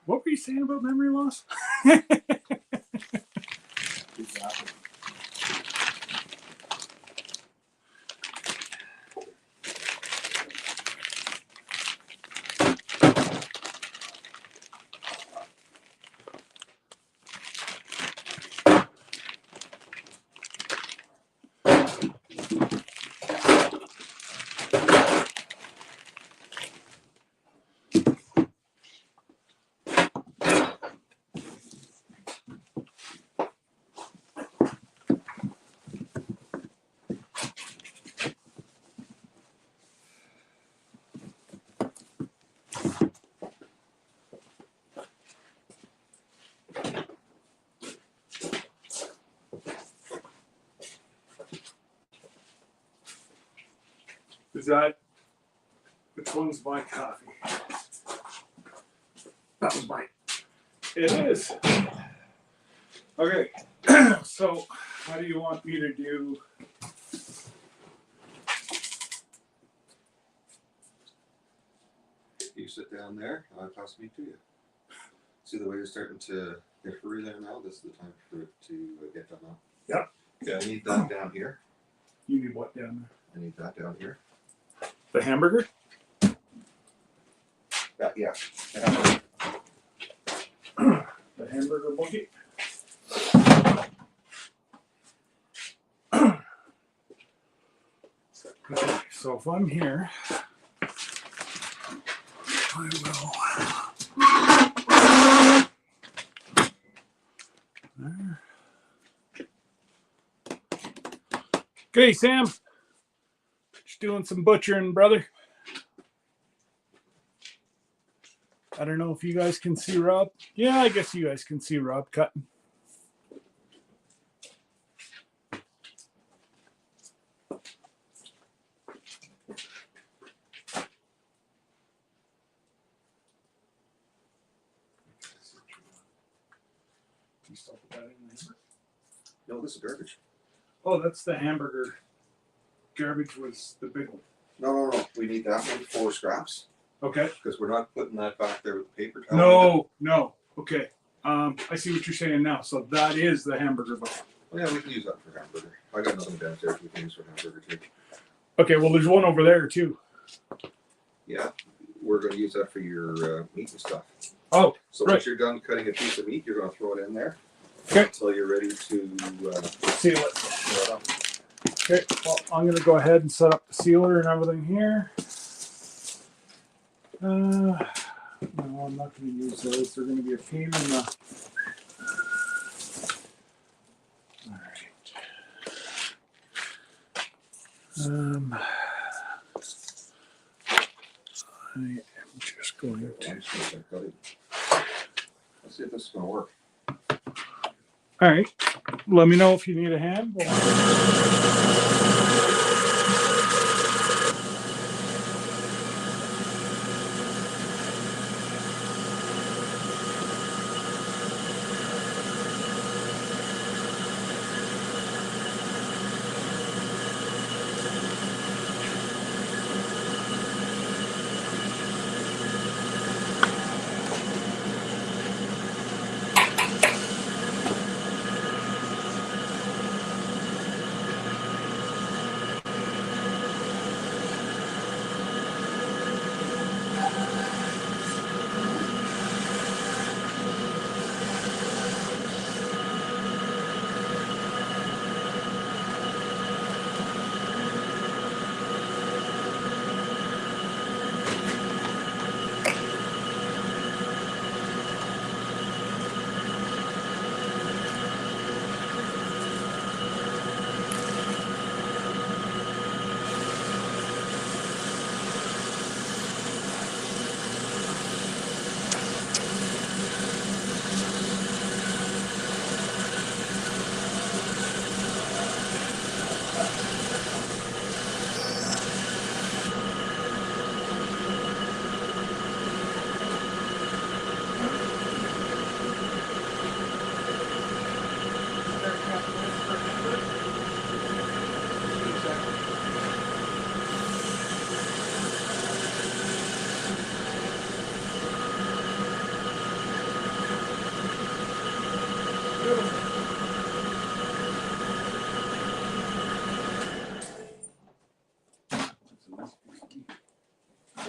What were you saying about memory loss? Exactly. Is that which one's my coffee? That was mine. It is. Okay. So how do you want me to do? You sit down there, I'll toss meat to you. See the way you're starting to get furry there now? This is the time for it to get done now. Yep. Okay, I need that down here. You need what down there? I need that down here. The hamburger? That, yeah. The hamburger bucket? Okay, so if I'm here, I will. There. Okay, Sam. Just doing some butchering, brother. I don't know if you guys can see Rob. Yeah, I guess you guys can see Rob cutting. You still put that in there? No, this is garbage. Oh, that's the hamburger. Garbage was the big one. No. We need that one for scraps. Okay. Because we're not putting that back there with the paper towel. No. Okay. I see what you're saying now. So that is the hamburger bucket. Oh, yeah, we can use that for hamburger. I got some downstairs we can use for hamburger too. Okay, well, there's one over there too. Yeah, we're going to use that for your meat and stuff. Oh, so right. Once you're done cutting a piece of meat, you're going to throw it in there. Okay. Until you're ready to seal it. Okay, well, I'm going to go ahead and set up the sealer and everything here. No, I'm not going to use those. They're going to be a pain in the... All right. I am just going to... Let's see if this is going to work. All right. Let me know if you need a hand.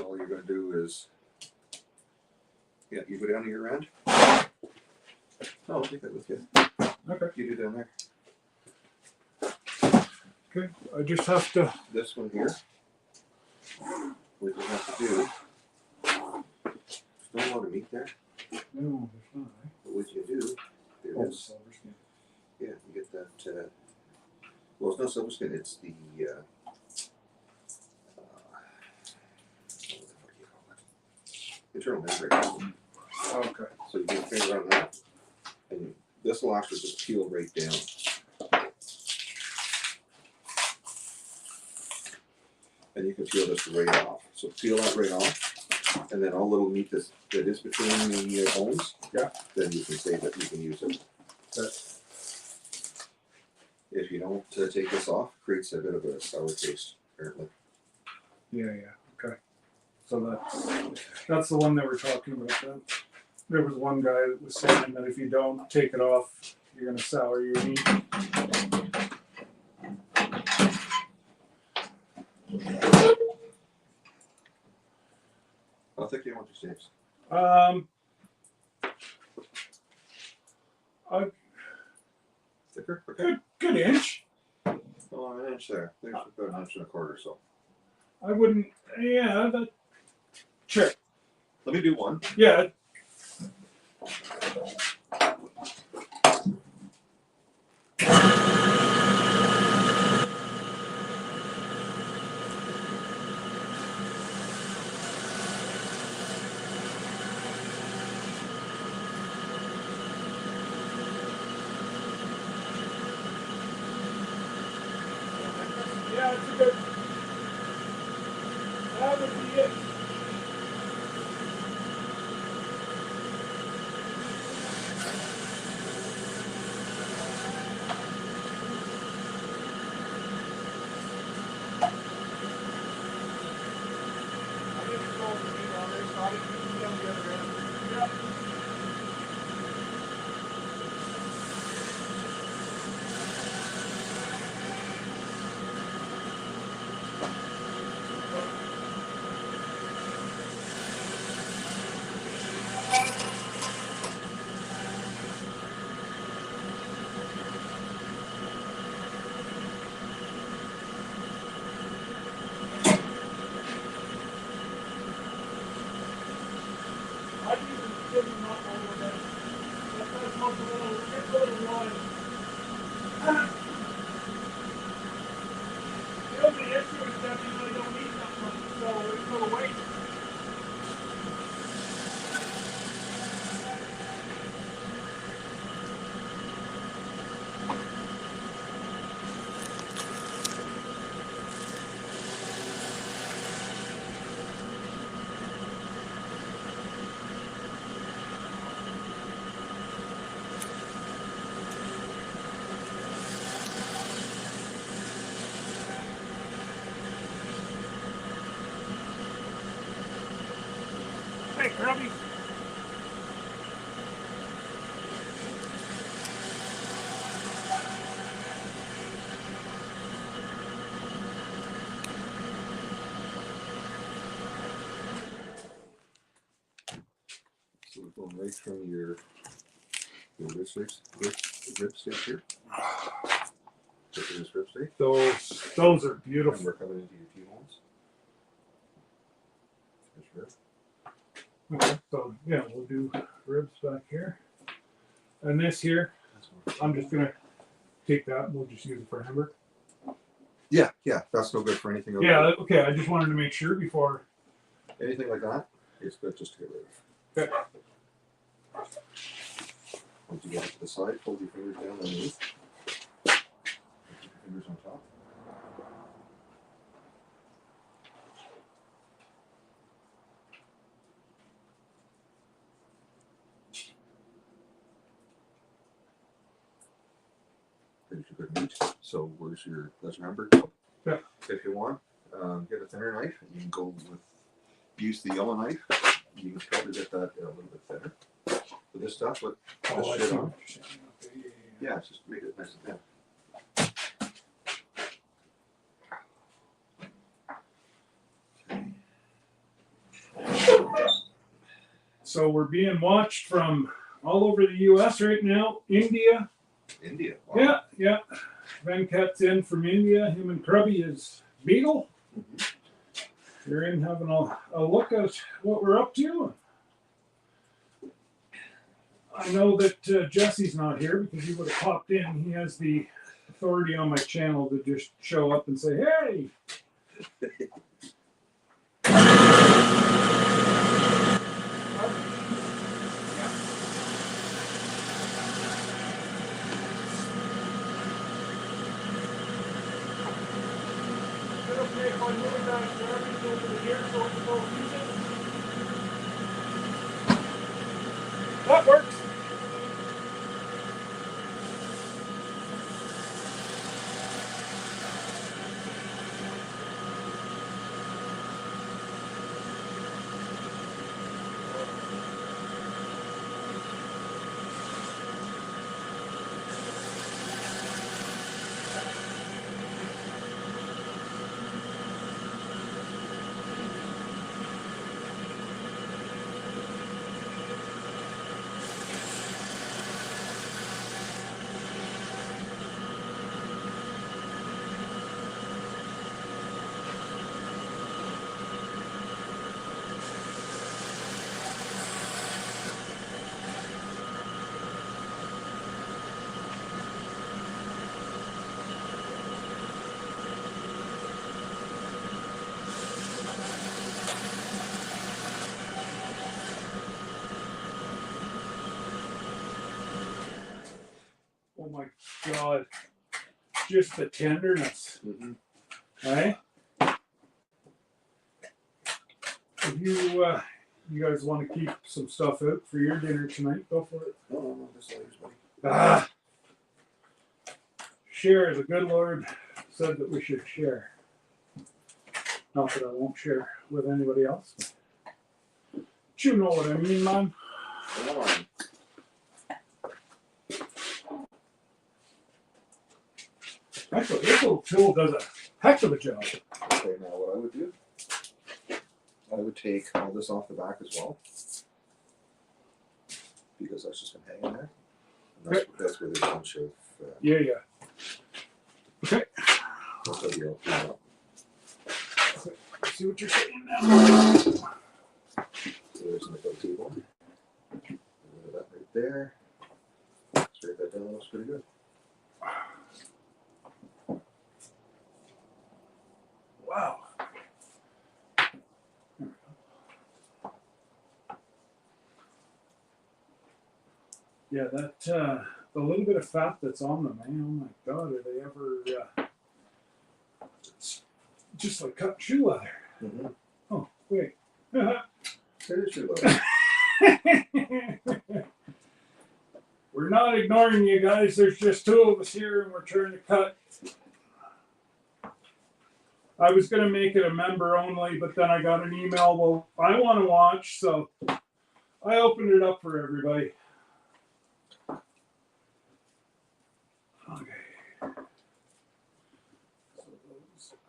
So all you're going to do is, yeah, you go down to your end. No, I'll take that with you. Okay. You do down there. Okay. I just have to. This one here, what you have to do, there's no lot of meat there, No, there's not. but what you do Oh, is, silver skin. yeah, you get that, well, it's not silver skin, it's the, what do you call it? Internal membrane. Okay. So you get a finger on that, and this will actually just peel right down. And you can peel this right off. So peel that right off, and then all little meat that is between the bones, yeah, then you can save it, you can use it. Okay. If you don't take this off, it creates a bit of a sour taste, apparently. Yeah. Okay. So that's the one that we're talking about. Then there was one guy that was saying that if you don't take it off, you're gonna sour your meat. How thick do you want your steaks? A Thicker? Okay. good inch. Oh, an inch there. There's about an inch and a quarter, so. I wouldn't. Yeah. Sure. Let me do one. Yeah. Yeah, it's a good. That would be it. I'd even give them not all of that. That's not the little, it's a little line. The only issue is that you really don't need that much, so it's a little waste. Hey, Kirby. So we're going right from your rib steaks here. Look at this rib steak. Those are And beautiful. we're coming into your T-bones. There's rib. Okay, so yeah, we'll do ribs back here. And this here, I'm just gonna take that and we'll just use it for hamburger. Yeah, that's no good for anything. Over Yeah, okay, I just wanted to make sure before. anything like that, it's good just to get rid of. Okay. Once you get it to the side, hold your fingers down underneath. Keep your fingers on top. There's your good meat. So that's your hamburger. Yeah. If you want, get a thinner knife. You can go with, use the yellow knife. You can probably get that a little bit thinner. For this stuff, with this I shit see on. what you're saying. Okay, Yeah, it's just make it nice and thin. Okay. So we're being watched from all over the U.S. right now. India. India. Wow. Yeah, yeah. Venkat's in from India. Him and Krubby is Beagle. They're in having a look at what we're up to. I know that Jesse's not here because he would have popped in. He has the authority on my channel to just show up and say, hey. That works. Oh my God. Just the tenderness. Mm-hmm. Right? If you guys want to keep some stuff out for your dinner tonight, go for it. No, this later's buddy. Ah! Share, the good Lord said that we should share. Not that I won't share with anybody else. But you know what I mean, man. Come on. Actually, this little tool does a heck of a job. Okay, now what I would do, I would take all this off the back as well, because that's just been hanging there. And that's where there's a bunch of. Yeah. Okay. That's what you'll clean up. See what you're saying now. So there's the middle table. That right there. Straight that down. Looks pretty good. Wow. Yeah, that the little bit of fat that's on them, man. Oh my God, are they ever just like cut shoe leather? Mm-hmm. Oh wait. There's your logo. We're not ignoring you guys. There's just two of us here, and we're trying to cut. I was going to make it a member only, but then I got an email. Well, I want to watch, so I opened it up for everybody. Okay. So those are.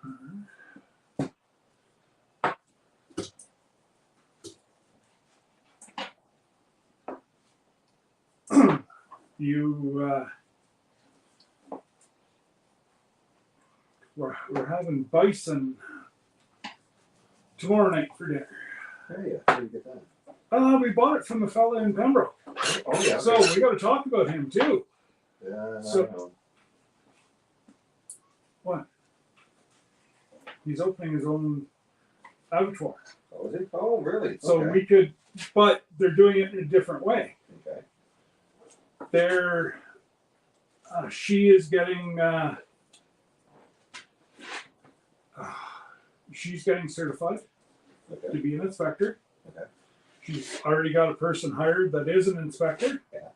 We're having bison tomorrow night for dinner. Hey, how did you get that? We bought it from the fella in Pembroke. Oh yeah. So we got to talk about him too. Yeah. So- I know. What? He's opening his own abattoir. Oh, is it? Oh, really? So Okay. we could, but they're doing it in a different way. Okay. They're, she is getting, she's getting certified to Okay. be an inspector. Okay. She's already got a person hired that is an inspector. Yeah.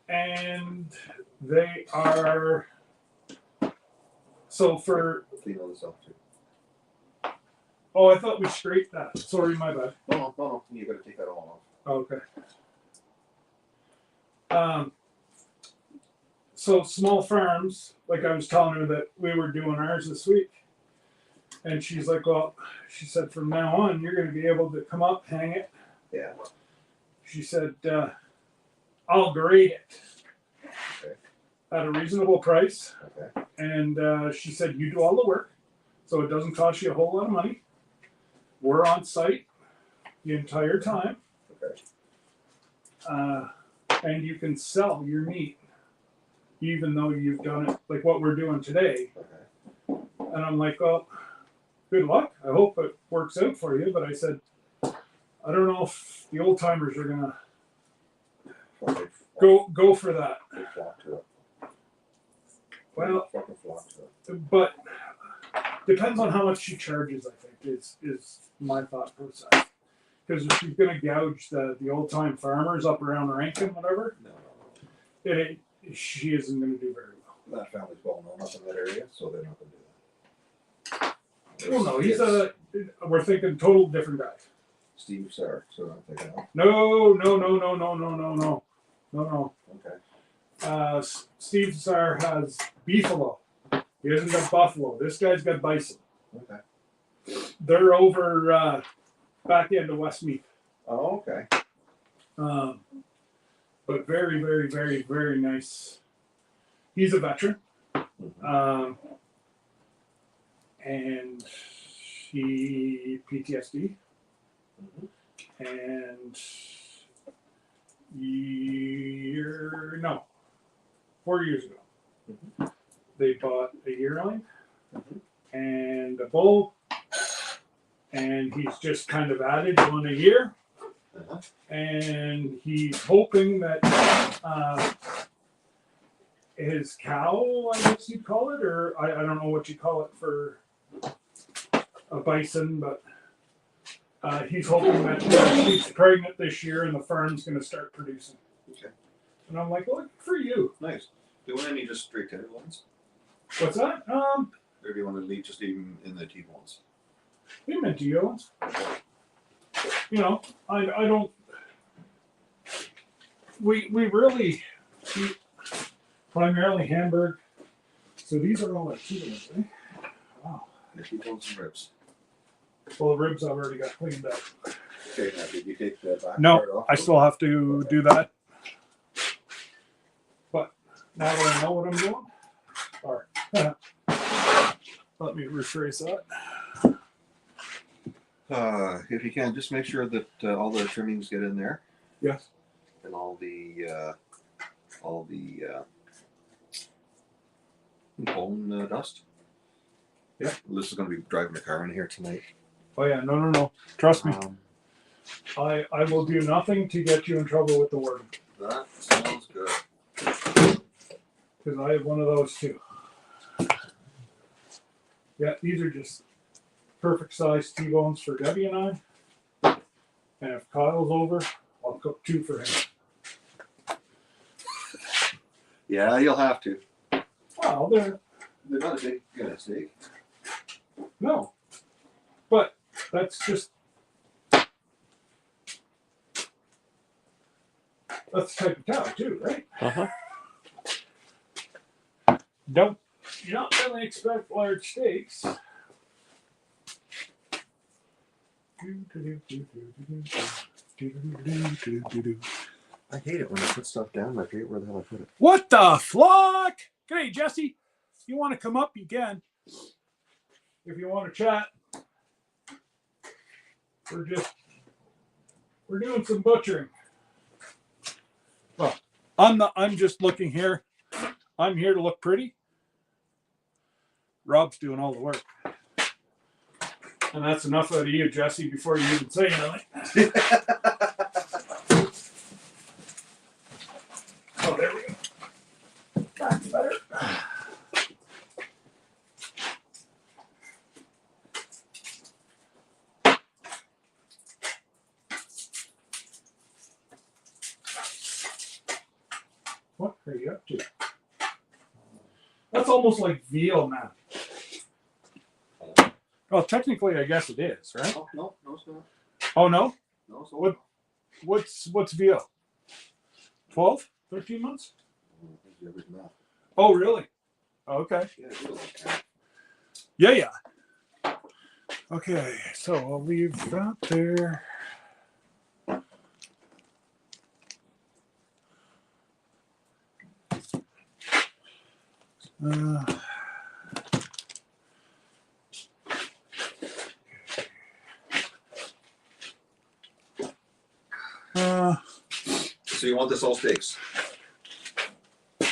And they are, so for, Clean all this off too. oh, I thought we scraped that. Sorry, my bad. No. You got to take that all Okay. So small farms, like I was telling her that we were doing ours this week. And she's like, well, she said, from now on, you're going to be able to come up, hang it, Yeah. She said, I'll grade it Okay. at a reasonable price. Okay. And she said, you do all the work, so it doesn't cost you a whole lot of money. We're on site the entire time. Okay. And you can sell your meat, even though you've done it like what we're doing today. Okay. And I'm like, well, good luck. I hope it works out for you. But I said, I don't know if the old timers are gonna Okay. go for that. They flock to it. Well, Fucking flock to it. but depends on how much she charges. I think is my thought process. Because if she's gonna gouge the old time farmers up around Rankin, whatever, No. it ain't. She isn't gonna do very well. That family's well known up in that area, so they're not going to do that. Well, no, he's It's we're thinking total different guy. Steve Sark, so I'm thinking, oh, No. okay. Steve Czar has beefalo. He hasn't got buffalo. This guy's got bison. Okay. They're over back end of Westmeath. Oh, okay. But very, very, very, very nice. He's a veteran. Mhm. And he PTSD. Mhm. And 4 years ago, Mhm. they bought a yearling Mhm. and a bull, and he's just kind of added one a year, Uh-huh. and he's hoping that his cow, I guess you'd call it, or I don't know what you call it for a bison, but he's hoping that she's pregnant this year and the farm's going to start producing. Okay. And I'm like, well, good for you. Nice. Do you want any just straight tender ones? What's that? Or do you want to leave just even in the T-bones? We meant to Owens. You know, I don't. We really eat primarily Hamburg. So these are all like kilos, eh? Wow. The T-bones and ribs. Well, the ribs I've already got cleaned up. Okay, now did you take the back part No, off? I still have to do that. But now that I know what I'm doing, or let me rephrase that. If you can, just make sure that all the trimmings get in there. Yes. And all the bone dust. Yeah. Liz is going to be driving the car in here tonight. Oh yeah, no. Trust me, Um, I will do nothing to get you in trouble with the word. that sounds good. Because I have one of those too. Yeah, these are just perfect size T-bones for Debbie and I. And if Kyle's over, I'll cook 2 for him. Yeah, you'll have to. Well, They're not a big steak. no. But that's just that's the type of cow too, right? Uh-huh. You don't really expect large steaks. I hate it when I put stuff down. I forget where the hell I put it. What the flock? Hey, Jesse, if you want to come up, you can. If you want to chat, we're doing some butchering. Well, I'm just looking here. I'm here to look pretty. Rob's doing all the work. And that's enough out of you, Jesse, before you even say anything. Oh, there we go. That's better. What are you up to? That's almost like veal, man. Well, technically, I guess it is, right? Oh, no, it's not. Oh, no? No, it's What? What's veal? 12? 13 months? not. Oh, really? Okay. Yeah, it is. Okay. Yeah. Okay, so I'll leave that there. So you want this all stakes? So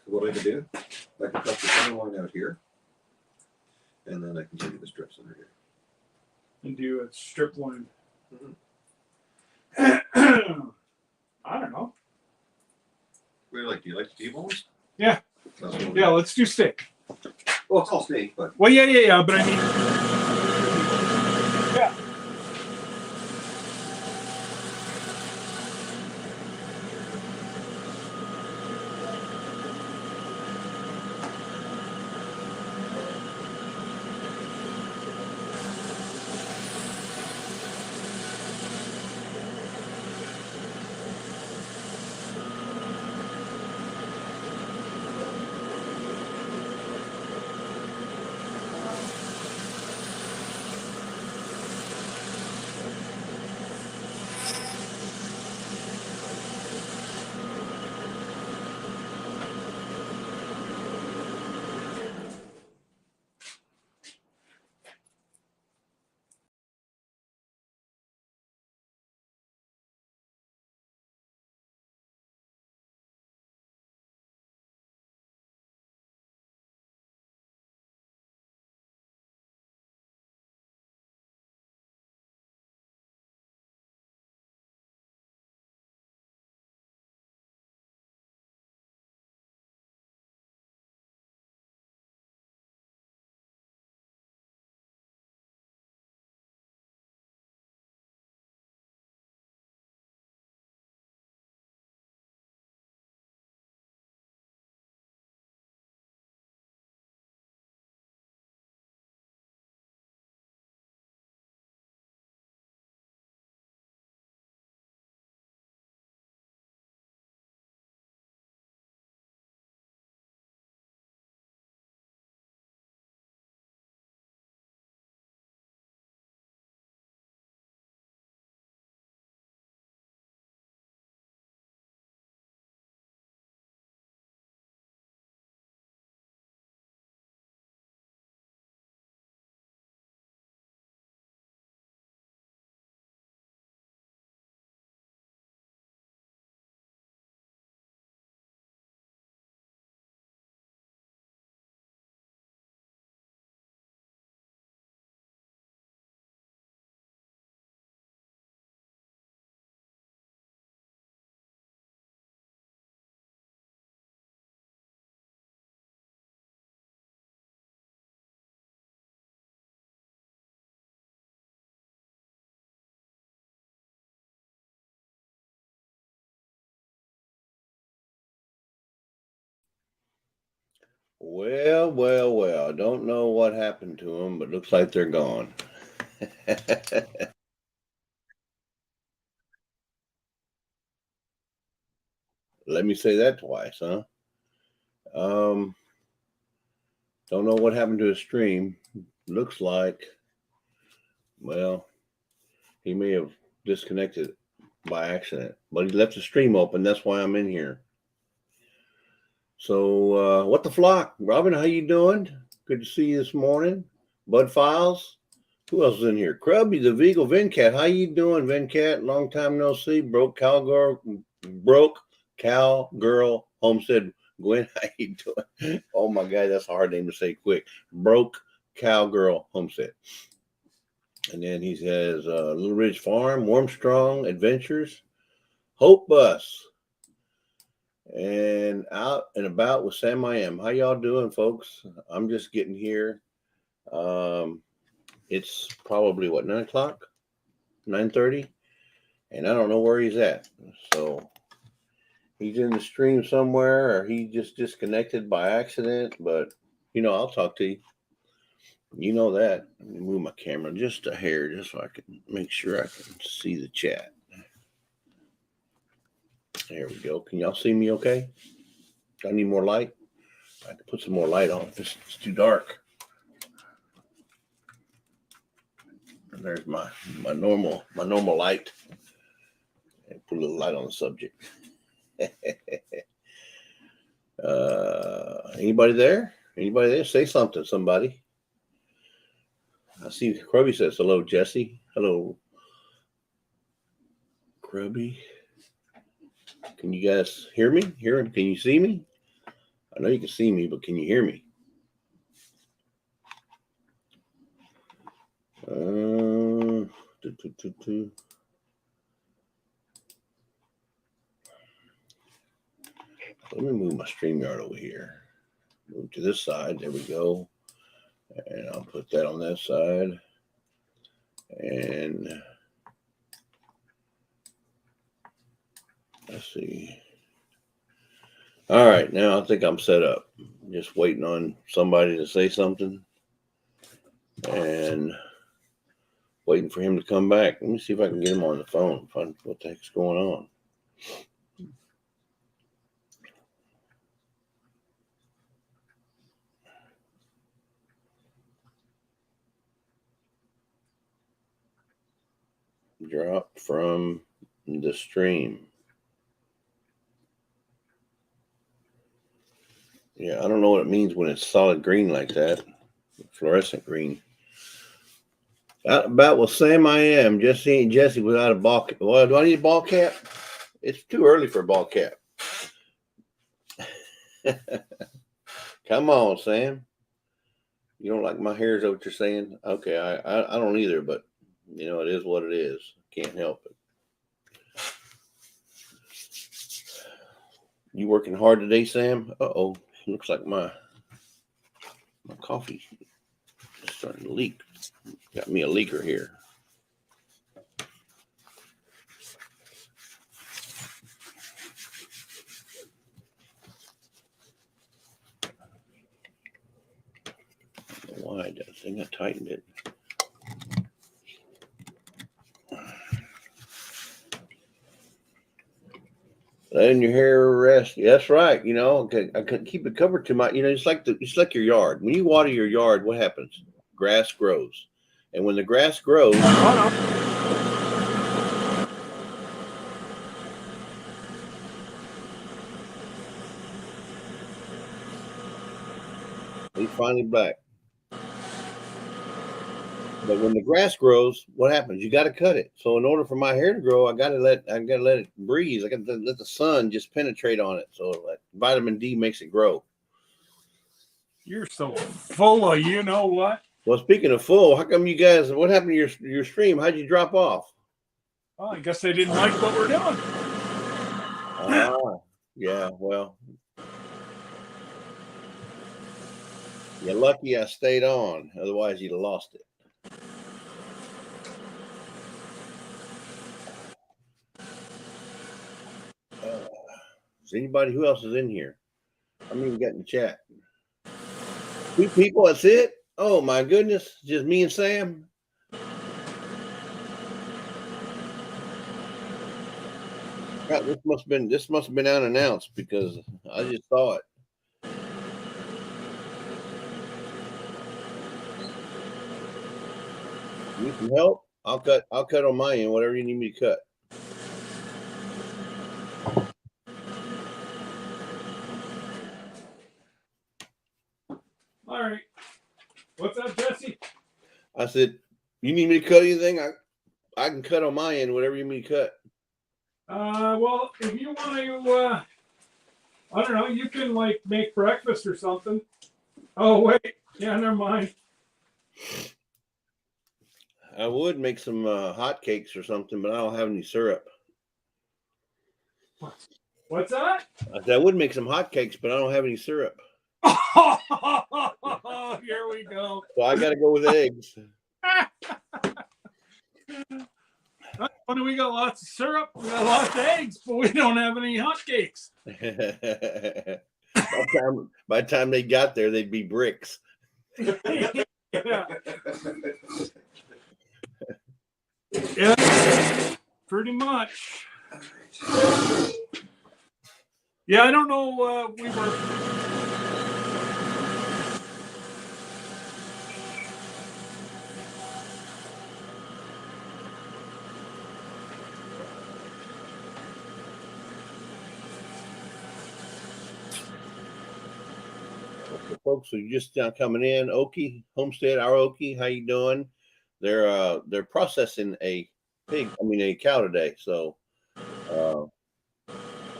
what I can do, I can cut the center line out here, and then I can take the strips under here. And do a strip line. Mhm. I don't know. What do you like? Do you like the T-bones? Yeah. That's what Yeah, let's do steak. Well, it's all steak, but Well, yeah. But I mean, yeah. Well. Don't know what happened to them, but looks like they're gone. Let me say that twice, huh? Don't know what happened to his stream. Looks like, well, he may have disconnected by accident, but he left the stream open. That's why I'm in here. So, what the flock? Robin, how you doing? Good to see you this morning. Bud Files. Who else is in here? Krubby, the Vegal, Vencat. How you doing, Vencat? Long time no see. Broke Cowgirl Homestead. Gwen, how you doing? Oh my God, that's a hard name to say quick. Broke Cowgirl Homestead. And then he has Little Ridge Farm, Warmstrong Adventures, Hope Bus, and Out and About with Sam I Am. How y'all doing, folks? I'm just getting here. It's probably what, 9 o'clock, 9:30, and I don't know where he's at. So he's in the stream somewhere, or he just disconnected by accident. But I'll talk to you. You know that. Let me move my camera just a hair, just so I can make sure I can see the chat. There we go. Can y'all see me okay? Do I need more light? I have to put some more light on. It's too dark. And there's my normal light. And put a little light on the subject. Anybody there? Anybody there? Say something, somebody. I see Krubby says hello, Jesse. Hello, Krubby. Can you guys hear me? Hear him? Can you see me? I know you can see me, but can you hear me? Let me move my StreamYard over here. Move to this side. There we go. And I'll put that on that side. And let's see. All right, now I think I'm set up. Just waiting on somebody to say something and waiting for him to come back. Let me see if I can get him on the phone. Find what the heck's going on. Drop from the stream. Yeah, I don't know what it means when it's solid green like that. Fluorescent green. About what Sam I am. Just seeing Jesse without a ball cap. Well, do I need a ball cap? It's too early for a ball cap. Come on, Sam. You don't like my hair, is that what you're saying? Okay, I don't either, but you know, it is what it is. Can't help it. You working hard today, Sam? Uh-oh. Looks like my coffee's starting to leak. Got me a leaker here. I don't know why that thing, I tightened it. Letting your hair rest. That's right. You know, I could keep it covered to my. You know, it's like your yard. When you water your yard, what happens? Grass grows, and when the grass grows, he's finally back. But when the grass grows, what happens? You got to cut it. So in order for my hair to grow, I got to let it breathe. I got to let the sun just penetrate on it. So like vitamin D makes it grow. You're so full of you know what? Well, speaking of full, how come you guys? What happened to your stream? How'd you drop off? Oh, I guess they didn't like what we're doing. Yeah. Well, you're lucky I stayed on. Otherwise, you'd have lost it. Is anybody who else is in here? I haven't even got in the chat. 2 people, that's it? Oh my goodness. Just me and Sam. God, this must have been unannounced because I just saw it. Need some help? I'll cut on my end, whatever you need me to cut. All right. What's up, Jesse? I said, you need me to cut anything? I can cut on my end, whatever you need me to cut. Well, if you want to, I don't know, you can like make breakfast or something. Oh wait, yeah, never mind. I would make some hot cakes or something, but I don't have any syrup. What's that? I said I would make some hot cakes, but I don't have any syrup. Oh, here we go. So I got to go with eggs. Funny, we got lots of syrup, we got lots of eggs, but we don't have any hotcakes. By the time they got there, they'd be bricks. Yeah. Yeah, pretty much. Yeah, I don't know. We were. folks who are just now coming in, Okie Homestead, our Okie, how you doing? They're processing a cow today, so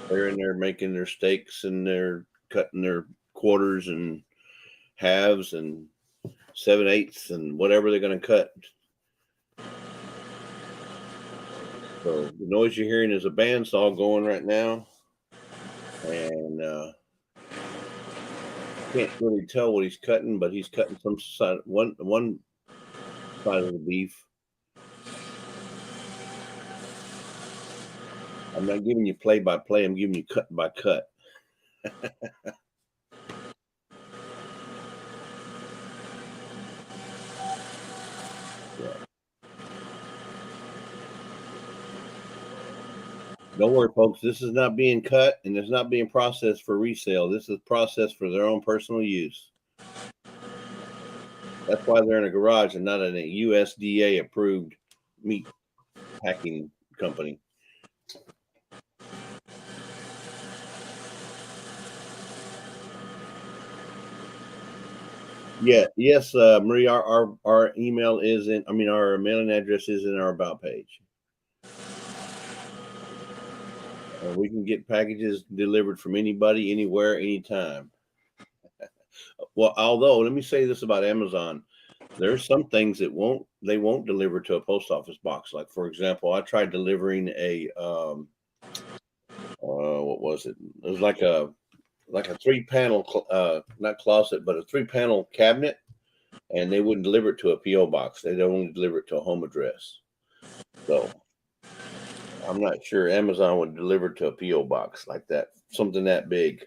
they're in there making their steaks and they're cutting their quarters and halves and 7/8 and whatever they're going to cut. So the noise you're hearing is a bandsaw going right now, and can't really tell what he's cutting, but he's cutting some side one side of the beef. I'm not giving you play by play. I'm giving you cut by cut. Yeah. Don't worry, folks. This is not being cut and it's not being processed for resale. This is processed for their own personal use. That's why they're in a garage and not in a USDA approved meat packing company. Yeah, yes, Marie, our email is in, our mailing address is in our about page. We can get packages delivered from anybody, anywhere, anytime. Well, although let me say this about Amazon, there's some things that they won't deliver to a post office box. Like, for example, I tried delivering a what was it? It was like a 3-panel not closet, but a 3-panel cabinet, and they wouldn't deliver it to a PO box. They'd only deliver it to a home address. So I'm not sure Amazon would deliver to a PO box like that, something that big.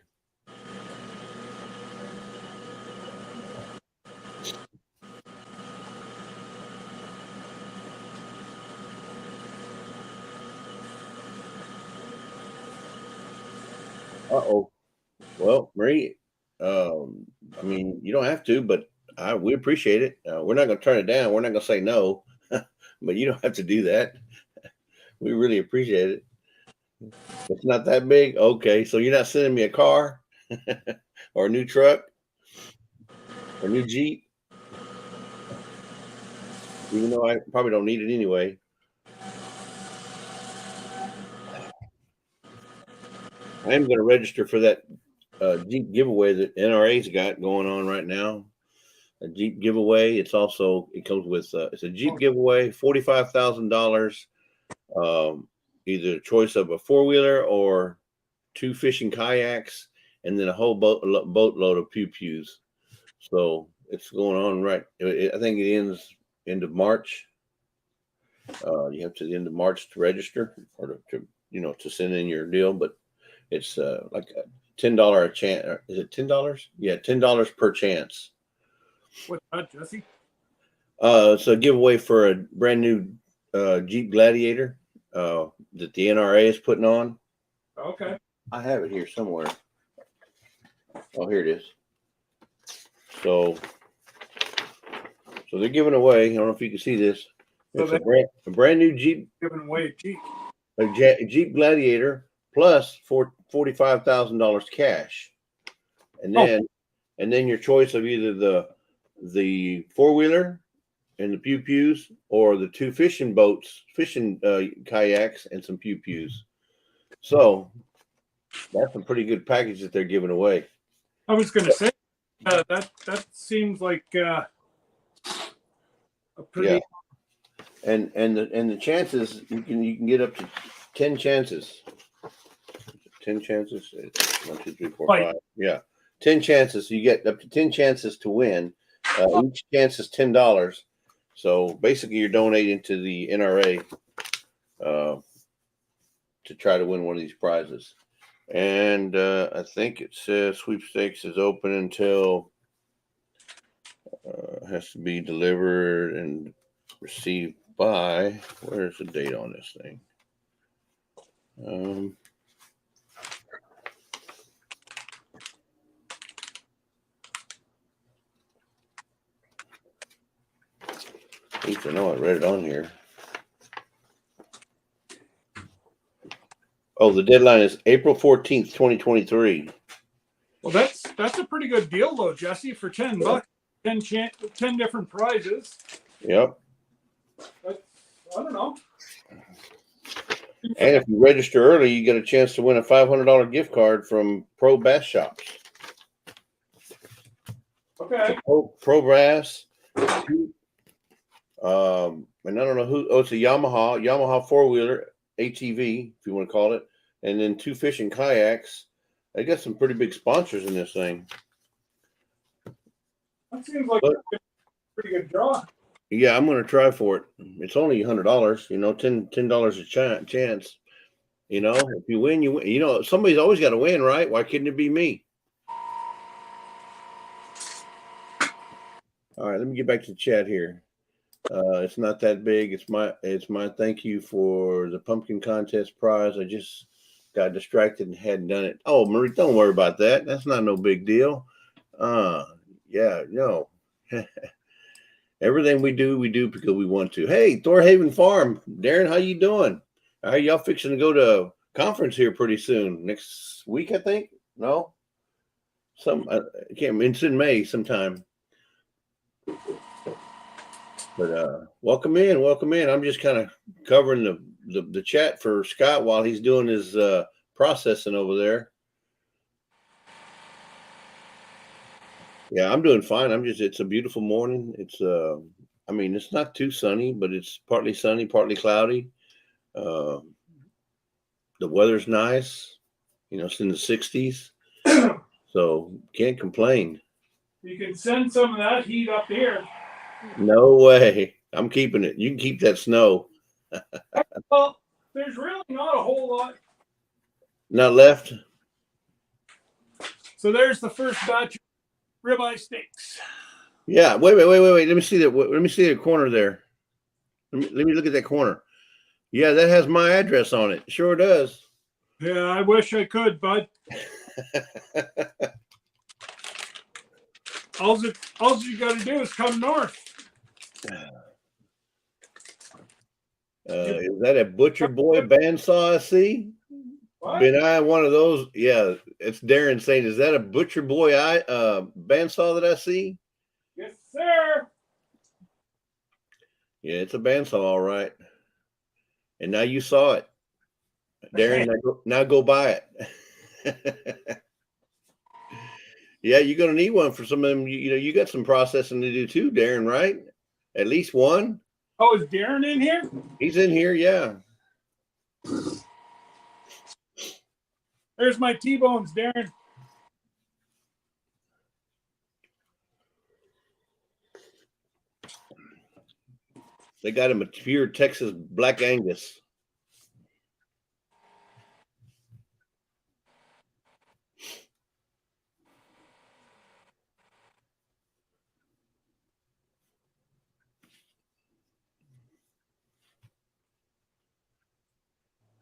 Uh-oh. Well, Marie, you don't have to, but we appreciate it. We're not going to turn it down. We're not going to say no, but you don't have to do that. We really appreciate it. It's not that big. Okay, so you're not sending me a car or a new truck or a new Jeep, even though I probably don't need it anyway. I am going to register for that Jeep giveaway that NRA's got going on right now. A Jeep giveaway. It comes with it's a Jeep giveaway, $45,000. Either a choice of a 4-wheeler or 2 fishing kayaks, and then a whole boatload of pew-pews. So it's going on right. I think it ends end of March. You have to the end of March to register or to send in your deal, but it's like a $10 a chance. Is it $10? Yeah, $10 per chance. What's that, Jesse? It's a giveaway for a brand new Jeep Gladiator that the NRA is putting on. Okay. I have it here somewhere. Oh, here it is. So they're giving away. I don't know if you can see this. It's a brand new Jeep. Giving away a Jeep. A Jeep Gladiator plus $45,000 cash, and then your choice of either the 4-wheeler and the pew-pews or the 2 fishing kayaks and some pew-pews. So that's a pretty good package that they're giving away. I was going to say that seems like a pretty. Yeah. And the chances you can get up to 10 chances. 10 chances. 1, 2, 3, 4, 5. Yeah, 10 chances. You get up to 10 chances to win. Each chance is $10. So basically, you're donating to the NRA to try to win one of these prizes. And I think it says sweepstakes is open until has to be delivered and received by. Where's the date on this thing? At least I know I read it on here. Oh, the deadline is April 14th, 2023. Well, that's a pretty good deal though, Jesse, for $10, 10 different prizes. Yep. That's, I don't know. And if you register early, you get a chance to win a $500 gift card from Pro Bass Shops. Okay. Pro Bass. And I don't know who. Oh, it's a Yamaha 4-wheeler ATV, if you want to call it, and then 2 fishing kayaks. They got some pretty big sponsors in this thing. That seems like But, a pretty good draw. yeah, I'm going to try for it. It's only $100. You know, $10 a chance. You know, if you win, you win. You know, somebody's always got to win, right? Why couldn't it be me? All right, let me get back to the chat here. It's not that big. It's my thank you for the pumpkin contest prize. I just got distracted and hadn't done it. Oh, Marie, don't worry about that. That's not no big deal. Yeah, no. Everything we do because we want to. Hey, Thorhaven Farm, Darren, how you doing? Are y'all fixing to go to a conference here pretty soon? Next week, I think. No, I can't remember. It's in May sometime. But welcome in. I'm just kind of covering the chat for Scott while he's doing his processing over there. Yeah, I'm doing fine. It's a beautiful morning. I mean, it's not too sunny, but it's partly sunny, partly cloudy. The weather's nice. You know, it's in the 60s. So can't complain. You can send some of that heat up here. No way. I'm keeping it. You can keep that snow. Well, there's really not a whole lot. Not left? So there's the first batch of ribeye steaks. Yeah. Wait. Let me see that. Let me see the corner there. Let me look at that corner. Yeah, that has my address on it. Sure does. Yeah, I wish I could, bud. All you got to do is come north. Is that a Butcher Boy bandsaw I see? What? Been I one of those? Yeah, it's Darren saying, is that a Butcher Boy bandsaw that I see? Yes, sir. Yeah, it's a bandsaw, all right. And now you saw it. Darren, now go buy it. Yeah, you're gonna need one for some of them. You know, you got some processing to do too, Darren, right? At least one. Oh, is Darren in here? He's in here, yeah. There's my T-bones, Darren. They got him a pure Texas Black Angus.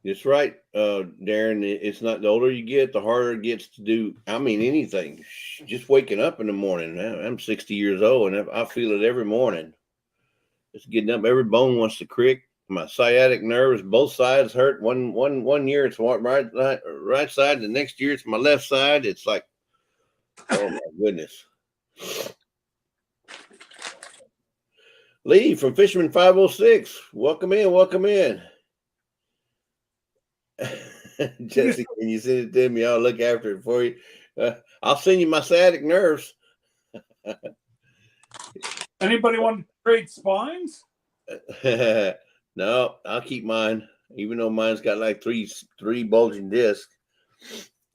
It's right, Darren. It's not, the older you get, the harder it gets to do. I mean, anything. Just waking up in the morning. I'm 60 years old, and I feel it every morning. Just getting up, every bone wants to crick. My sciatic nerves, both sides hurt. One year it's right side. The next year it's my left side. It's like, oh my goodness. Lee from Fisherman 506. Welcome in. Jesse, can you send it to me? I'll look after it for you. I'll send you my sciatic nerves. Anybody want to trade spines? No, I'll keep mine, even though mine's got like three bulging discs.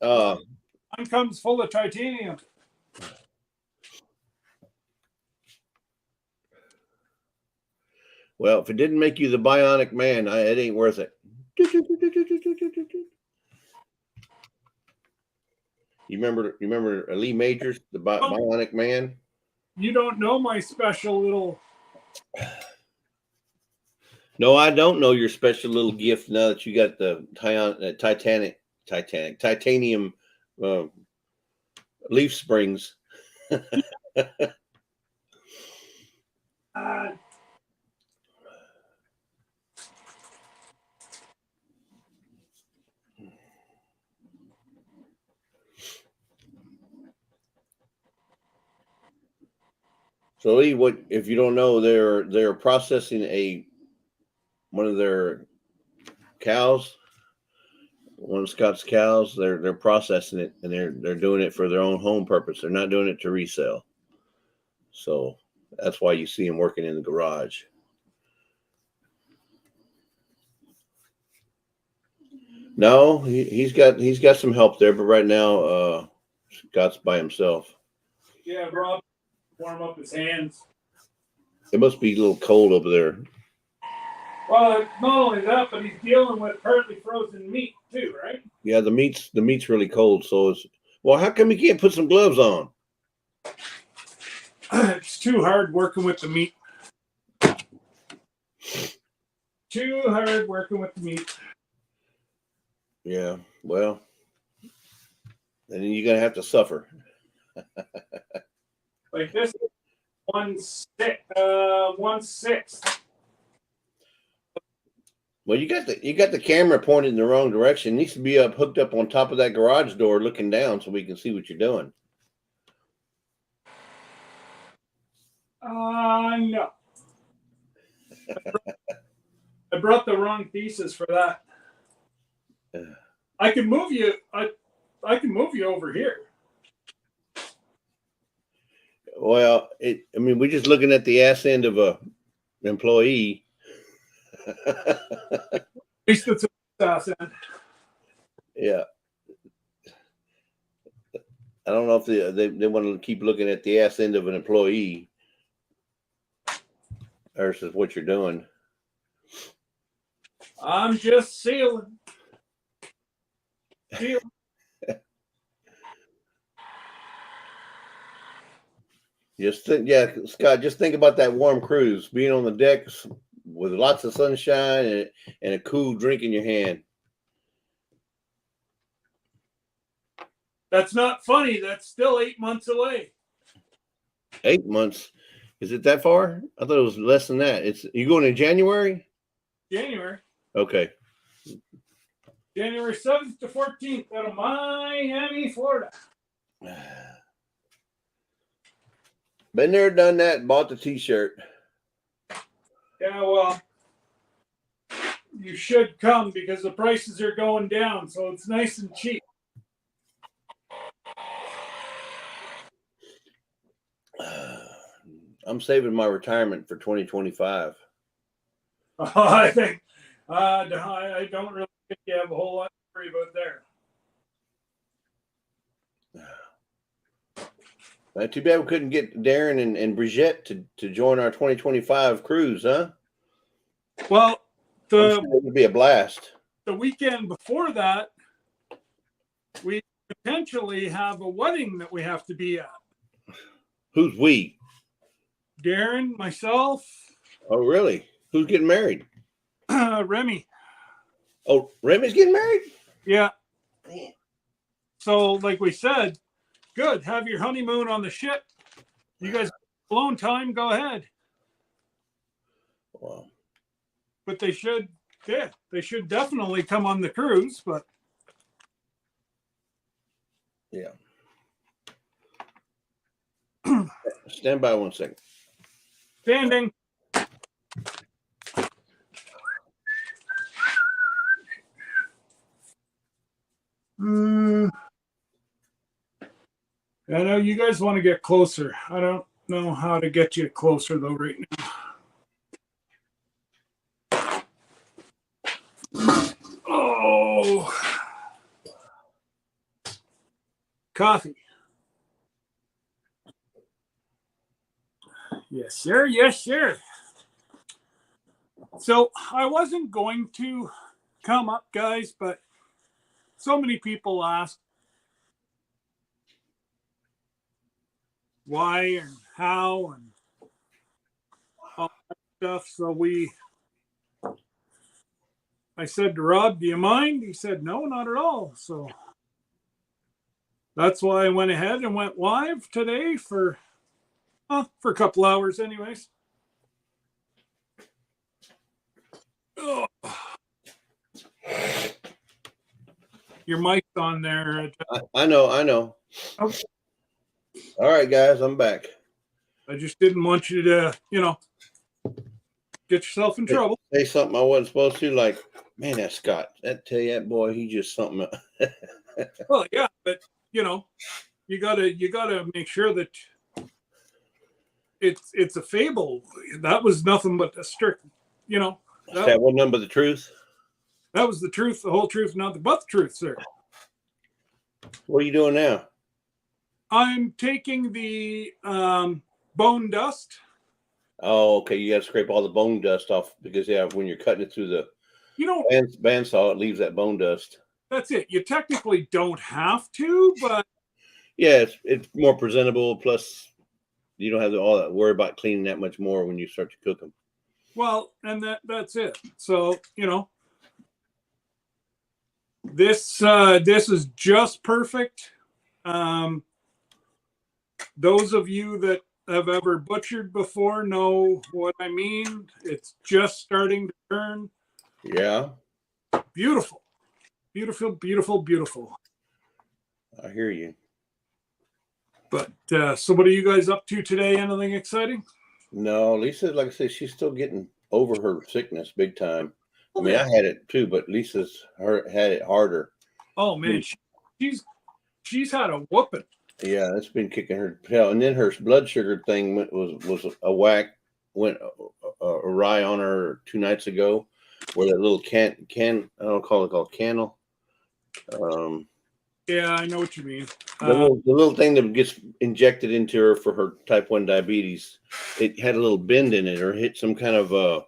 Mine comes full of titanium. Well, if it didn't make you the bionic man, it ain't worth it. You remember Lee Majors, the bionic man? You don't know my special little. No, I don't know your special little gift now that you got the titanium leaf springs. So Lee, what if you don't know? They're processing one of their cows, one of Scott's cows. They're processing it, and they're doing it for their own home purpose. They're not doing it to resell. So that's why you see him working in the garage. No, he's got some help there, but right now Scott's by himself. Yeah, Rob, warm up his hands. It must be a little cold over there. Well, not only that, but he's dealing with partly frozen meat too, right? Yeah, the meat's really cold. So it's well. How come he can't put some gloves on? It's too hard working with the meat. Too hard working with the meat. Yeah, well, and then you're gonna have to suffer. Like this, 1/6. Well, you got the camera pointed in the wrong direction. It needs to be hooked up on top of that garage door, looking down, so we can see what you're doing. No. I brought the wrong pieces for that. I can move you. I can move you over here. Well, I mean, we're just looking at the ass end of a employee. At least it's a ass end. Yeah. I don't know if they want to keep looking at the ass end of an employee versus what you're doing. I'm just sealing. Scott, just think about that warm cruise, being on the decks with lots of sunshine and a cool drink in your hand. That's not funny. That's still 8 months away. 8 months? Is it that far? I thought it was less than that. You going in January? January. Okay. January 7th to 14th out of Miami, Florida. Been there, done that, bought the t-shirt. Yeah, well, you should come because the prices are going down, so it's nice and cheap. I'm saving my retirement for 2025. I think I don't really think you have a whole lot to worry about there. Too bad we couldn't get Darren and Brigitte to join our 2025 cruise, huh? Well, I'm sure it would be a blast. The weekend before that, we potentially have a wedding that we have to be at. Who's we? Darren, myself. Oh, really? Who's getting married? Remy. Oh, Remy's getting married? Yeah. So, like we said, good. Have your honeymoon on the ship. You guys alone time, go ahead. Wow. But they should definitely come on the cruise, but yeah. Stand by 1 second. Standing. I know you guys want to get closer. I don't know how to get you closer though right now. Oh. Coffee. Yes, sir. Yes, sir. So I wasn't going to come up, guys, but so many people ask why and how and all that stuff. So I said to Rob, do you mind? He said, no, not at all. So that's why I went ahead and went live today for a couple hours anyways. Oh. Your mic's on there. I know. Okay. All right, guys, I'm back. I just didn't want you to, get yourself in trouble. Say something I wasn't supposed to, like, man, that Scott, that tell you that boy, he just something. Well, yeah, but you gotta make sure that it's a fable. That was nothing but a strict, That one number the truth. that was the truth, the whole truth, nothing but the truth, sir. What are you doing now? I'm taking the bone dust. Oh, okay. You got to scrape all the bone dust off because when you're cutting it through the bandsaw, it leaves that bone dust. That's it. You technically don't have to, but yeah, it's more presentable. Plus, you don't have all that worry about cleaning that much more when you start to cook them. Well, and that's it. So this is just perfect. Those of you that have ever butchered before know what I mean. It's just starting to turn. Yeah. Beautiful, beautiful, beautiful, beautiful. I hear you. But so what are you guys up to today? Anything exciting? No, Lisa, like I said, she's still getting over her sickness big time. I mean, I had it too, but Lisa's had it harder. Oh man, she's had a whooping. Yeah, it's been kicking her tail, and then her blood sugar thing was a whack, went awry on her 2 nights ago, where that little I don't call it called candle. Yeah, I know what you mean. The little thing that gets injected into her for her type 1 diabetes, it had a little bend in it or hit some kind of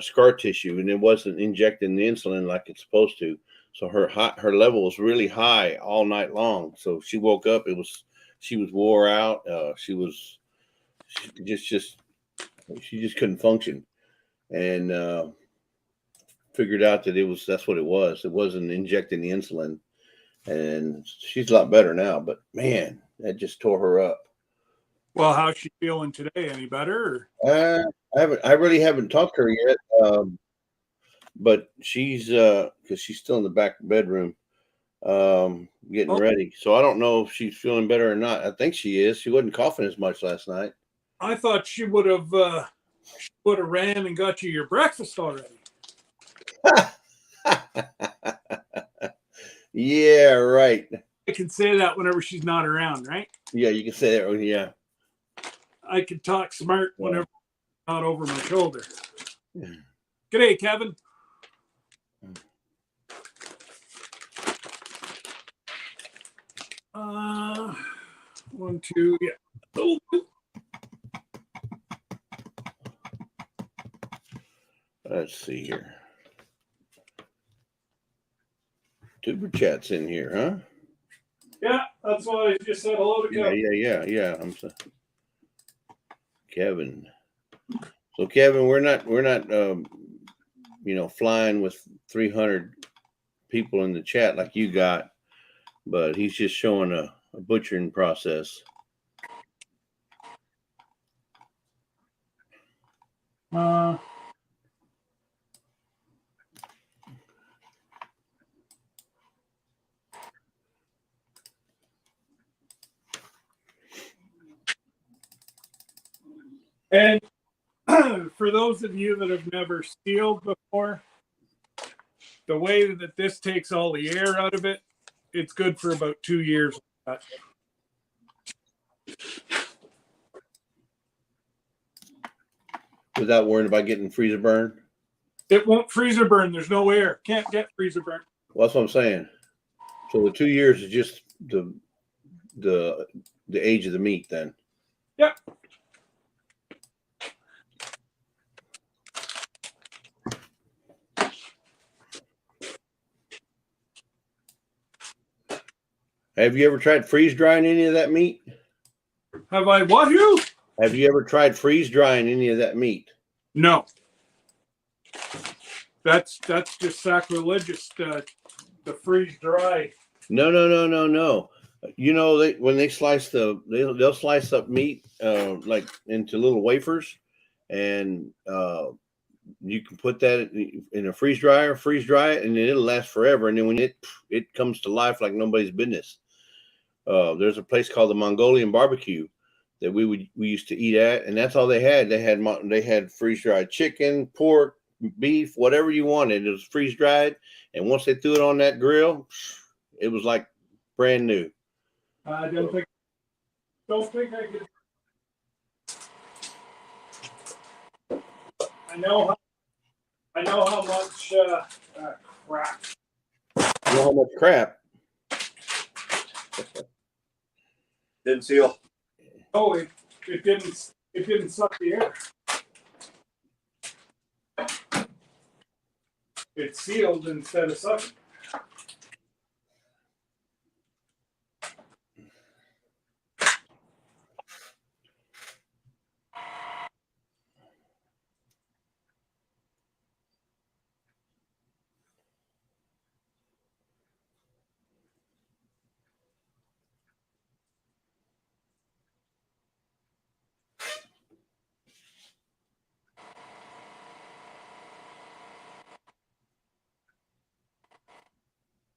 scar tissue, and it wasn't injecting the insulin like it's supposed to. So her level was really high all night long. So she woke up. She was wore out. She just couldn't function, and figured out that that's what it was. It wasn't injecting the insulin, and she's a lot better now. But man, that just tore her up. Well, how's she feeling today? Any better? Or? I really haven't talked to her yet. But she's because she's still in the back bedroom getting ready. So I don't know if she's feeling better or not. I think she is. She wasn't coughing as much last night. I thought she would have ran and got you your breakfast already. Yeah, right. I can say that whenever she's not around, right? Yeah, you can say that. Yeah. I can talk smart whenever I'm not over my shoulder. G'day, Kevin. One, two, yeah. Oh. Let's see here. Tuber chat's in here, huh? Yeah, that's why I just said hello to Kevin. Yeah. I'm so Kevin. So Kevin, we're not flying with 300 people in the chat like you got, but he's just showing a butchering process. And for those of you that have never steeled before, the way that this takes all the air out of it, it's good for about 2 years. Without worrying about getting freezer burn? It won't freezer burn. There's no air. Can't get freezer burn. Well, that's what I'm saying. So the 2 years is just the age of the meat then. Yep. Have you ever tried freeze drying any of that meat? Have I what? Who? Have you ever tried freeze drying any of that meat? No. That's just sacrilegious to freeze dry. No. You know, when they slice they'll slice up meat like into little wafers, and you can put that in a freeze dry it, and it'll last forever. And then when it comes to life like nobody's business. There's a place called the Mongolian Barbecue that we used to eat at, and that's all they had. They had freeze dried chicken, pork, beef, whatever you wanted. It was freeze dried, and once they threw it on that grill, it was like brand new. I don't think I could. I know how much crap. You know how much crap? Didn't seal. Oh, it didn't suck the air. It sealed instead of sucking.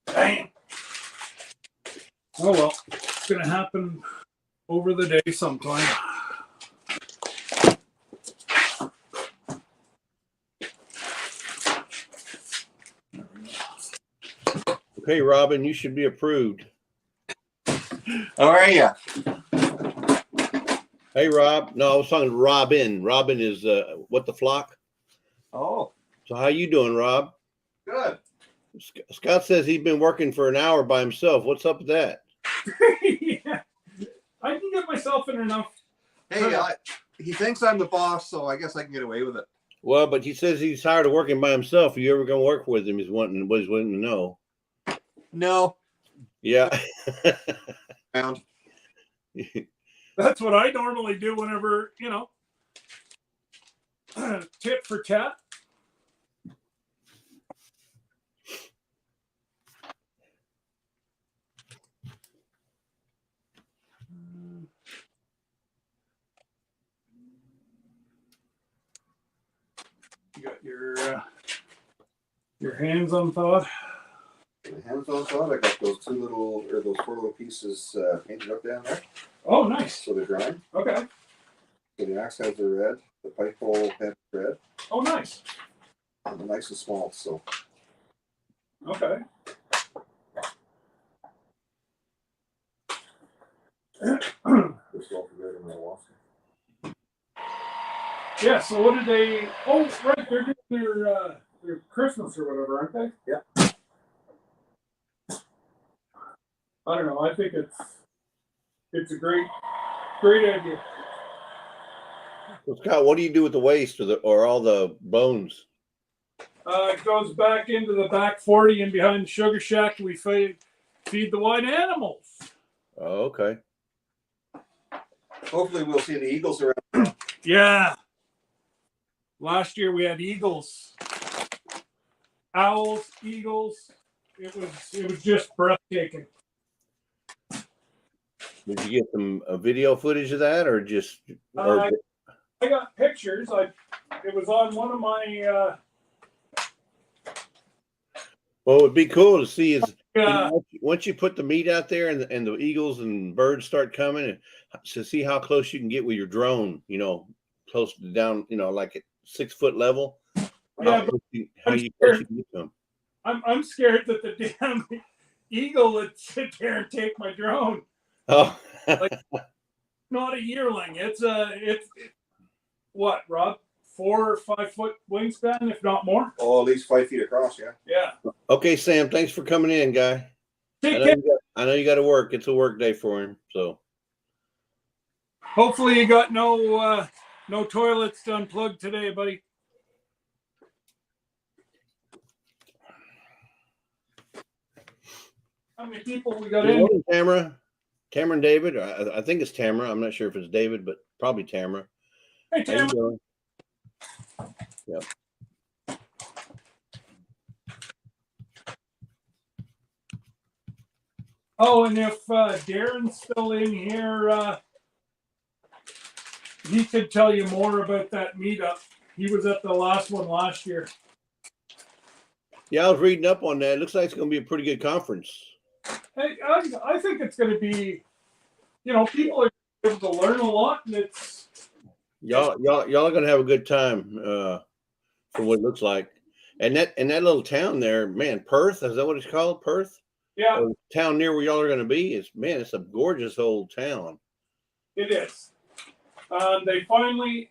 Dang. Oh well, it's gonna happen over the day sometime. Okay, Robin, you should be approved. How are you? Hey, Rob. No, I was talking to Robin. Robin is what the flock. Oh, So how you doing, Rob? good. Scott says he's been working for an hour by himself. What's up with that? Yeah. I can get myself in enough. Hey, he thinks I'm the boss, so I guess I can get away with it. Well, but he says he's tired of working by himself. Are you ever going to work with him? He's wanting to know. No. Yeah. Found. That's what I normally do whenever, tit for tat. You got your hands on thawed. Hands on thought. I got those those 4 little pieces painted up down there. Oh, nice. So they're drying. Okay. So the axe heads are red. The pipe hole head is red. Oh, nice. And they're nice and small. So Okay. they're small for red and red wasp. Yeah. So what did they? Oh, right. They're doing their Christmas or whatever, aren't they? Yeah. I don't know. I think it's a great idea. So Scott, what do you do with the waste or all the bones? It goes back into the back 40 and behind the sugar shack. We feed the white animals. Oh, okay. Hopefully we'll see the eagles around. Yeah. Last year we had eagles, owls, eagles. It was just breathtaking. Did you get some video footage of that, or just? I got pictures. It was on one of my. Well, it would be cool to see is Yeah. once you put the meat out there and the eagles and birds start coming, and to see how close you can get with your drone. Close to down. Like at 6 foot level. Yeah, How you get to them? I'm scared that the damn eagle would sit there and take my drone. Oh, Not a yearling. It's what, Rob? 4 or 5 foot wingspan, if not more. Oh, at least 5 feet across. Yeah. Yeah. okay, Sam. Thanks for coming in, guy. I know you got to work. It's a work day for him. So Hopefully you got no toilets to unplug today, buddy. How many people we got good in? morning, Tamara and David. I think it's Tamara. I'm not sure if it's David, but probably Tamara. Hey, How you Tim. doing? Yep. Oh, and if Darren's still in here, he could tell you more about that meetup. He was at the last one last year. Yeah, I was reading up on that. It looks like it's going to be a pretty good conference. Hey, I think it's going to be, people able to learn a lot, and it's Y'all are gonna have a good time for what it looks like. And that little town there, man, Perth, is that what it's called? Perth? yeah, Or the town near where y'all are gonna be is, man, it's a gorgeous old town. it is. They finally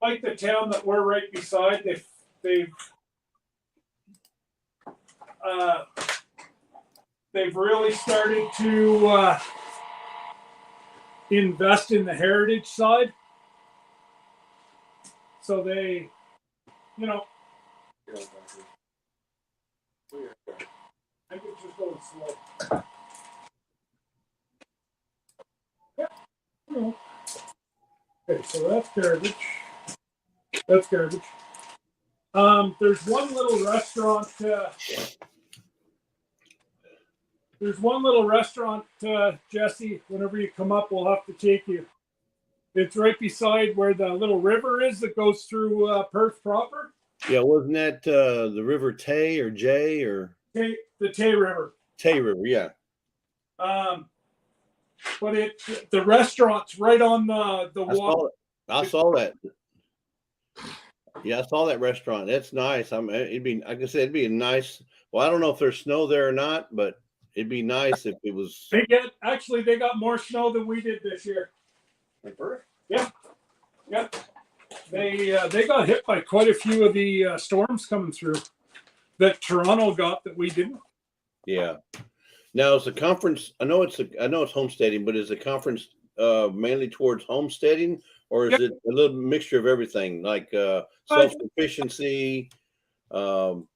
like the town that we're right beside. They've really started to invest in the heritage side. So they, you know, I think it's just going slow. Yeah. Okay, so that's garbage. That's garbage. There's one little restaurant. There's one little restaurant, Jesse. Whenever you come up, we'll have to take you. It's right beside where the little river is that goes through Perth proper. Yeah, wasn't that the River Tay or Jay or The Tay River. Tay River? Yeah. But the restaurant's right on the water. I saw that. Yeah, I saw that restaurant. That's nice. It'd be, like I said, it'd be a nice. Well, I don't know if there's snow there or not, but it'd be nice if it was. They got more snow than we did this year. Yeah. Yep. They got hit by quite a few of the storms coming through that Toronto got that we didn't. Yeah. Now is the conference? I know it's homesteading, but is the conference mainly towards homesteading, or is it a little mixture of everything, like self-sufficiency? Working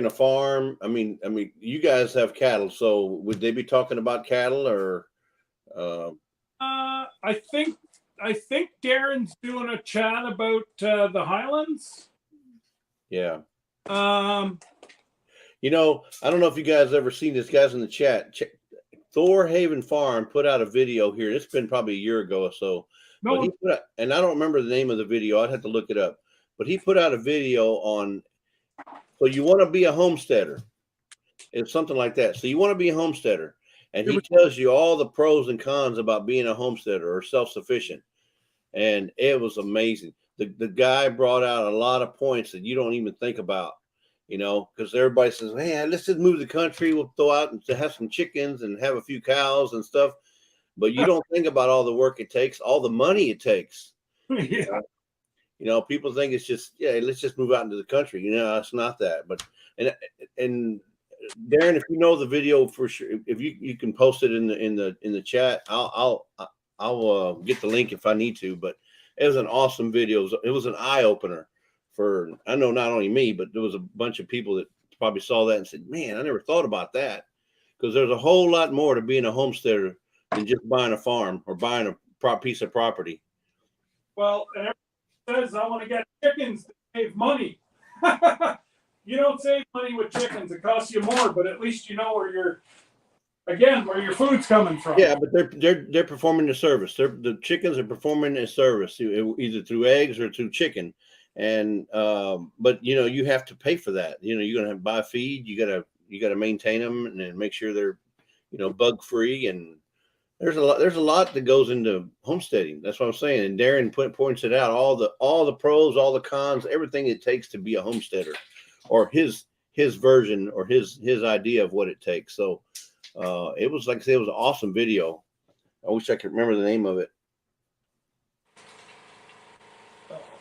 a farm. I mean, you guys have cattle, so would they be talking about cattle or? I think Darren's doing a chat about the Highlands. Yeah. I don't know if you guys ever seen this. Guys in the chat, Thor Haven Farm put out a video here. It's been probably a year ago or so. No, and I don't remember the name of the video. I'd have to look it up. But he put out a video on. So you want to be a homesteader? It's something like that. So you want to be a homesteader, and he tells you all the pros and cons about being a homesteader or self-sufficient. And it was amazing. The guy brought out a lot of points that you don't even think about, because everybody says, "Hey, let's just move to the country. We'll go out and have some chickens and have a few cows and stuff." But you don't think about all the work it takes, all the money it takes. yeah. People think it's just, let's just move out into the country. It's not that. But and Darren, if you know the video for sure, if you can post it in the chat, I'll get the link if I need to. But it was an awesome video. It was an eye opener for, I know, not only me, but there was a bunch of people that probably saw that and said, "Man, I never thought about that." Because there's a whole lot more to being a homesteader than just buying a farm or buying a piece of property. Well, and everyone says I want to get chickens to save money. You don't save money with chickens; it costs you more. But at least you know where your food's coming from. Yeah, but they're performing the service. The chickens are performing a service either through eggs or through chicken, and but you have to pay for that. You're gonna have to buy feed. You gotta maintain them and make sure they're bug free. And there's a lot that goes into homesteading. That's what I'm saying. And Darren points it out, all the pros, all the cons, everything it takes to be a homesteader, or his version or his idea of what it takes. So it was, like I said, it was an awesome video. I wish I could remember the name of it.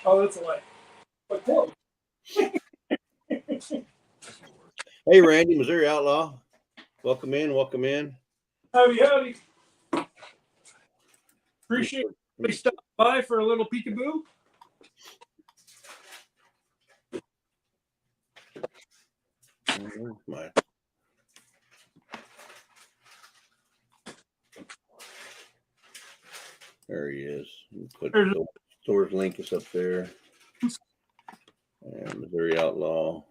Oh, that's a lie. But close. Hey, Randy, Missouri Outlaw. Welcome in. Howdy. Appreciate you stopping by for a little peekaboo. There he is. Put Thor's link is up there. And Missouri Outlaw.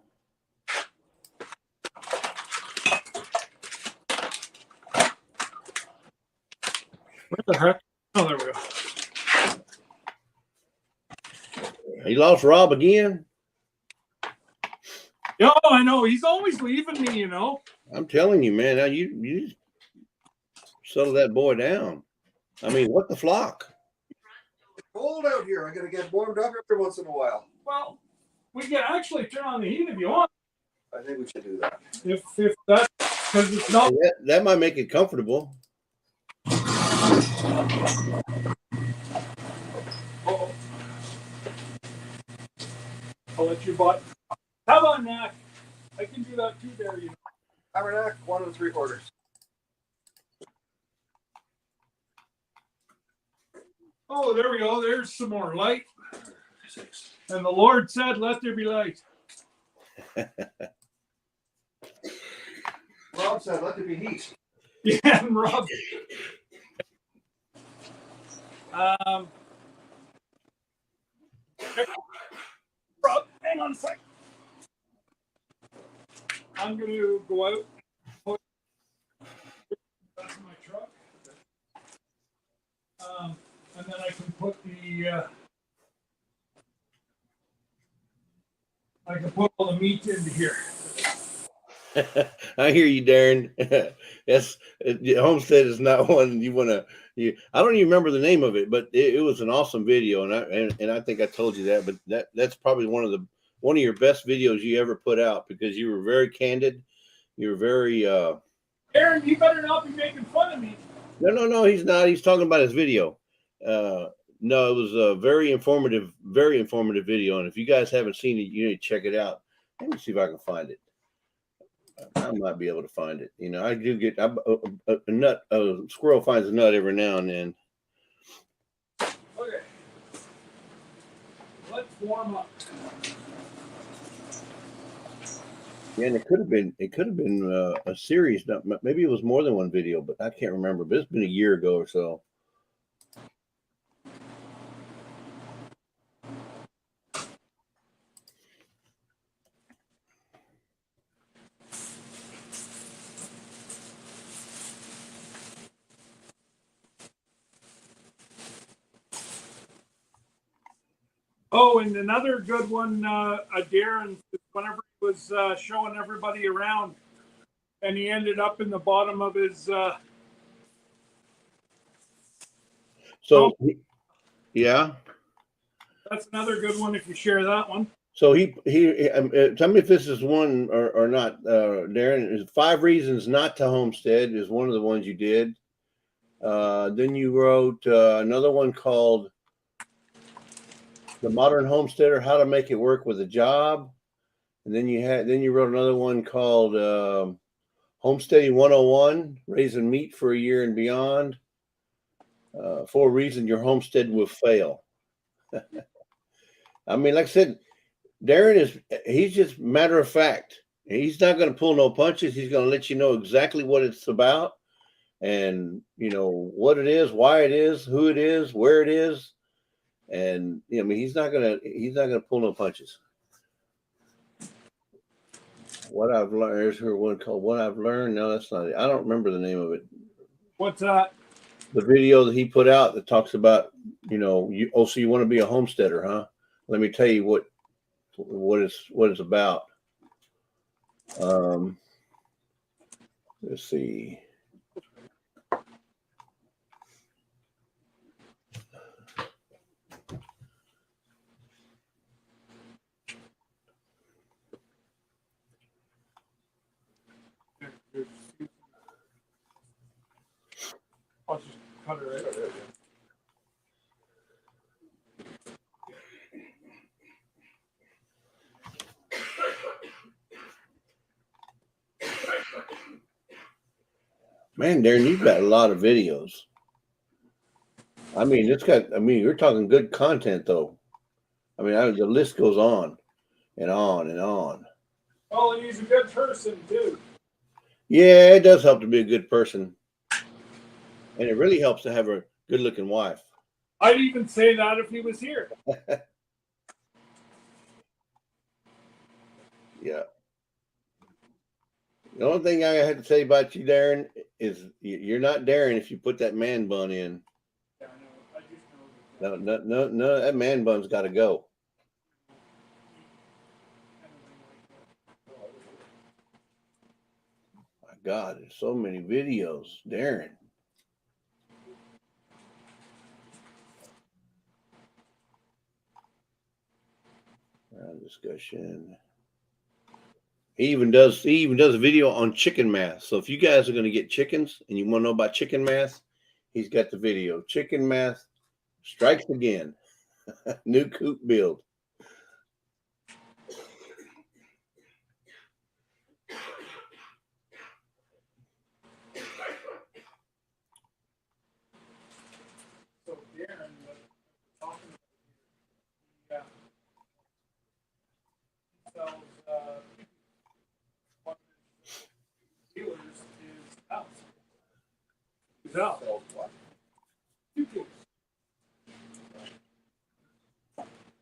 What the heck? Oh, there we go. He lost Rob again. Yeah, I know. He's always leaving me, I'm telling you, man. Now you settle that boy down. I mean, what the flock? It's cold out here. I gotta get warmed up every once in a while. Well, we can actually turn on the heat if you want. I think we should do that. If that's because it's not. That might make it comfortable. Uh-oh. I'll let you butt. How about that? I can do that too there, you know. Tabernacle, 1 3/4. Oh, there we go. There's some more light. And the Lord said, let there be light. Rob said, let there be heat. Yeah, and Rob. Rob, hang on a sec. I'm going to go out. That's my truck. And then I can put I can put all the meat into here. I hear you, Darren. Yes, Homestead is not one you want to. I don't even remember the name of it, but it was an awesome video, and I think I told you that. But that's probably one of your best videos you ever put out because you were very candid. You were very. Aaron, you better not be making fun of me. No, he's not. He's talking about his video. No, it was a very informative video. And if you guys haven't seen it, you need to check it out. Let me see if I can find it. I might be able to find it. You know, I do get a squirrel finds a nut every now and then. Okay. Let's warm up. Yeah, and it could have been a series. Maybe it was more than one video, but I can't remember. But it's been a year ago or so. Oh, and another good one, Darren, whenever he was showing everybody around, and he ended up in the bottom of his. Yeah. That's another good one if you share that one. So he tell me if this is one or not, Darren. 5 Reasons Not to Homestead is one of the ones you did. Then you wrote another one called The Modern Homesteader: How to Make It Work with a Job. And then you wrote another one called Homesteading 101: Raising Meat for a Year and Beyond. 4 Reasons Your Homestead Will Fail. I mean, like I said, he's just matter of fact. He's not going to pull no punches. He's going to let you know exactly what it's about and, you know, what it is, why it is, who it is, where it is. And, I mean, he's not going to pull no punches. What I've learned, there's her one called What I've Learned. No, that's not it. I don't remember the name of it. What's that? The video that he put out that talks about, you know, so you want to be a homesteader, huh? Let me tell you what it's about. Let's see. I'll just cut it right there. Man, Darren, you've got a lot of videos. I mean, you're talking good content, though. I mean, the list goes on and on and on. Oh, and he's a good person, too. Yeah, it does help to be a good person. And it really helps to have a good-looking wife. I'd even say that if he was here. Yeah. The only thing I had to say about you, Darren, is you're not Darren if you put that man bun in. Yeah, I know. I just know. No, that man bun's got to go. My God, there's so many videos, Darren. discussion. He even does a video on chicken math. So if you guys are going to get chickens and you want to know about chicken math, he's got the video. Chicken math strikes again. New coop build. So Darren, what we're talking about here, he sells one of his dealers is out. He's out. Sells what? YouTube.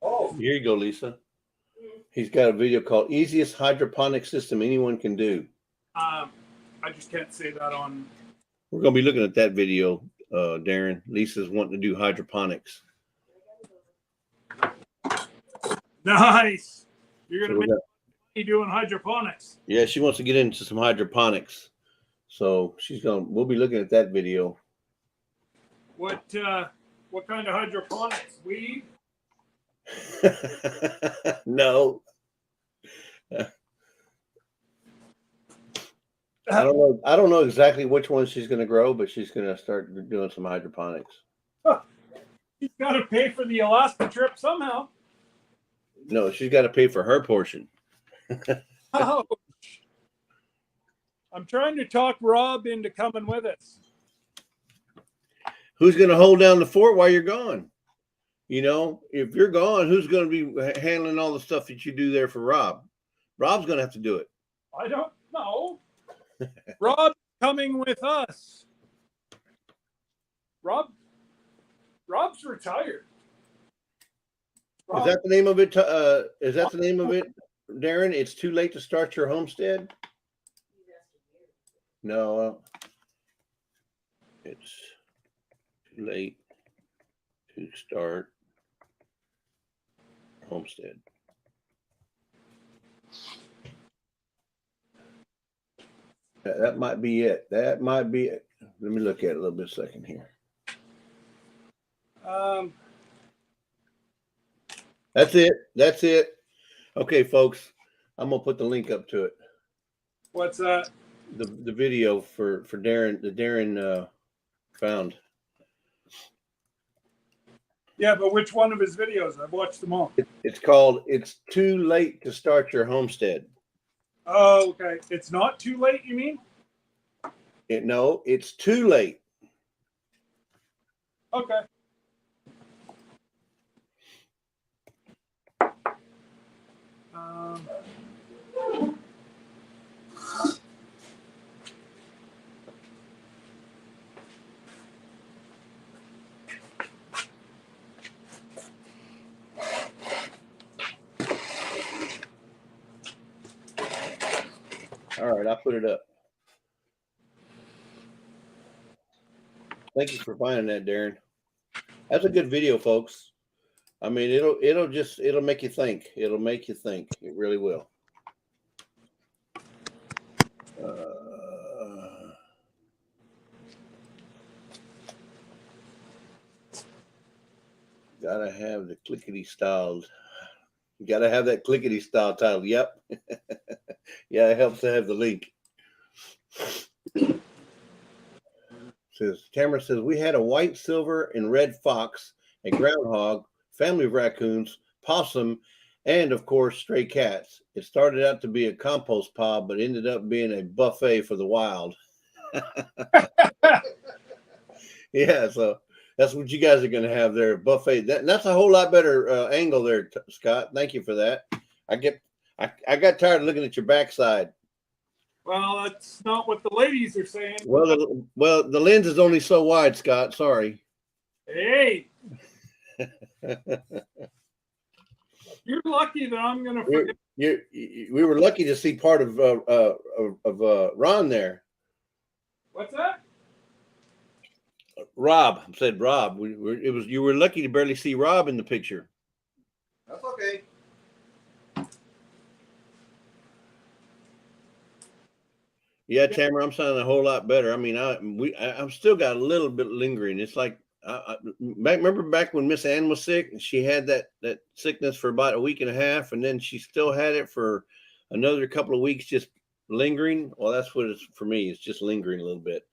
Oh, Here you go, Lisa. He's got a video called Easiest Hydroponic System Anyone Can Do. I just can't say that on. We're going to be looking at that video, Darren. Lisa's wanting to do hydroponics. Nice. You're So gonna make money doing hydroponics. yeah, she wants to get into some hydroponics. So we'll be looking at that video. What kind of hydroponics? Weed? No. I don't know exactly which one she's going to grow, but she's going to start doing some hydroponics. He's got to pay for the Alaska trip somehow. No, she's got to pay for her portion. Oh. I'm trying to talk Rob into coming with us. Who's going to hold down the fort while you're gone? You know, if you're gone, who's going to be handling all the stuff that you do there for Rob? Rob's going to have to do it. I don't know. Rob's coming with us. Rob's retired. Is that the name of it? Is that the name of it, Darren? It's too late to start your homestead? No, it's too late to start homestead. That might be it. That might be it. Let me look at it a little bit a second here. That's it. That's it. Okay, folks. I'm gonna put the link up to it. What's that? The video for Darren, the Darren found. Yeah, but which one of his videos? I've watched them all. It's called "It's Too Late to Start Your Homestead." Oh, okay. It's not too late, you mean? No, it's too late. Okay. All right, I'll put it up. Thank you for finding that, Darren. That's a good video, folks. I mean, it'll make you think. It'll make you think. It really will. Gotta have the clickety styled. You gotta have that clickety style title. Yep. Yeah, it helps to have the link. Tamara says we had a white, silver, and red fox, a groundhog, family of raccoons, possum, and of course stray cats. It started out to be a compost pile, but ended up being a buffet for the wild. Yeah, so that's what you guys are going to have there, buffet. That's a whole lot better angle there, Scott. Thank you for that. I got tired of looking at your backside. Well, that's not what the ladies are saying. Well, the lens is only so wide, Scott. Sorry. Hey. You're lucky that I'm going to forget. We were lucky to see part of Ron there. What's that? Rob. I said Rob. You were lucky to barely see Rob in the picture. that's okay. Yeah, Tamara, I'm sounding a whole lot better. I mean, I'm still got a little bit lingering. It's like Remember back when Miss Ann was sick and she had that sickness for about a week and a half, and then she still had it for another couple of weeks, just lingering. Well, that's what it's for me. It's just lingering a little bit.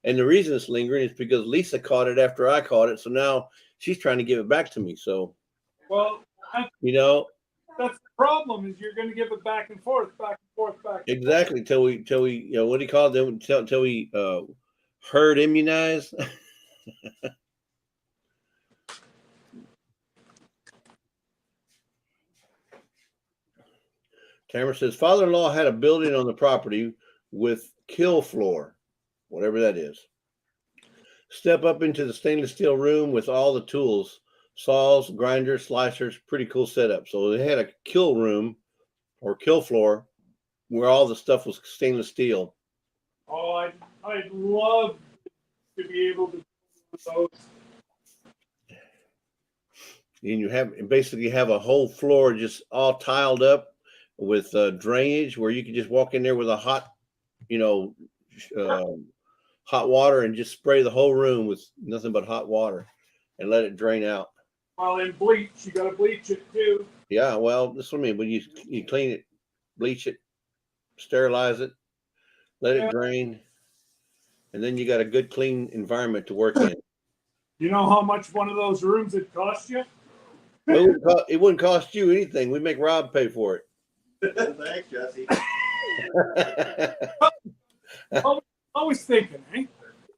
And the reason it's lingering is because Lisa caught it after I caught it. So now she's trying to give it back to me. So, Well, you know, that's the problem is you're going to give it back and forth, back and forth, back. And exactly. Till we, you know, what do you call it? Till we herd immunize. Tamara says, father-in-law had a building on the property with kill floor, whatever that is. Step up into the stainless steel room with all the tools, saws, grinders, slicers, pretty cool setup. So they had a kill room or kill floor where all the stuff was stainless steel. Oh, I'd love to be able to do those. And you basically have a whole floor just all tiled up with drainage where you can just walk in there with a hot, hot water and just spray the whole room with nothing but hot water and let it drain out. Well, and bleach, you got to bleach it too. Yeah, well, this is what I mean. When you clean it, bleach it, sterilize it, let it drain, and then you got a good clean environment to work in. You know how much one of those rooms would cost you? It wouldn't cost you anything. We make Rob pay for it. Thanks, Jesse. Always thinking, eh?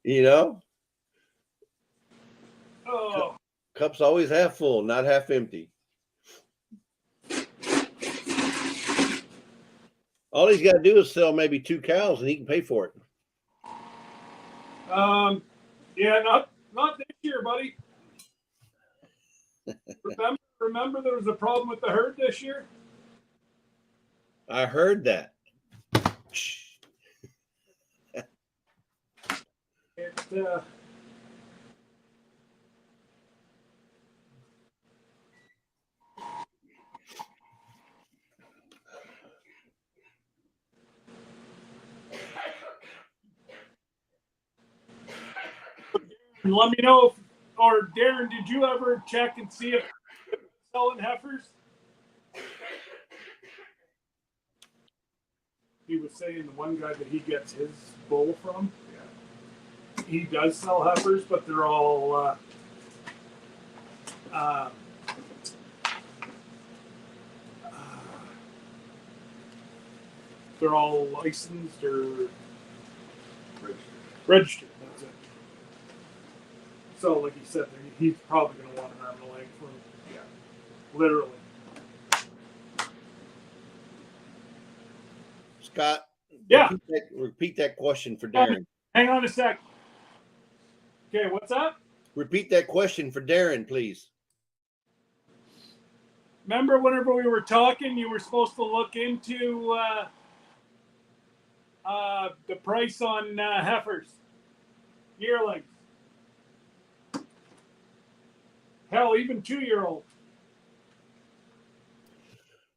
You know, Oh, cups always half full, not half empty. All he's got to do is sell maybe 2 cows, and he can pay for it. yeah, not this year, buddy. Remember there was a problem with the herd this year? I heard that. Let me know or Darren, did you ever check and see if they're selling heifers? He was saying the one guy that he gets his bull from, he does sell heifers, but they're all they're all licensed or registered. That's it. So, like he said, he's probably going to want an arm and a leg for him. Yeah. Literally. Scott, yeah. Repeat that question for Darren. Hang on a sec. Okay, what's up? Repeat that question for Darren, please. Remember whenever we were talking, you were supposed to look into the price on heifers, yearlings. Hell, even 2-year-old.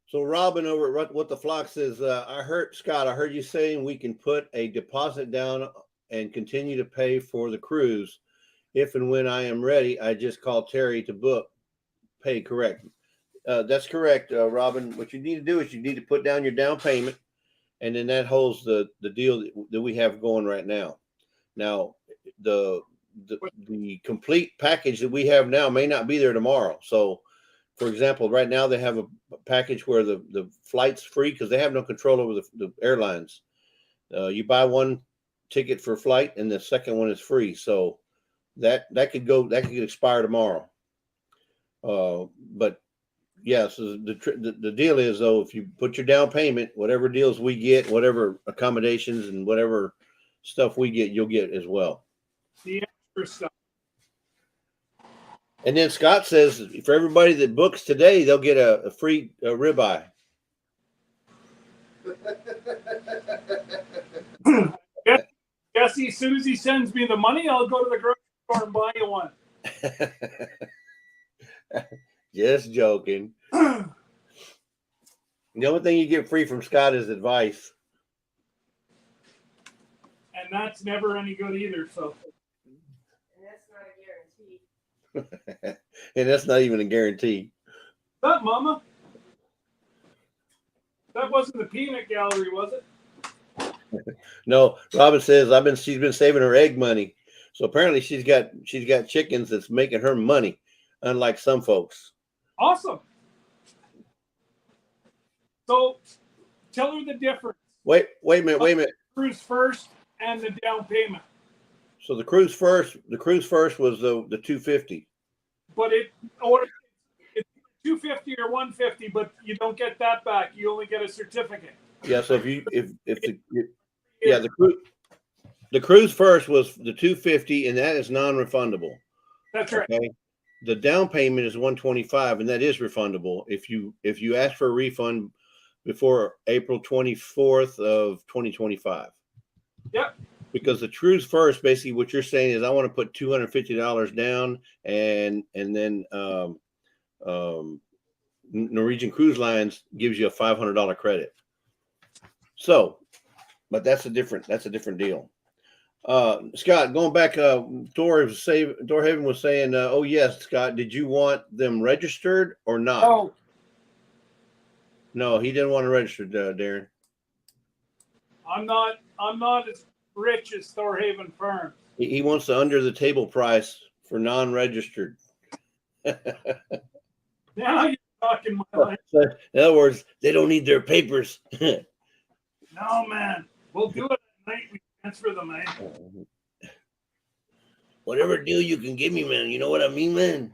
So Robin over at What the Flock says, I heard you saying we can put a deposit down and continue to pay for the cruise. If and when I am ready, I just call Terry to book. Pay correct. That's correct, Robin. What you need to do is you need to put down your down payment, and then that holds the deal that we have going right now. Now, the complete package that we have now may not be there tomorrow. So, for example, right now they have a package where the flight's free because they have no control over the airlines. You buy one ticket for flight, and the second one is free. So that could expire tomorrow. But yeah, so the deal is though, if you put your down payment, whatever deals we get, whatever accommodations and whatever stuff we get, you'll get as well. The extra stuff. And then Scott says for everybody that books today, they'll get a free ribeye. Jesse, as soon as he sends me the money, I'll go to the grocery store and buy you one. Just joking. The only thing you get free from Scott is advice. And that's never any good either. So. And that's not a guarantee. And that's not even a guarantee. That mama? That wasn't the peanut gallery, was it? No, Robin says she's been saving her egg money. So apparently she's got chickens that's making her money, unlike some folks. Awesome. So tell her the difference. Wait a minute. Cruise first and the down payment. So the cruise first was the 250. But it's 250 or 150, but you don't get that back. You only get a certificate. Yeah. So the cruise first was the 250, and that is non-refundable. That's right. Okay. The down payment is 125, and that is refundable if you ask for a refund before April 24th of 2025. Yep. Because the cruise first, basically what you're saying is I want to put $250 down, and then Norwegian Cruise Lines gives you a $500 credit. So, but that's a different deal. Scott, going back, Thorhaven was saying, oh yes, Scott, did you want them registered or not? Oh, No, he didn't want to register, Darren. I'm not as rich as Thorhaven Farms. He wants the under the table price for non-registered. Now you're talking my language. So, in other words, they don't need their papers. No, man. We'll do it at night. We transfer them, man. Whatever deal you can give me, man. You know what I mean, man?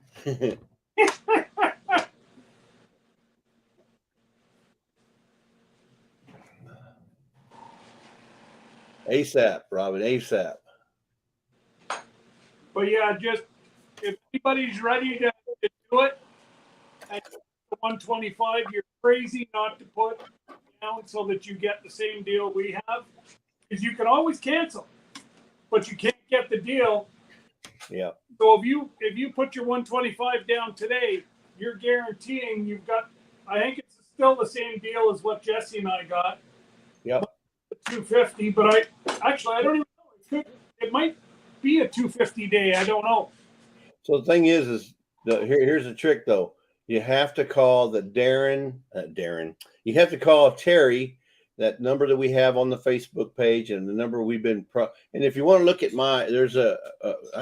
ASAP, Robin, ASAP. But yeah, just if anybody's ready to do it at 125, you're crazy not to put down so that you get the same deal we have. Because you can always cancel, but you can't get the deal. Yeah. So if you put your 125 down today, you're guaranteeing you've got. I think it's still the same deal as what Jesse and I got. Yep. 250, but I don't even know. It might be a 250 day. I don't know. So the thing is here's the trick though. You have to call the Darren. You have to call Terry, that number that we have on the Facebook page, and the number we've been and if you want to look at there's I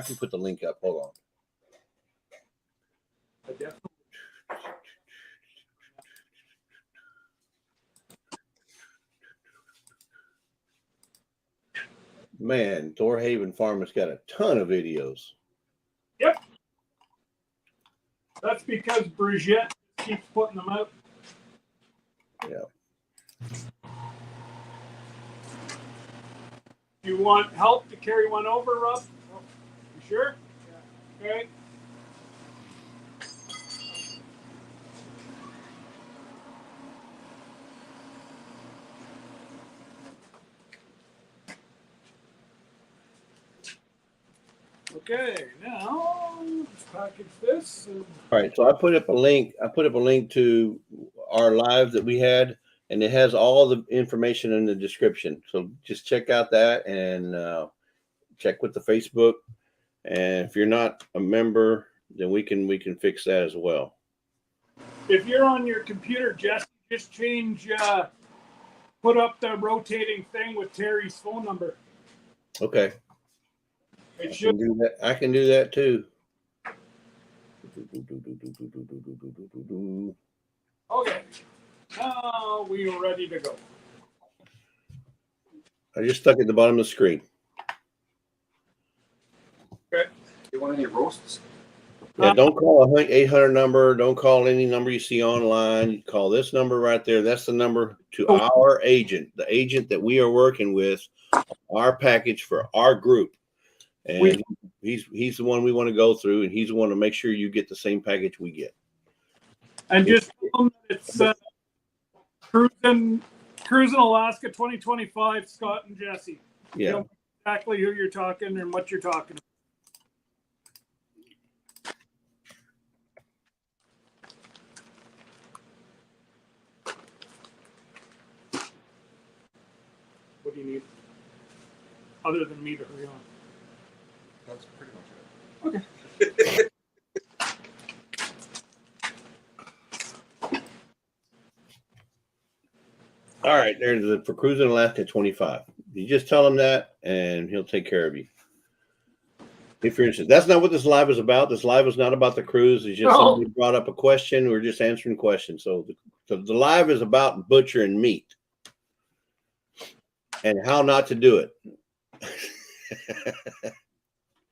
can put the link up. Hold on. Man, Thorhaven Farm has got a ton of videos. Yep. That's because Brigitte keeps putting them out. Yeah. You want help to carry one over, Rob? You sure? Yeah. Okay. Okay, now let's package this. All right, so I put up a link. To our live that we had, and it has all the information in the description. So just check out that and check with the Facebook. And if you're not a member, then we can fix that as well. If you're on your computer, Jesse, just change. Put up the rotating thing with Terry's phone number. Okay. It should do that. I can do that too. Okay. Now we are ready to go. I just stuck it at the bottom of the screen. Okay. You want any roasts? Yeah, don't call a 800 number. Don't call any number you see online. You call this number right there. That's the number to our agent, the agent that we are working with, our package for our group. And he's the one we want to go through, and he's the one to make sure you get the same package we get. And just tell them that it's cruising Alaska 2025, Scott and Jesse. Yeah. You know exactly who you're talking and what you're talking about. What do you need? Other than me to hurry on. That's pretty much it. Okay. right, there's for cruising Alaska 25. You just tell him that, and he'll take care of you. If you're interested, that's not what this live is about. This live is not about the cruise. It's just somebody brought up a question. We're just answering questions. So the live is about butchering meat and how not to do it.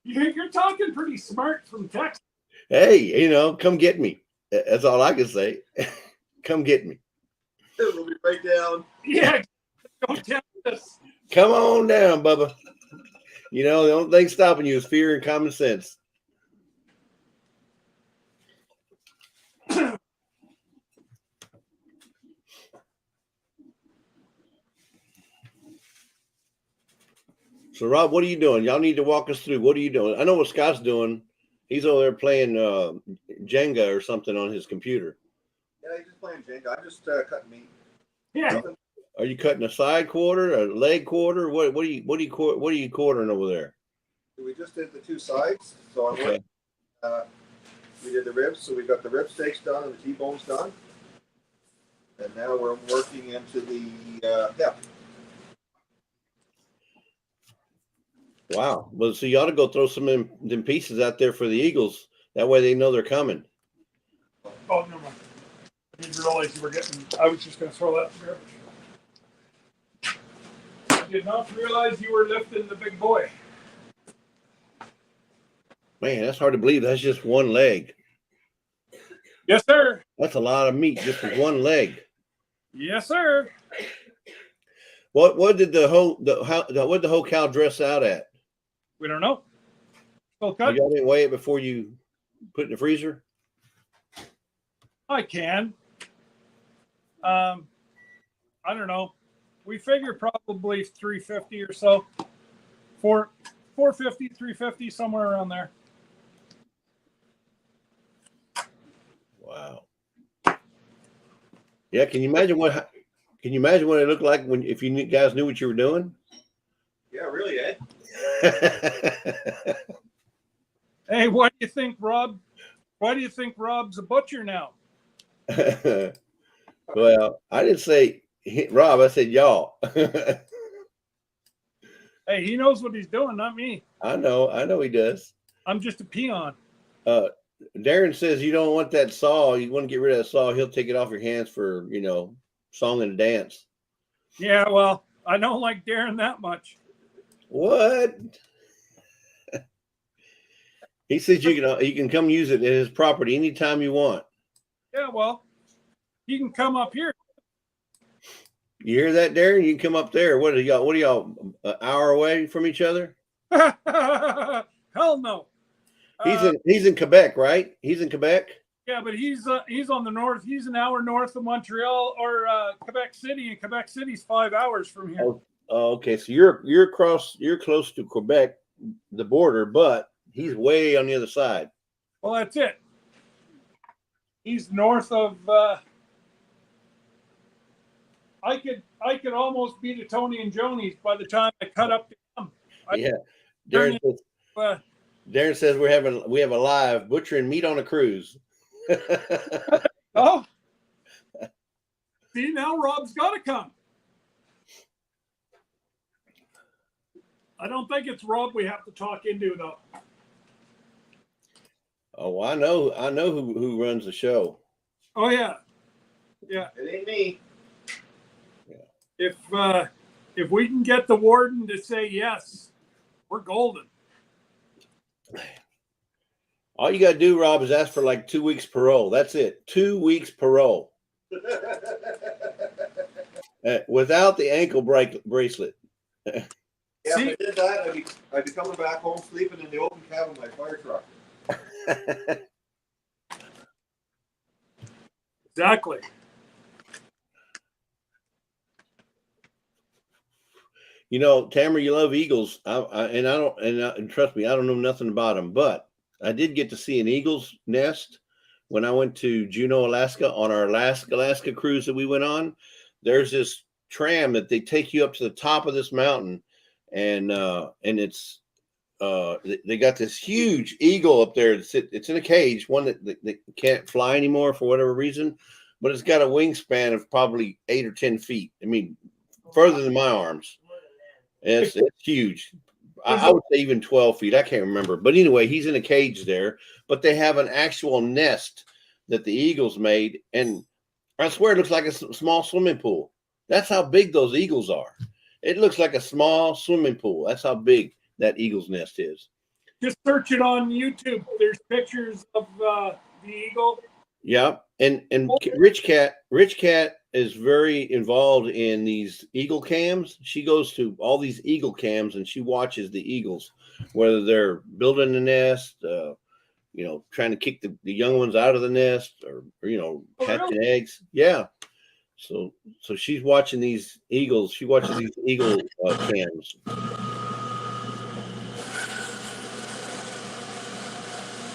You're talking pretty smart from Texas. Hey, come get me. That's all I can say. Come get me. We'll be right down. Yeah, don't tell us. Come on down, Bubba. The only thing stopping you is fear and common sense. So, Rob, what are you doing? Y'all need to walk us through. What are you doing? I know what Scott's doing. He's over there playing Jenga or something on his computer. Yeah, he's just playing Jenga. I'm just cutting meat. Yeah. Are you cutting a side quarter, a leg quarter? What are you quartering over there? We just did the two sides, so I'm working. We did the ribs, so we got the rib steaks done and the T-bones done, and now we're working into the hip. Wow. Well, so you ought to go throw some of them pieces out there for the Eagles. That way they know they're coming. Oh, never mind. I didn't realize you were getting. I was just going to throw that in the garbage. I did not realize you were lifting the big boy. Man, that's hard to believe. That's just one leg. Yes, sir. That's a lot of meat just with one leg. Yes, sir. What did the whole cow dress out at? We don't know. Still cut. Y'all didn't weigh it before you put it in the freezer? I can. I don't know. We figure probably 350 or so. 450, 350, somewhere around there. Wow. Yeah, can you imagine what it looked like if you guys knew what you were doing? Yeah, really, Ed. Hey, what do you think, Rob? Why do you think Rob's a butcher now? Well, I didn't say Rob. I said y'all. Hey, he knows what he's doing, not me. I know he does. I'm just a peon. Darren says you don't want that saw. You want to get rid of that saw. He'll take it off your hands for song and dance. Yeah, well, I don't like Darren that much. What? He says you can come use it in his property anytime you want. Yeah, well, he can come up here. You hear that, Darren? You can come up there. What are y'all an hour away from each other? Hell no. He's in Quebec, right? He's in Quebec. Yeah, but he's on the north. He's an hour north of Montreal or Quebec City, and Quebec City's 5 hours from here. Oh, okay. So you're close to Quebec, the border, but he's way on the other side. Well, that's it. He's north of. I could almost be to Tony and Joni's by the time I cut up to him. Yeah, Darren says we have a live butchering meat on a cruise. Oh, see, now Rob's got to come. I don't think it's Rob we have to talk into though. Oh, I know who runs the show. Oh yeah. It ain't me. If we can get the warden to say yes, we're golden. All you got to do, Rob, is ask for like 2 weeks parole. That's it. 2 weeks parole. Without the ankle bracelet. Yeah, if I did that, I'd be coming back home sleeping in the open cab of my fire truck. Exactly. Tamara, you love eagles, and trust me, I don't know nothing about them, but I did get to see an eagle's nest when I went to Juneau, Alaska on our Alaska cruise that we went on. There's this tram that they take you up to the top of this mountain, and it's they got this huge eagle up there. It's in a cage, one that can't fly anymore for whatever reason, but it's got a wingspan of probably 8 or 10 feet. I mean, further than my arms. It's huge. I would say even 12 feet. I can't remember. But anyway, he's in a cage there. But they have an actual nest that the eagles made. And I swear it looks like a small swimming pool. That's how big those eagles are. It looks like a small swimming pool. That's how big that eagle's nest is. Just search it on YouTube. There's pictures of the eagle. Yeah. And Rich Cat is very involved in these eagle cams. She goes to all these eagle cams and she watches the eagles, whether they're building a nest, trying to kick the young ones out of the nest or hatching eggs. Yeah. So she's watching these eagles. She watches these eagle cams.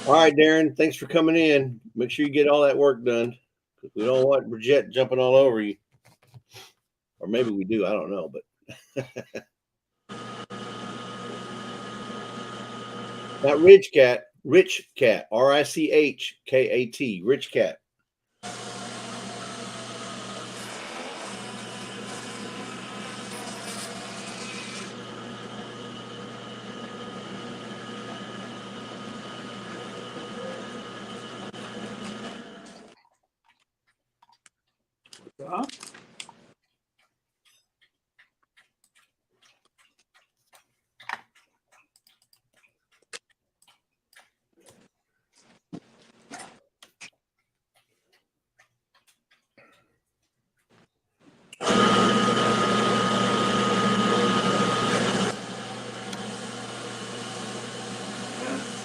All right, Darren, thanks for coming in. Make sure you get all that work done. We don't want Bridget jumping all over you. Or maybe we do. I don't know. But not Rich Cat. Rich Cat. RICHKAT. Rich Cat. Huh?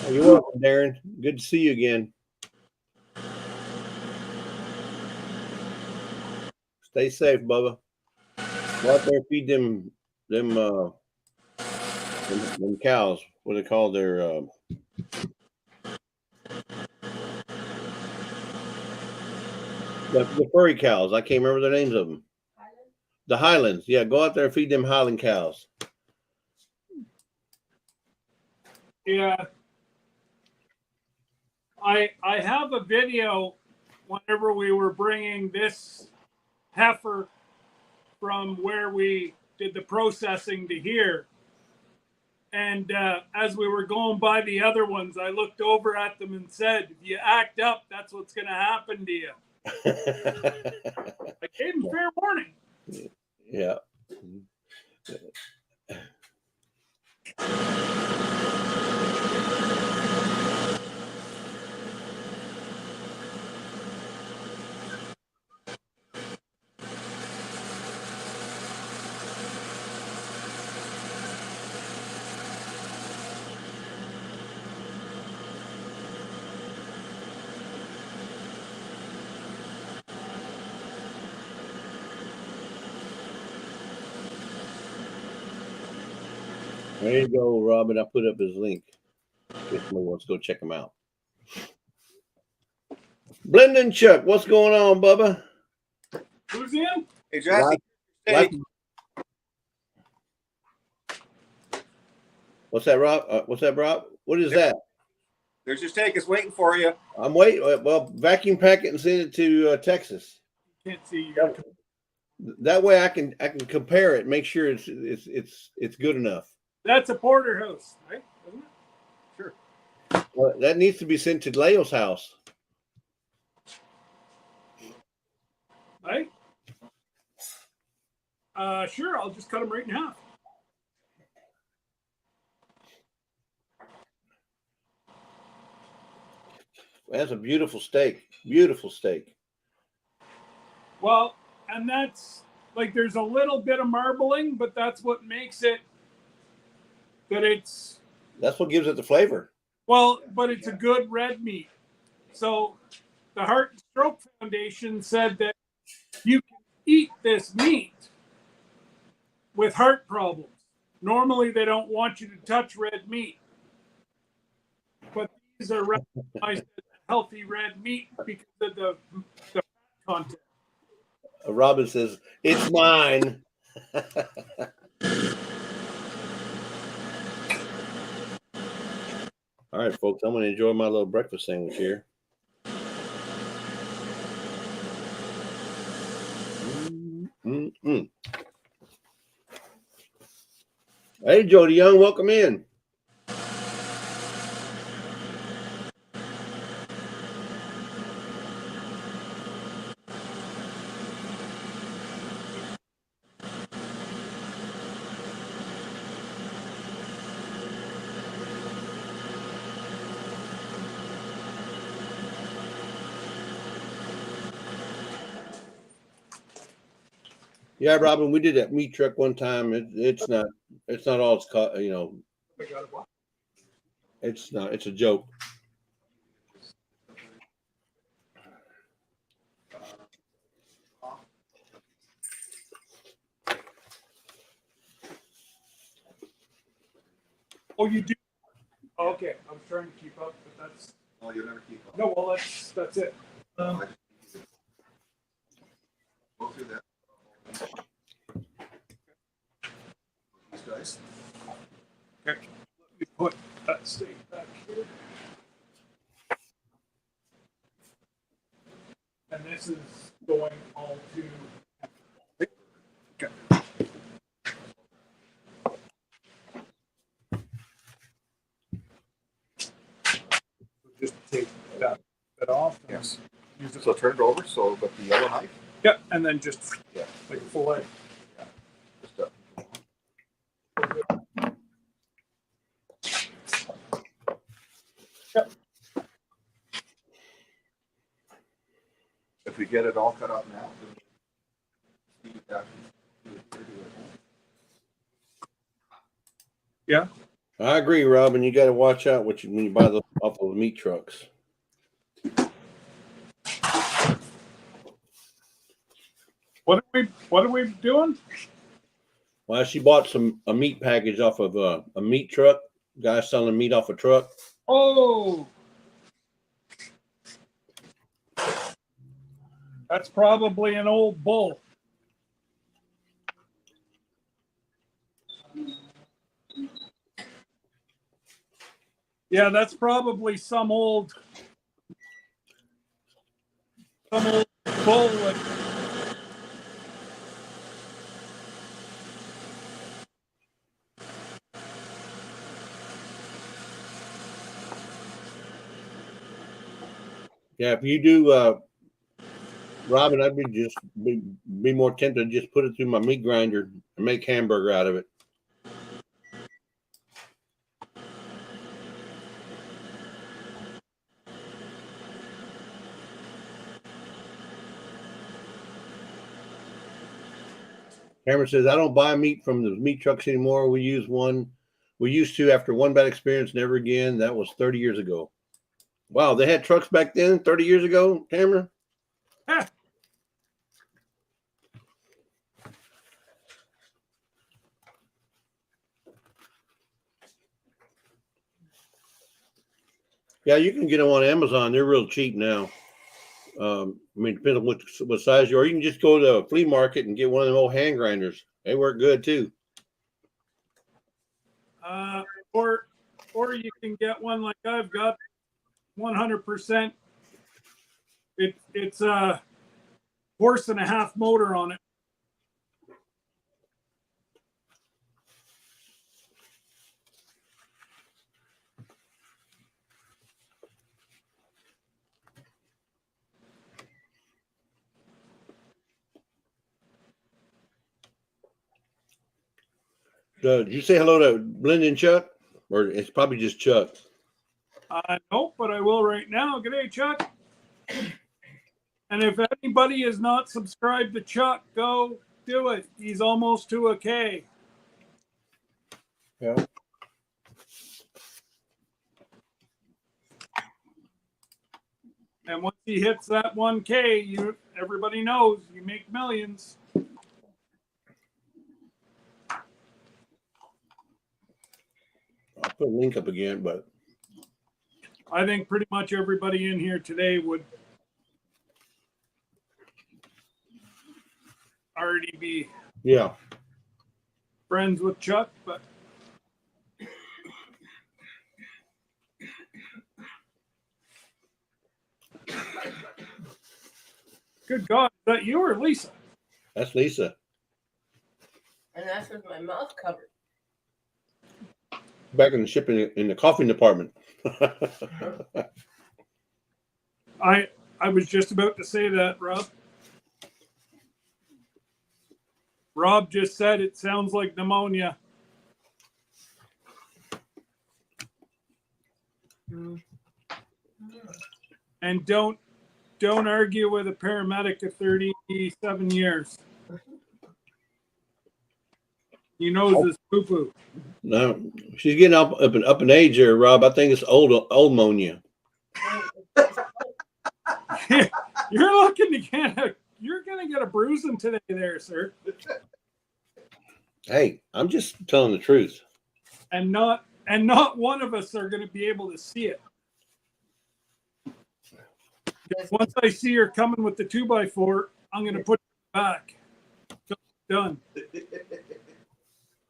You're welcome, Darren. Good to see you again. Stay safe, Bubba. Go out there and feed them cows. What they call their the furry cows. I can't remember the names of them. The Highlands. Yeah, go out there and feed them Highland cows. Yeah. I have a video whenever we were bringing this heifer from where we did the processing to here. And as we were going by the other ones, I looked over at them and said, if you act up, that's what's going to happen to you. I gave him fair warning. Yeah. There you go, Robin. I put up his link. If somebody wants to go check him out. Blendon Chuck, what's going on, Bubba? Who's in? Hey, Jesse. What's that, Rob? What's that, Rob? What is that? There's your steak. It's waiting for you. I'm waiting. Well, vacuum pack it and send it to Texas. Can't see you. That way, I can compare it, make sure it's good enough. That's a porterhouse, right? Isn't it? Sure. Well, that needs to be sent to Leo's house. Right? Sure. I'll just cut them right in half. That's a beautiful steak. Beautiful steak. Well, and that's like there's a little bit of marbling, but that's what makes it that it's. That's what gives it the flavor. Well, but it's a good red meat. So the Heart and Stroke Foundation said that you can eat this meat with heart problems. Normally, they don't want you to touch red meat. But these are recognized as healthy red meat because of the fat content. Robin says, it's mine. All right, folks, I'm going to enjoy my little breakfast sandwich here. Hey, Jody Young, welcome in. Yeah, Robin, we did that meat truck one time. It's not all it's you know. It's not. It's a joke. Oh, you do? Okay, I was trying to keep up, but that's Oh, you'll never keep up. no. Well, that's it. I just go through that. These guys. Okay. Let me put that stake back here. And this is going all to. Okay. Just take that bit off. And Yes. Use it. So turn it over. So, but the yellow knife. Yeah, and then just Yeah. like a fillet. Just up. Yep. If we get it all cut out now, then Steve actually do it at home. Yeah. I agree, Robin. You got to watch out when you buy those off of the meat trucks. What are we doing? Well, she bought a meat package off of a meat truck. Guy selling meat off a truck. Oh, that's probably an old bull. Yeah, that's probably some old bull. Yeah, if you do, Robin, I'd be more tempted to just put it through my meat grinder and make hamburger out of it. Cameron says, I don't buy meat from the meat trucks anymore. We used to after one bad experience, never again. That was 30 years ago. Wow, they had trucks back then, 30 years ago, Cameron? Ah. Yeah, you can get them on Amazon. They're real cheap now. I mean, depending on what size you are. You can just go to a flea market and get one of them old hand grinders. They work good too. Or you can get one like I've got, 100%. It's a horse and a half motor on it. Did you say hello to Blendon Chuck? Or it's probably just Chuck. Nope, but I will right now. G'day, Chuck. And if anybody is not subscribed to Chuck, go do it. He's almost to a K. Yeah. And once he hits that 1K, everybody knows you make millions. I'll put a link up again, but I think pretty much everybody in here today would already be friends with Chuck, but good God, is that you or Lisa? that's Lisa. And that's with my mouth covered. Back in the shipping in the coffee department. I was just about to say that, Rob. Rob just said it sounds like pneumonia. And don't argue with a paramedic at 37 years. He knows his poo-poo. No, she's getting up in age here, Rob. I think it's old pneumonia. You're looking to you're gonna get a bruising today there, sir. Hey, I'm just telling the truth. And not one of us are gonna be able to see it. Once I see her coming with the 2x4, I'm gonna put it back. Done.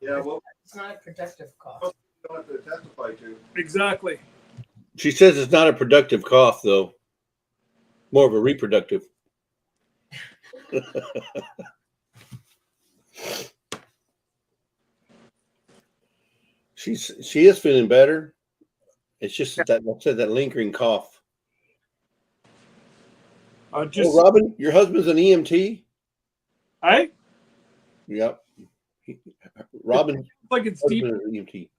Yeah, well, It's not a productive cough. you don't have to testify to. Exactly. She says it's not a productive cough, though. More of a reproductive. She is feeling better. It's just that, like I said, that lingering cough. Just Robin, your husband's an EMT? hey, Yep. Robin, like it's deep. husband is an EMT.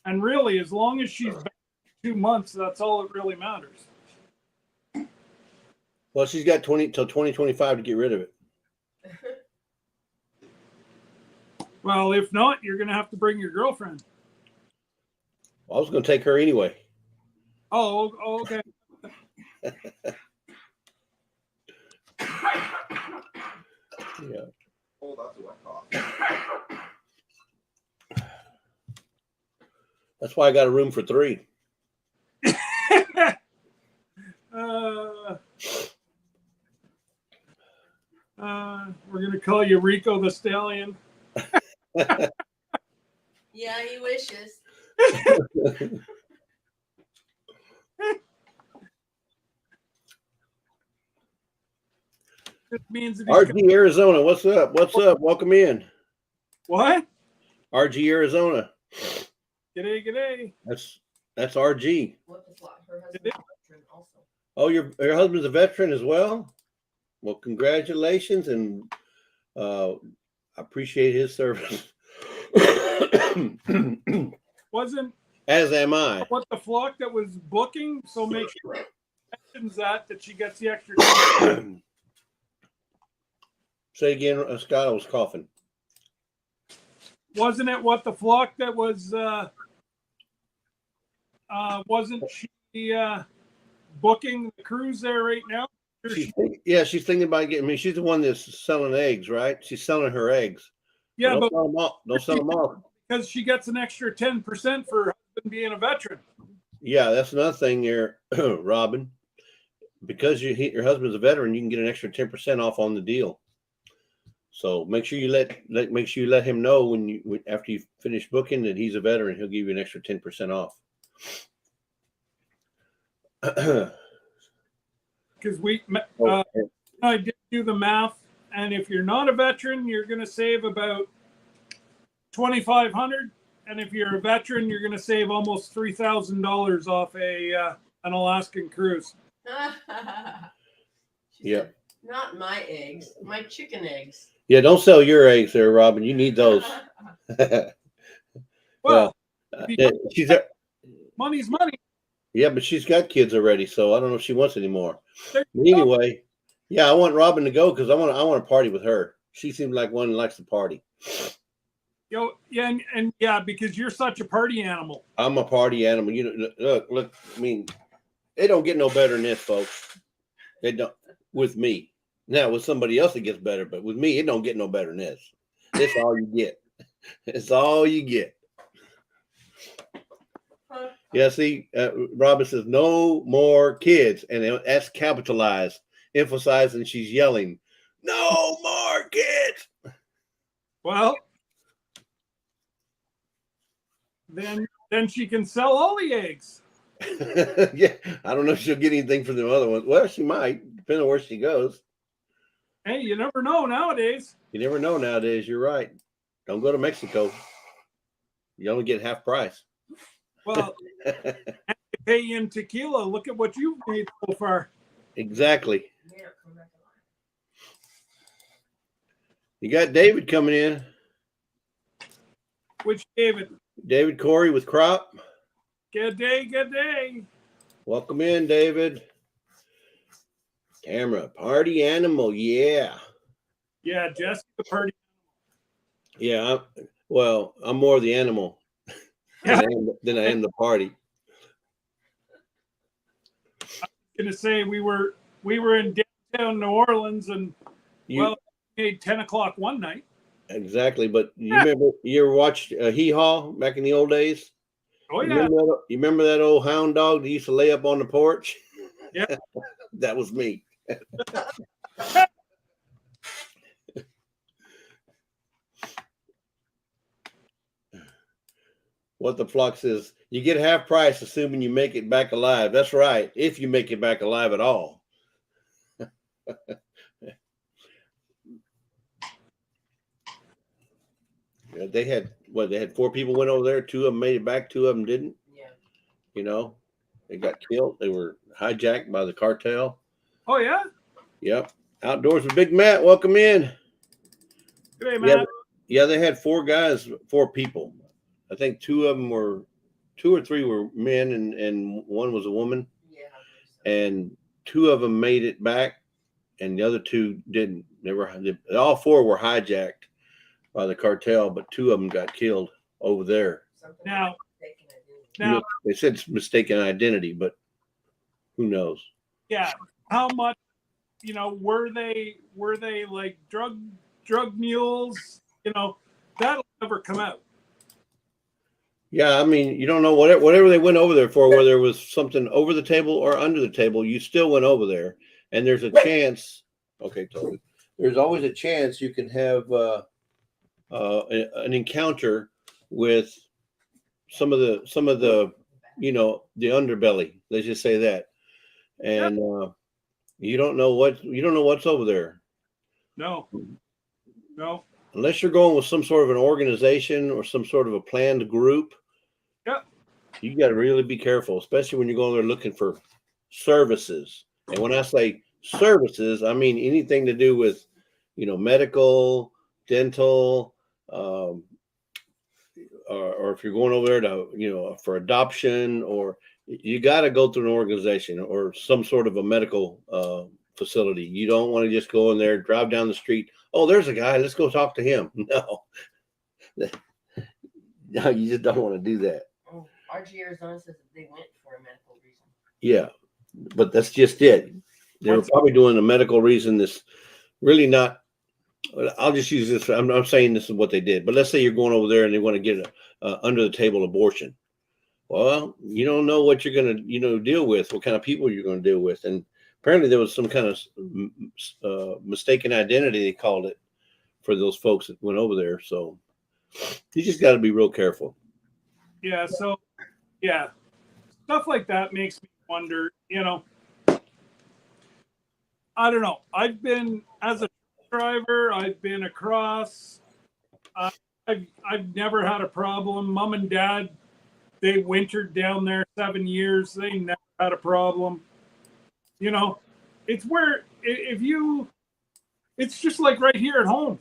And really, as long as she's back 2 months, that's all that really matters. Well, she's got 2025 to get rid of it. Well, if not, you're gonna have to bring your girlfriend. Well, I was going to take her anyway. Oh, okay. Yeah. Oh, that's a wet cough. That's why I got a room for 3. We're gonna call you Rico the Stallion. Yeah, he wishes. It means that RG Arizona, what's up? What's up? Welcome in. What? RG Arizona. G'day. That's RG. What the fuck? Her husband's a veteran also. Oh, your husband's a veteran as well? Well, congratulations, and I appreciate his service. Wasn't As am I. what the flock that was booking? So make sure she mentions that she gets the extra. Say again, Scott. I was coughing. Wasn't it what the flock that was? Wasn't she booking the cruise there right now? She's thinking about getting me. She's the one that's selling eggs, right? She's selling her eggs. Yeah, Don't but sell them off. Don't sell them off. because she gets an extra 10% for her husband being a veteran. Yeah, that's another thing there, Robin. Because your husband's a veteran, you can get an extra 10% off on the deal. So make sure you let him know after you finish booking that he's a veteran. He'll give you an extra 10% off. Because I did do the math, and if you're not a veteran, you're going to save about $2,500, and if you're a veteran, you're going to save almost $3,000 off an Alaskan cruise. She said, not my eggs, my chicken eggs. Yeah, don't sell your eggs there, Robin. You need those. Well, she's money's money. Yeah, but she's got kids already, so I don't know if she wants any more. But anyway, yeah, I want Robin to go because I want to party with her. She seems like one who likes to party. And because you're such a party animal. I'm a party animal. Look. I mean, it don't get no better than this, folks. It don't with me. Now with somebody else, it gets better, but with me, it don't get no better than this. It's all you get. It's all you get. Yeah, see, Robin says no more kids, and that's capitalized, emphasizing she's yelling, "No more kids." Well, then Then she can sell all the eggs. Yeah, I don't know if she'll get anything for the other ones. Well, she might, depending on where she goes. Hey, you never know nowadays. You never know nowadays. You're right. Don't go to Mexico. You only get half price. Well, they pay you in tequila. Look at what you've made so far. Exactly. Yeah, come back alive. You got David coming in. Which David? David Corey with Crop. Good day, good day. Welcome in, David. Camera, party animal. Yeah. Yeah, Jesse the party. Yeah. I'm more the animal than I am the party. Gonna say we were in downtown New Orleans and we made 10 o'clock one night. Exactly. But you remember, you ever watched Hee Haw back in the old days? Oh You yeah. remember that old hound dog that used to lay up on the porch? Yeah. That was me. What the flock says, you get half price assuming you make it back alive. That's right, if you make it back alive at all. Yeah, they had 4 people went over there, 2 of them made it back, 2 of them didn't. Yeah. You know, they got killed. They were hijacked by the cartel. Oh yeah. Yep. Outdoors with Big Matt. Welcome in. Good day, Matt. Yeah, they had 4 people. I think 2 or 3 were men and 1 was a woman. Yeah. And 2 of them made it back and the other 2 didn't. All 4 were hijacked by the cartel, but 2 of them got killed over there. Now They said it's mistaken identity, but who knows? yeah, how much were they like drug mules? That'll never come out. Yeah, I mean, you don't know whatever they went over there for, whether it was something over the table or under the table, you still went over there. And there's a chance. Okay, Toby. There's always a chance you can have an encounter with some of the the underbelly. Let's just say that. And you don't know what's over there. No. Unless you're going with some sort of an organization or some sort of a planned group. Yep. You got to really be careful, especially when you're going there looking for services. And when I say services, I mean anything to do with, medical, dental, or if you're going over there to, for adoption, or you got to go through an organization or some sort of a medical facility. You don't want to just go in there, drive down the street. Oh, there's a guy. Let's go talk to him. No, no, you just don't want to do that. RG Arizona says that they went for a medical reason. Yeah, but that's just it. They were probably doing a medical reason. This really not. I'll just use this. I'm saying this is what they did. But let's say you're going over there and they want to get a under the table abortion. Well, you don't know what you're going to deal with, what kind of people you're going to deal with, and apparently there was some kind of mistaken identity, they called it, for those folks that went over there. So you just got to be real careful. Yeah. So yeah, stuff like that makes me wonder. I don't know. I've been as a driver. I've been across. I've never had a problem. Mom and Dad, they wintered down there 7 years. They never had a problem. It's where it's just like right here at home.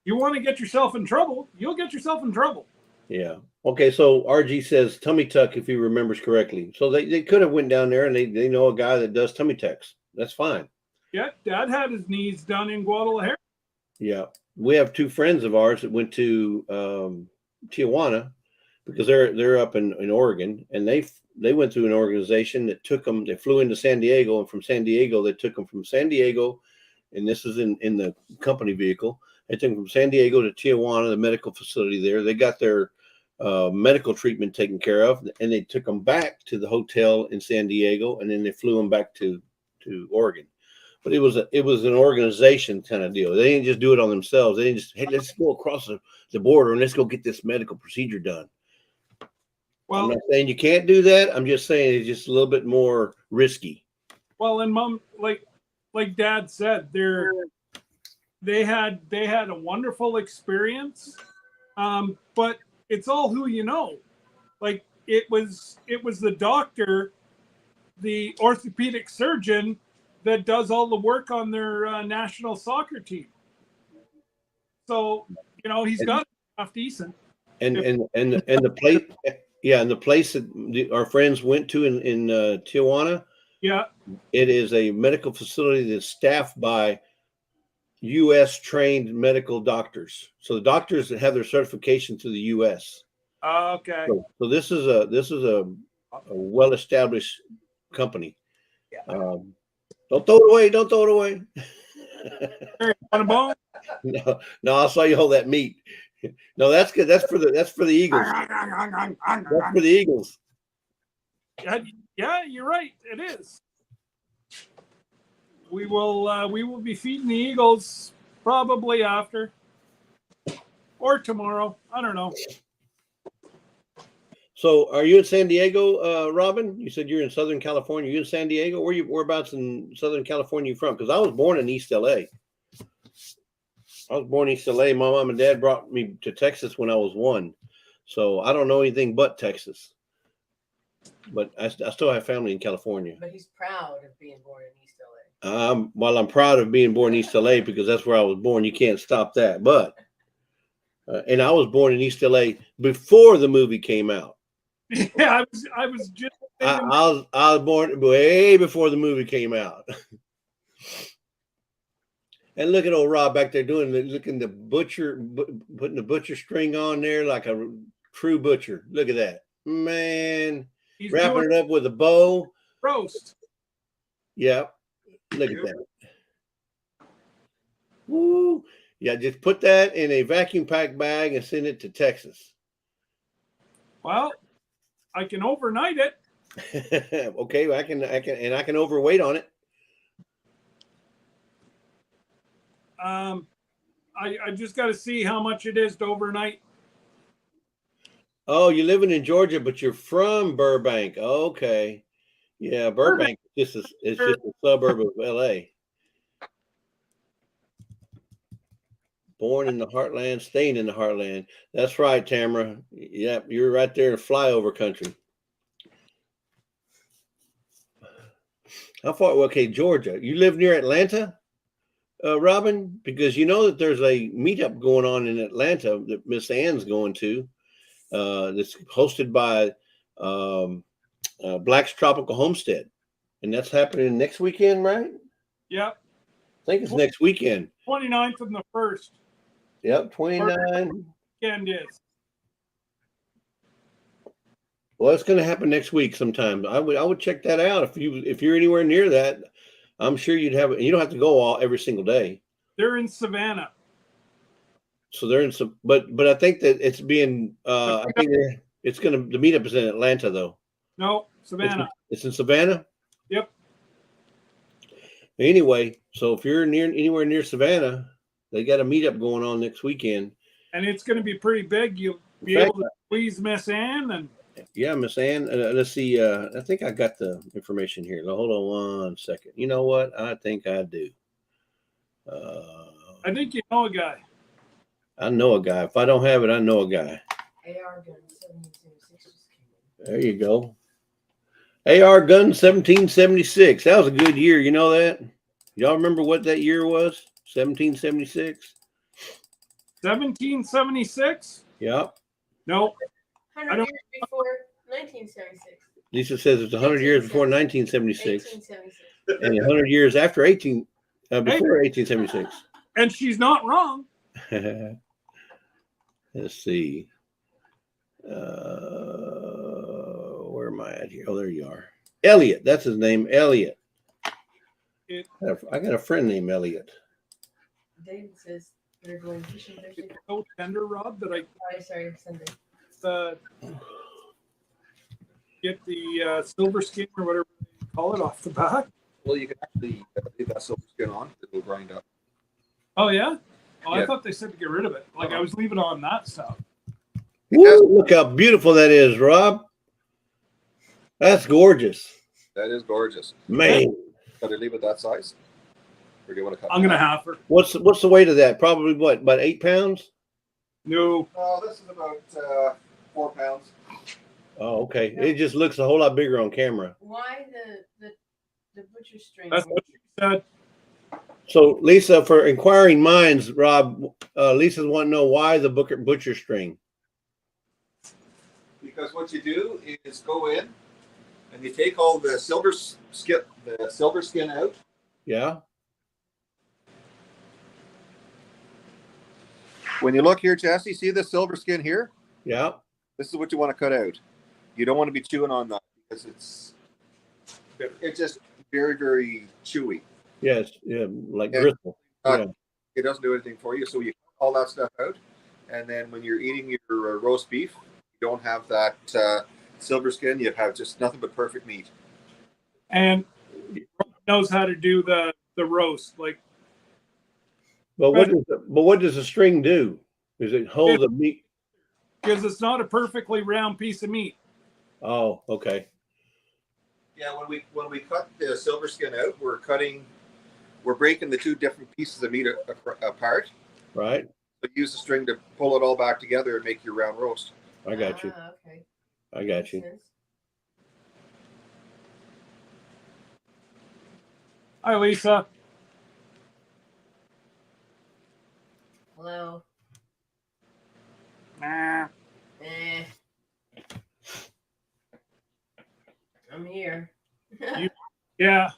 You want to get yourself in trouble, you'll get yourself in trouble. Yeah. Okay. So RG says tummy tuck, if he remembers correctly. So they could have went down there and they know a guy that does tummy tucks. That's fine. Yeah. Dad had his knees done in Guadalajara. Yeah. We have 2 friends of ours that went to Tijuana because they're up in Oregon, and they went through an organization that took them. They flew into San Diego, and from San Diego they took them from San Diego, and this is in the company vehicle. They took them from San Diego to Tijuana, the medical facility there. They got their medical treatment taken care of, and they took them back to the hotel in San Diego, and then they flew them back to Oregon. But it was an organization kind of deal. They didn't just do it on themselves. They didn't just, hey, let's go across the border and let's go get this medical procedure done. Well, I'm not saying you can't do that. I'm just saying it's just a little bit more risky. well, and Mom, like Dad said, they had a wonderful experience, but it's all who you know. Like it was the doctor, the orthopedic surgeon that does all the work on their national soccer team. So he's got it half decent. And the place, yeah, and the place that our friends went to in Tijuana, Yeah. it is a medical facility that's staffed by U.S. trained medical doctors. So the doctors that have their certification through the U.S. Okay. So this is a well established company. Yeah. Don't throw it away. Don't throw it away. On a bone. No, I saw you hold that meat. No, that's good. That's for the Eagles. That's for the Eagles. Yeah, you're right. It is. We will be feeding the Eagles probably after or tomorrow. I don't know. So, are you in San Diego, Robin? You said you're in Southern California. You in San Diego? Whereabouts in Southern California you from? Because I was born in East LA. I was born in East LA. My mom and dad brought me to Texas when I was 1. So I don't know anything but Texas. But I still have family in California. But he's proud of being born in East LA. Well, I'm proud of being born in East LA because that's where I was born. You can't stop that. But and I was born in East LA before the movie came out. Yeah, I was just. I was born way before the movie came out. And look at old Rob back there looking the butcher, putting the butcher string on there like a true butcher. Look at that, man. He's wrapping it up with a bow. Roast. Yep. Look at that. Woo. Yeah, just put that in a vacuum pack bag and send it to Texas. Well, I can overnight it. Okay, I can overweight on it. I just got to see how much it is to overnight. Oh, you're living in Georgia, but you're from Burbank. Okay. Yeah, Burbank is just a suburb of LA. Born in the heartland, staying in the heartland. That's right, Tamara. Yep, you're right there in flyover country. How far? Okay, Georgia. You live near Atlanta, Robin? Because you know that there's a meetup going on in Atlanta that Miss Ann's going to. That's hosted by Black's Tropical Homestead, and that's happening next weekend, right? Yep. I think it's next weekend. 29th and the 1st. Yep, 29. Weekend is. Well, it's going to happen next week sometime. I would check that out if you're anywhere near that. I'm sure you'd have it. You don't have to go every single day. They're in Savannah. So they're in some, but I think that it's being. I think it's going to. The meetup is in Atlanta, though. No, Savannah. It's in Savannah. Yep. Anyway, so if you're anywhere near Savannah, they got a meetup going on next weekend, and it's going to be pretty big. You'll be able to squeeze Miss Ann and. Yeah, Miss Ann. Let's see. I think I got the information here. Hold on 1 second. You know what? I think I do. I think you know a guy. I know a guy. If I don't have it, I know a guy. AR gun 1776 just came in. There you go. AR gun 1776. That was a good year. You know that? Y'all remember what that year was? 1776. 1776? Yep. No. 100 years before 1976. Lisa says it's 100 years before 1976. 1876. And 100 years after before 1876. And she's not wrong. Let's see. Where am I at here? Oh, there you are. Elliot. That's his name. Elliot. I got a friend named Elliot. David says they're going fishing Thursday. It's so tender, Rob, that I Sorry, Sunday. Get the silver skin or whatever you call it off the back. Well, you can actually leave that silver skin on. It will grind up. Oh, yeah? Oh, Yeah. I thought they said to get rid of it. Like I was leaving on that stuff. Woo, look how beautiful that is, Rob. That's gorgeous, That is gorgeous. man. Should I leave it that size? Or do you want to cut? I'm gonna have her. What's the weight of that? Probably what, about 8 pounds? No, Oh, this is about 4 pounds. Oh, okay. It just looks a whole lot bigger on camera. Why the butcher string? that's what she said. So, Lisa, for inquiring minds, Rob, Lisa's want to know why the butcher string. Because what you do is go in and you take all the silver skin out. Yeah. When you look here, Jesse, see the silver skin here? Yeah. This is what you want to cut out. You don't want to be chewing on that because it's just very, very chewy. Yes. Yeah. Like Yeah. gristle. Uh, Yeah. It doesn't do anything for you. So you cut all that stuff out. And then when you're eating your roast beef, you don't have that silver skin. You have just nothing but perfect meat. And knows how to do the roast. Like, But what does the string do? Does it hold the meat? because it's not a perfectly round piece of meat. Oh, okay. Yeah, when we cut the silver skin out, we're breaking the two different pieces of meat apart. Right. But use the string to pull it all back together and make your round roast. I got you. Okay. I got you. Makes sense. Hi, Lisa. Hello. Nah. Eh. I'm here. Yeah.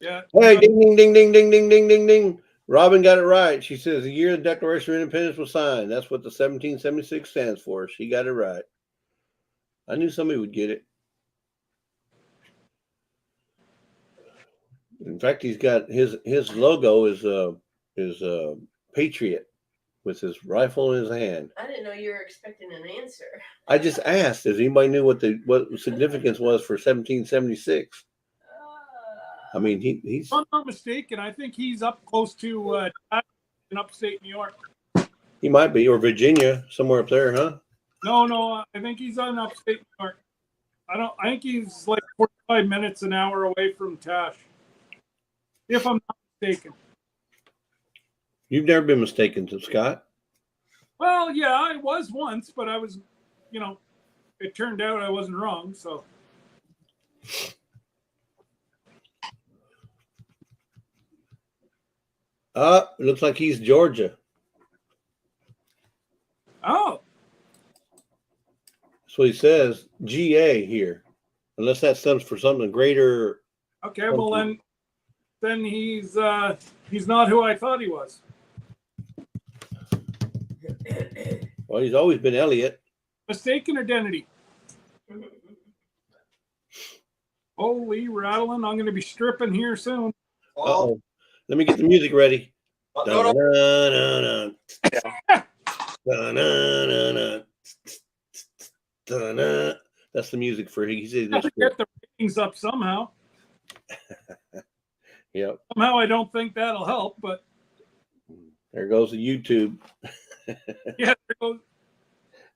Yeah. Hey, ding, ding, ding, ding, ding, ding, ding, ding, ding. Robin got it right. She says the year the Declaration of Independence was signed. That's what the 1776 stands for. She got it right. I knew somebody would get it. In fact, he's got his logo is Patriot with his rifle in his hand. I didn't know you were expecting an answer. I just asked if anybody knew what the significance was for 1776. I mean, he's. If I'm not mistaken, I think he's up close to in upstate New York. He might be, or Virginia, somewhere up there, huh? No, I think he's on upstate New York. I think he's like 45 minutes an hour away from Tash. If I'm not mistaken. You've never been mistaken, Scott. Well, yeah, I was once, but I was, it turned out I wasn't wrong, so. Looks like he's Georgia. Oh, That's what he says. GA here, unless that stands for something greater. okay. Well, then he's not who I thought he was. Well, he's always been Elliot. Mistaken identity. Holy rattling! I'm going to be stripping here soon. Uh-oh. Let me get the music ready. No. That's the music for he said Got this. to get the ratings up somehow. Yep. Somehow I don't think that'll help, but There goes the YouTube. yeah, there goes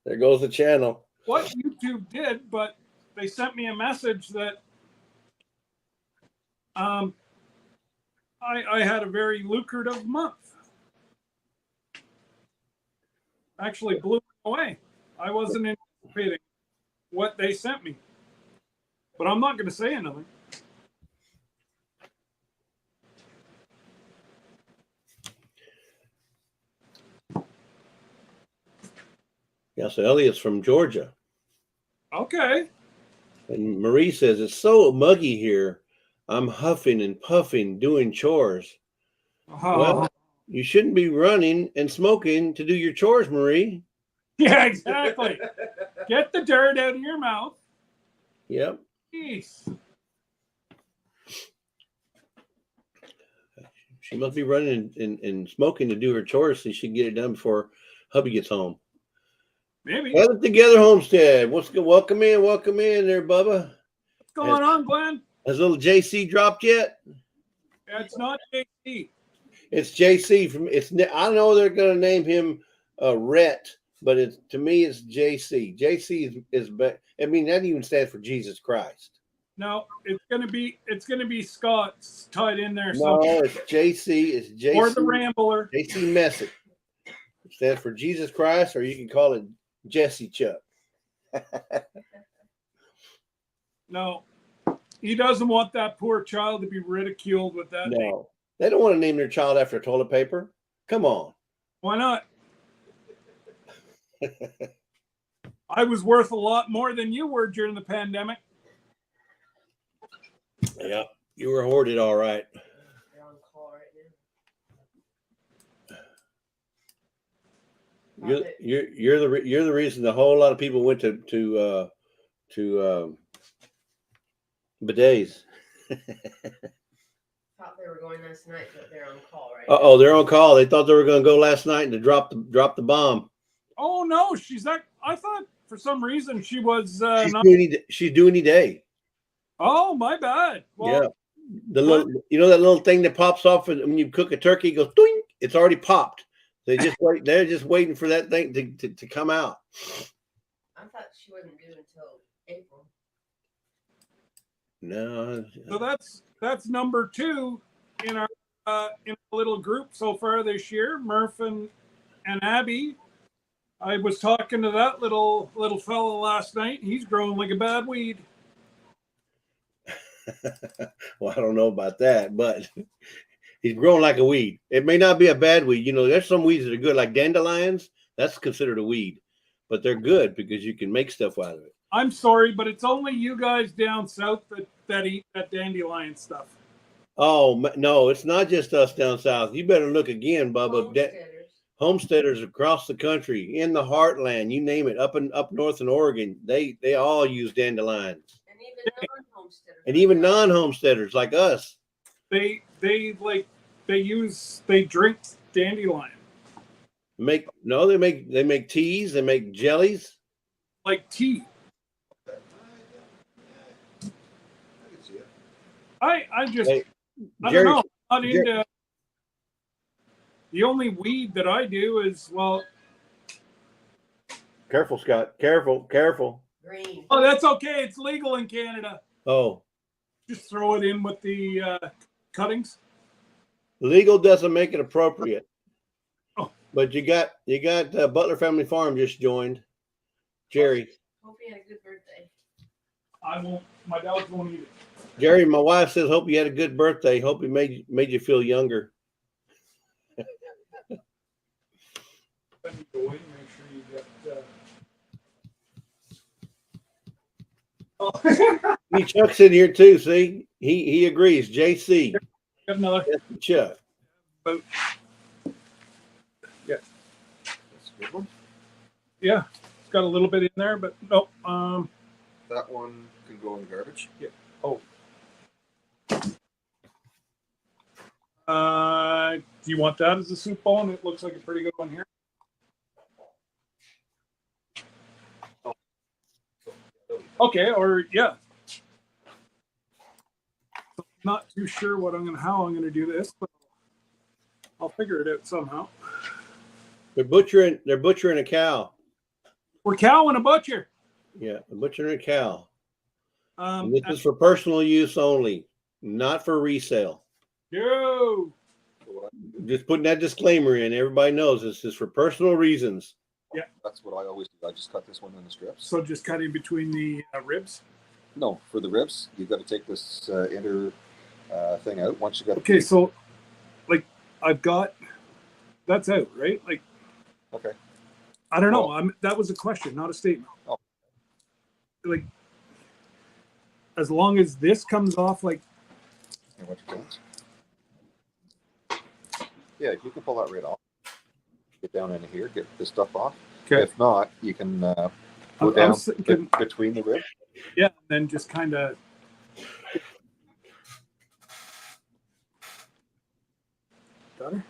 There goes the channel. what YouTube did, but they sent me a message that I had a very lucrative month. Actually blew me away. I wasn't anticipating what they sent me. But I'm not going to say anything. Yeah, so Elliot's from Georgia. Okay. And Marie says, it's so muggy here. I'm huffing and puffing doing chores. Well, you shouldn't be running and smoking to do your chores, Marie. Yeah, exactly. Get the dirt out of your mouth. Yep. Jeez. She must be running and smoking to do her chores so she can get it done before hubby gets home. Maybe. Gather together, Homestead. Welcome in there, Bubba. What's going on, Glenn? Has little JC dropped yet? Yeah, it's not JC. It's JC I know they're going to name him Rhett but it's to me it's JC. JC is I mean that even stands for Jesus Christ. No, it's gonna be Scott's tied in there. No, So it's JC. It's JC. or the Rambler. JC Messick. It stands for Jesus Christ, or you can call it Jesse Chuck. No, he doesn't want that poor child to be ridiculed with that name. No, they don't want to name their child after toilet paper. Come on. Why not? I was worth a lot more than you were during the pandemic. Yeah, you were hoarded, all right. You're on call right now. You're the reason a whole lot of people went to bidets. Thought they were going last night, but they're on call right Oh, they're on call. They thought they were going to go last night and to drop the bomb. Oh no, she's that. I thought for some reason she was not. She's due any day. Oh, my bad. Well, Yeah, the little that little thing that pops off when you cook a turkey, it goes doing. It's already popped. They just wait. They're just waiting for that thing to come out. I thought she wasn't due until April. No. so that's number 2 in our little group so far this year. Murph and Abby. I was talking to that little fella last night. He's growing like a bad weed. Well, I don't know about that, but he's growing like a weed. It may not be a bad weed. You know, there's some weeds that are good, like dandelions. That's considered a weed, but they're good because you can make stuff out of it. I'm sorry, but it's only you guys down south that eat that dandelion stuff. Oh no, it's not just us down south. You better look again, Bubba. Homesteaders across the country, in the heartland, you name it, up north in Oregon, they all use dandelions. And even non-homesteaders like us. They drink dandelion. They make teas, they make jellies. Like tea. I just Hey, I don't know. I'm not into the only weed that I do is Careful, Scott. Careful. Green. Oh, that's okay. It's legal in Canada. Oh. Just throw it in with the cuttings. Legal doesn't make it appropriate. Oh. But you got Butler Family Farm just joined. Jerry. Hope you had a good birthday. I won't. My dogs won't eat it. Jerry, my wife says, hope you had a good birthday. Hope it made you feel younger. Let me go in and make sure you get. Oh. Hey, Chuck's in here too. See, he agrees. JC. Got another. Chuck. Boat. Yeah. That's a good one. Yeah, it's got a little bit in there, but nope. That one can go in the garbage. Yeah. Oh. Do you want that as a soup bowl? And it looks like a pretty good one here. Okay, or yeah. Not too sure how I'm gonna do this, but I'll figure it out somehow. They're butchering a cow. We're cowing a butcher. Yeah, they're butchering a cow. And And this is for personal use only, not for resale. no. Just putting that disclaimer in. Everybody knows this is for personal reasons. That's what I always do. I just cut this one in the strips. So just cut in between the ribs. No, for the ribs, you've got to take this inner thing out. Once you got Okay, so like I've got that's out, right? Like okay. I don't know. Well, That was a question, not a statement. Oh. Like as long as this comes off, like And what you got. Yeah, you can pull that right off. Get down into here, get this stuff off. okay, If not, you can go I down was thinking, between the ribs. yeah, then just kind of. Better.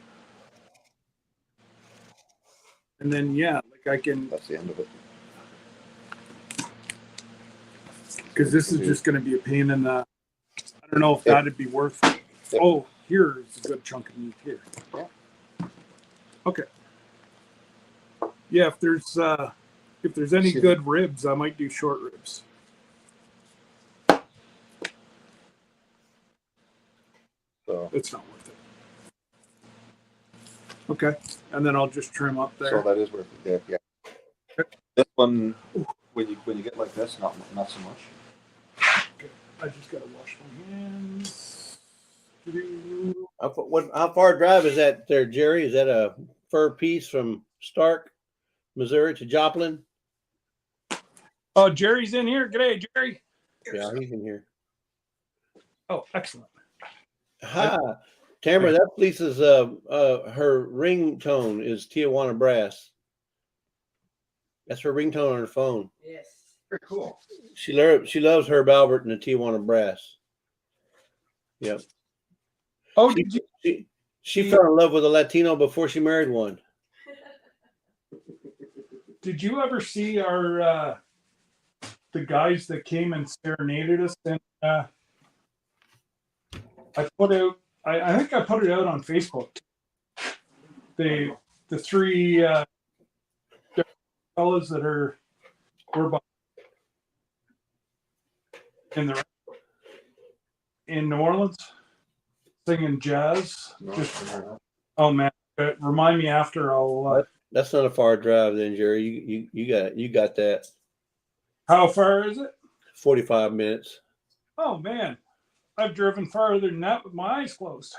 And then yeah, like I can, That's the end of it. because this is just going to be a pain in the. I don't know if that'd be worth it. Yep. Oh, here's a good chunk of meat here. Yeah. Okay. Yeah, if there's any good ribs, I might do short ribs. So, It's not worth it. Okay, and then I'll just trim up so there. that is worth it. Yeah. This one, when you get like this, not so much. Okay, I just gotta wash my hands. How far a drive is that there, Jerry? Is that a fur piece from Stark, Missouri to Joplin? Oh, Jerry's in here. G'day, Jerry. Yeah, he's in here. Oh, excellent. Hi, Tamara. That's Lisa's. Her ringtone is Tijuana Brass. That's her ringtone on her phone. Yes. Very cool. She loves Herb Albert and the Tijuana Brass. Yep. Oh, did you? She fell in love with a Latino before she married one. Did you ever see our the guys that came and serenaded us? And I put out. I think I put it out on Facebook. The three fellas that were in New Orleans singing jazz. Oh man, remind me after. That's not a far drive, then, Jerry. You got that. How far is it? 45 minutes. Oh man, I've driven farther than that with my eyes closed.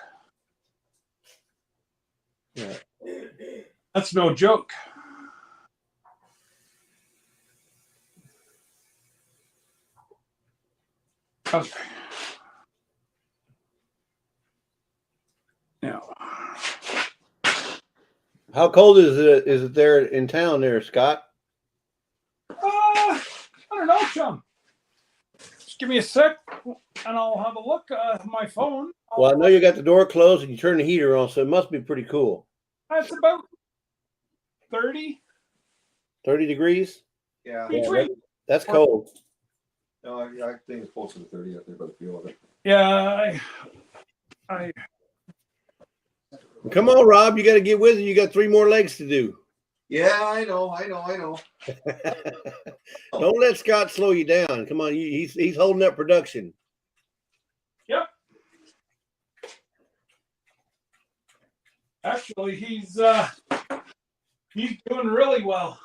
Yeah. That's no joke. Okay. Now, How cold is it there in town there, Scott? I don't know, chum. Just give me a sec, and I'll have a look at my phone. Well, I know you got the door closed and you turn the heater on, so it must be pretty cool. That's about 30. 30 degrees? Yeah. That's cold. No, I think it's closer to 30 out there by the feel of it. Yeah, I Come on, Rob. You got to get with it. You got 3 more legs to do. Yeah, I know. Don't let Scott slow you down. Come on, he's holding up production. Yep. Actually, he's doing really well.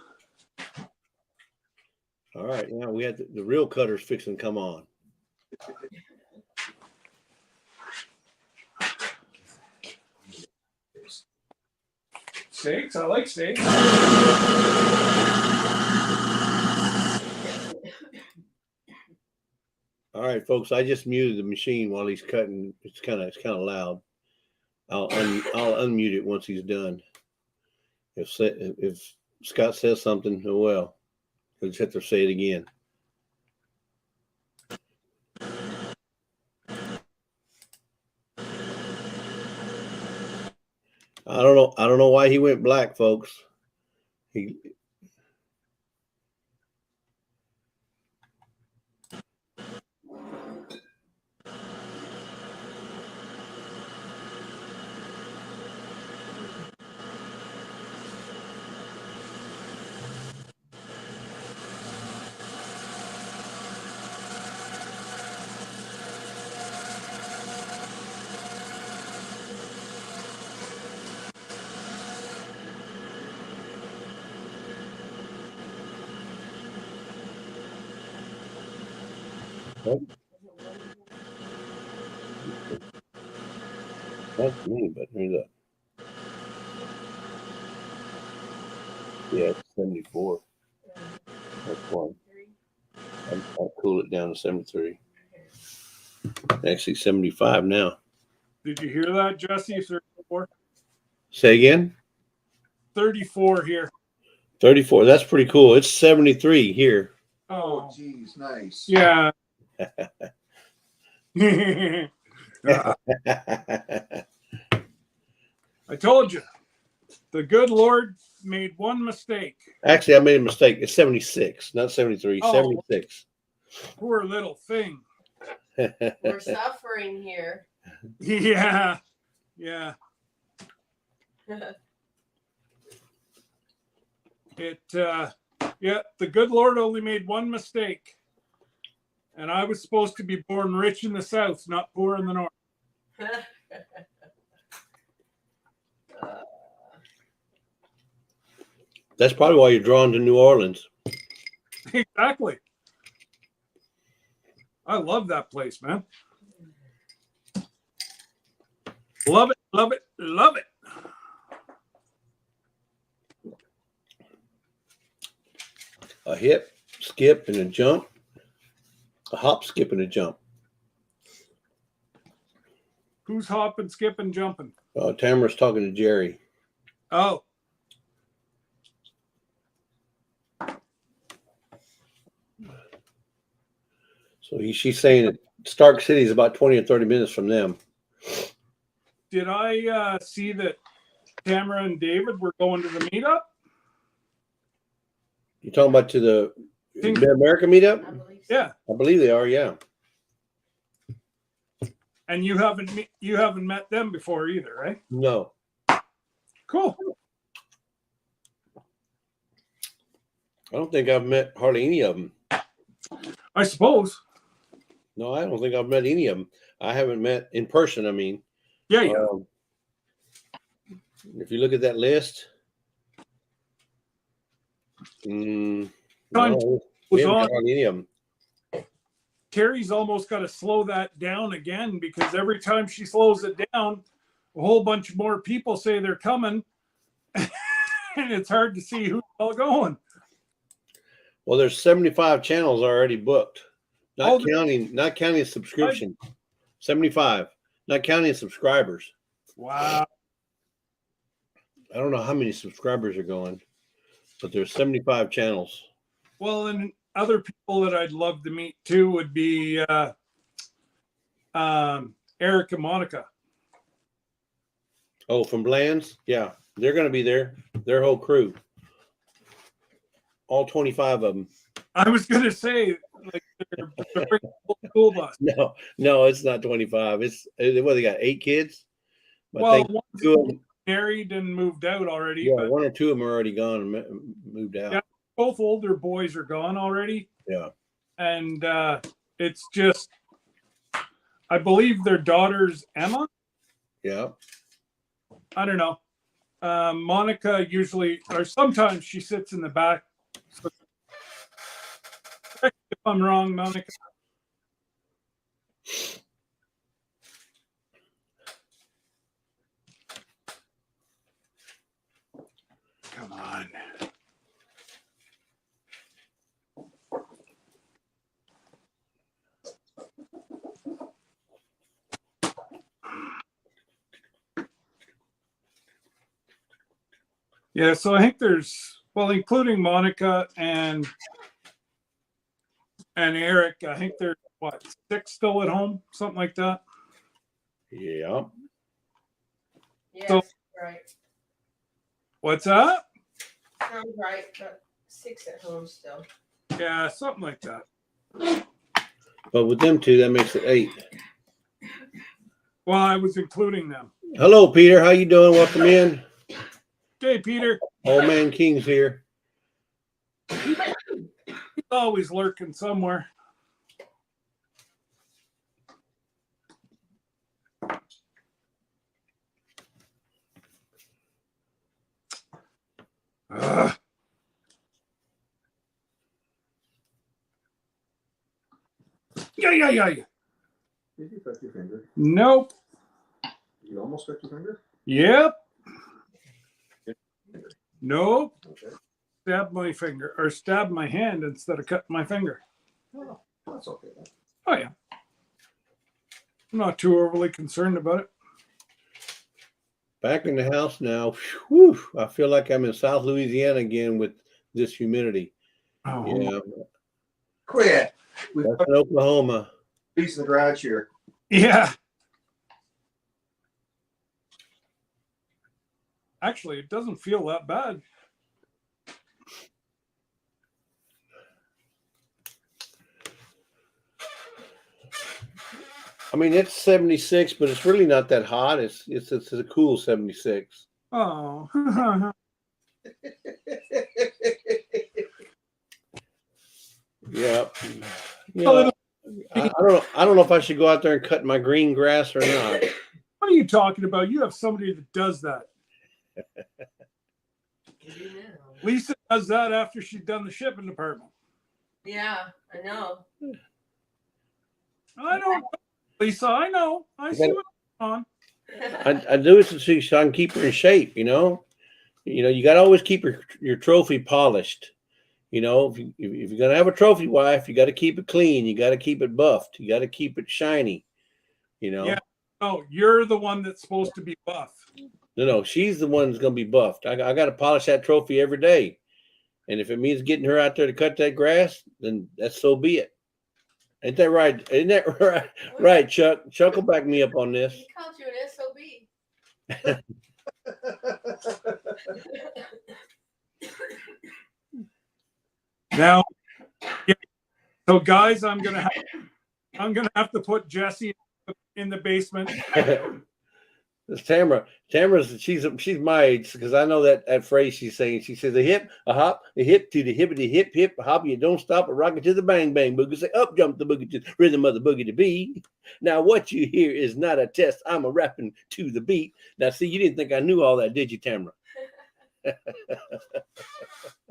All right, now we had the real cutters fixing to come on. Steaks, I like steaks. All right, folks. I just muted the machine while he's cutting. It's kind of loud. I'll unmute it once he's done. If Scott says something, oh well, he'll just have to say it again. I don't know why he went black, folks. That's me, but here's a it's 74. That's one. I'll cool it down to 73. Actually, 75 now. Did you hear that, Jesse? 34. Say again. 34 here. 34. That's pretty cool. It's 73 here. Oh, geez, nice. Yeah. I told you, the good Lord made one mistake. Actually, I made a mistake. It's 76, not 73. Oh. 76. Poor little thing. We're suffering here. Yeah. Yeah, the good Lord only made one mistake. And I was supposed to be born rich in the South, not poor in the North. That's probably why you're drawn to New Orleans. Exactly. I love that place, man. Love it, love it, love it. A hip, skip, and a jump. A hop, skip, and a jump. Who's hopping, skipping, jumping? Tamara's talking to Jerry. Oh. So she's saying that Stark City is about 20 or 30 minutes from them. Did I see that Tamara and David were going to the meetup? You talking about to the Mid-America meetup? Yeah. I believe they are, yeah. And you haven't met them before either, right? No. Cool. I don't think I've met hardly any of them. I suppose. No, I don't think I've met any of them. I haven't met in person, I mean. Yeah, yeah. If you look at that list, no, we haven't got hardly any of them. Terry's almost got to slow that down again because every time she slows it down, a whole bunch more people say they're coming, and it's hard to see who's all going. Well, there's 75 channels already booked, not counting subscription. 75, not counting subscribers. Wow. I don't know how many subscribers are going, but there's 75 channels. Well, and other people that I'd love to meet too would be Eric and Monica. Oh, from Bland's? Yeah, they're going to be there. Their whole crew. All 25 of them. I was going to say, like, they're a school bus. No, it's not 25. What, they got 8 kids? But well, two of them married and moved out already. Yeah, but 1 or 2 of them are already gone and moved out. Yeah, both older boys are gone already. Yeah. And it's just, I believe their daughter's Emma. Yeah. I don't know. Monica usually, or sometimes she sits in the back. So, correct me if I'm wrong, Monica. Come on. Yeah, so I think there's, well, including Monica and Eric, I think there's what, 6 still at home, something like that. Yeah. Yes, So- right. What's that? Sounds right, but 6 at home still. Yeah, something like that. But with them 2, that makes it 8. Well, I was including them. Hello, Peter. How you doing? Welcome in. Okay, Peter. Old Man King's here. He's always lurking somewhere. Ugh. Yeah. Did you cut your finger? Nope. You almost cut your finger? Yep. Nope. Okay. Stabbed my hand instead of cutting my finger. Oh, that's okay then. Oh yeah. I'm not too overly concerned about it. Back in the house now. Whew, I feel like I'm in South Louisiana again with this humidity. Oh, Yeah. Quit. We've That's got in Oklahoma. a piece in the garage here. yeah. Actually, it doesn't feel that bad. I mean, it's 76, but it's really not that hot. It's a cool 76. Oh. Yeah. Well, I don't know if I should go out there and cut my green grass or not. what are you talking about? You have somebody that does that. You do now. Lisa does that after she's done the shipping department. Yeah, I know. I don't, Lisa. I know. I see what's going on. I do it so I can keep her in shape. You know, you got to always keep your trophy polished. You know, if you're gonna have a trophy wife, you got to keep it clean. You got to keep it buffed. You got to keep it shiny. You know. Yeah. Oh, you're the one that's supposed to be buff. No, she's the one that's gonna be buffed. I got to polish that trophy every day, and if it means getting her out there to cut that grass, then that's so be it. Ain't that right? Isn't that right? Right, Chuck. Chuck will back me up on this. He called you an SOB. Now, yeah, so guys, I'm gonna have to put Jesse in the basement. It's Tamara. She's my age because I know that phrase she's saying. She says a hip, a hop, a hip to the hippity hip hip, a hop. You don't stop, a rocket to the bang bang boogie. Say up jump the boogie to the rhythm of the boogie to be. Now what you hear is not a test. I'm a rapping to the beat. Now see, you didn't think I knew all that, did you, Tamara?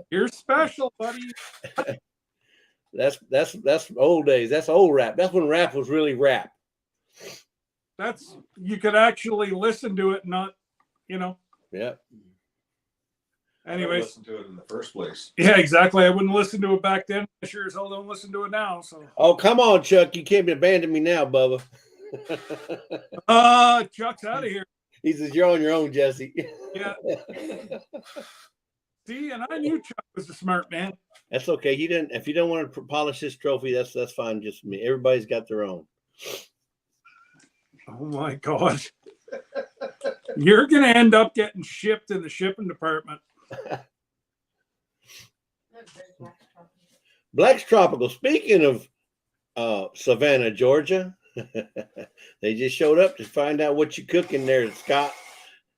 You're special, buddy. That's old days. That's old rap. That's when rap was really rap. That's, you could actually listen to it, not, you know. Yeah. Anyways, listen to it in the first place. yeah, exactly. I wouldn't listen to it back then. I sure as hell don't listen to it now. So. Oh, come on, Chuck. You can't abandon me now, Bubba. Chuck's out of here. He says you're on your own, Jesse. Yeah. See, and I knew Chuck was a smart man. That's okay. He didn't. If you don't want to polish his trophy, that's fine. Just me. Everybody's got their own. Oh my God. You're gonna end up getting shipped in the shipping department. Black's Tropical. Speaking of Savannah, Georgia, they just showed up to find out what you're cooking there, Scott.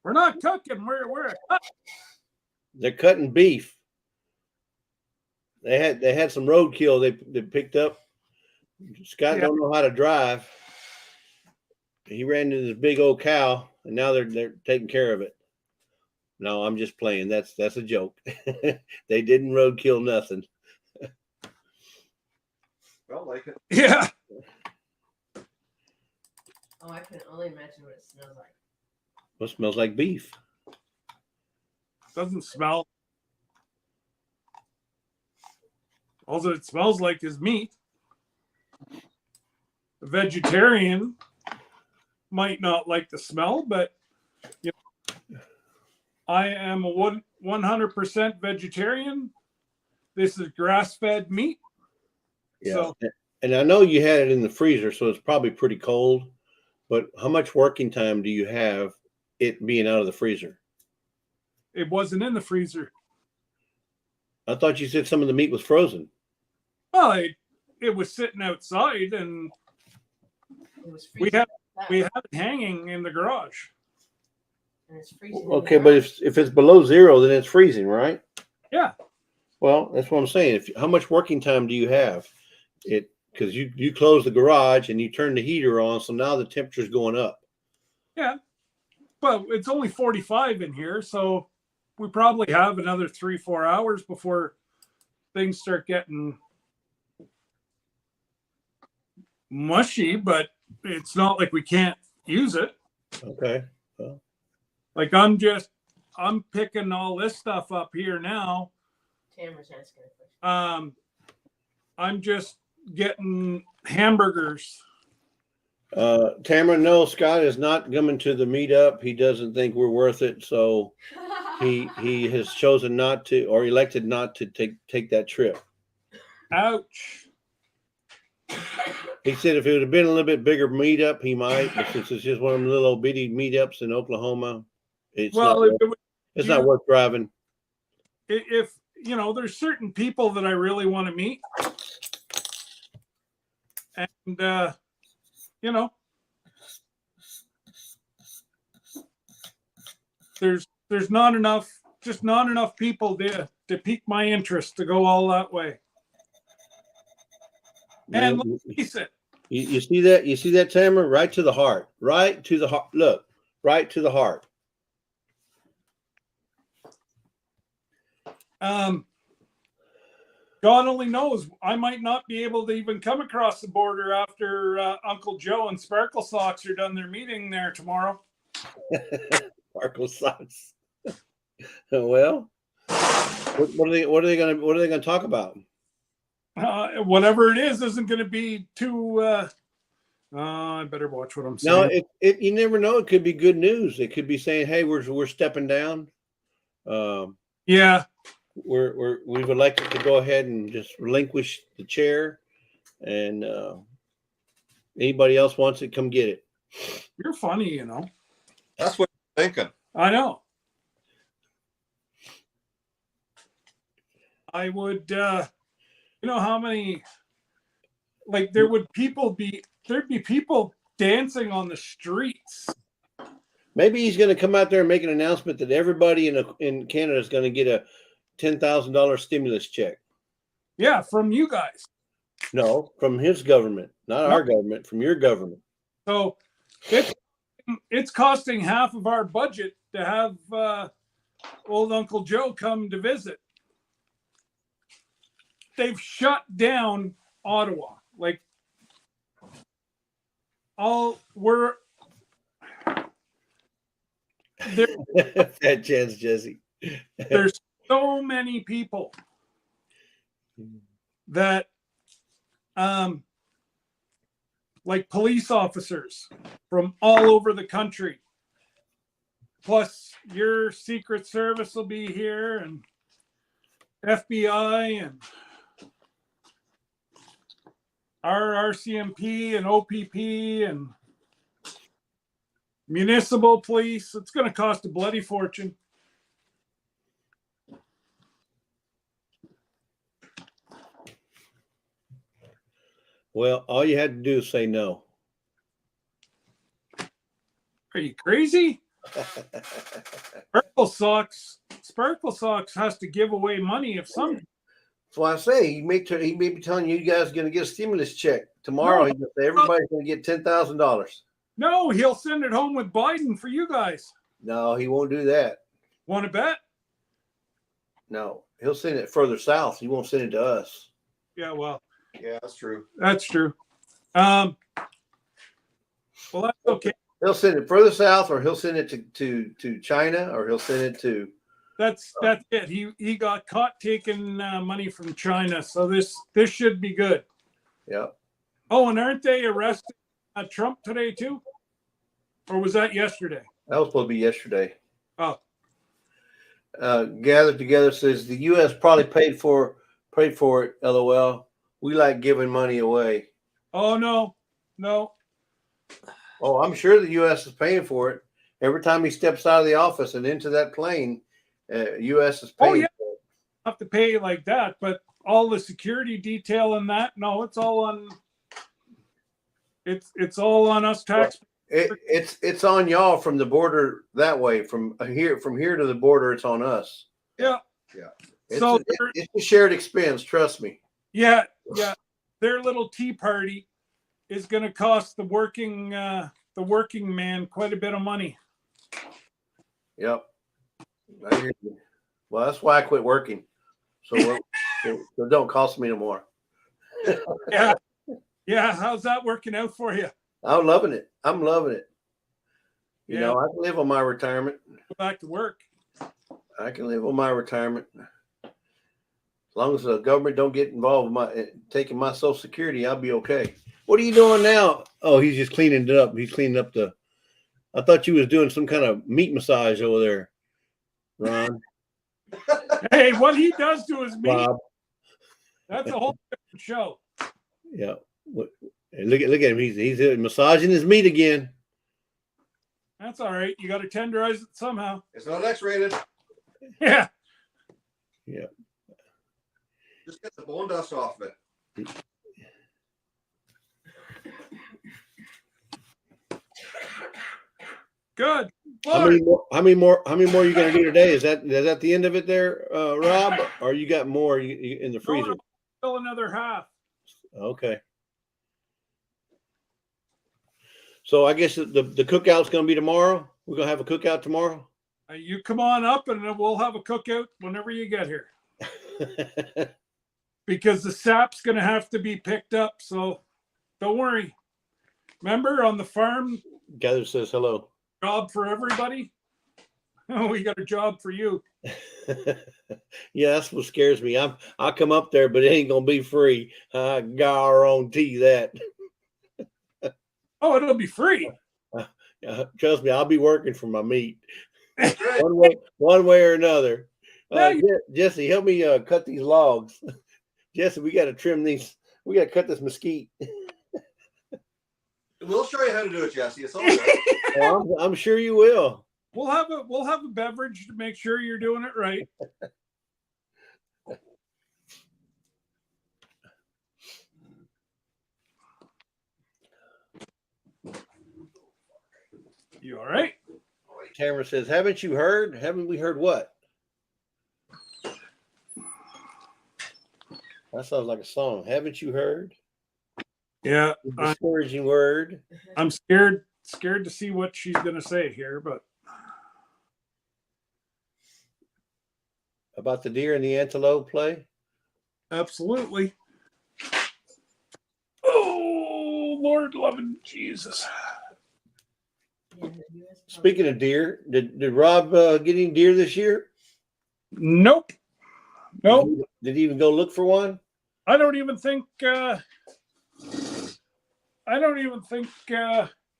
We're not cooking. We're They're cutting beef. They had some roadkill they picked up. Scott don't know how to drive. He ran into this big old cow, and now they're taking care of it. No, I'm just playing. That's a joke. They didn't roadkill nothing. Felt like it. yeah. Oh, I can only imagine what it smells like. What smells like beef? Doesn't smell. All that it smells like is meat. A vegetarian might not like the smell, but you know, I am a 100% vegetarian. This is grass-fed meat. Yeah. So, and I know you had it in the freezer, so it's probably pretty cold. But how much working time do you have it being out of the freezer? it wasn't in the freezer. I thought you said some of the meat was frozen. Well, it was sitting outside, and It was we freezing. had it hanging in the garage. And it's freezing. in Okay, the but garage. if it's below zero, then it's freezing, right? Yeah. Well, that's what I'm saying. How much working time do you have? Because you close the garage and you turn the heater on, so now the temperature's going up. Yeah. But it's only 45 in here, so we probably have another 3-4 hours before things start getting mushy, but it's not like we can't use it. Okay. Well, Like I'm picking all this stuff up here now. Tamara's asking a question. I'm just getting hamburgers. Tamara, no, Scott is not coming to the meetup. He doesn't think we're worth it, so he has chosen not to, or elected not to take that trip. Ouch. He said if it would have been a little bit bigger meetup, he might, but since it's just one of them little bitty meetups in Oklahoma, it's not worth driving. If you know, there's certain people that I really want to meet, and you know, there's not enough people to pique my interest to go all that way. And You, let's face it, you see that? You see that, Tamara? Right to the heart. Right to the heart. Look, right to the heart. God only knows. I might not be able to even come across the border after Uncle Joe and Sparkle Socks are done their meeting there tomorrow. Sparkle socks. Well, what are they gonna talk about? Whatever it is isn't going to be too. I better watch what I'm No, saying. you never know. It could be good news. It could be saying, "Hey, we're stepping down. Yeah, We've elected to go ahead and just relinquish the chair, and anybody else wants it, come get it." you're funny, you know. That's what I'm thinking. I know. I would. You know how many? Like there'd be people dancing on the streets. Maybe he's going to come out there and make an announcement that everybody in Canada is going to get a $10,000 stimulus check. Yeah, from you guys. No, from his government, not our government, from your government. So it's costing half of our budget to have old Uncle Joe come to visit. They've shut down Ottawa. Like we're there. Fat chance, Jesse. There's so many people that like police officers from all over the country. Plus your Secret Service will be here and FBI and our RCMP and OPP and municipal police. It's going to cost a bloody fortune. Well, all you had to do is say no. Are you crazy? Sparkle Socks has to give away money if some. That's why I say he may be telling you guys are going to get a stimulus check tomorrow. He's going to say everybody's going to get $10,000. No, he'll send it home with Biden for you guys. No, he won't do that. Want to bet? No, he'll send it further south. He won't send it to us. Yeah, well, Yeah, that's true. that's true. Well, that's okay. He'll send it further south, or he'll send it to China, or he'll send it to. That's it. He got caught taking money from China, so this should be good. Yeah. Oh, and aren't they arresting Trump today too? Or was that yesterday? That was supposed to be yesterday. Oh. Gathered Together says the U.S. probably paid for it. LOL. We like giving money away. Oh no. Oh, I'm sure the U.S. is paying for it. Every time he steps out of the office and into that plane, U.S. is paying. Oh yeah. For it. Have to pay like that, but all the security detail and that, no, it's all on. It's all on us taxpayers. It's on y'all from the border that way. From here to the border, it's on us. Yeah. It's So it's a shared expense. Trust me. Yeah. Their little tea party is going to cost the working man quite a bit of money. Yep. I hear you. Well, that's why I quit working. So don't cost me no more. Yeah. How's that working out for you? I'm loving it. You Yeah. know, I can live on my retirement. Go back to work. I can live on my retirement. As long as the government don't get involved with taking my Social Security, I'll be okay. What are you doing now? Oh, he's just cleaning it up. He's cleaning up I thought you was doing some kind of meat massage over there, Ron. Hey, what he does to his meat, Bob. that's a whole different show. Yeah. And look at him. He's massaging his meat again. That's all right. You got to tenderize it somehow. It's not X-rated. Yeah. Yeah. Just get the bone dust off of it. Good. How many more are you going to do today? Is that the end of it there, Rob? Or you got more in the freezer? No, still another half. Okay. So I guess the cookout's going to be tomorrow. We're going to have a cookout tomorrow. You come on up and then we'll have a cookout whenever you get here. Because the sap's going to have to be picked up. So don't worry. Remember on the farm, Gather says hello. job for everybody. Oh, we got a job for you. Yeah, that's what scares me. I'll come up there, but it ain't gonna be free. I guarantee that. Oh, it'll be free. Trust me, I'll be working for my meat one way or another. Jesse, help me cut these logs. Jesse, we got to trim these. We got to cut this mesquite. We'll show you how to do it, Jesse. It's all good. Well, I'm sure you will. We'll have a beverage to make sure you're doing it right. You all right? Tamara says, "Haven't you heard? Haven't we heard what?" That sounds like a song. Haven't you heard? Yeah, Discouraging word. I'm scared to see what she's gonna say here, but About the deer and the antelope play? absolutely. Oh, Lord loving Jesus. Speaking of deer, did Rob get any deer this year? Nope. Did he even go look for one? I don't even think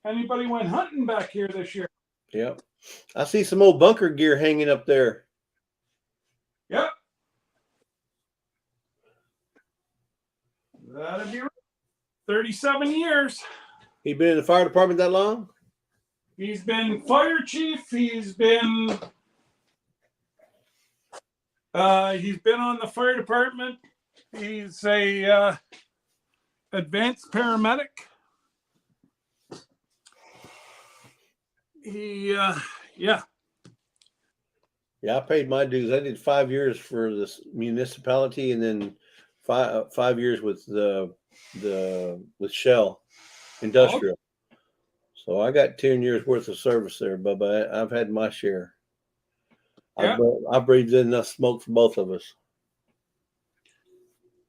anybody went hunting back here this year. Yeah. I see some old bunker gear hanging up there. Yep. That'd be right. 37 years. He been in the fire department that long? He's been fire chief. He's been on the fire department. He's a advanced paramedic. Yeah. Yeah, I paid my dues. I did 5 years for this municipality, and then 5 years with with Shell Industrial. So I got 10 years worth of service there, Bubba. I've had my share. Yeah. I breathed in enough smoke for both of us.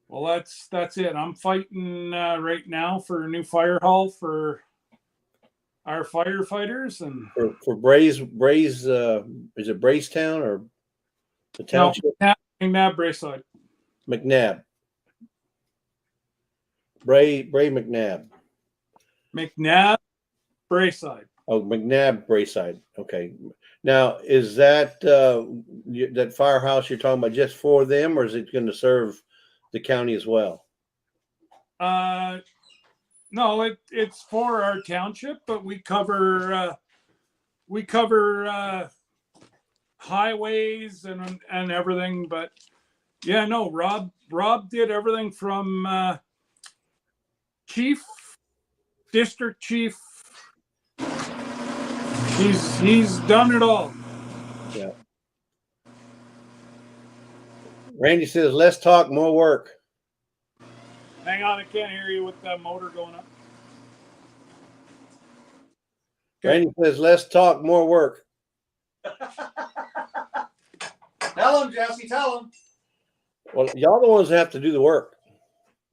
Well, that's it. I'm fighting right now for a new fire hall for our firefighters and For Braze, is it Bracetown or the township? No, McNabb Braeside. McNabb. Bray McNabb. McNabb Braeside. Oh, McNabb Braeside. Okay. Now, is that that firehouse you're talking about just for them, or is it going to serve the county as well? No, it's for our township, but we cover highways and everything. But yeah, no, Rob did everything from chief, district chief. He's done it all. Yeah. Randy says, "Less talk, more work." Hang on, I can't hear you with that motor going up. Okay. Randy says, "Less talk, more work." Tell him, Jesse. Tell him. Well, y'all the ones that have to do the work.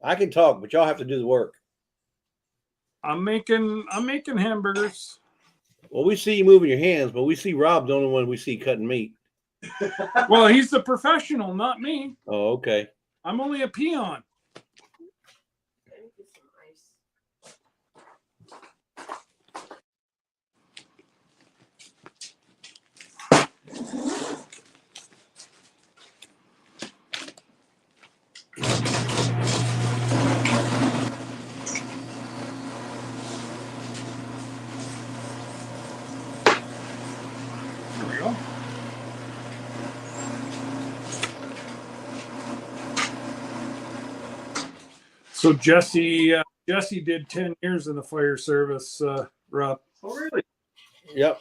I can talk, but y'all have to do the work. I'm making hamburgers. Well, we see you moving your hands, but we see Rob the only one we see cutting meat. Well, he's the professional, not me. Oh, okay. I'm only a peon. There we go. So Jesse did 10 years in the fire service, Rob. Oh, really? Yep.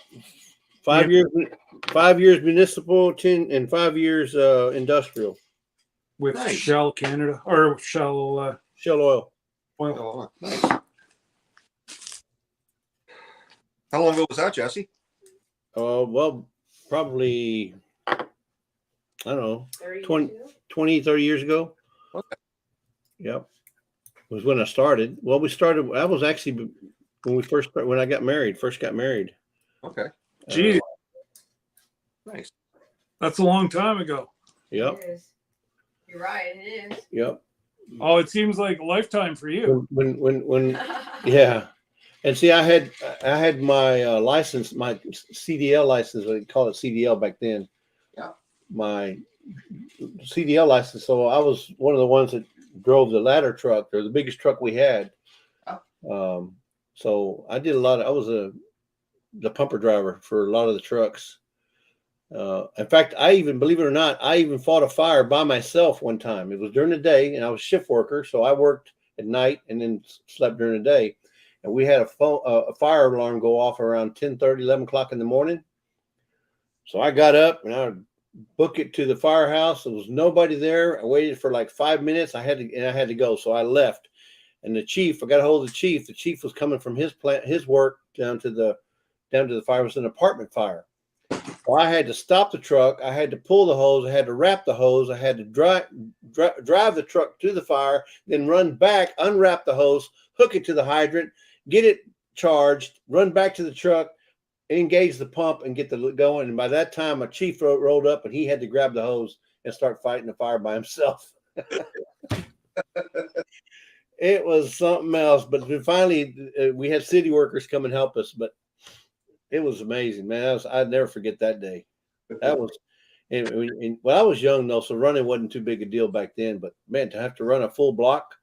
5 years. 5 years municipal, 10 and 5 years industrial. With Nice. Shell Canada or Shell Shell oil. Oil. Oh, nice. How long ago was that, Jesse? Well, probably, I don't know, 32? 20, 30 years ago. Okay. Yep. Was when I started. Well, I was actually when I got married, first got married. Okay. Gee, Nice. that's a long time ago. Yep. It is. You're right, it is. Yep. Oh, it seems like a lifetime for you. When yeah. And see, I had my license, my CDL license. They call it CDL back then. Yeah. My CDL license. So I was one of the ones that drove the ladder truck, or the biggest truck we had. Oh. So I did a lot. I was the pumper driver for a lot of the trucks. In fact, believe it or not, I even fought a fire by myself one time. It was during the day, and I was shift worker, so I worked at night and then slept during the day. And we had a fire alarm go off around 10:30, 11 o'clock in the morning. So I got up and I booked it to the firehouse. There was nobody there. I waited for like 5 minutes. I had to go. So I left. And I got a hold of the chief. The chief was coming from his work down to the fire. It was an apartment fire. Well, I had to stop the truck. I had to pull the hose. I had to wrap the hose. I had to drive the truck to the fire, then run back, unwrap the hose, hook it to the hydrant, get it charged, run back to the truck, engage the pump, and get the going. And by that time, my chief rolled up, and he had to grab the hose and start fighting the fire by himself. It was something else. But finally, we had city workers come and help us. But it was amazing, man. I'd never forget that day. That was, I was young though, so running wasn't too big a deal back then. But man, to have to run a full block,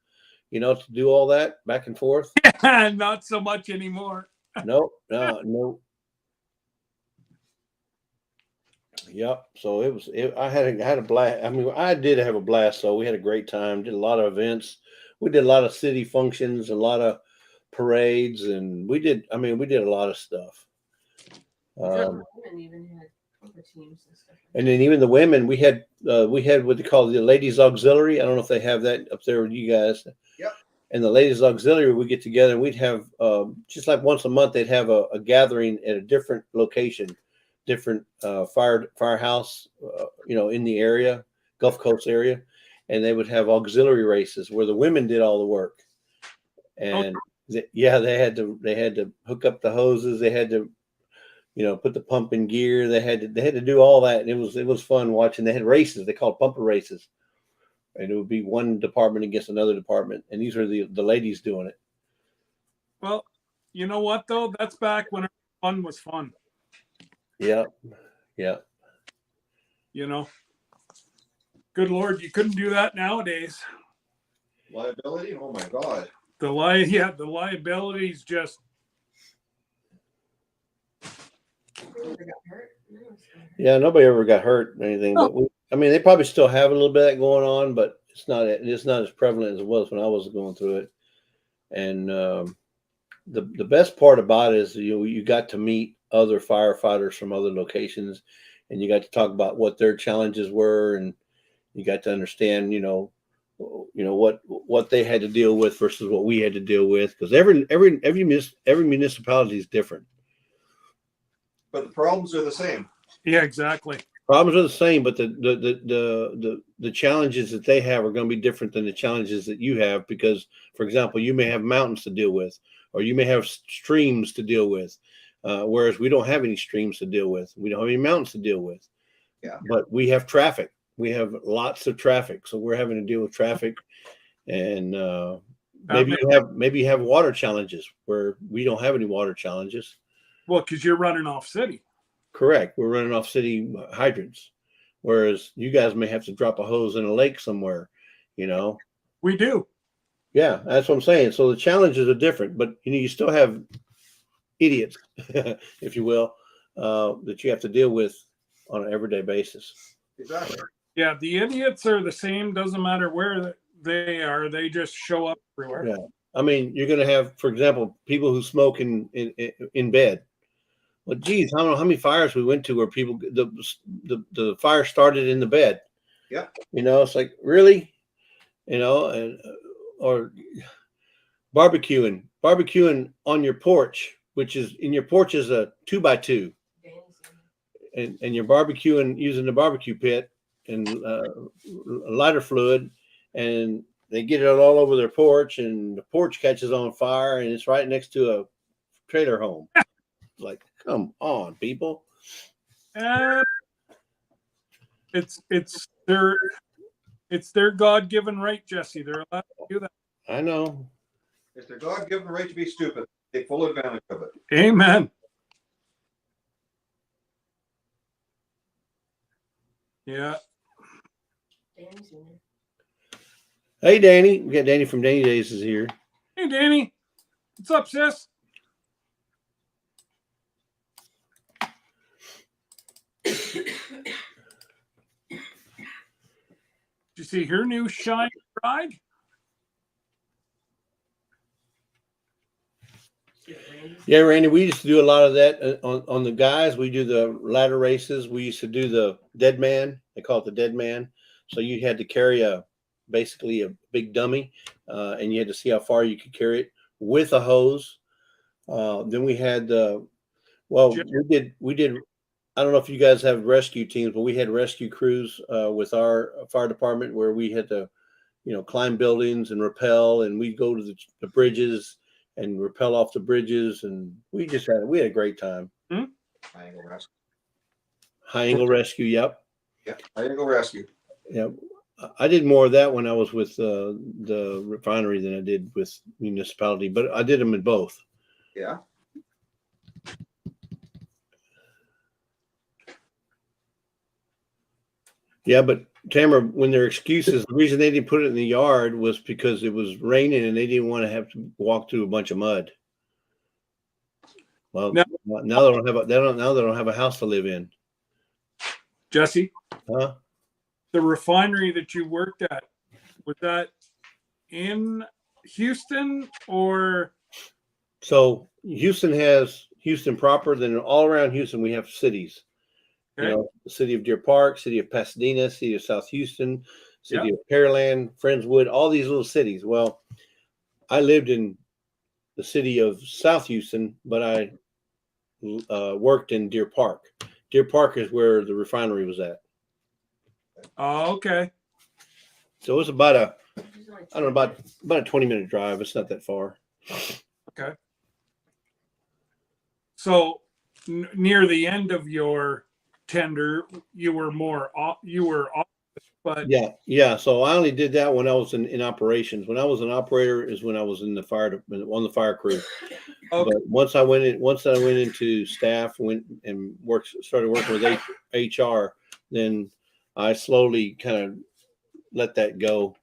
to do all that back and forth. Not so much anymore. No. Yep. So I had a blast. I mean, I did have a blast. So we had a great time. Did a lot of events. We did a lot of city functions, a lot of parades, and we did a lot of stuff. Women even had pumper teams and stuff. And then even the women, we had what they call the ladies auxiliary. I don't know if they have that up there with you guys. Yep. And the ladies auxiliary, we get together and we'd have just like once a month, they'd have a gathering at a different location, different firehouse, in the area, Gulf Coast area, and they would have auxiliary races where the women did all the work. And they had to hook up the hoses. They had to, put the pump in gear. They had to do all that. And it was fun watching. They had races. They called pumper races. And it would be one department against another department. And these are the ladies doing it. Well, you know what though? That's back when fun was fun. Yeah. Yeah. Good Lord, you couldn't do that nowadays. Liability? Oh my God. The liability is just. Nobody got hurt. No. Yeah, nobody ever got hurt or anything, but they probably still have a little bit of that going on, but it's not as prevalent as it was when I was going through it. And the best part about it is you got to meet other firefighters from other locations, and you got to talk about what their challenges were, and you got to understand, what they had to deal with versus what we had to deal with, because every municipality is different. But the problems are the same. Yeah, exactly. Problems are the same, but the challenges that they have are going to be different than the challenges that you have, because, for example, you may have mountains to deal with, or you may have streams to deal with, whereas we don't have any streams to deal with. We don't have any mountains to deal with. Yeah. But we have traffic. We have lots of traffic, so we're having to deal with traffic, and maybe you have water challenges where we don't have any water challenges. Well, because you're running off city. Correct. We're running off city hydrants, whereas you guys may have to drop a hose in a lake somewhere, We do. Yeah, that's what I'm saying. So the challenges are different, but you still have idiots, if you will, that you have to deal with on an everyday basis. Exactly. Yeah, the idiots are the same. Doesn't matter where they are. They just show up everywhere. Yeah. I mean, you're going to have, for example, people who smoke in bed. Well, geez, I don't know how many fires we went to where people the fire started in the bed. Yeah. It's like, really, and or barbecuing on your porch which is in your porch is a 2x2, and you're barbecuing using the barbecue pit and lighter fluid, and they get it all over their porch, and the porch catches on fire, and it's right next to a trailer home. Like, come on, people. It's their God-given right, Jesse. They're allowed to do that. I know. It's their God-given right to be stupid. Take full advantage of it. Amen. Yeah. Danny's in there. Hey, Danny. We got Danny from Danny Days is here. Hey, Danny. What's up, sis? Did you see her new shiny ride? Yeah, Randy, we used to do a lot of that on the guys. We do the ladder races. We used to do the dead man. They call it the dead man. So you had to carry basically a big dummy, and you had to see how far you could carry it with a hose. Then we had we did. I don't know if you guys have rescue teams, but we had rescue crews with our fire department where we had to, climb buildings and rappel, and we'd go to the bridges and rappel off the bridges, and we had a great time. Hmm? High angle rescue. High angle rescue, yep. Yeah, high angle rescue. Yep. I did more of that when I was with the refinery than I did with municipality, but I did them in both. Yeah. Yeah, but Tamara, when their excuses, the reason they didn't put it in the yard was because it was raining and they didn't want to have to walk through a bunch of mud. Well, No. now they don't have a house to live in. Jesse, Huh? the refinery that you worked at, was that in Houston or? So Houston has Houston proper. Then all around Houston we have cities. Okay. The city of Deer Park, city of Pasadena, city of South Houston, city of Pearland, Friendswood, all these little cities. Well, I lived in the city of South Houston, but I worked in Deer Park. Deer Park is where the refinery was at. Oh, okay. So it was about a 20-minute drive. It's not that far. Okay. So near the end of your tender, you were off, but Yeah. So I only did that when I was in operations. When I was an operator is when I was in the on the fire crew. Okay. But once I went into staff, started working with HR, then I slowly kind of let that go.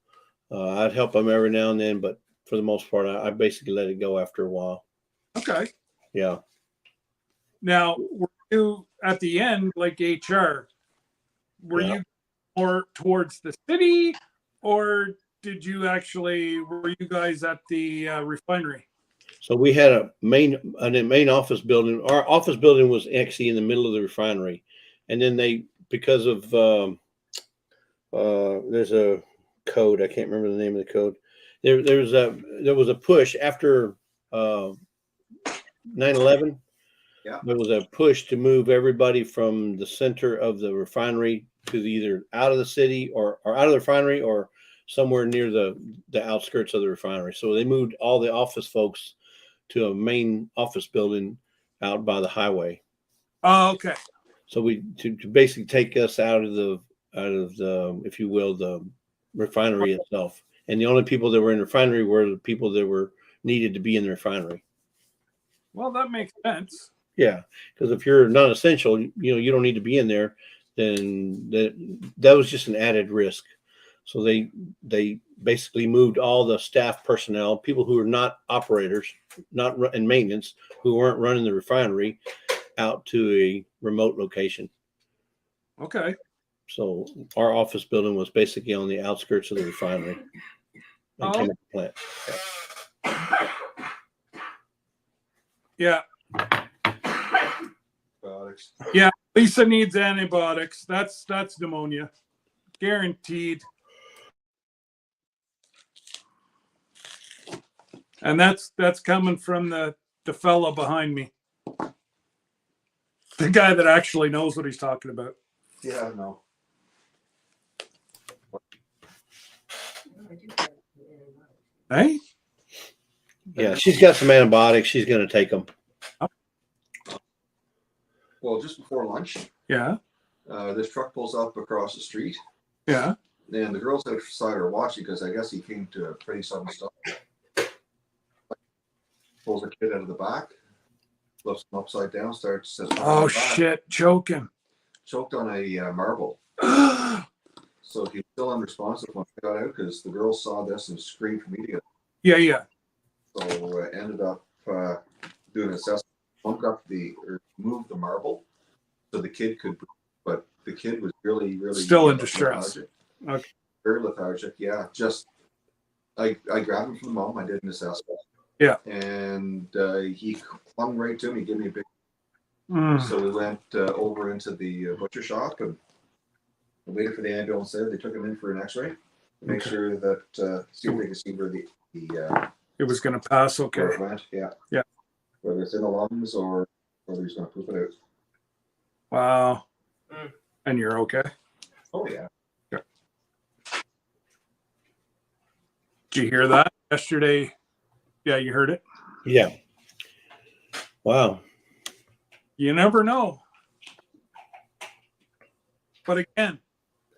I'd help them every now and then, but for the most part, I basically let it go after a while. Okay. Yeah. Now, were you at the end, like HR, were you more towards the city, or were you guys at the refinery? So we had a main office building. Our office building was actually in the middle of the refinery, and then because of there's a code, I can't remember the name of the code. There was a push after 9/11. Yeah. There was a push to move everybody from the center of the refinery to either out of the city or out of the refinery or somewhere near the outskirts of the refinery. So they moved all the office folks to a main office building out by the highway. Oh, okay. So to basically take us out of the, if you will, the refinery itself. And the only people that were in the refinery were the people that were needed to be in the refinery. Well, that makes sense. Yeah, because if you're non-essential, you don't need to be in there. Then that was just an added risk. So they basically moved all the staff personnel, people who are not operators, not in maintenance, who weren't running the refinery, out to a remote location. Okay. So our office building was basically on the outskirts of the refinery and chemical plant. Yeah. Antibiotics. Yeah. Lisa needs antibiotics. That's pneumonia. Guaranteed. And that's coming from the the fella behind me. The guy that actually knows what he's talking about. Yeah, no. Hey? Yeah, she's got some antibiotics. She's going to take them. Well, just before lunch, Yeah. this truck pulls up across the street, Yeah. and the girls outside are watching because I guess he came to a pretty sudden stop. Pulls a kid out of the back, flips him upside down, starts. Oh, shit. Choking. Choked on a marble. So he's still unresponsive when I got out because the girls saw this and screamed for me to get. Yeah, yeah. So I ended up doing an assessment, moved the marble so the kid could, but the kid was really Still in distress. lethargic. Okay. Very lethargic. Yeah, just I grabbed him from the mom. I did an assessment. Yeah. And he clung right to me, gave me a big. Mm. So we went over into the butcher shop and waited for the ambulance there. They took him in for an X-ray to make sure that see if they could see where the It was going to pass. Okay. where it went. Yeah. Yeah. Whether it's in the lungs or whether he's going to poop it out. Wow. Mm. And you're okay? Oh yeah. Did you hear that yesterday? Yeah, you heard it. Yeah. Wow. You never know. But again,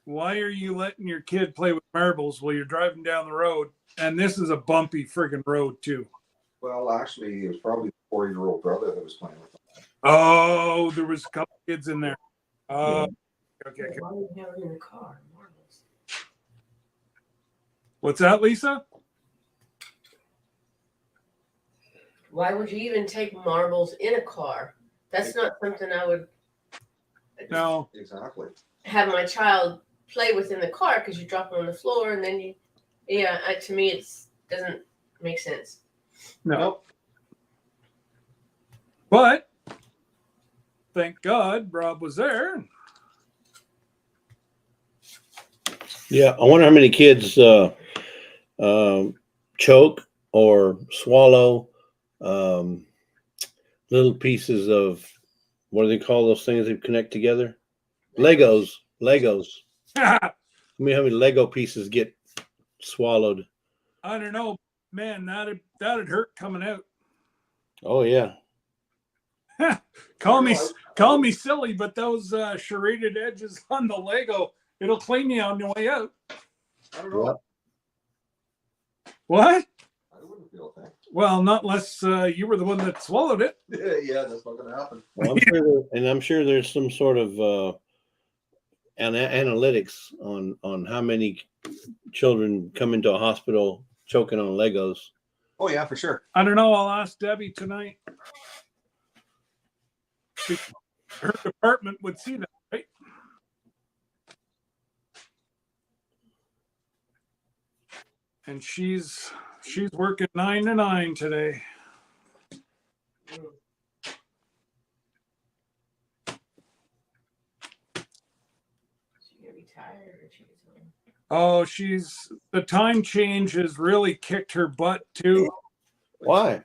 why are you letting your kid play with marbles while you're driving down the road? And this is a bumpy friggin' road too. Well, actually, it was probably the 4-year-old brother that was playing with him. Oh, there was a couple kids in there. Yeah. Okay. Why do you have it in the car? Marbles. What's that, Lisa? Why would you even take marbles in a car? That's not something I would No. Exactly. have my child play with in the car because you drop them on the floor and then you, to me it doesn't make sense. No. Nope. But thank God Rob was there. Yeah. I wonder how many kids choke or swallow little pieces of, what do they call those things that connect together? Legos. I mean, how many Lego pieces get swallowed? I don't know, man. That'd hurt coming out. Oh yeah. Call me silly, but those serrated edges on the Lego, it'll clean you on the way out. I don't know. What? I wouldn't feel a thing. Well, not unless you were the one that swallowed it. Yeah, that's not going to happen. Well, I'm sure there's some sort of analytics on how many children come into a hospital choking on Legos. Oh yeah, for sure. I don't know. I'll ask Debbie tonight. Her department would see that, right? And she's working 9 to 9 today. She's gonna be tired or she's Oh, the time change has really kicked her butt too. Why?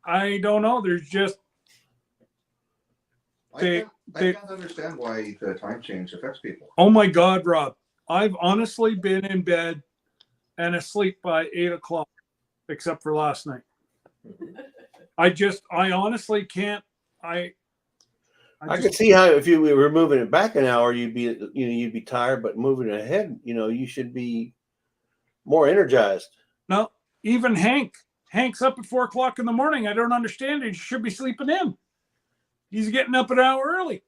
I don't know. There's just I can't understand why the time change affects people. oh my God, Rob. I've honestly been in bed and asleep by 8 o'clock, except for last night. I honestly can't. I could see how if you were moving it back an hour, you'd be tired, but moving it ahead, you should be more energized. No, even Hank's up at 4 o'clock in the morning. I don't understand it. He should be sleeping in. He's getting up an hour early.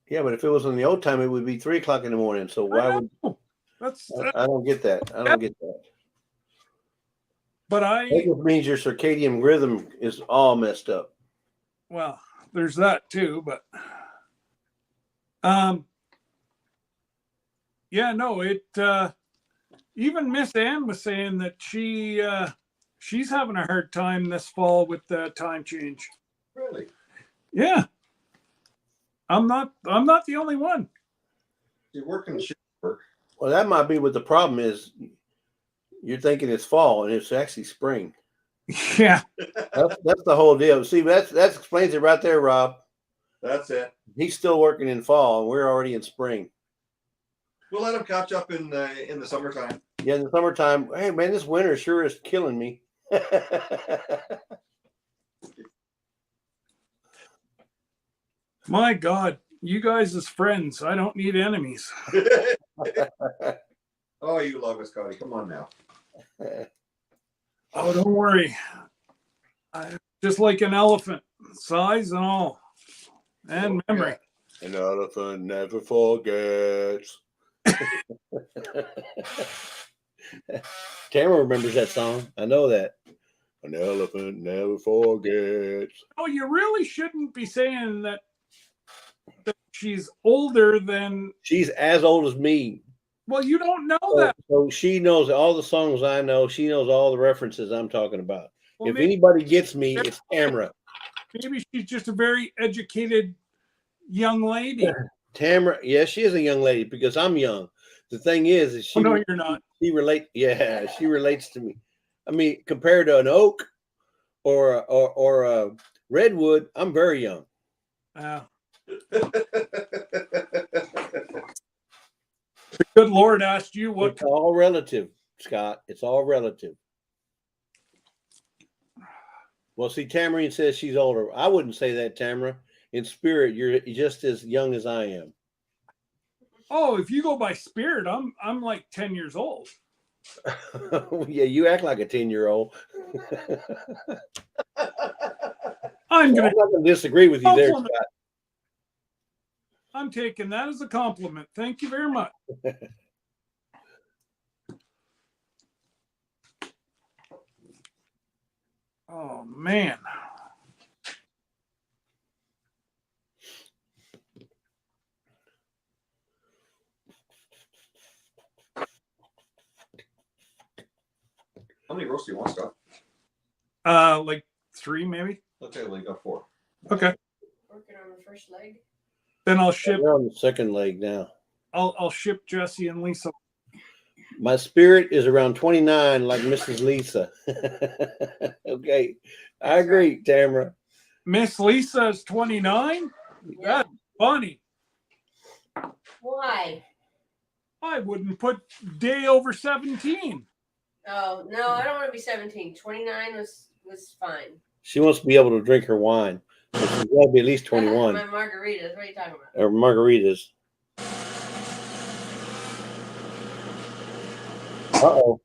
Yeah, but if it was on the old time, it would be 3 o'clock in the morning. So why would I don't get that. I don't get that. But That just means your circadian rhythm is all messed up. well, there's that too, but yeah, no, it even Miss Ann was saying that she's having a hard time this fall with the time change. Really? Yeah. I'm not the only one. You're working shift work. Well, that might be what the problem is. You're thinking it's fall, and it's actually spring. Yeah. That's the whole deal. See, that explains it right there, Rob. That's it. He's still working in fall, and we're already in spring. We'll let him catch up in the summertime. Yeah, in the summertime. Hey, man, this winter sure is killing me. My God, you guys as friends. I don't need enemies. Oh, you love us, Scotty. Come on now. Oh, don't worry. Just like an elephant, size and all, and memory. An elephant never forgets. Tamara remembers that song. I know that. An elephant never forgets. Oh, you really shouldn't be saying that she's older than. She's as old as me. Well, you don't know that. So she knows all the songs I know. She knows all the references I'm talking about. Well, if anybody gets me, it's Tamara. Maybe she's just a very educated young lady. Tamara, yeah, she is a young lady because I'm young. The thing is she. Oh, no, you're not. She relates to me. I mean, compared to an oak or a redwood, I'm very young. The good Lord asked you what. It's all relative, Scott. It's all relative. Well, see, Tamarine says she's older. I wouldn't say that, Tamara. In spirit, you're just as young as I am. Oh, if you go by spirit, I'm like 10 years old. Yeah, you act like a 10-year-old. I'm not going to disagree with you there, Scott. I'm taking that as a compliment. Thank you very much. Oh, man. How many roasts do you want, Scott? Like 3 maybe. Okay, well, you got 4. Okay. Working on the first leg. Then I'll ship. We're on the second leg now. I'll ship Jesse and Lisa. My spirit is around 29, like Mrs. Lisa. Okay, I agree, Tamara. Miss Lisa is 29. Yeah. That's funny. Why? I wouldn't put day over 17. Oh no, I don't want to be 17. 29 was fine. She wants to be able to drink her wine. So she's got to be at least 21. My margaritas. What are you talking about? Or margaritas. Uh-oh.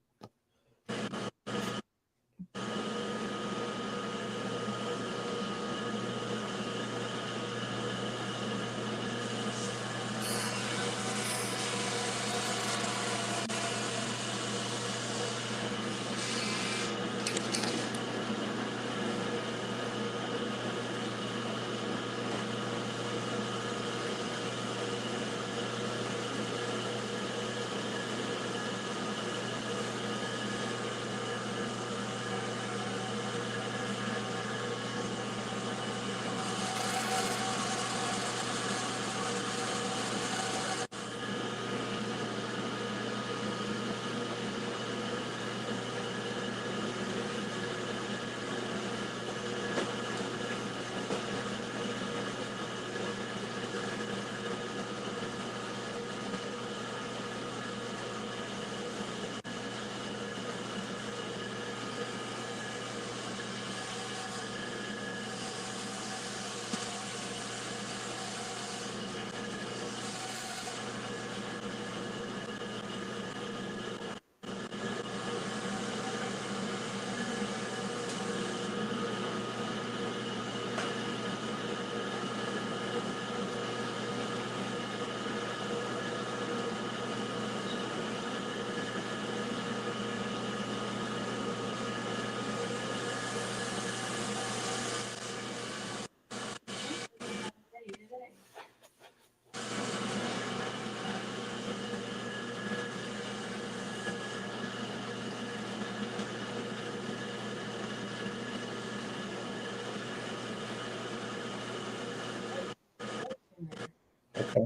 Okay.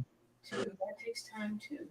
That takes time too.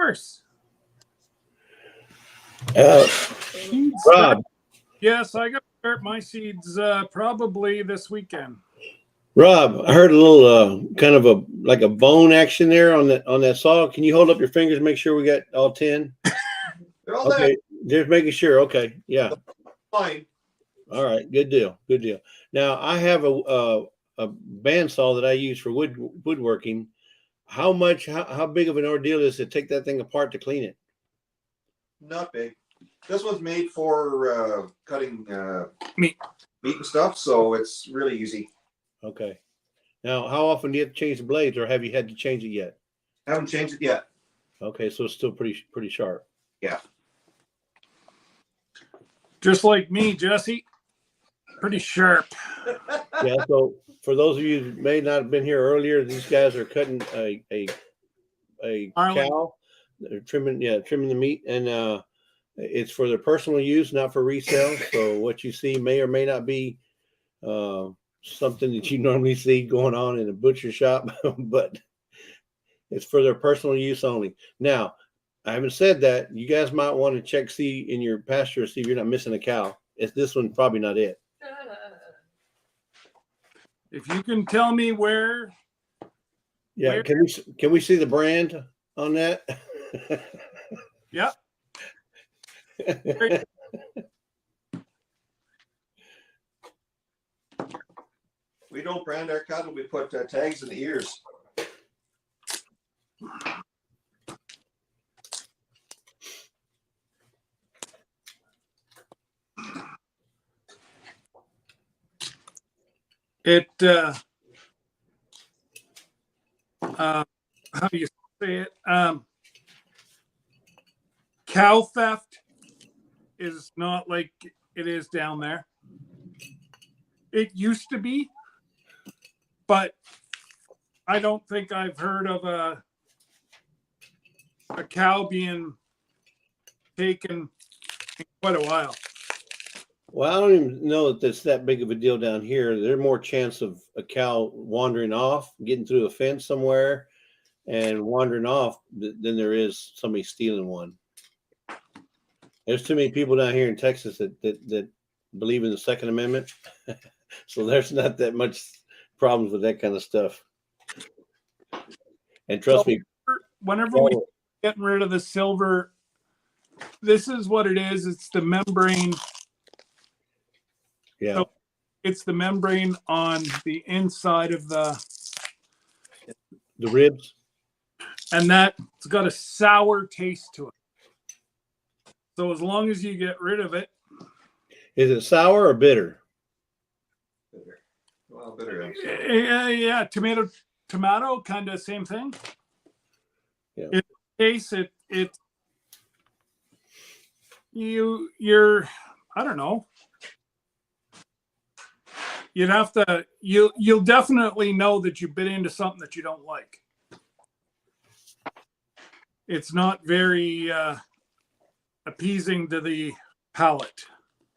course. Seeds Rob, yes, I got to start my seeds probably this weekend. Rob, I heard a little kind of a like a bone action there on that saw. Can you hold up your fingers and make sure we got all 10? They're all Okay, just making sure. Okay, yeah. fine. All right, good deal, good deal. Now I have a bandsaw that I use for woodworking. How big of an ordeal is it to take that thing apart to clean it? Not big. This one's made for cutting Meat. and stuff, so it's really easy. Okay. Now, how often do you have to change the blades, or have you had to change it yet? Haven't changed it yet. Okay, so it's still pretty sharp. Yeah. Just like me, Jesse. Pretty sharp. Yeah. So for those of you who may not have been here earlier, these guys are cutting a Ireland. cow. They're trimming the meat, and it's for their personal use, not for resale. So what you see may or may not be something that you normally see going on in a butcher shop, but it's for their personal use only. Now, I haven't said that. You guys might want to check, see in your pasture, see if you're not missing a cow. It's this one, probably not it. If you can tell me where. Yeah, can we see the brand on that? Yep. We don't brand our cattle. We put tags in the ears. It how do you say it? Cow theft is not like it is down there. It used to be, but I don't think I've heard of a cow being taken in quite a while. Well, I don't even know that that's that big of a deal down here. There's more chance of a cow wandering off, getting through a fence somewhere, and wandering off than there is somebody stealing one. There's too many people down here in Texas that believe in the Second Amendment, so there's not that much problems with that kind of stuff. And trust me, whenever we getting rid of the silver, this is what it is. It's the membrane. Yeah. So it's the membrane on the inside of the ribs. And that's got a sour taste to it. So as long as you get rid of it. Is it sour or bitter? Bitter. Well, bitter. Yeah, tomato, kind of same thing. Yeah. In this case, you're I don't know. You'd have to you'll definitely know that you bit into something that you don't like. It's not very appeasing to the palate.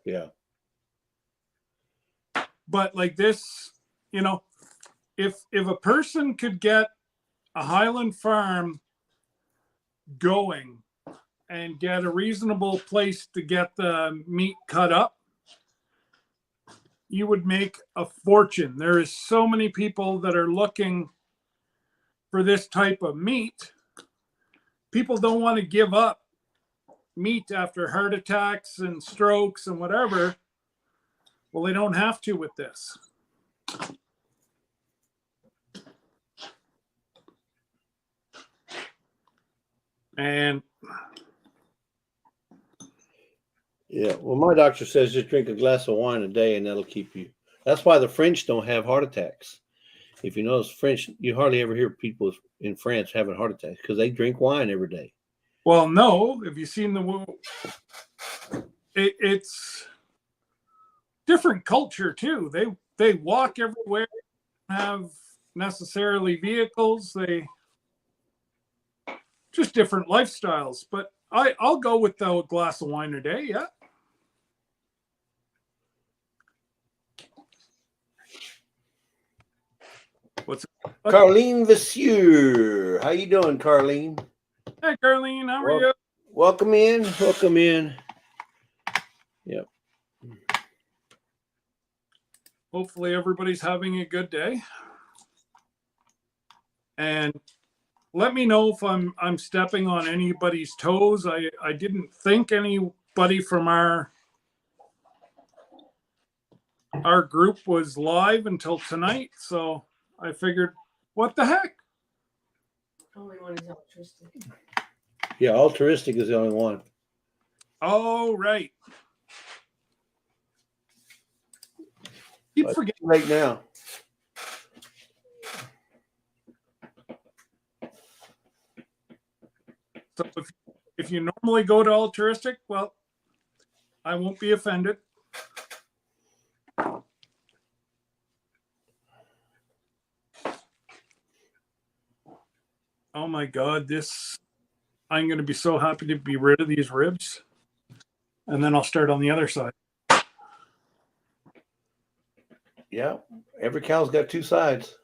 Yeah. But like this, if a person could get a Highland farm going and get a reasonable place to get the meat cut up, you would make a fortune. There is so many people that are looking for this type of meat. People don't want to give up meat after heart attacks and strokes and whatever. Well, they don't have to with this. And yeah, well, my doctor says just drink a glass of wine a day and that'll keep you. That's why the French don't have heart attacks. If you notice, French, you hardly ever hear people in France having heart attacks because they drink wine every day. Well, no, have you seen it's different culture too. They walk everywhere, have necessarily vehicles. They just different lifestyles. But I'll go with the glass of wine a day. Yeah. What's Carlene Vasseur. How you doing, Carlene? Hey, Carlene, how are Well- you? Welcome in. Welcome in. Yep. Hopefully, everybody's having a good day. And let me know if I'm stepping on anybody's toes. I didn't think anybody from our group was live until tonight, so I figured, what the heck? Only one is altruistic. Yeah, altruistic is the only one. Oh, right. Keep But forgetting. right now. So if you normally go to altruistic, well, I won't be offended. Oh my God, I'm going to be so happy to be rid of these ribs. And then I'll start on the other side. Yeah. Every cow's got two sides.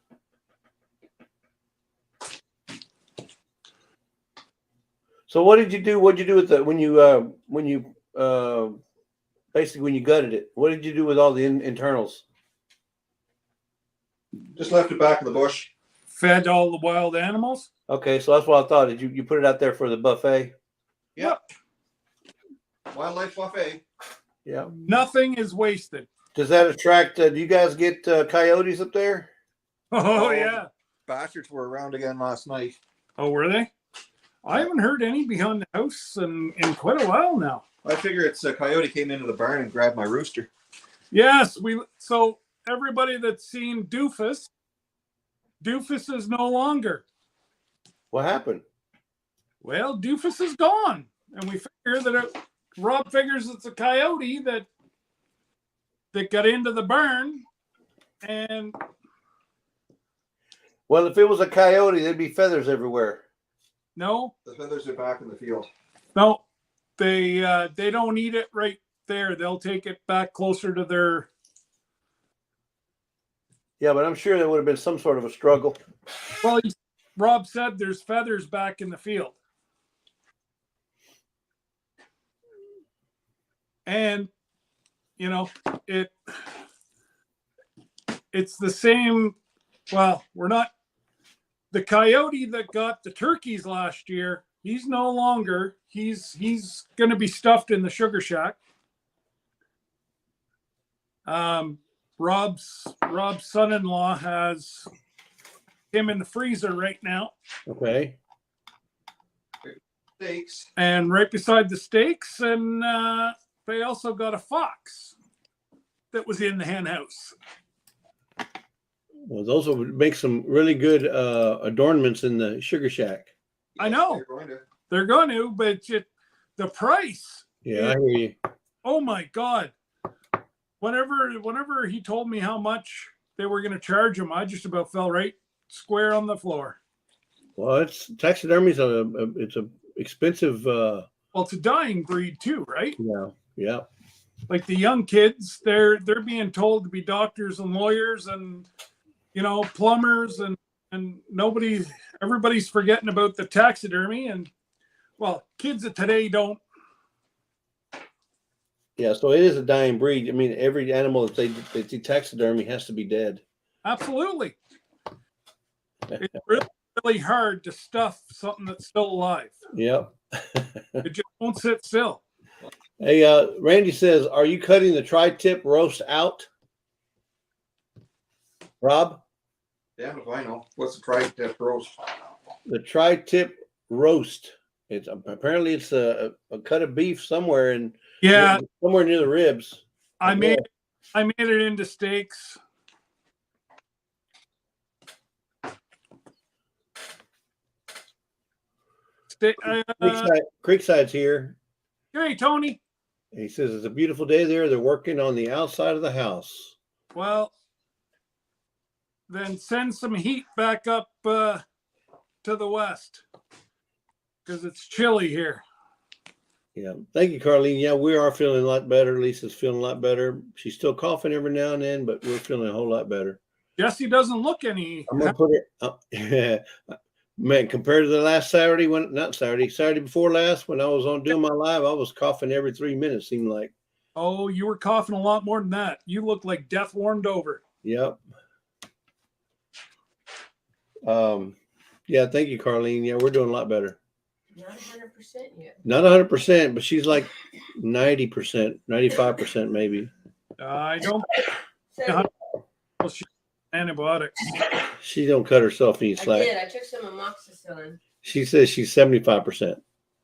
So what did you do? What did you do with when you basically when you gutted it? What did you do with all the internals? Just left it back in the bush. Fed all the wild animals. Okay, so that's what I thought. Did you put it out there for the buffet? Yep. Wildlife buffet. Yeah. Nothing is wasted. Does that attract? Do you guys get coyotes up there? Oh, Oh. yeah. Bastards were around again last night. Oh, were they? I haven't heard any behind the house in quite a while now. I figure it's a coyote came into the barn and grabbed my rooster. Yes, so everybody that's seen Doofus is no longer. What happened? Well, Doofus is gone, and we figure that Rob figures it's a coyote that got into the barn, and Well, if it was a coyote, there'd be feathers everywhere. no, The feathers are back in the field. they don't eat it right there. They'll take it back closer to their. Yeah, but I'm sure there would have been some sort of a struggle. Well, Rob said there's feathers back in the field. And, it's the same. Well, we're not. The coyote that got the turkeys last year, he's no longer. He's going to be stuffed in the sugar shack. Rob's son-in-law has him in the freezer right now. Okay. Steaks. And right beside the steaks, and they also got a fox that was in the hen house. Well, those would make some really good adornments in the sugar shack. I know. They're going to, but the price. Yeah, I hear you. Oh my God. Whenever he told me how much they were going to charge him, I just about fell right square on the floor. Well, taxidermy's it's a expensive. Well, it's a dying breed too, right? Yeah. Like the young kids, they're being told to be doctors and lawyers and plumbers and everybody's forgetting about the taxidermy, and well, kids of today don't. Yeah, so it is a dying breed. I mean, every animal that they do taxidermy has to be dead. Absolutely. It's really, really hard to stuff something that's still alive. Yep. It just won't sit still. Hey, Randy says, are you cutting the tri-tip roast out? Rob? Damn if I know. What's the tri-tip roast? The tri-tip roast. It's apparently it's a cut of beef somewhere somewhere near the ribs. I made it into steaks. Creekside's here. Hey, Tony. He says it's a beautiful day there. They're working on the outside of the house. Well, then send some heat back up to the west because it's chilly here. Yeah. Thank you, Carlene. Yeah, we are feeling a lot better. Lisa's feeling a lot better. She's still coughing every now and then, but we're feeling a whole lot better. Jesse doesn't look any. I'm going to put her. Man, compared to the last Saturday, Saturday before last, when I was on doing my live, I was coughing every 3 minutes, seemed like. Oh, you were coughing a lot more than that. You look like death warmed over. Yep. Yeah, thank you, Carlene. Yeah, we're doing a lot better. Not 100% yet. Not 100%, but she's like 90%, 95% maybe. I don't So antibiotics. She don't cut herself any I slack. did. I took some amoxicillin. She says she's 75%.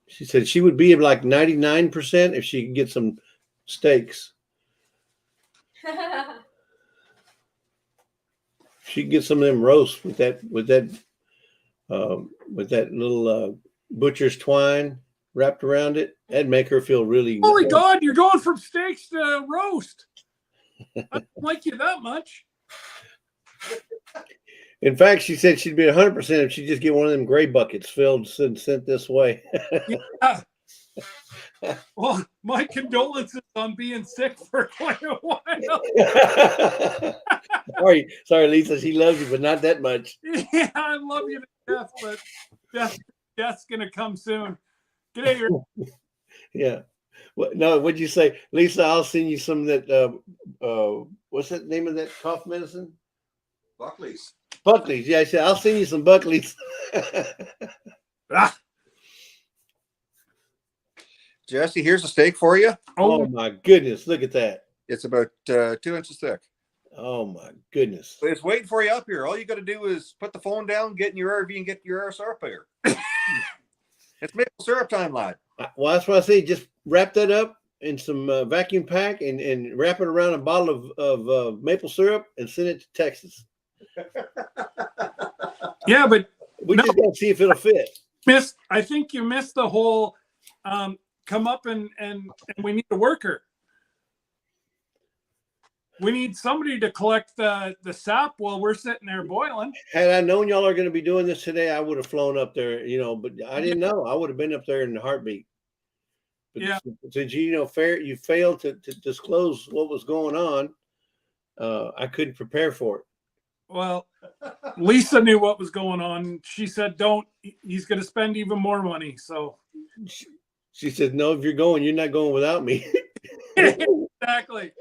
She said she would be like 99% if she could get some steaks. She could get some of them roasts with that little butcher's twine wrapped around it. That'd make her feel really. Holy God, you're going from steaks to roast. I don't like you that much. In fact, she said she'd be 100% if she just get one of them gray buckets filled and sent this way. Yeah. Well, my condolences on being sick for quite a while. sorry, Lisa. She loves you, but not that much. Yeah, I love you to death, but death's gonna come soon. G'day, Yeah. No, what'd you say, Lisa? I'll send you some of that. What's that name of that cough medicine? Buckley's. Buckley's. Yeah, I said I'll send you some Buckley's. Ah. Jesse, here's a steak for you. Oh my goodness! Look at that. It's about 2 inches thick. Oh my goodness! But it's waiting for you up here. All you got to do is put the phone down, get in your RV, and get your syrup here. It's maple syrup time, lad. Well, that's what I say. Just wrap that up in some vacuum pack and wrap it around a bottle of maple syrup and send it to Texas. Yeah, but We just got to see if it'll fit. I think you missed the whole come up and we need a worker. We need somebody to collect the sap while we're sitting there boiling. Had I known y'all are going to be doing this today, I would have flown up there, but I didn't know. I would have been up there in a heartbeat. But Yeah. since you failed to disclose what was going on, I couldn't prepare for it. Well, Lisa knew what was going on. She said, "Don't. He's going to spend even more money." So She said, "No, if you're going, you're not going without me." exactly.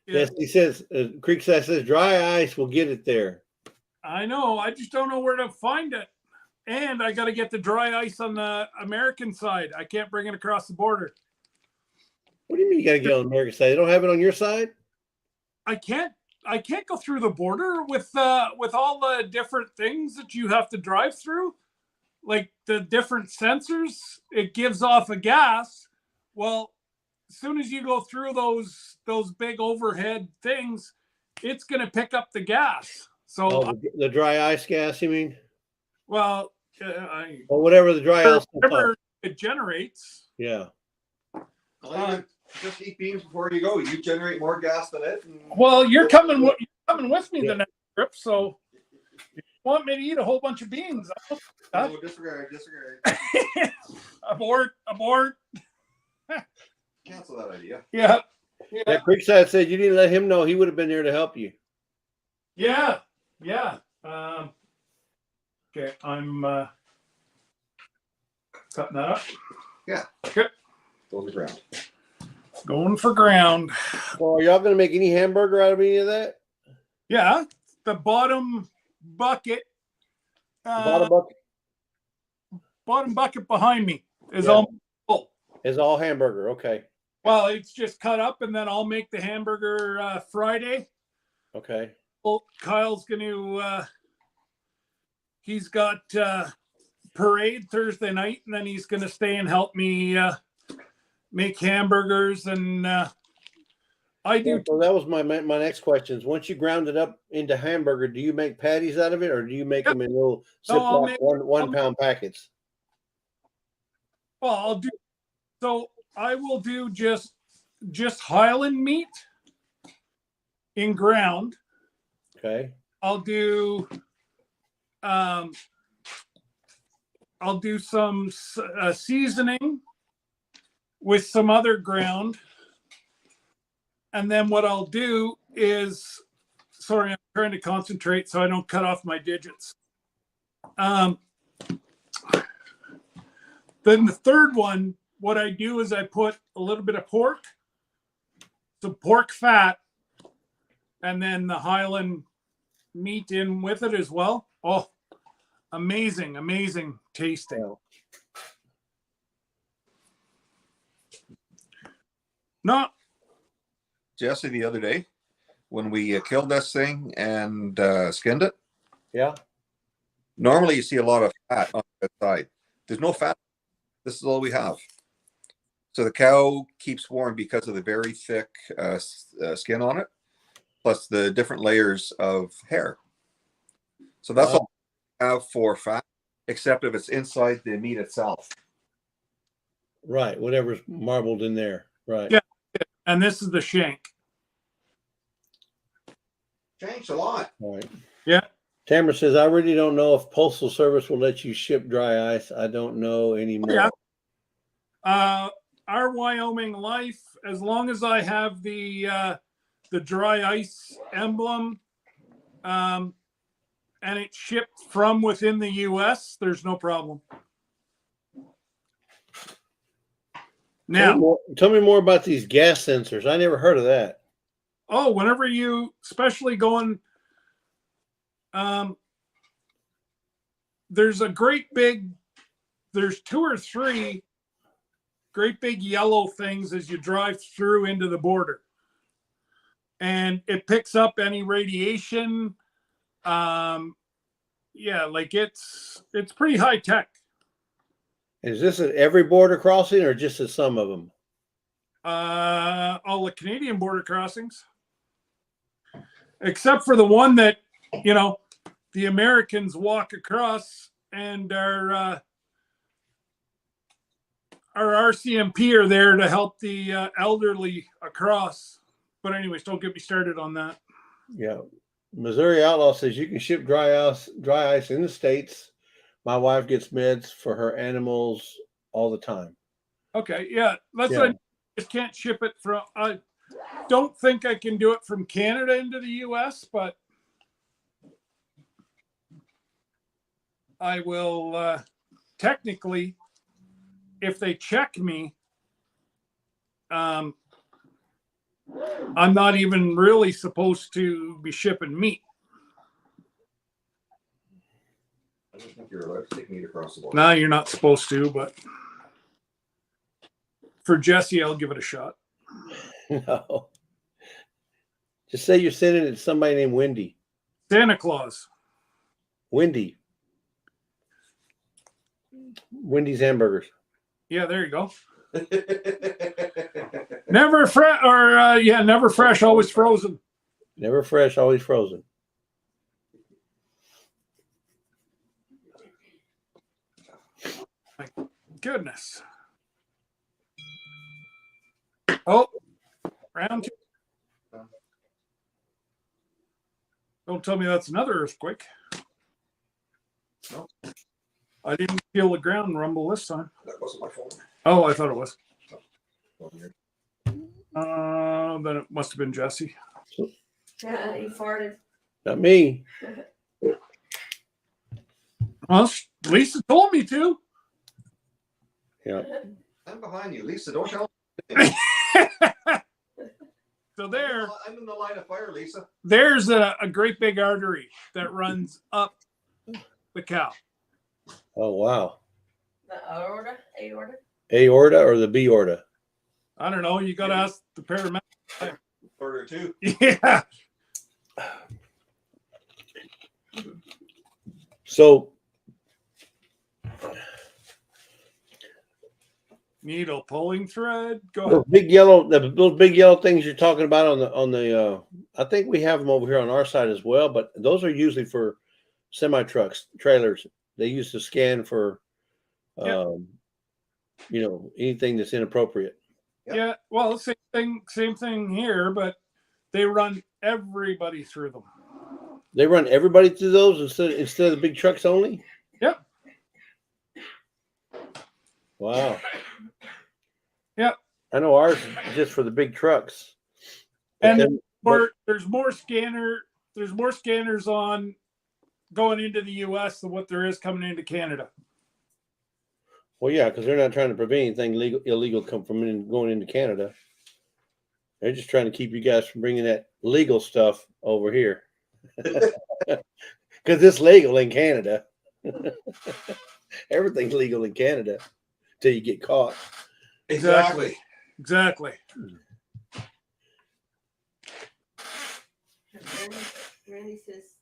Yes, he says. Creekside says dry ice will get it there. I know. I just don't know where to find it. And I got to get the dry ice on the American side. I can't bring it across the border. What do you mean you got to get on the American side? They don't have it on your side? I can't go through the border with all the different things that you have to drive through, like the different sensors. It gives off a gas. Well, as soon as you go through those big overhead things, it's going to pick up the gas. So the dry ice gas, you mean? Well, or whatever the dry ice. Whatever it generates. Yeah. Just eat beans before you go. You generate more gas than it. Well, you're coming with me the next trip, so if you want me to eat a whole bunch of beans? No, disregard. Abort. Cancel that idea. Yeah. That Creekside said you didn't let him know. He would have been there to help you. Yeah. Okay, I'm cutting that up. Yeah. Okay. Those are ground. Going for ground. Well, are y'all going to make any hamburger out of any of that? Yeah. The bottom bucket. Bottom bucket behind me is all full. Is all hamburger. Okay. Well, it's just cut up, and then I'll make the hamburger Friday. Okay. Well, Kyle's going to, he's got parade Thursday night, and then he's going to stay and help me make hamburgers. And I do. So that was my next question. Once you ground it up into hamburger, do you make patties out of it, or do you make them in little Ziploc one pound packets? Well, I will do just Highland meat in ground. Okay. I'll do some seasoning with some other ground, and then what I'll do is sorry, I'm trying to concentrate so I don't cut off my digits. Then the third one, what I do is I put a little bit of pork, some pork fat, and then the Highland meat in with it as well. Oh, amazing, amazing tasting. Not Jesse, the other day when we killed this thing and skinned it, Yeah. normally you see a lot of fat on the side. There's no fat. This is all we have. So the cow keeps warm because of the very thick skin on it, plus the different layers of hair. So that's all we have for fat, except if it's inside the meat itself. Right. Whatever's marbled in there. Right. Yeah. And this is the shank. Changed a lot. Right. Yeah. Tamara says, I really don't know if Postal Service will let you ship dry ice. I don't know anymore. Yeah. Our Wyoming Life, as long as I have the dry ice emblem, and it's shipped from within the U.S., there's no problem. Now, Tell me more about these gas sensors. I never heard of that. oh, whenever you, especially going, there's a great big, there's 2 or 3 great big yellow things as you drive through into the border. And it picks up any radiation. Yeah, like it's pretty high tech. Is this at every border crossing or just at some of them? All the Canadian border crossings. Except for the one that, you know, the Americans walk across and our RCMP are there to help the elderly across. But anyways, don't get me started on that. Yeah. Missouri Outlaw says you can ship dry ice in the States. My wife gets meds for her animals all the time. Okay, yeah. Yeah. I just can't ship it from. I don't think I can do it from Canada into the U.S., but I will technically, if they check me, I'm not even really supposed to be shipping meat. I don't think you're allowed to take meat across the border. No, you're not supposed to, but for Jesse, I'll give it a shot. No. Just say you're sending it to somebody named Wendy. Santa Claus. Wendy's Hamburgers. Yeah, there you go. Never fresh, or never fresh, always frozen. Never fresh, always frozen. My goodness. Oh, round 2. Don't tell me that's another earthquake. No. I didn't feel the ground rumble this time. That wasn't my phone. Oh, I thought it was. Oh, here. Then it must have been Jesse. Yeah, you farted. Not me. Well, Lisa told me to. Yeah. I'm behind you, Lisa. Don't tell me. So there, I'm in the line of fire, Lisa. there's a great big artery that runs up the cow. Oh wow. The aorta? Aorta or the B aorta? I don't know. You got to ask the paramedic. Order 2. Yeah. So Needle pulling thread. Go those ahead. those big yellow things you're talking about on the I think we have them over here on our side as well, but those are usually for semi trucks, trailers. They use to scan for anything that's inappropriate. Yep. Yeah. Well, same thing here, but they run everybody through them. They run everybody through those instead of the big trucks only? Yep. Wow. Yep. I know ours is just for the big trucks. And there's more there's more scanners on going into the U.S. than what there is coming into Canada. Well, yeah, because they're not trying to prevent anything illegal come from going into Canada. They're just trying to keep you guys from bringing that legal stuff over here. Because it's legal in Canada. Everything's legal in Canada till you get caught. Exactly. Exactly. Randy says,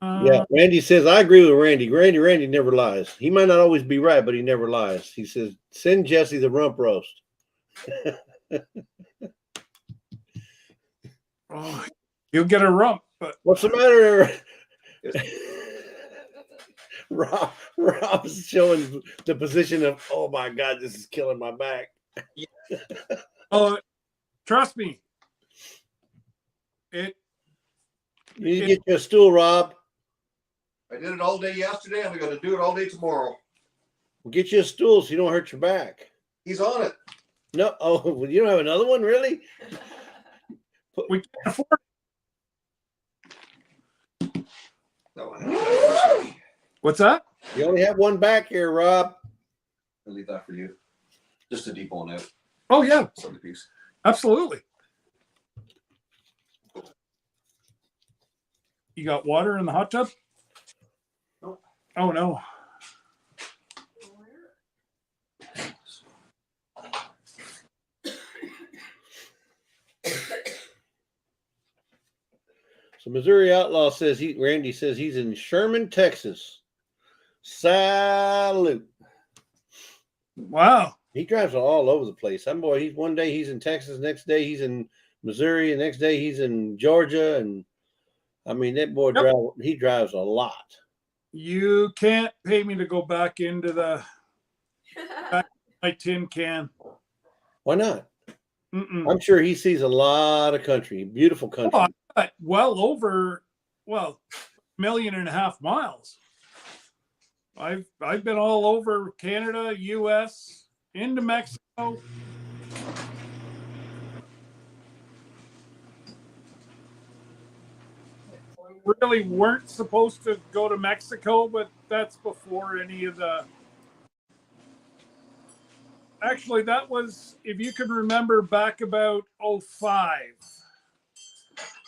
Yeah, Randy says, I agree with Randy. Randy never lies. He might not always be right, but he never lies. He says, send Jesse the rump roast. Oh, you'll get a rump, but What's the matter? Rob's showing the position of, oh my God, this is killing my back. oh, trust me. You need to get you a stool, Rob. I did it all day yesterday. I'm going to do it all day tomorrow. We'll get you a stool so you don't hurt your back. He's on it. No, well, you don't have another one, really? we can't afford it. No, I'll What's that? You only have one back here, Rob. leave that for you. Just a deep one out. Oh yeah, Some piece. absolutely. You got water in the hot tub? No. Oh no. So Missouri Outlaw says Randy says he's in Sherman, Texas. Salute. Wow. He drives all over the place. Some boy, he's one day he's in Texas, next day he's in Missouri, the next day he's in Georgia, and I mean that boy drives a lot. You can't pay me to go back into my tin can. Why not? Mm-mm. I'm sure he sees a lot of country, beautiful country. Oh, well over 1.5 million miles. I've been all over Canada, US, into Mexico. Really weren't supposed to go to Mexico, but that's before any of the. Actually, that was, if you can remember, back about 2005,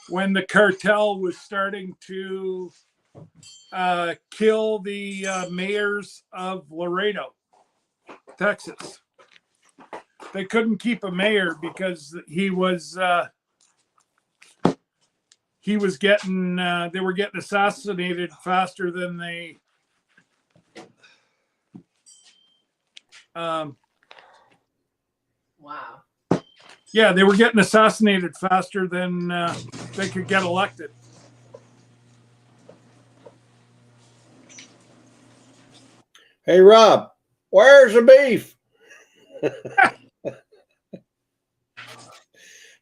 when the cartel was starting to kill the mayors of Laredo, Texas. They couldn't keep a mayor because he was getting they were getting assassinated faster than they wow. Yeah, they were getting assassinated faster than they could get elected. Hey Rob, where's the beef?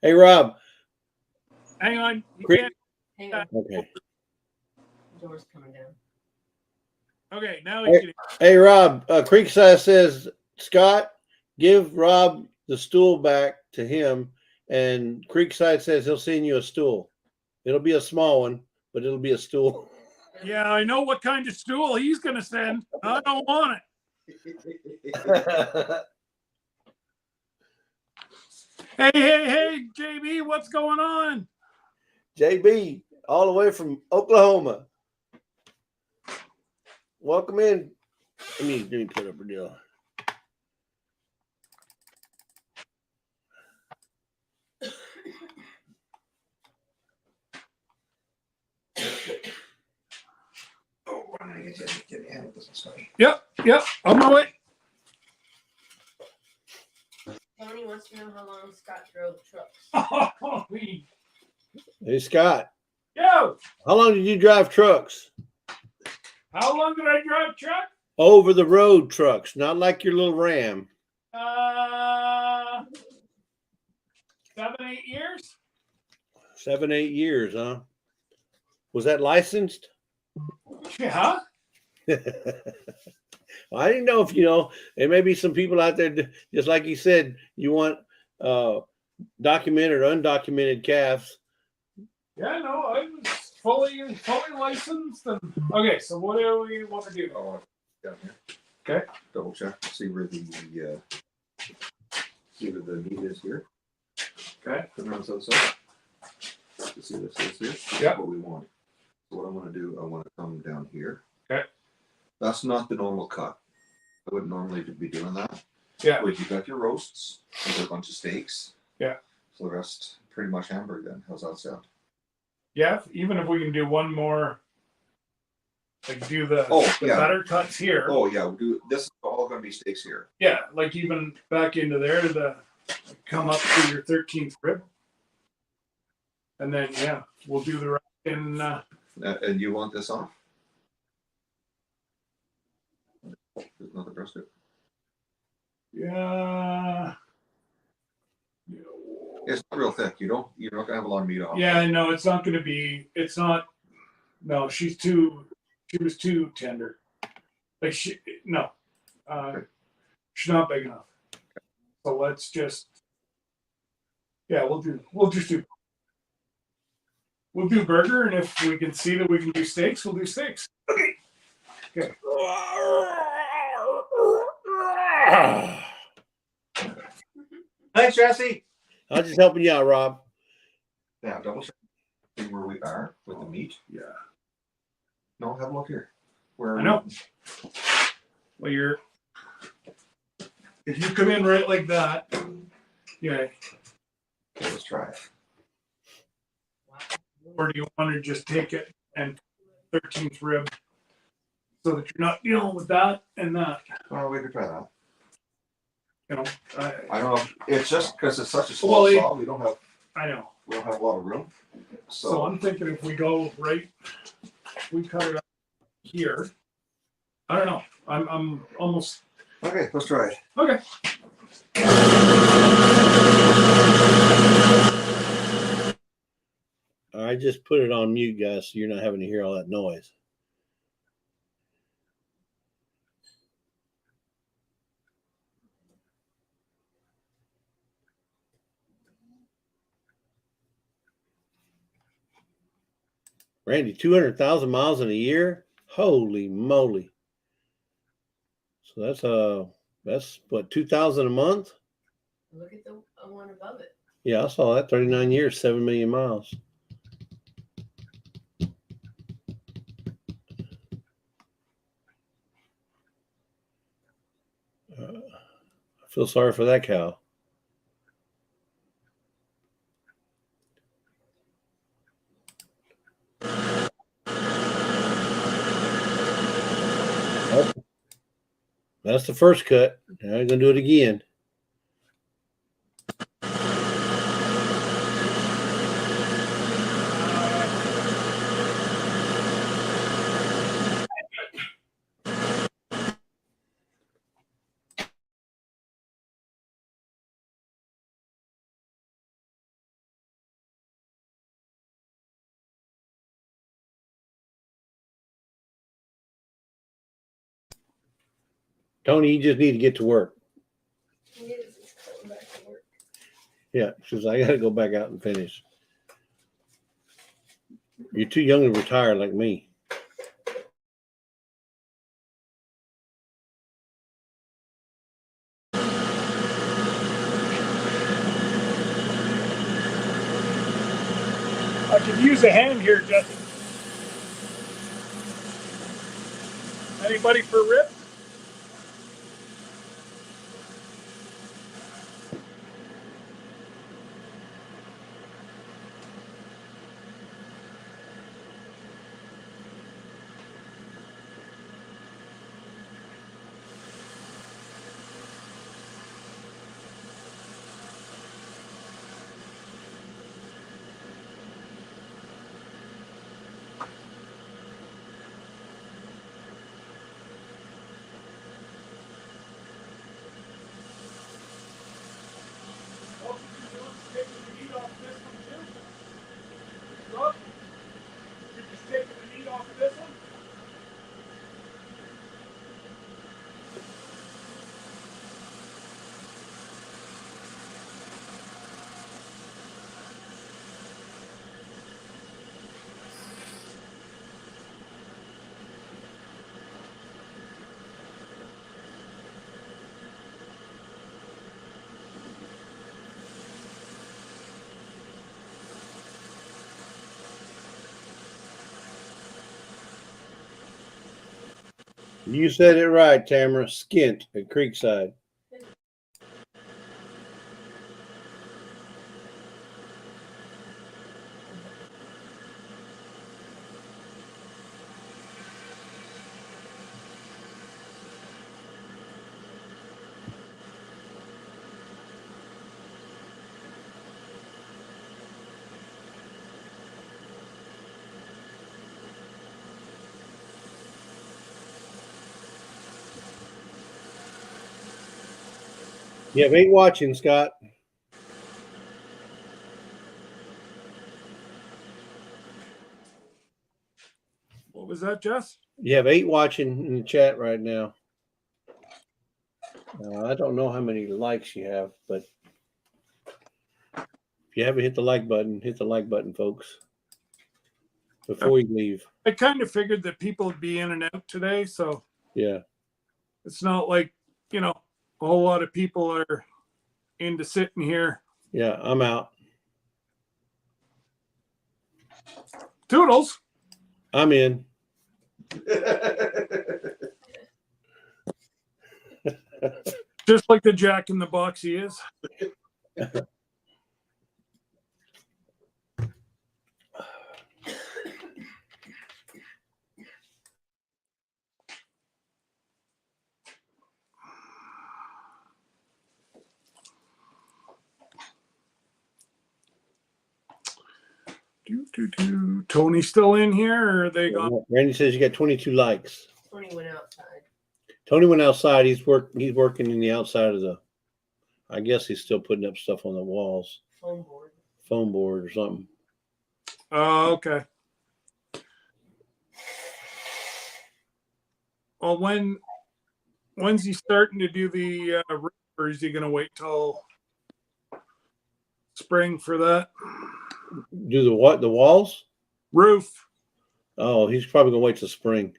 Hey Rob. Hang on. Hang on. Okay. Door's coming down. Okay, now Hey Rob, Creekside says, Scott, give Rob the stool back to him, and Creekside says he'll send you a stool. It'll be a small one, but it'll be a stool. Yeah, I know what kind of stool he's going to send. I don't want it. Hey, JB, what's going on? JB, all the way from Oklahoma. Welcome in. Let me put up a deal. Yep, on my way. Tony wants to know how long Scott drove trucks. Oh, Hey Scott, yo, how long did you drive trucks? how long did I drive truck? Over the road trucks, not like your little Ram. 7, 8 years. 7, 8 years, huh? Was that licensed? Yeah. I didn't know if there may be some people out there, just like you said, you want documented or undocumented calves. Yeah, no, I was fully licensed. And okay, so what do we want to do? Oh, down here. Okay. Double check, see where the meat is here. Okay. Turn around to the side. You see this is here? Yeah. That's what we want. So what I'm gonna do, I wanna come down here. Okay. That's not the normal cut. I wouldn't normally be doing that. Yeah. But you got your roasts, you got a bunch of steaks. Yeah. So the rest pretty much hamburger then. How's that sound? Yeah, even if we can do one more, like do the yeah. better cuts here. Oh yeah, we'll do this is all gonna be steaks here. Yeah, like even back into there to the come up to your 13th rib. And then yeah, we'll do the rest in And you want this off? There's another brisket. yeah. It's not real thick. You're not gonna have a lot of meat off. Yeah, no, it's not gonna be it's not no, she was too tender. Like she's not big enough. So let's just we'll do burger, and if we can see that we can do steaks, we'll do steaks. Okay. Thanks, Jesse. I was just helping you out, Rob. Yeah, double check where we are with the meat. Yeah. No, have a look here. Where I know. Well, if you come in right like that, yeah. Okay, let's try it. Or do you want to just take it and 13th rib so that you're not dealing with that and that? Oh, we could try that. You know, I don't know. It's just because it's such a small saw. We don't have a lot of room. So I'm thinking if we go right, we cut it up here. I don't know. I'm almost Okay, let's try it. okay. I just put it on mute, guys, so you're not having to hear all that noise. Randy, 200,000 miles in a year? Holy moly. So that's what, 2,000 a month? Look at the one above it. Yeah, I saw that. 39 years, 7 million miles. I feel sorry for that cow. That's the first cut. Now I'm going to do it again. Tony, you just need to get to work. He is. He's coming back to work. Yeah, because I got to go back out and finish. You're too young to retire like me. I could use a hand here, Justin. Anybody for ribs? You said it right, Tamara. Skint at Creekside. You have 8 watching, Scott. What was that, Jess? You have 8 watching in the chat right now. I don't know how many likes you have, but if you haven't hit the like button, folks, before you leave. I kind of figured that people would be in and out today, so Yeah. it's not like, a whole lot of people are into sitting here. Yeah, I'm out. Toodles. I'm in. Just like the Jack in the Box he is. Tony's still in here, or are they gone? Randy says you got 22 likes. Tony went outside. Tony went outside. He's working in the outside of the. I guess he's still putting up stuff on the walls. Foam board or something. Oh, okay. Well, when's he starting to do the roof, or is he going to wait till spring for that? Do the what? The walls? Roof. Oh, he's probably gonna wait till spring.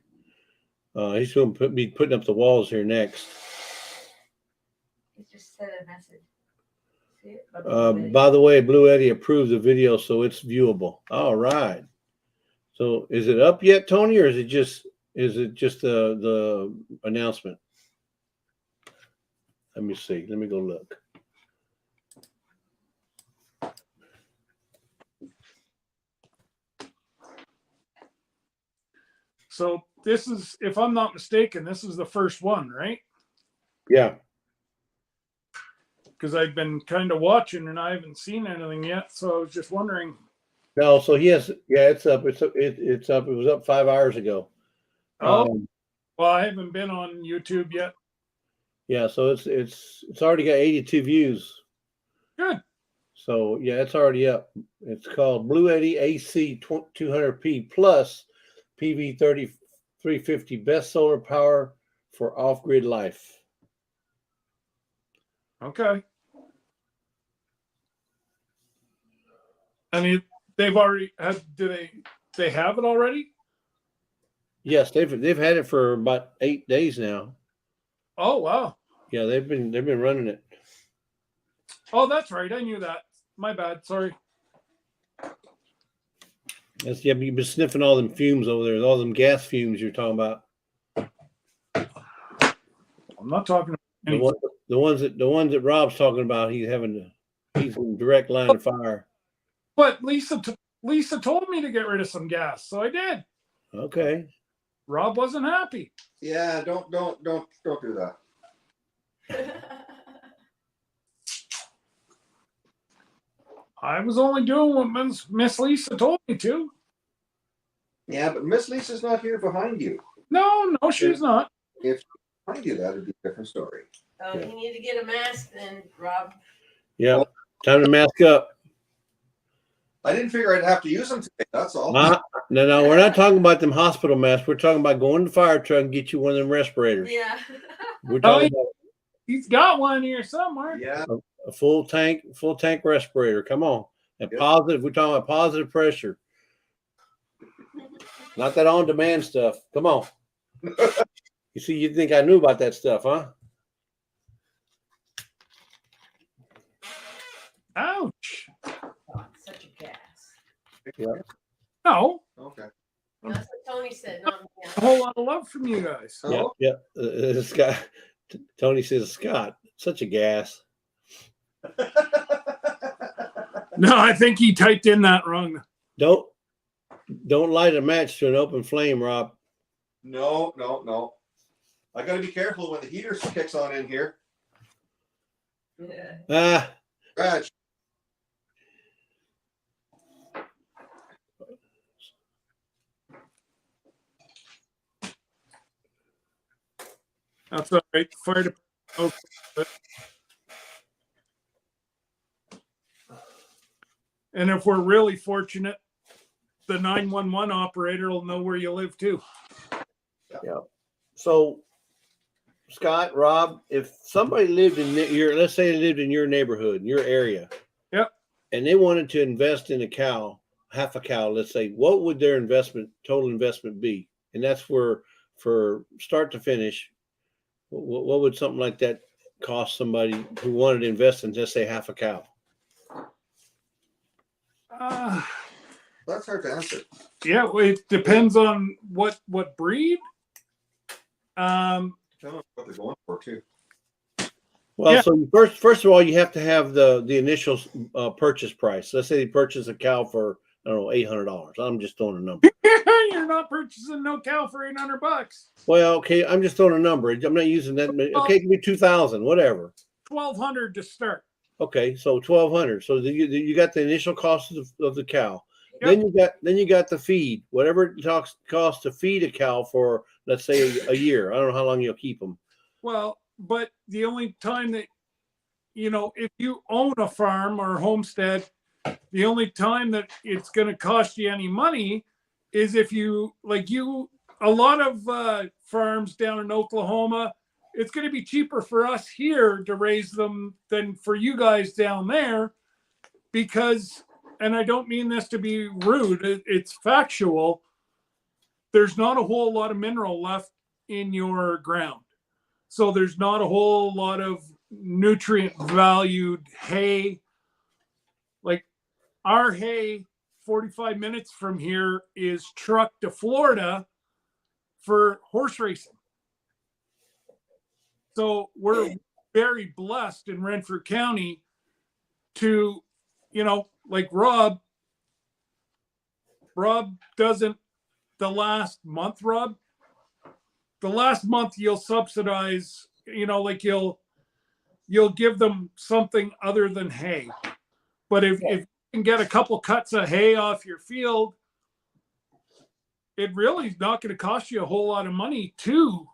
He's going to be putting up the walls here next. He just sent a message. See it? By the way, Blue Eddie approved the video, so it's viewable. All right. So, is it up yet, Tony, or is it just the announcement? Let me see. Let me go look. So this is, if I'm not mistaken, this is the first one, right? Yeah. Because I've been kind of watching and I haven't seen anything yet. So I was just wondering. No, so he has. Yeah, it's up. It's up. It's up. It was up 5 hours ago. Oh, well, I haven't been on YouTube yet. Yeah, so it's already got 82 views. Good. So yeah, it's already up. It's called Blue Eddy AC 200P Plus PV 3350 Best Solar Power for Off-Grid Life. Okay. I mean, they've already had. Do they have it already? Yes, they've had it for about 8 days now. Oh wow. Yeah, they've been running it. Oh, that's right. I knew that. My bad. Sorry. Yes, yeah, you've been sniffing all them fumes over there, all them gas fumes you're talking about. I'm not talking The about ones that Rob's talking about. He's in direct line of fire. But Lisa told me to get rid of some gas, so I did. Okay. Rob wasn't happy. Yeah, don't do that. I was only doing what Miss Lisa told me to. Yeah, but Miss Lisa's not here behind you. No, she's not. If behind you, that'd be a different story. Oh, you need to get a mask then, Rob. Yeah. Time to mask up. I didn't figure I'd have to use them today. That's all. No, we're not talking about them hospital masks. We're talking about going to the fire truck and get you one of them respirators. Yeah. We're talking about He's got one here somewhere. Yeah. a full tank respirator. Come on. And positive. We're talking about positive pressure. Not that on-demand stuff. Come on. You see, you think I knew about that stuff, huh? Ouch. Oh, such a gas. Yeah. No. Okay. That's what Tony said, not me. whole lot of love from you guys. Oh, Yeah. Scott, Tony says, Scott, such a gas. No, I think he typed in that wrong. Don't light a match to an open flame, Rob. No. I got to be careful when the heater kicks on in here. Yeah. Ah, Raj, That's all right. Fire department. Okay. And if we're really fortunate, the 911 operator will know where you live too. so Scott, Rob, if somebody lived in let's say they lived in your neighborhood, in your area, Yep. and they wanted to invest in a cow, half a cow, let's say, what would their total investment be? And that's for start to finish. What would something like that cost somebody who wanted to invest in, just say, half a cow? that's hard to answer. Yeah, well, it depends on what breed. Tell them what they're going for too. Well, Yeah. so first of all, you have to have the initial purchase price. Let's say you purchase a cow for, I don't know, $800. I'm just throwing a number. You're not purchasing no cow for $800. Well, okay, I'm just throwing a number. I'm not using that. Okay, it can be 2,000, whatever. $1,200 to start. Okay, so 1,200. So you got the initial cost of the cow. Yep. Then you got the feed, whatever it costs to feed a cow for, let's say, a year. I don't know how long you'll keep them. Well, but the only time that, if you own a farm or homestead, the only time that it's going to cost you any money is if a lot of farms down in Oklahoma, it's going to be cheaper for us here to raise them than for you guys down there because, and I don't mean this to be rude, it's factual. There's not a whole lot of mineral left in your ground. So there's not a whole lot of nutrient valued hay. Like our hay 45 minutes from here is trucked to Florida for horse racing. So we're very blessed in Renfrew County to, like Rob doesn't the last month, the last month you'll subsidize, like you'll give them something other than hay. But if you can get a couple cuts of hay off your field, it really is not going to cost you a whole lot of money too.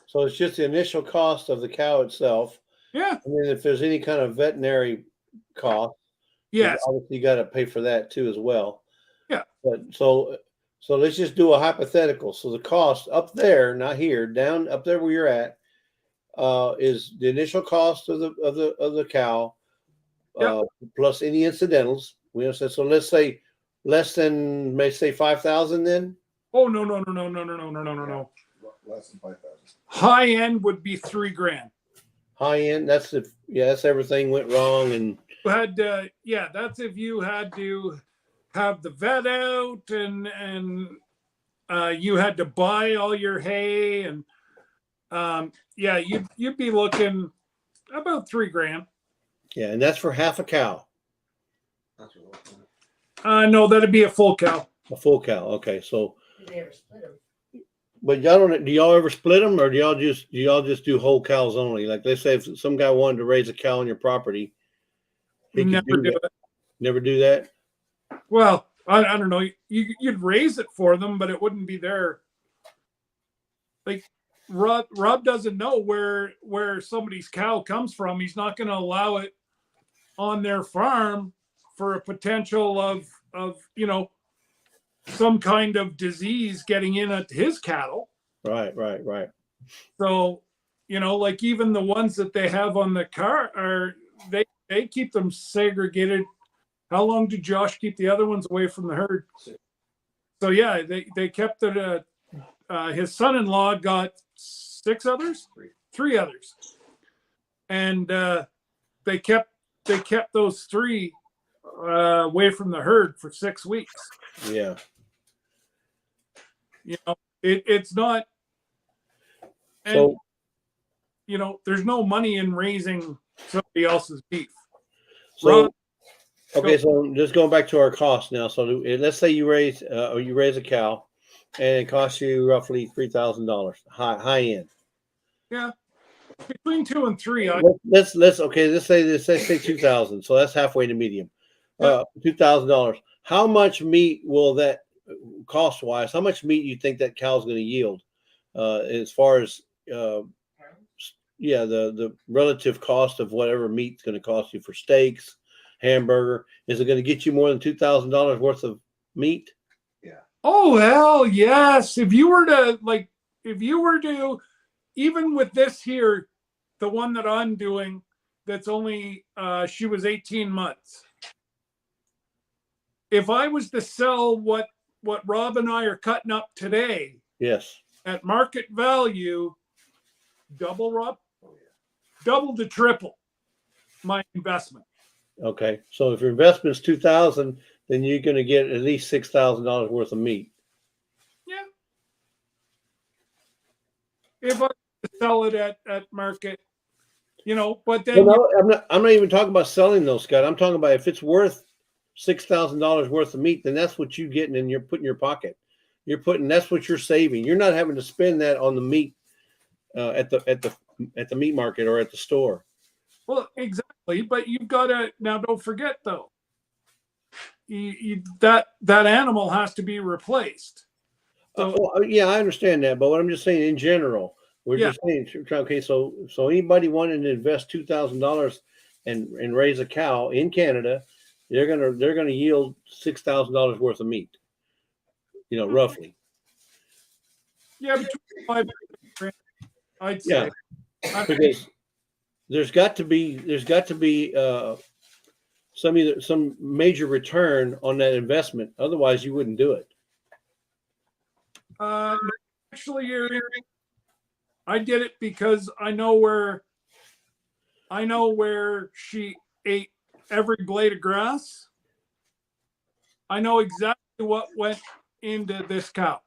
So it's just the initial cost of the cow itself. Yeah. And then if there's any kind of veterinary cost, Yes. obviously you got to pay for that too as well. Yeah. But so let's just do a hypothetical. So the cost up there, not here, down up there where you're at, is the initial cost of the cow, Yep. Plus any incidentals. So let's say less than, may say 5,000 then. Oh no. Less than 5,000. High end would be $3,000. High end, that's everything went wrong and But that's if you had to have the vet out and you had to buy all your hay and you'd be looking about $3,000. yeah, and that's for half a cow. That's what No, that'd be a full cow. A full cow. Okay, so They ever split them? but do y'all ever split them or do y'all just do whole cows only? Like let's say if some guy wanted to raise a cow on your property, he could Never do that. it. Never do that. Well, I don't know. You'd raise it for them, but it wouldn't be there. Like Rob doesn't know where somebody's cow comes from. He's not going to allow it on their farm for a potential of some kind of disease getting in at his cattle. Right. So, like even the ones that they have on the car they keep them segregated. How long did Josh keep the other ones away from the herd? So yeah, they kept it. His son-in-law got 6 others, 3 others, and they kept those 3 away from the herd for 6 weeks. Yeah. It's not. And, So you know, there's no money in raising somebody else's beef. so Rob, okay, so just going back to our cost now. So let's say you raise a cow, and it costs you roughly $3,000 high end. yeah, between 2 and 3. Let's okay. Let's say 2,000. So that's halfway to medium. $2,000. How much meat will that cost wise? How much meat you think that cow's going to yield? As far as the relative cost of whatever meat's going to cost you for steaks, hamburger. Is it going to get you more than $2,000 worth of meat? Yeah. Oh hell yes! If you were to, even with this here, the one that I'm doing, that's only she was 18 months. If I was to sell what Rob and I are cutting up today, Yes. at market value, double to triple my investment. Okay. So if your investment is 2,000, then you're going to get at least $6,000 worth of meat. Yeah. If I sell it at market, you know, but then Well, no, I'm not even talking about selling those, Scott. I'm talking about if it's worth $6,000 worth of meat, then that's what you're getting and you're putting in your pocket. That's what you're saving. You're not having to spend that on the meat at the meat market or at the store. well, exactly. But you've got to, now don't forget though, that animal has to be replaced. So Yeah, I understand that, but what I'm just saying in general, we're Yeah. just saying, okay, so anybody wanting to invest $2,000 and raise a cow in Canada, they're gonna yield $6,000 worth of meat, roughly. yeah, between 5 and 10, I'd say. Yeah, because there's got to be some major return on that investment. Otherwise, you wouldn't do it. Actually, I did it because I know where she ate every blade of grass. I know exactly what went into this cow.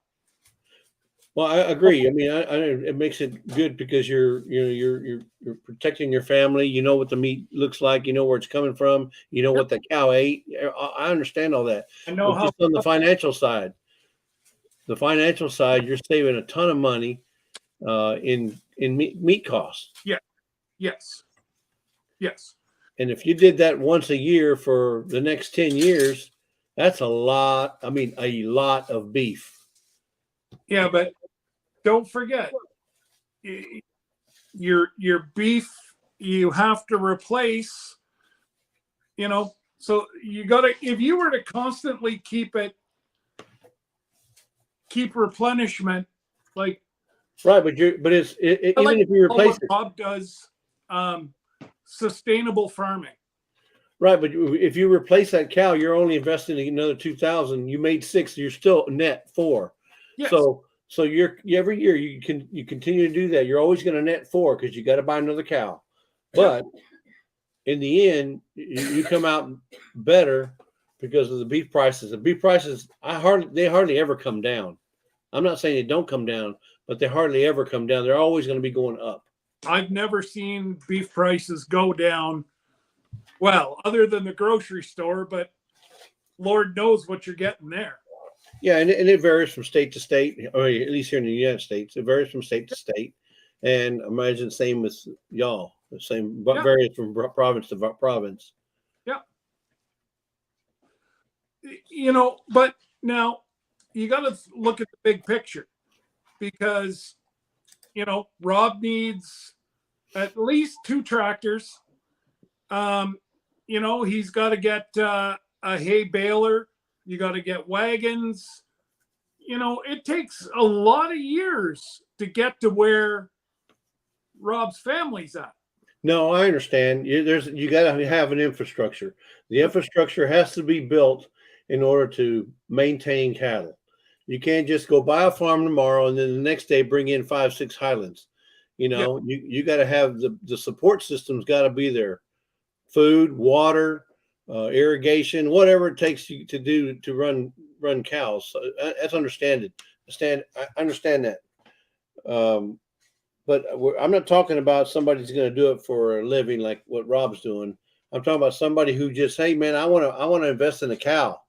Well, I agree. I mean, it makes it good because you're protecting your family. You know what the meat looks like. You know where it's coming from. You know what the cow ate. I understand all that. I know But just on the financial side, you're saving a ton of money in meat costs. Yeah. Yes. And if you did that once a year for the next 10 years, that's a lot. I mean, a lot of beef. Yeah, but don't forget, your beef you have to replace. So you got to, if you were to constantly keep replenishment, like right, but even like if you replace it, Rob does, sustainable farming. Right, but if you replace that cow, you're only investing another 2,000. You made 6. You're still net 4. Yes. So you're every year you continue to do that. You're always going to net 4 because you got to buy another cow. But in the end, you come out better because of the beef prices. The beef prices, they hardly ever come down. I'm not saying they don't come down, but they hardly ever come down. They're always going to be going up. I've never seen beef prices go down. Well, other than the grocery store, but Lord knows what you're getting there. Yeah, and it varies from state to state, or at least here in the United States, it varies from state to state. And I imagine the same with y'all. The same, but varies from province to province. Yeah. But now you got to look at the big picture because, Rob needs at least 2 tractors. He's got to get a hay baler. You got to get wagons. It takes a lot of years to get to where Rob's family's at. No, I understand. You got to have an infrastructure. The infrastructure has to be built in order to maintain cattle. You can't just go buy a farm tomorrow and then the next day bring in 5, 6 Highlands. You got to have the support system's got to be there. Food, water, irrigation, whatever it takes you to do to run cows. So that's understandable. I understand that. But I'm not talking about somebody who's going to do it for a living like what Rob's doing. I'm talking about somebody who just, hey man, I want to invest in a cow.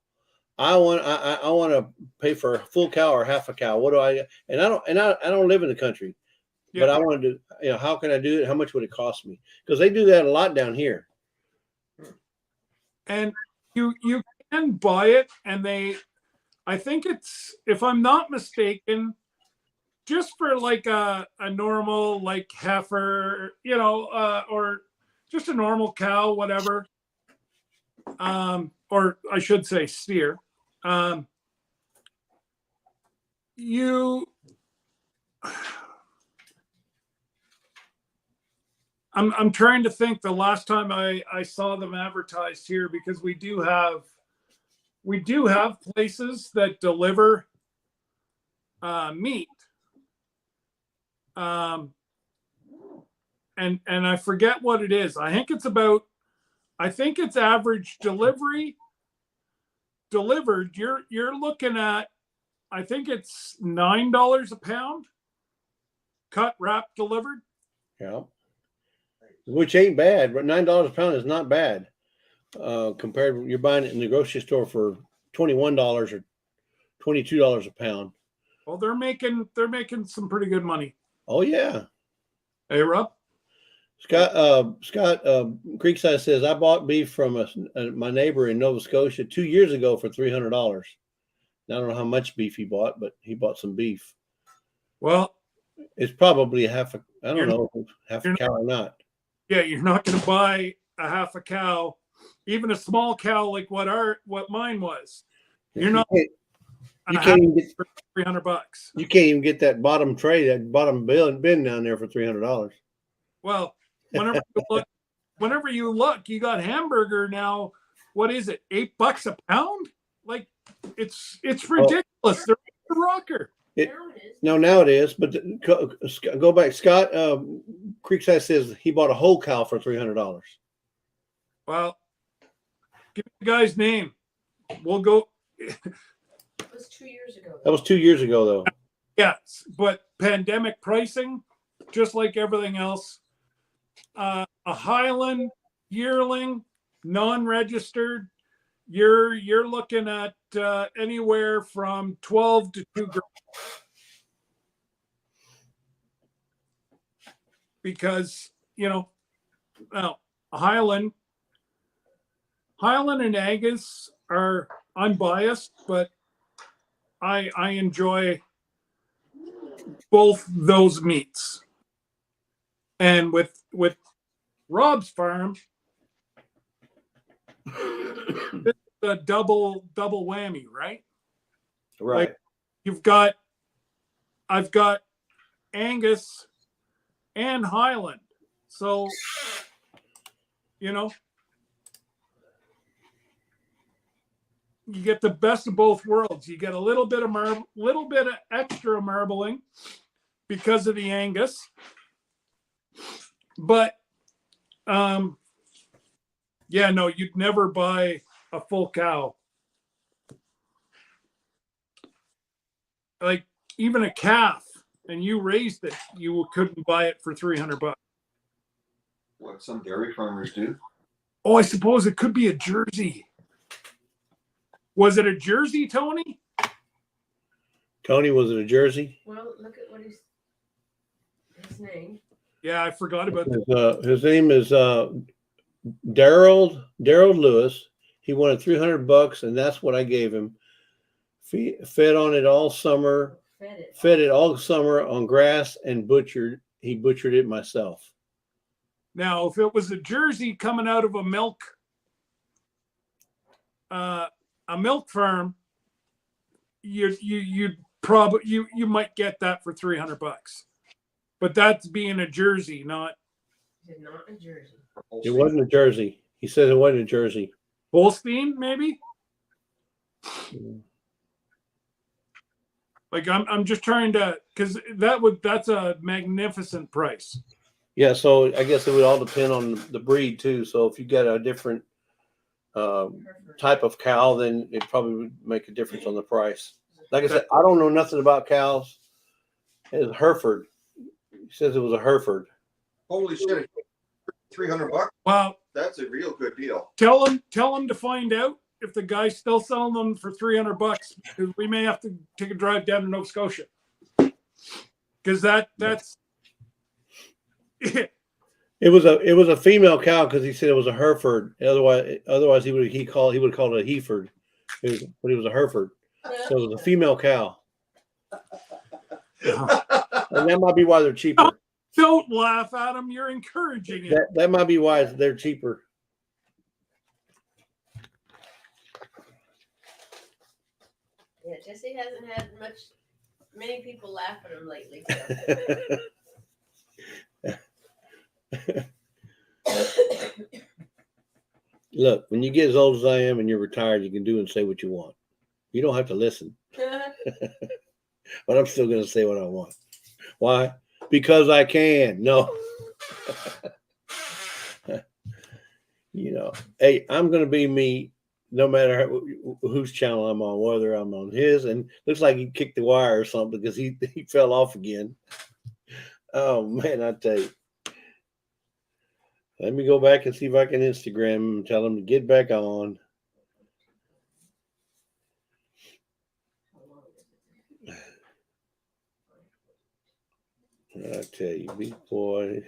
I want to pay for a full cow or half a cow. What do I? And I don't live in the country, but I want to do. You know, how can I do it? How much would it cost me? Because they do that a lot down here. And you can buy it, and I think it's, if I'm not mistaken, just for like a normal like heifer, or just a normal cow, whatever. Or I should say steer. I'm trying to think the last time I saw them advertised here, because we do have places that deliver meat. And I forget what it is. I think it's average delivered. You're looking at, I think it's $9 a pound, cut, wrap, delivered. Yeah, which ain't bad. But $9 a pound is not bad compared. You're buying it in the grocery store for $21 or $22 a pound. Well, they're making some pretty good money. Oh yeah. Hey, Rob. Scott Creekside says, I bought beef from my neighbor in Nova Scotia 2 years ago for $300. I don't know how much beef he bought, but he bought some beef. Well, it's probably half a cow or not. Yeah, you're not going to buy a half a cow, even a small cow like what mine was. You're not. You can't even get for $300. You can't even get that bottom tray, that bottom bin down there for $300. Well, whenever you look, you got hamburger now. What is it? $8 a pound? Like it's ridiculous. They're a rocker. Now it is. But go back. Scott Creekside says he bought a whole cow for $300. Well, give me the guy's name. We'll go. That was 2 years ago. That was 2 years ago, though. Yes, but pandemic pricing, just like everything else. A Highland yearling, non-registered, you're looking at anywhere from 12 to $2,000. Because well, Highland and Angus are unbiased, but I enjoy both those meats. And with Rob's farm, it's a double whammy, right? Right. Like I've got Angus and Highland, so you get the best of both worlds. You get a little bit of extra marbling because of the Angus, but you'd never buy a full cow. Like even a calf, and you raised it, you couldn't buy it for $300. What some dairy farmers do. Oh, I suppose it could be a Jersey. Was it a Jersey, Tony? Tony, was it a Jersey? Well, look at what his name. Yeah, I forgot about that. His name is Daryl Lewis. He wanted $300, and that's what I gave him. Fed on it all summer. Fed it all summer on grass and butchered. He butchered it myself. Now, if it was a Jersey coming out of a milk farm, you'd probably you might get that for $300. But that's being a Jersey, not. It's not a Jersey. It wasn't a Jersey. He said it wasn't a Jersey. Holstein, maybe. Like I'm just trying to, because that's a magnificent price. Yeah, so I guess it would all depend on the breed too. So if you get a different type of cow, then it probably would make a difference on the price. like I said, I don't know nothing about cows. It's Hereford. He says it was a Hereford. Holy shit! $300. Well, That's a real good deal. tell them to find out if the guy's still selling them for $300, because we may have to take a drive down to Nova Scotia. Because that's It was a female cow because he said it was a Hereford. Otherwise he would have called it a Heford. But it was a Hereford. So it was a female cow. And that might be why they're cheaper. Don't laugh at him. You're encouraging it. That might be why they're cheaper. Yeah, Jesse hasn't had many people laugh at him lately. So. Look, when you get as old as I am and you're retired, you can do and say what you want. You don't have to listen. But I'm still going to say what I want. Why? Because I can. No. You know, hey, I'm going to be me no matter whose channel I'm on, whether I'm on his. And looks like he kicked the wire or something because he fell off again. Oh, man, I tell you. Let me go back and see if I can Instagram him and tell him to get back on. I tell you, big boy.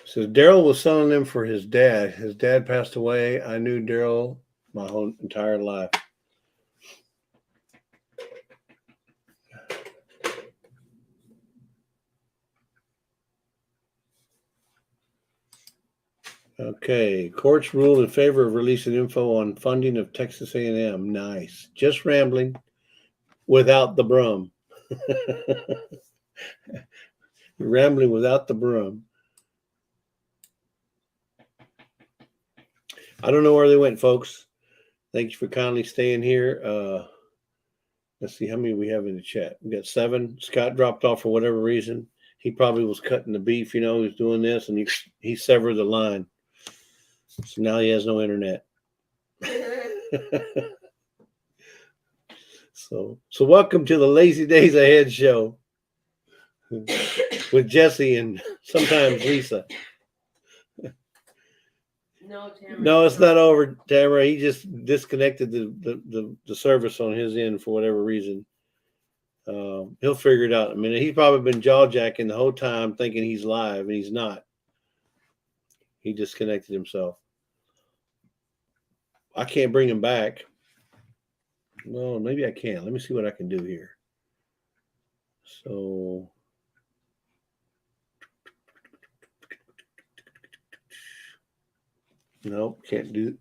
So Daryl was selling them for his dad. His dad passed away. I knew Daryl my whole entire life. Okay, courts ruled in favor of releasing info on funding of Texas A&M. Nice. Just rambling without the brum. Rambling without the brum. I don't know where they went, folks. Thank you for kindly staying here. Let's see how many we have in the chat. We got 7. Scott dropped off for whatever reason. He probably was cutting the beef, you know, he was doing this, and he severed the line. So now he has no internet. So welcome to the Lazy Days Ahead show with Jesse and sometimes Lisa. No, Tamara. No, it's not over, Tamara. He just disconnected the service on his end for whatever reason. He'll figure it out in a minute. He's probably been jaw jacking the whole time thinking he's live, and he's not. He disconnected himself. I can't bring him back. Well, maybe I can. Let me see what I can do here. So nope, can't do.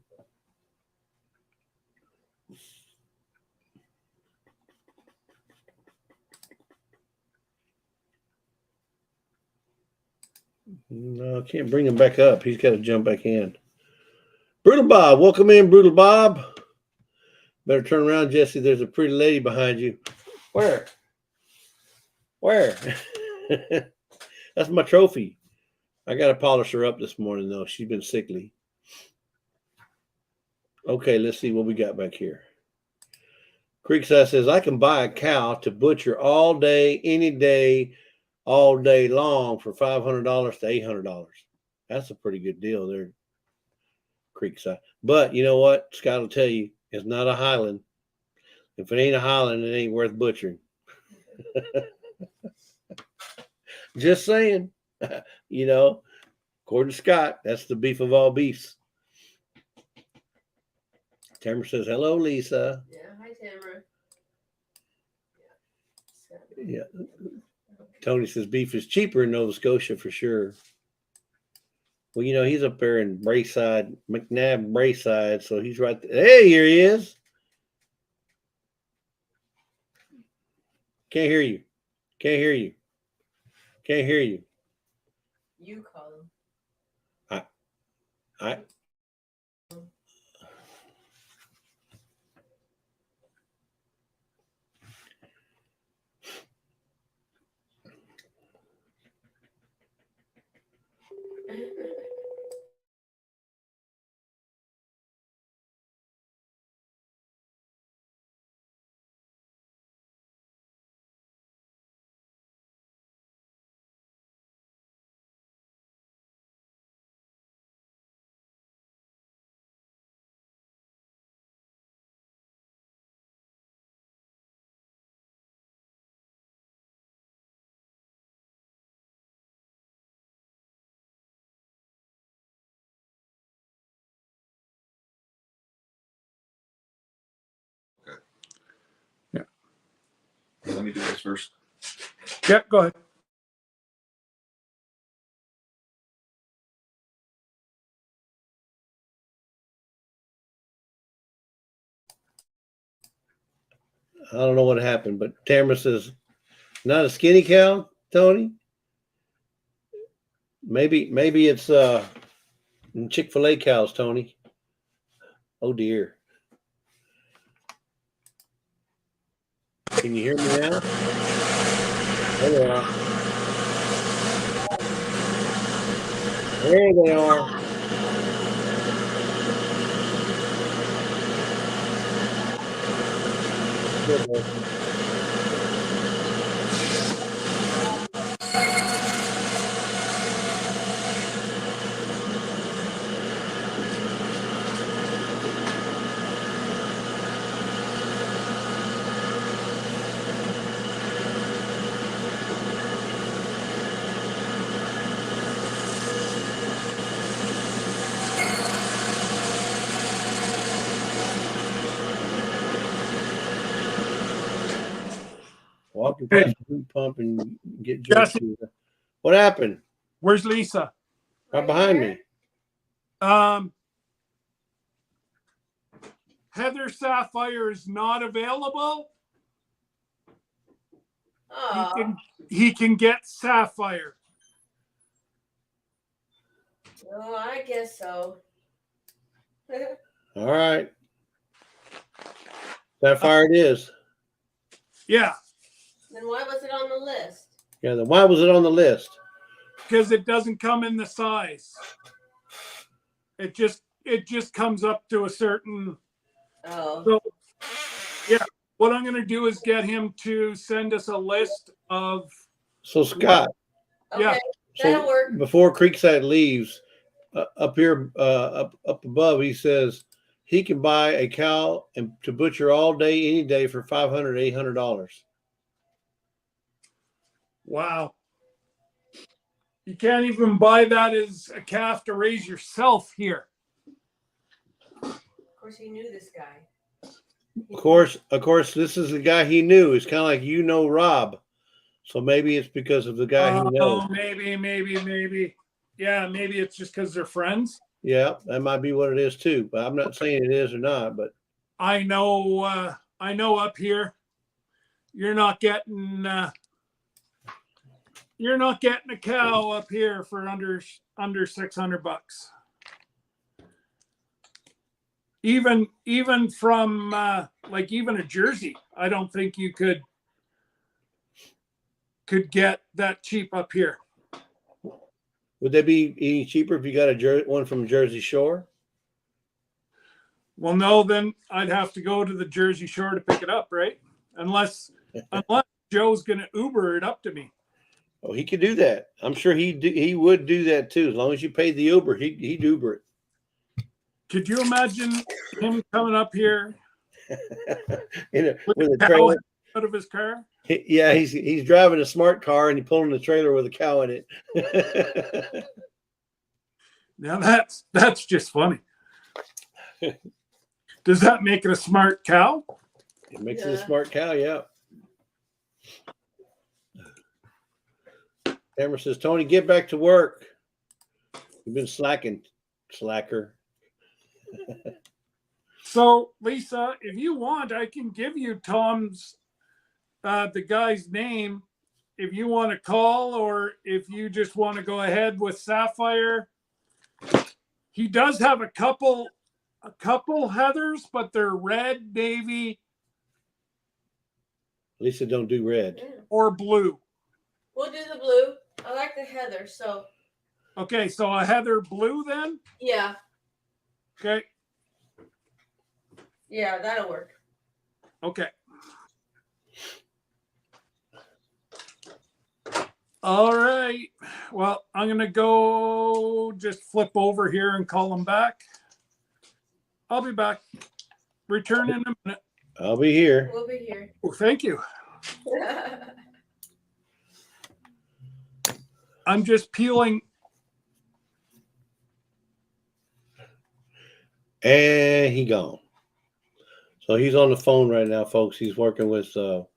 No, I can't bring him back up. He's got to jump back in. Brutal Bob, welcome in, Brutal Bob. Better turn around, Jesse. There's a pretty lady behind you. Where? That's my trophy. I got to polish her up this morning, though. She's been sickly. Okay, let's see what we got back here. Creekside says, I can buy a cow to butcher all day, any day, all day long for $500 to $800. That's a pretty good deal there, Creekside. But you know what? Scott will tell you, it's not a Highland. If it ain't a Highland, it ain't worth butchering. Just saying. You know, according to Scott, that's the beef of all beefs. Tamara says, hello, Lisa. Yeah, hi, Tamara. Yeah. Tony says beef is cheaper in Nova Scotia for sure. Well, you know, he's up there in Brayside, McNabb, Brayside, so he's right there. Hey, here he is. Can't hear you. Can't hear you. Can't hear you. You call him. I Let me do this first. Yeah, go ahead. don't know what happened, but Tamara says, not a skinny cow, Tony. Maybe it's Chick-fil-A cows, Tony. Oh dear. Can you hear me now? There they are. There they are. Good boy. Walk Hey. past the food pump and get Jesse. jerky. What happened? Where's Lisa? Right behind me. Heather Sapphire is not available. Oh, He can get Sapphire. oh, I guess so. All right. Sapphire it is. Yeah, Then why was it on the list? Yeah, then why was it on the list? because it doesn't come in the size. It just comes up to a certain. Oh, So yeah, what I'm going to do is get him to send us a list of. So Scott, okay, yeah. that'll work. before Creekside leaves, up here, up above, he says he can buy a cow and to butcher all day, any day for $500, $800. Wow. You can't even buy that as a calf to raise yourself here. Of course, he knew this guy. Of course, this is the guy he knew. It's kind of like Rob. So maybe it's because of the guy he knows. Oh, maybe. Yeah, maybe it's just because they're friends. Yeah, that might be what it is too. But I'm not saying it is or not. But I know up here, you're not getting a cow up here for under $600. Even from like even a Jersey, I don't think you could get that cheap up here. would they be any cheaper if you got one from Jersey Shore? Well, no, then I'd have to go to the Jersey Shore to pick it up, right? Unless Joe's going to Uber it up to me. Oh, he could do that. I'm sure he would do that too. As long as you paid the Uber, he'd Uber it. Could you imagine him coming up here with a trailer out of his car? Yeah, he's driving a smart car and he's pulling the trailer with a cow in it. Now that's just funny. Does that make it a smart cow? It makes it a smart cow, yeah. Tamara says, Tony, get back to work. You've been slacking, slacker. So, Lisa, if you want, I can give you Tom's the guy's name if you want to call or if you just want to go ahead with Sapphire. He does have a couple heathers, but they're red, navy, Lisa don't do red. Yeah. or blue. We'll do the blue. I like the heather, so Okay, so a heather blue then? yeah, Okay. yeah, that'll work. Okay. All right. Well, I'm going to go just flip over here and call him back. I'll be back. Return in a minute. I'll be here. We'll be here. Oh, thank you. I'm just peeling. And he gone. So he's on the phone right now, folks. He's working with a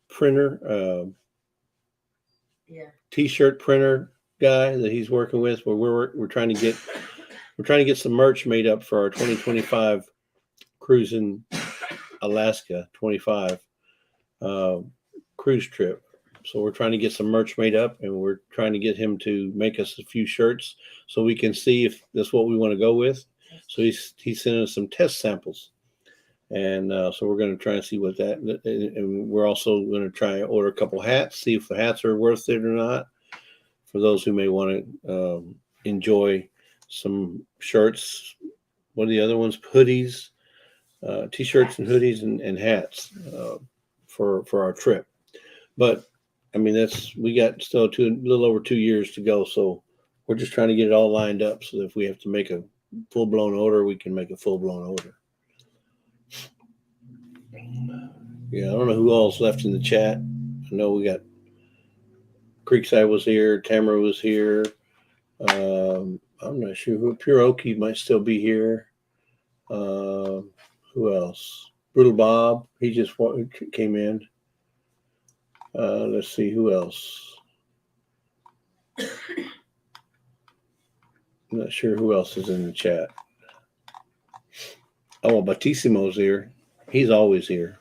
printer, Yeah. t-shirt printer guy that he's working with. Where we're trying to get some merch made up for our 2025 Cruising Alaska 25 cruise trip. So we're trying to get some merch made up, and we're trying to get him to make us a few shirts so we can see if that's what we want to go with. So he's sending us some test samples, and so we're going to try and see what that. And we're also going to try and order a couple hats, see if the hats are worth it or not. For those who may want to enjoy some shirts, what are the other ones? Hoodies, t-shirts, and hoodies and hats for our trip. But I mean, we got still a little over 2 years to go, so we're just trying to get it all lined up so that if we have to make a full-blown order, we can make a full-blown order. Yeah, I don't know who all's left in the chat. I know we got Creekside was here, Tamara was here. I'm not sure who. Pure Okie might still be here. Who else? Brutal Bob, he just came in. Let's see who else. I'm not sure who else is in the chat. Oh, Batissimo's here. He's always here.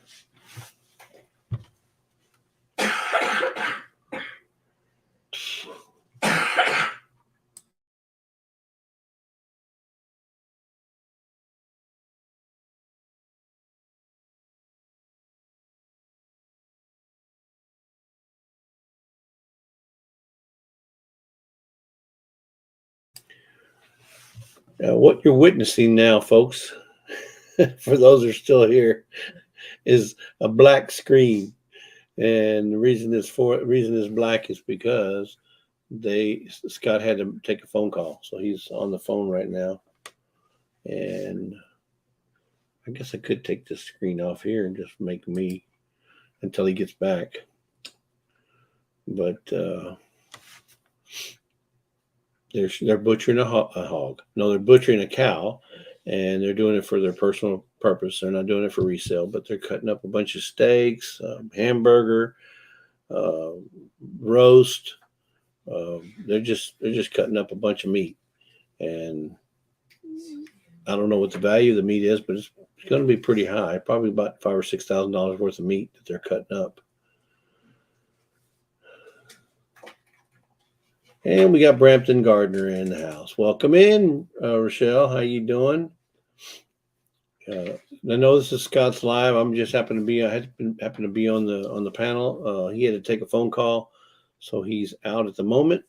What you're witnessing now, folks, for those who are still here, is a black screen, and the reason it's black is because Scott had to take a phone call, so he's on the phone right now, and I guess I could take this screen off here and just make me until he gets back, but they're butchering a hog. No, they're butchering a cow, and they're doing it for their personal purpose. They're not doing it for resale, but they're cutting up a bunch of steaks, hamburger, roast. They're just cutting up a bunch of meat, and I don't know what the value of the meat is, but it's going to be pretty high. Probably about $5,000 or $6,000 worth of meat that they're cutting up. And we got Brampton Gardner in the house. Welcome in, Rochelle. How you doing? I know this is Scott's live. I'm just happen to be on the panel. He had to take a phone call, so he's out at the moment,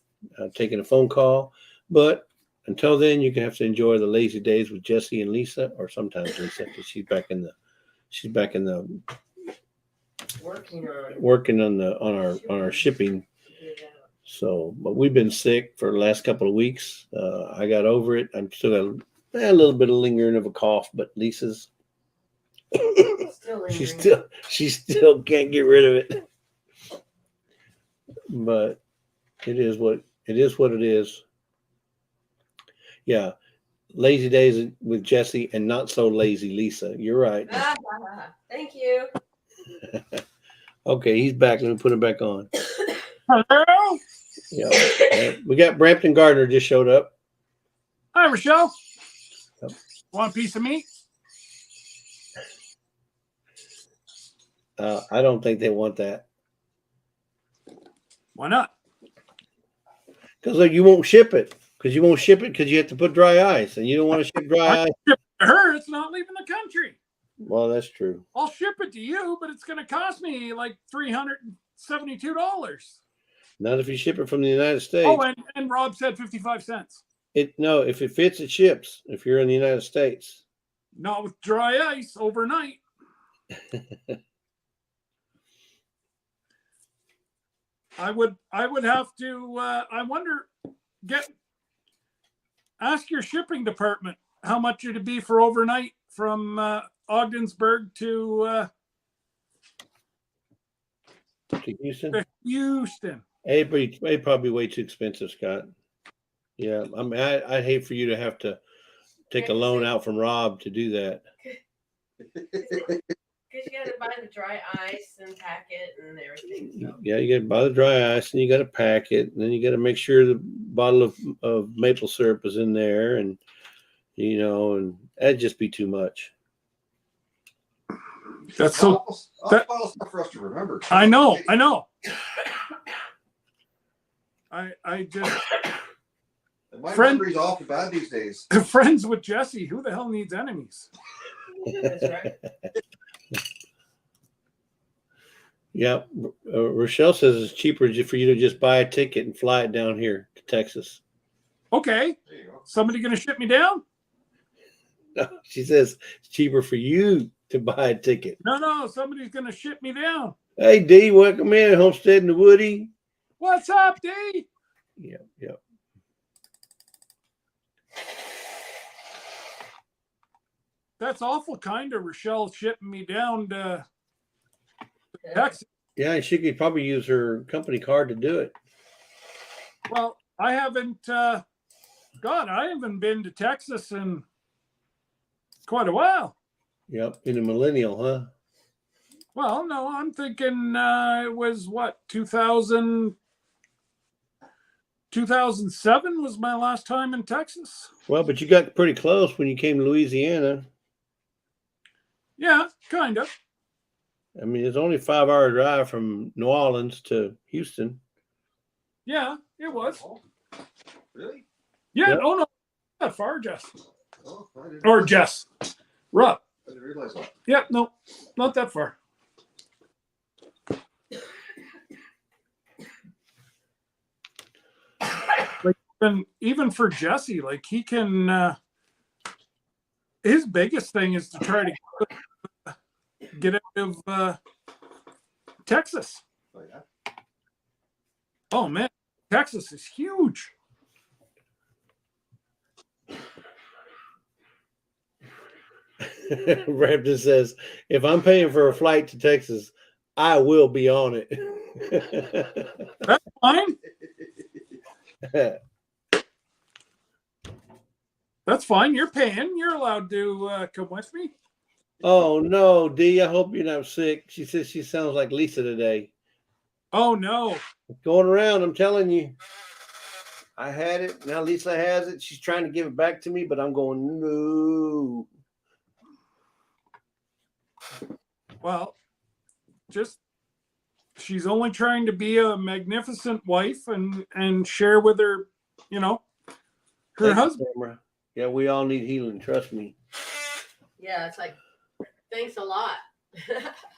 taking a phone call. But until then, you can have to enjoy the lazy days with Jesse and Lisa, or sometimes Lisa, because she's back in the working on our shipping. So, but we've been sick for the last couple of weeks. I got over it. I'm still got a little bit of lingering of a cough, but Lisa's she still can't get rid of it. But it is what it is. Yeah, lazy days with Jesse and not so lazy Lisa. You're right. Thank you. Okay, he's back. Let me put him back on. Hello. Yeah, we got Brampton Gardner just showed up. Hi, Rochelle. Yep. Want a piece of meat? I don't think they want that Why not? because you won't ship it. Because you won't ship it because you have to put dry ice, and you don't want to ship dry ice. To her, it's not leaving the country. Well, that's true. I'll ship it to you, but it's going to cost me like $372. Not if you ship it from the United States. Oh, and Rob said 55 cents. No, if it fits, it ships. If you're in the United States, Not with dry ice overnight. I would have to. I wonder. Ask your shipping department how much it'd be for overnight from Ogdensburg to to Houston. it'd probably be way too expensive, Scott. Yeah, I mean, I'd hate for you to have to take a loan out from Rob to do that. Because you got to buy the dry ice and pack it and everything. So. Yeah, you got to buy the dry ice, and you got to pack it, and then you got to make sure the bottle of maple syrup is in there, and and that'd just be too much. That's so. That's stuff for us to remember. I know. I just. My memory's awful bad these days. Friends with Jesse. Who the hell needs enemies? That's right. Yeah, Rochelle says it's cheaper for you to just buy a ticket and fly it down here to Texas. Okay. There you go. Somebody going to ship me down? No, she says it's cheaper for you to buy a ticket. No. Somebody's going to ship me down. Hey, D, welcome in, Homestead and the Woody. What's up, D? Yep. That's awful kind of Rochelle shipping me down to Texas. Yeah, she could probably use her company card to do it. Well, I haven't. I haven't been to Texas in quite a while. Yep, in a millennial, huh? Well, no, I'm thinking it was what 2007 was my last time in Texas. Well, but you got pretty close when you came to Louisiana. Yeah, kind of. I mean, it's only a 5-hour drive from New Orleans to Houston. Yeah, it was. Oh, really? Yeah, Yep. no, not that far, Jess. Oh, I didn't Or Jess. Rob. I didn't realize that. Yeah, no, not that far. Like even for Jesse, like he can. His biggest thing is to try to get out of Texas. Oh, yeah. Oh man, Texas is huge. Raptor says, if I'm paying for a flight to Texas, I will be on it. That's fine. That's fine. You're paying. You're allowed to come with me. Oh, no, D, I hope you're not sick. She says she sounds like Lisa today. Oh no. Going around, I'm telling you. I had it. Now Lisa has it. She's trying to give it back to me, but I'm going, no. Well, just she's only trying to be a magnificent wife and share with her, her Thanks, husband. Tamara. Yeah, we all need healing. Trust me. Yeah, it's like, thanks a lot.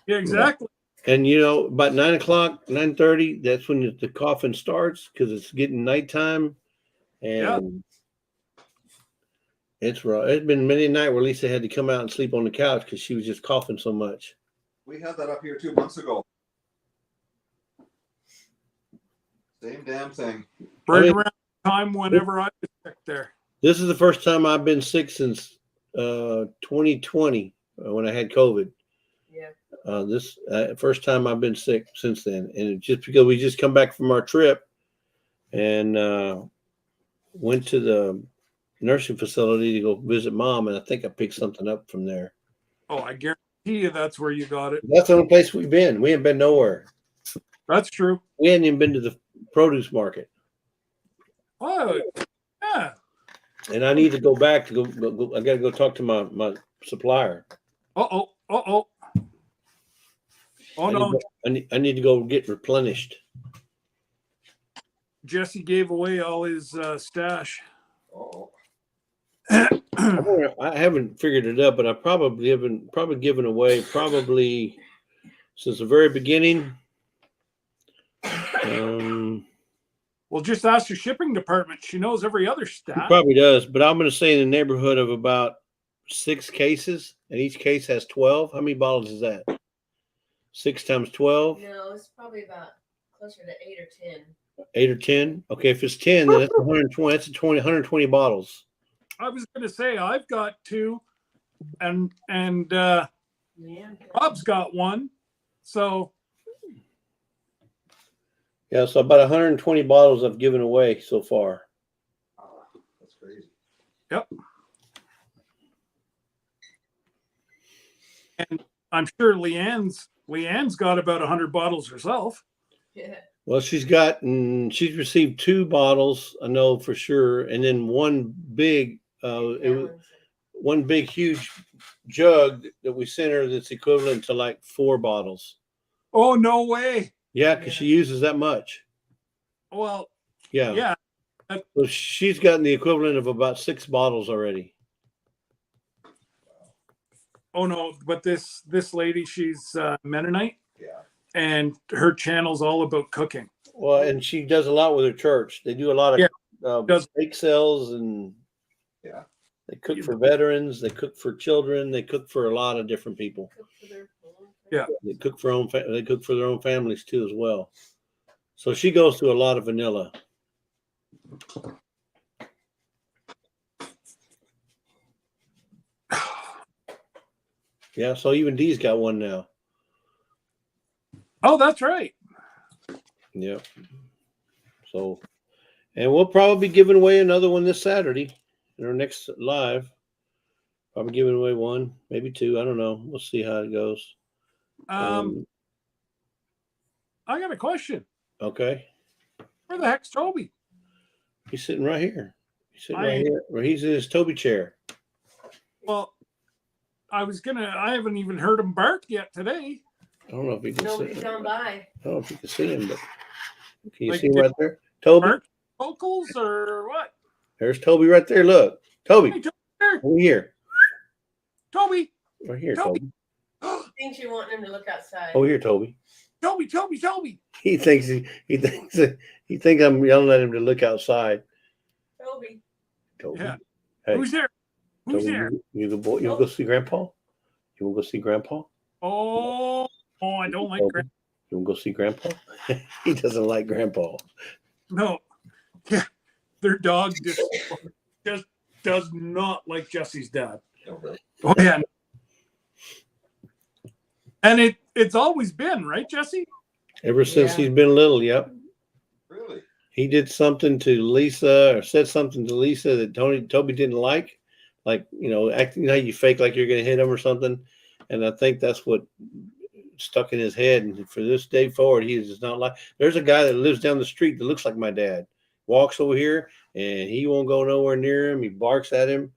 Yeah, exactly. And about 9:00, 9:30, that's when the coughing starts because it's getting nighttime, and it's raw. It's been many a night where Lisa had to come out and sleep on the couch because she was just coughing so much. We had that up here 2 months ago. Same damn thing. Right around the time whenever I was sick there. This is the first time I've been sick since 2020 when I had COVID. Yeah. This first time I've been sick since then, and it's just because we just come back from our trip and went to the nursing facility to go visit Mom, and I think I picked something up from there. Oh, I guarantee you that's where you got it. That's the only place we've been. We ain't been nowhere. That's true. We hadn't even been to the produce market. Oh, yeah. And I need to go back to go I got to go talk to my supplier. Uh-oh. Oh I need, no, to- I need to go get replenished. Jesse gave away all his stash. Oh, I haven't figured it out, but I probably haven't given away since the very beginning. Well, just ask your shipping department. She knows every other He stat. probably does, but I'm going to say in the neighborhood of about 6 cases, and each case has 12. How many bottles is that? 6 times 12, No, it's probably about closer to 8 or 10. 8 or 10. Okay, if it's 10, then that's 120. That's 120 bottles. I was going to say I've got 2, and Yeah. Rob's got 1. So Yeah, so about 120 bottles I've given away so far. that's crazy. yep. And I'm sure Leanne's got about 100 bottles herself. Yeah. Well, she's received 2 bottles, I know for sure, and then one big, one big huge jug that we sent her that's equivalent to like 4 bottles. Oh no way! Yeah, because she uses that much. Well, Yeah. yeah. So she's gotten the equivalent of about 6 bottles already. Oh no, but this lady, she's Mennonite, Yeah. and her channel's all about cooking. Well, and she does a lot with her church. They do a lot of does. bake sales, and Yeah. they cook for veterans. They cook for children. They cook for a lot of different people. Cook for their own Yeah. They cook for they cook for their own families too, as well. So she goes through a lot of vanilla. Yeah, so even Dee's got one now. Oh, that's right. Yep. So, and we'll probably be giving away another one this Saturday in our next live. Probably giving away 1, maybe 2. I don't know. We'll see how it goes. I got a question. Okay. Where the heck's Toby? He's sitting right here. He's sitting right here. Where he's in his Toby chair. Well, I haven't even heard him bark yet today. I don't know if you can Nobody's see him. gone by. I don't know if you can see him, but can you Like, see him right there? Toby? Bark vocals or what? There's Toby right there. Look. Toby. Hey, Toby, Over here. Toby. Right here, Toby. Toby. I think you want him to look outside. Over here, Toby. Toby, Toby, Toby. He thinks I'm yelling at him to look outside. Toby. Toby. Yeah. Hey, Who's there? Who's Toby, there? you wanna go see Grandpa? You wanna go see Grandpa? Oh, I don't like Toby, you wanna go see Grandpa? He doesn't like Grandpa. No. Yeah. Their dog just does not like Jesse's dad. Oh, really? Oh yeah. And it's always been, right, Jesse? Ever since Yeah. he's been little, yep. Really? He did something to Lisa or said something to Lisa that Toby didn't like acting how you fake like you're going to hit him or something. And I think that's what stuck in his head. And for this day forward, he does not like. There's a guy that lives down the street that looks like my dad. Walks over here and he won't go nowhere near him. He barks at him,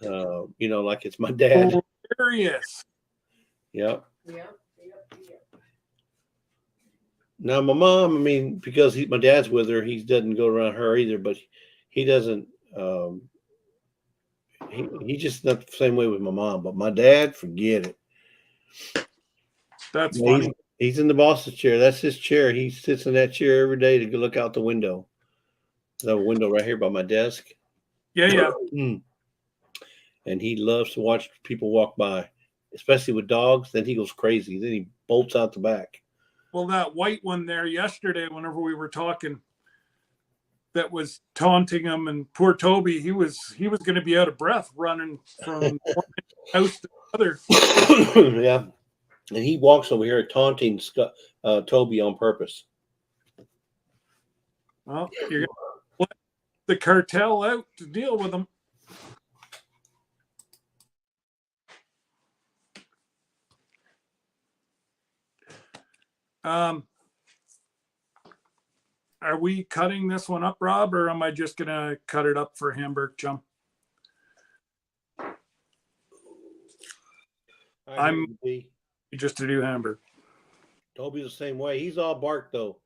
like it's my dad. Hilarious. Yep. Yep. Now my mom, because my dad's with her, he doesn't go around her either. But he doesn't. He's just not the same way with my mom. But my dad, forget it. That's funny. He's in the boss's chair. That's his chair. He sits in that chair every day to look out the window. There's a window right here by my desk. Yeah. And he loves to watch people walk by, especially with dogs. Then he goes crazy. Then he bolts out the back. Well, that white one there yesterday, whenever we were talking, that was taunting him, and poor Toby, he was going to be out of breath running from one house to the other. Yeah. And he walks over here taunting Toby on purpose. Well, you're going to let the cartel out to deal with him. Are we cutting this one up, Rob, or am I just going to cut it up for Hamburg Chum? I'm just to do Hamburg. Toby's the same way. He's all bark though.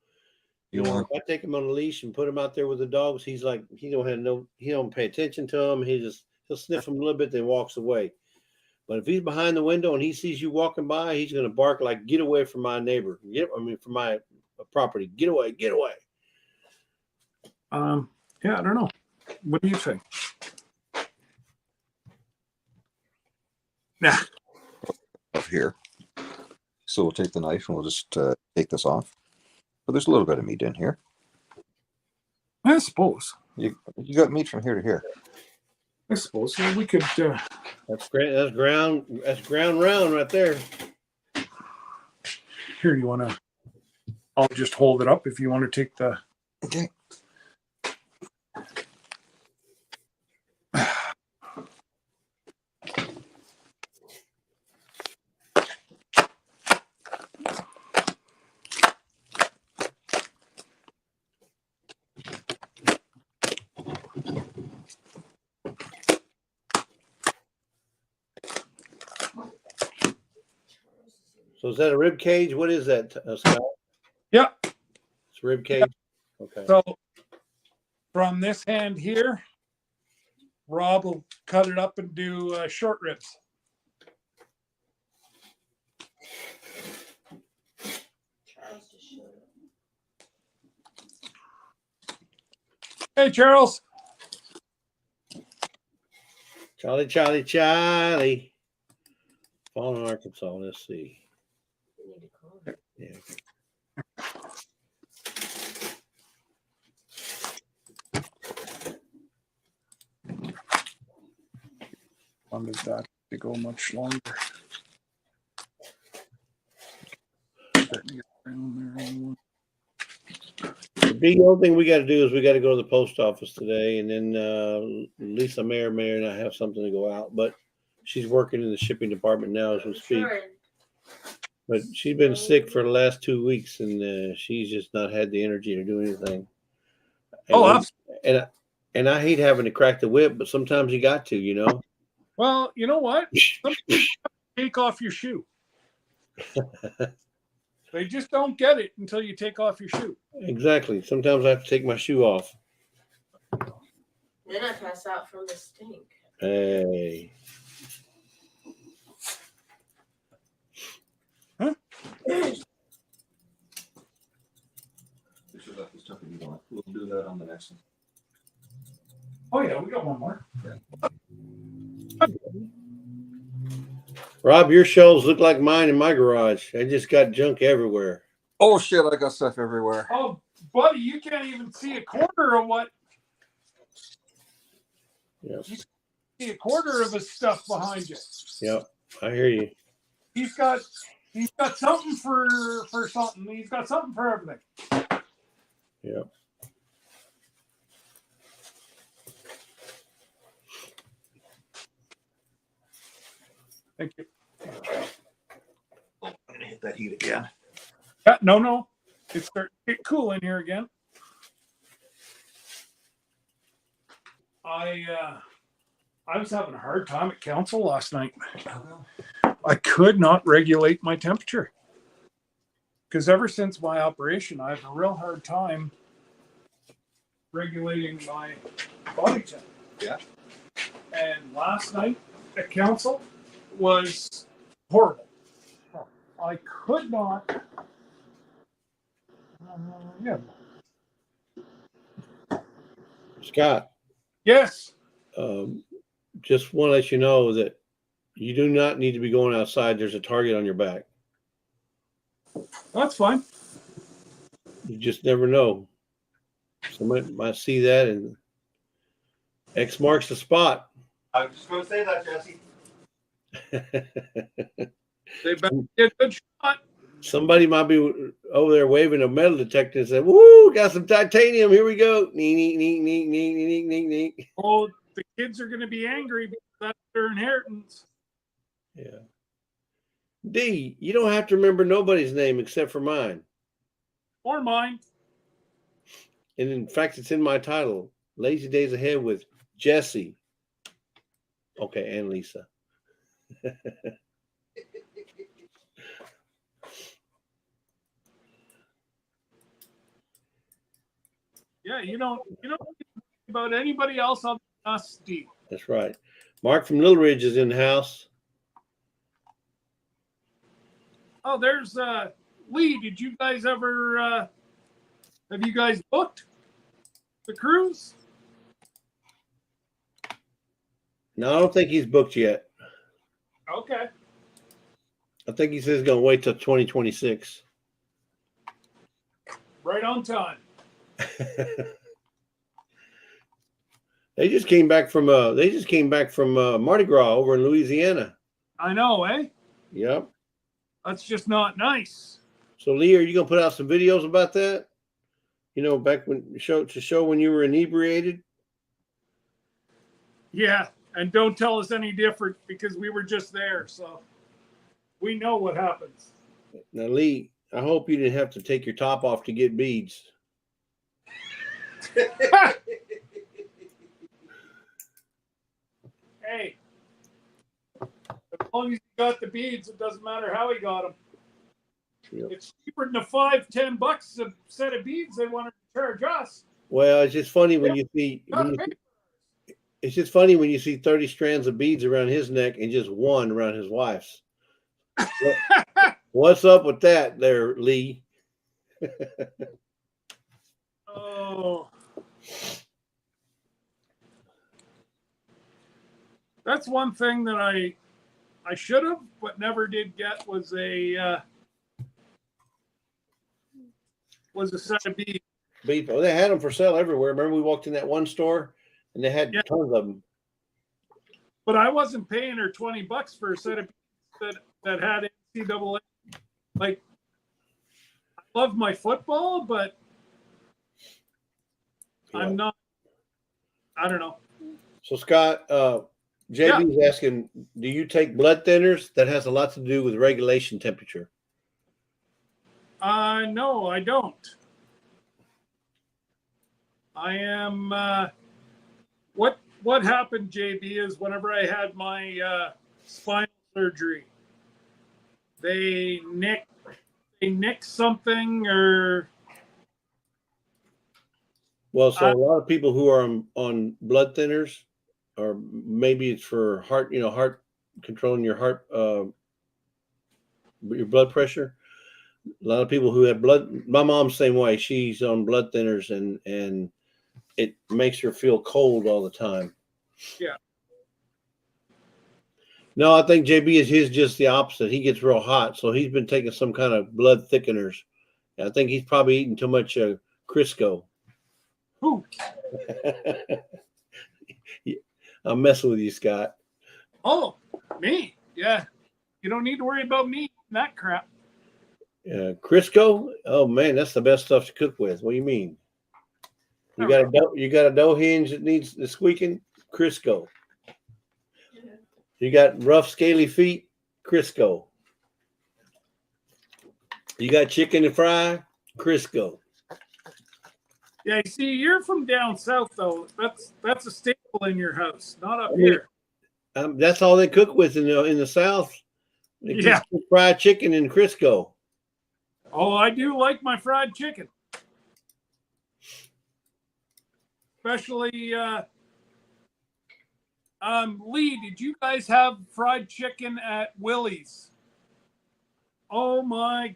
You If want I take him on a leash and put him out there with the dogs, he's like he don't pay attention to them. He'll sniff them a little bit, then walks away. But if he's behind the window and he sees you walking by, he's gonna bark like, "Get away from my neighbor! From my property! Get away! Get away!" Yeah, I don't know. What do you think? Nah. up here. So we'll take the knife and we'll just take this off. But there's a little bit of meat in here. I suppose. You got meat from here to here. I suppose. Yeah, we could. That's great. That's ground round right there. Here, you want to? I'll just hold it up if you want to take the. Okay. So is that a rib cage? What is that, Scott? Yeah. It's a rib cage. Okay. So from this hand here, Rob will cut it up and do short ribs. Charles just showed up. Hey, Charles. Charlie. Fallen, Arkansas. Let's see. We need to call him. Yeah. Wanted that to go much longer. The big old thing we got to do is we got to go to the post office today, and then Lisa may or not have something to go out, but she's working in the shipping department now as we speak. Sure. But she's been sick for the last 2 weeks, and she's just not had the energy to do anything. And I hate having to crack the whip, but sometimes you got to, you know. Well, you know what? Sometimes you have to take off your shoe. They just don't get it until you take off your shoe. Exactly. Sometimes I have to take my shoe off. Then I pass out from the stink. Hey. Huh? This is the stuff that you want. We'll do that on the next one. Oh yeah, we got one more. Rob, your shelves look like mine in my garage. I just got junk everywhere. Oh shit! I got stuff everywhere. Oh, buddy, you can't even see a quarter of what. Yep. You see a quarter of his stuff behind you. Yep. I hear you. He's got something for something. He's got something for everything. Yep. Thank you. Oh, I'm gonna hit that heat again. Yeah, no. It's starting to get cool in here again. I was having a hard time at council last night. I could not regulate my temperature. Because ever since my operation, I have a real hard time regulating my body temperature. Yeah. And last night at council was horrible. I could not. Yeah. Scott, Yes. just want to let you know that you do not need to be going outside. There's a target on your back. That's fine. You just never know. Somebody might see that, and X marks the spot. I was just going to say that, Jesse. They better get a good shot. Somebody might be over there waving a metal detector and say, "Woo, got some titanium. Here we go." Nee. Oh, the kids are going to be angry because that's their inheritance. Yeah. D, you don't have to remember nobody's name except for mine. Or mine. And in fact, it's in my title, Lazy Days Ahead with Jesse. Okay, and Lisa. Yeah, you don't think about anybody else other than us, Steve. That's right. Mark from Little Ridge is in the house. Oh, there's Lee. Did you guys ever have you guys booked the cruise? No, I don't think he's booked yet. Okay. I think he says he's gonna wait till 2026. Right on time. They just came back from Mardi Gras over in Louisiana. I know, eh? Yep. That's just not nice. So Lee, are you gonna put out some videos about that? You know, back when show when you were inebriated. Yeah, and don't tell us any different because we were just there, so we know what happens. Now, Lee, I hope you didn't have to take your top off to get beads. Hey, as long as he got the beads, it doesn't matter how he got them. Yep. It's cheaper than the $5-10 a set of beads they wanted to charge us. Well, it's just funny when you see it's just funny when you see 30 strands of beads around his neck and just one around his wife's. What's up with that there, Lee? Oh. That's one thing that I should have, but never did get was a set of beads. Beads. Oh, they had them for sale everywhere. Remember we walked in that one store and they had tons of them. But I wasn't paying her $20 for a set of beads that had NCAA. Like, I love my football, but I'm not. I don't know. So Scott, JB is asking, do you take blood thinners? That has a lot to do with regulation temperature. No, I don't. I am. What happened, JB, is whenever I had my spinal surgery, they nicked something or. Well, so a lot of people who are on blood thinners, or maybe it's for heart, heart controlling your heart, your blood pressure. A lot of people who have blood. My mom's the same way. She's on blood thinners, and it makes her feel cold all the time. Yeah. No, I think JB is his just the opposite. He gets real hot, so he's been taking some kind of blood thickeners. I think he's probably eating too much Crisco. Who? I'm messing with you, Scott. Oh, me? Yeah. You don't need to worry about me eating that crap. Crisco? Oh man, that's the best stuff to cook with. What do you mean? You got a dough hinge that needs the squeaking? Crisco. You got rough, scaly feet? Crisco. You got chicken to fry? Crisco. Yeah, you see, you're from down south, though. That's a staple in your house, not up here. That's all they cook with in the South. Yeah. Fried chicken and Crisco. Oh, I do like my fried chicken. Especially, Lee, did you guys have fried chicken at Willie's? Oh my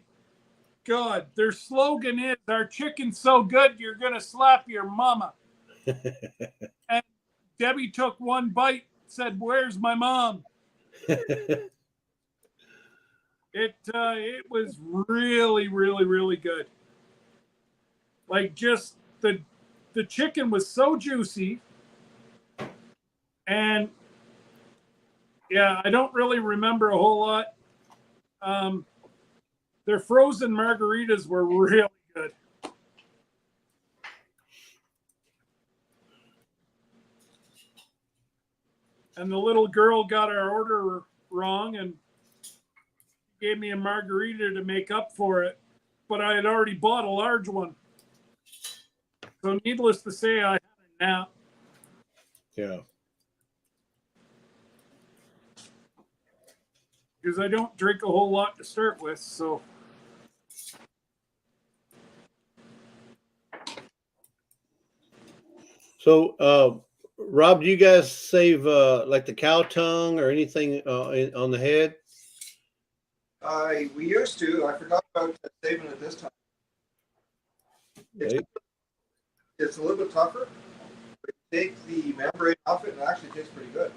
God. Their slogan is, our chicken's so good, you're going to slap your mama. And Debbie took one bite, said, where's my mom? It was really, really, really good. Like, just the chicken was so juicy. And yeah, I don't really remember a whole lot. Their frozen margaritas were really good. And the little girl got our order wrong and gave me a margarita to make up for it, but I had already bought a large one. So needless to say, I had a nap. Yeah. Because I don't drink a whole lot to start with, so. So, Rob, do you guys save like the cow tongue or anything on the head? We used to. I forgot about saving it this time. They, It's a little bit tougher. But you take the membrane off it, and it actually tastes pretty good.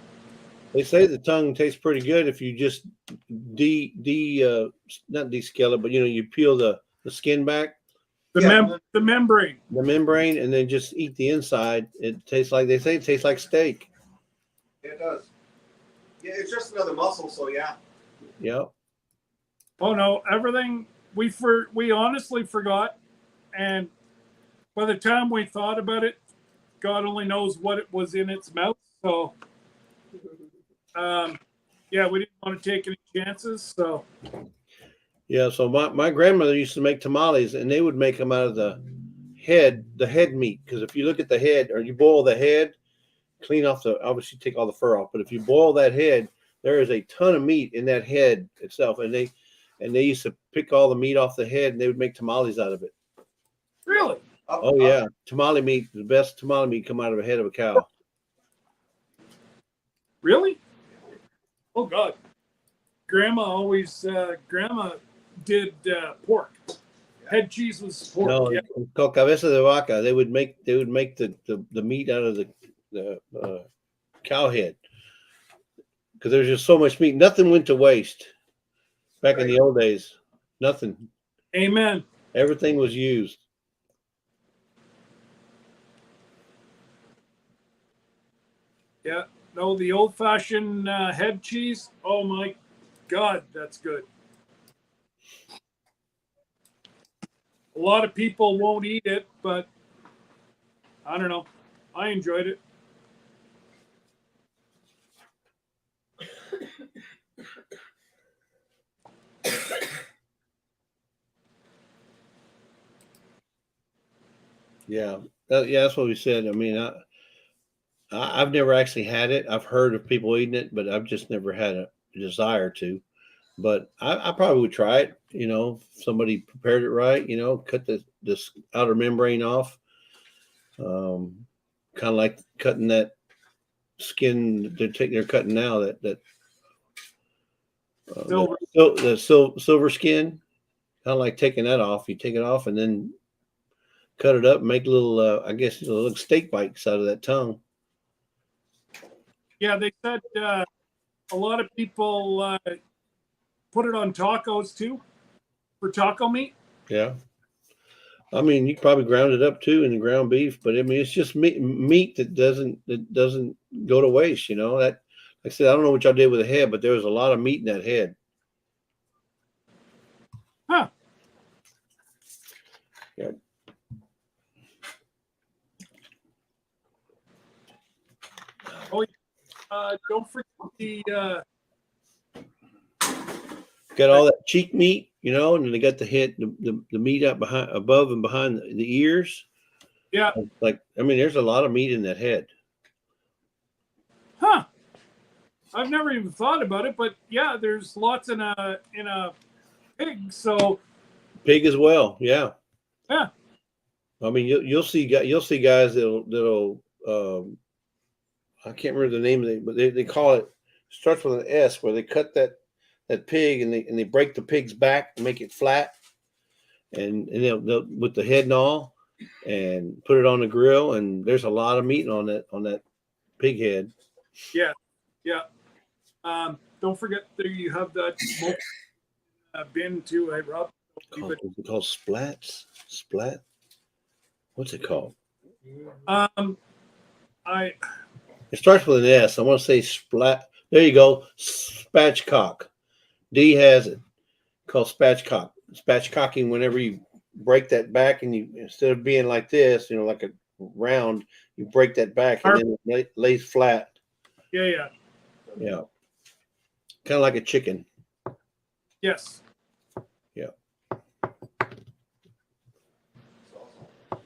they say the tongue tastes pretty good if you just not descale it, but you peel the skin back, The membrane. the membrane, and then just eat the inside. It tastes like they say it tastes like steak. It does. Yeah, it's just another muscle, so yeah. Yep. Oh no, everything we honestly forgot, and by the time we thought about it, God only knows what it was in its mouth. So, yeah, we didn't want to take any chances. So, Yeah. So my grandmother used to make tamales, and they would make them out of the head meat. Because if you look at the head, or you boil the head, clean off obviously take all the fur off. But if you boil that head, there is a ton of meat in that head itself, and they used to pick all the meat off the head, and they would make tamales out of it. really, Oh yeah, tamale meat, the best tamale meat come out of a head of a cow. really? Oh God, Grandma did pork. Head cheese was pork. No, Yeah. it's called cabeza de vaca. They would make the meat out of the cow head because there's just so much meat. Nothing went to waste back in the old days. Nothing. Amen. Everything was used. Yeah. No, the old-fashioned head cheese. Oh my God, that's good. A lot of people won't eat it, but I don't know. I enjoyed it. Yeah, yeah, that's what we said. I mean, I've never actually had it. I've heard of people eating it, but I've just never had a desire to. But I probably would try it. If somebody prepared it right. Cut this outer membrane off, kind of like cutting that skin they're cutting now. Silver. The silver skin, kind of like taking that off. You take it off and then cut it up and make little, I guess, little steak bites out of that tongue. Yeah, they said a lot of people put it on tacos too, for taco meat. Yeah. I mean, you probably ground it up too in the ground beef, but I mean, it's just meat that doesn't go to waste. That, like I said, I don't know what y'all did with the head, but there was a lot of meat in that head. Huh. Yeah. Oh, don't forget the. Got all that cheek meat, and then they got the meat up above and behind the ears. Yeah. Like, I mean, there's a lot of meat in that head. Huh. I've never even thought about it, but yeah, there's lots in a pig. So. Pig as well, yeah. Yeah. I mean, you'll see guys that'll I can't remember the name of it, but they call it starts with an S, where they cut that pig and they break the pig's back and make it flat, and they'll with the head and all, and put it on the grill, and there's a lot of meat on that pig head. Yeah, yeah. Don't forget that you have that smoke bin too, hey Rob. It's called splats. Splat. What's it called? It starts with an S. I want to say splat. There you go. Spatchcock. D has it. Called spatchcock. Spatchcocking, whenever you break that back and you, instead of being like this, like a round, you break that back and then it lays flat. Yeah, yeah. Yeah. Kind of like a chicken. Yes. Yeah.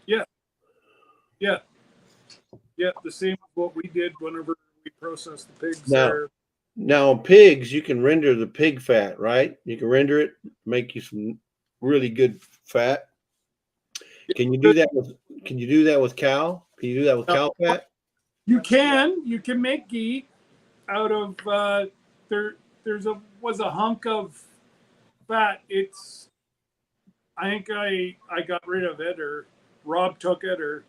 Yeah. Yeah. Yeah. The same as what we did whenever we processed the pigs. Now, pigs, you can render the pig fat, right? You can render it, make you some really good fat. Can you do that with cow? Can you do that with cow fat? You can make ghee out of there's a hunk of fat. I think I got rid of it, or Rob took it, or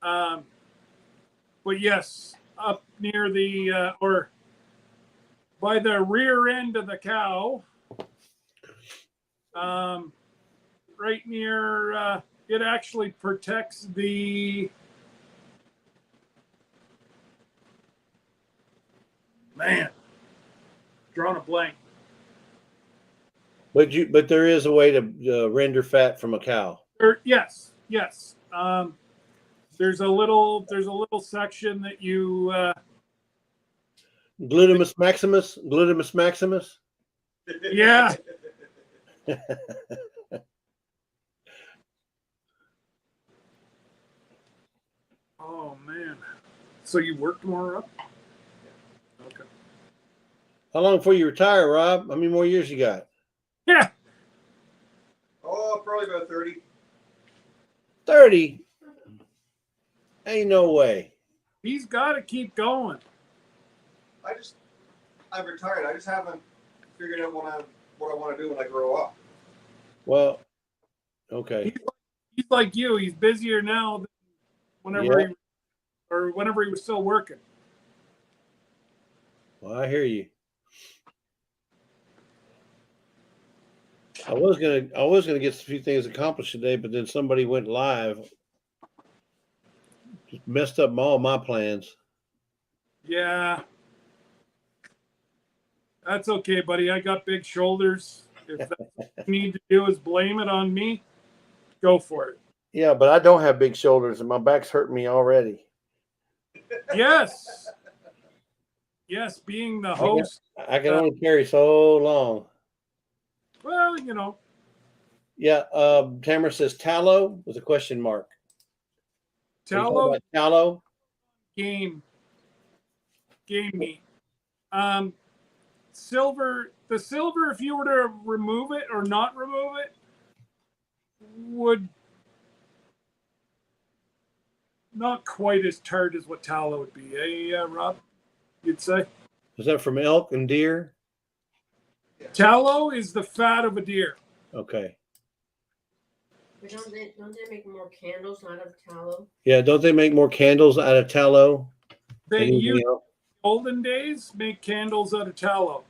but yes, up near the or by the rear end of the cow, right near it actually protects the man. Drawing a blank. But there is a way to render fat from a cow. Yes. There's a little section that you Glutamus maximus. Glutamus maximus. yeah. Oh man. So you work tomorrow up? Okay. How long before you retire, Rob? How many more years you got? Yeah. Oh, probably about 30. 30. Ain't no way. He's got to keep going. I'm retired. I just haven't figured out what I want to do when I grow up. Well, okay. He's like you. He's busier now than whenever Yeah. whenever he was still working. Well, I hear you. I was gonna get a few things accomplished today, but then somebody went live, just messed up all my plans. Yeah. That's okay, buddy. I got big shoulders. If that's what you need to do is blame it on me, go for it. Yeah, but I don't have big shoulders, and my back's hurting me already. Yes. Yes, being the host. I can only carry so long. Well, you know. Yeah. Tamara says tallow with a question mark. Tallow Tallow. game meat. Silver. The silver, if you were to remove it or not remove it, would not quite as tart as what tallow would be. Hey, Rob, you'd say? Is that from elk and deer? Tallow is the fat of a deer. Okay. But don't they make more candles out of tallow? Yeah. Don't they make more candles out of tallow? They Anything used else? olden days make candles out of tallow.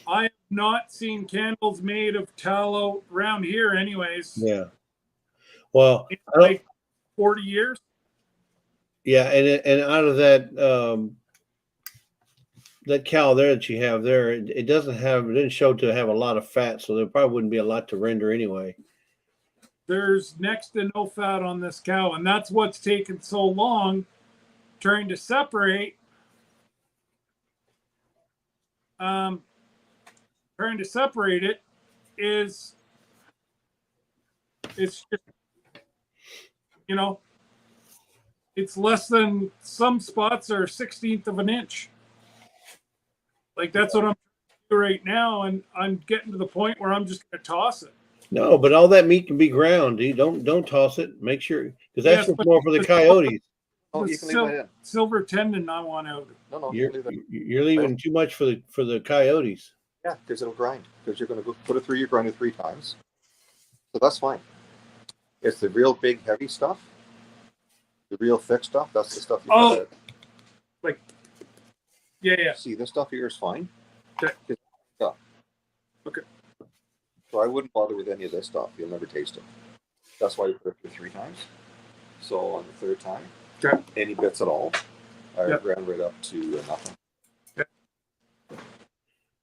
I have not seen candles made of tallow around here, anyways. Yeah. Well, In I don't, like 40 years. yeah, and out of that that cow there that you have there, it didn't show to have a lot of fat, so there probably wouldn't be a lot to render anyway. There's next to no fat on this cow, and that's what's taken so long trying to separate. Trying to separate it is it's just, you know, it's less than, some spots are 1/16 of an inch. Like that's what I'm doing right now, and I'm getting to the point where I'm just gonna toss it. No, but all that meat can be ground. Dude. Don't toss it. Make sure, because that's Yes, just but- more for the coyotes. Oh, The you can leave that in. silver tendon I want out. No, you You're can leave that. you're leaving too much for the coyotes. Yeah, because it'll grind. Because you're going to go put it through your grinder 3 times. So that's fine. It's the real big heavy stuff. The real thick stuff. That's the stuff you Oh. cut out. Like, yeah. See, this stuff here is fine. Okay. It's stuff. Okay. So I wouldn't bother with any of this stuff. You'll never taste it. That's why you put it through 3 times. So on the 3rd time, Okay. any bits at all, I Yep. ground right up to nothing.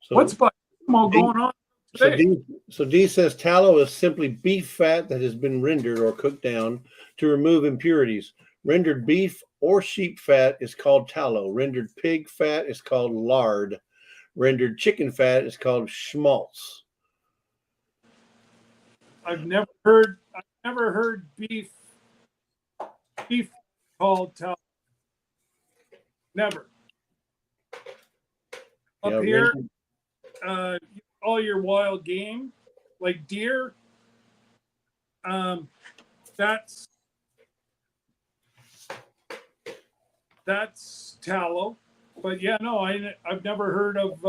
So, What's all going on today? so D says tallow is simply beef fat that has been rendered or cooked down to remove impurities. Rendered beef or sheep fat is called tallow. Rendered pig fat is called lard. Rendered chicken fat is called schmaltz. I've never heard beef called tallow. Never. Up Yeah, here, rendered- all your wild game, like deer, that's that's tallow. But yeah, no, I've never heard of.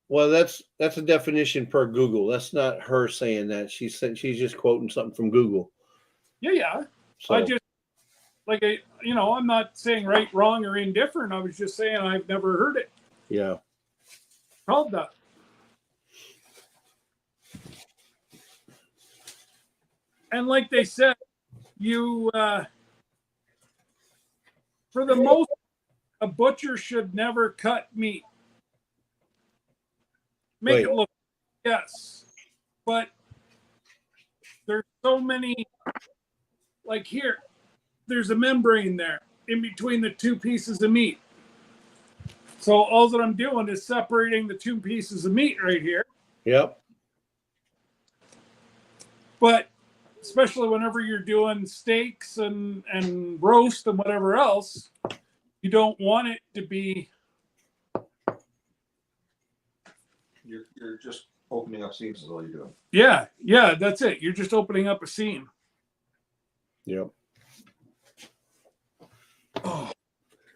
Well, that's a definition per Google. That's not her saying that. She's just quoting something from Google. Yeah. So I just I'm not saying right, wrong, or indifferent. I was just saying I've never heard it yeah. called that. And like they said, you for the most, a butcher should never cut meat. Make Wait. it look, yes, but there's so many. Like here, there's a membrane there in between the two pieces of meat. So all that I'm doing is separating the two pieces of meat right here. Yep. But especially whenever you're doing steaks and roast and whatever else, you don't want it to be. You're just opening up seams is all you're doing. Yeah, that's it. You're just opening up a seam. Yep. Oh,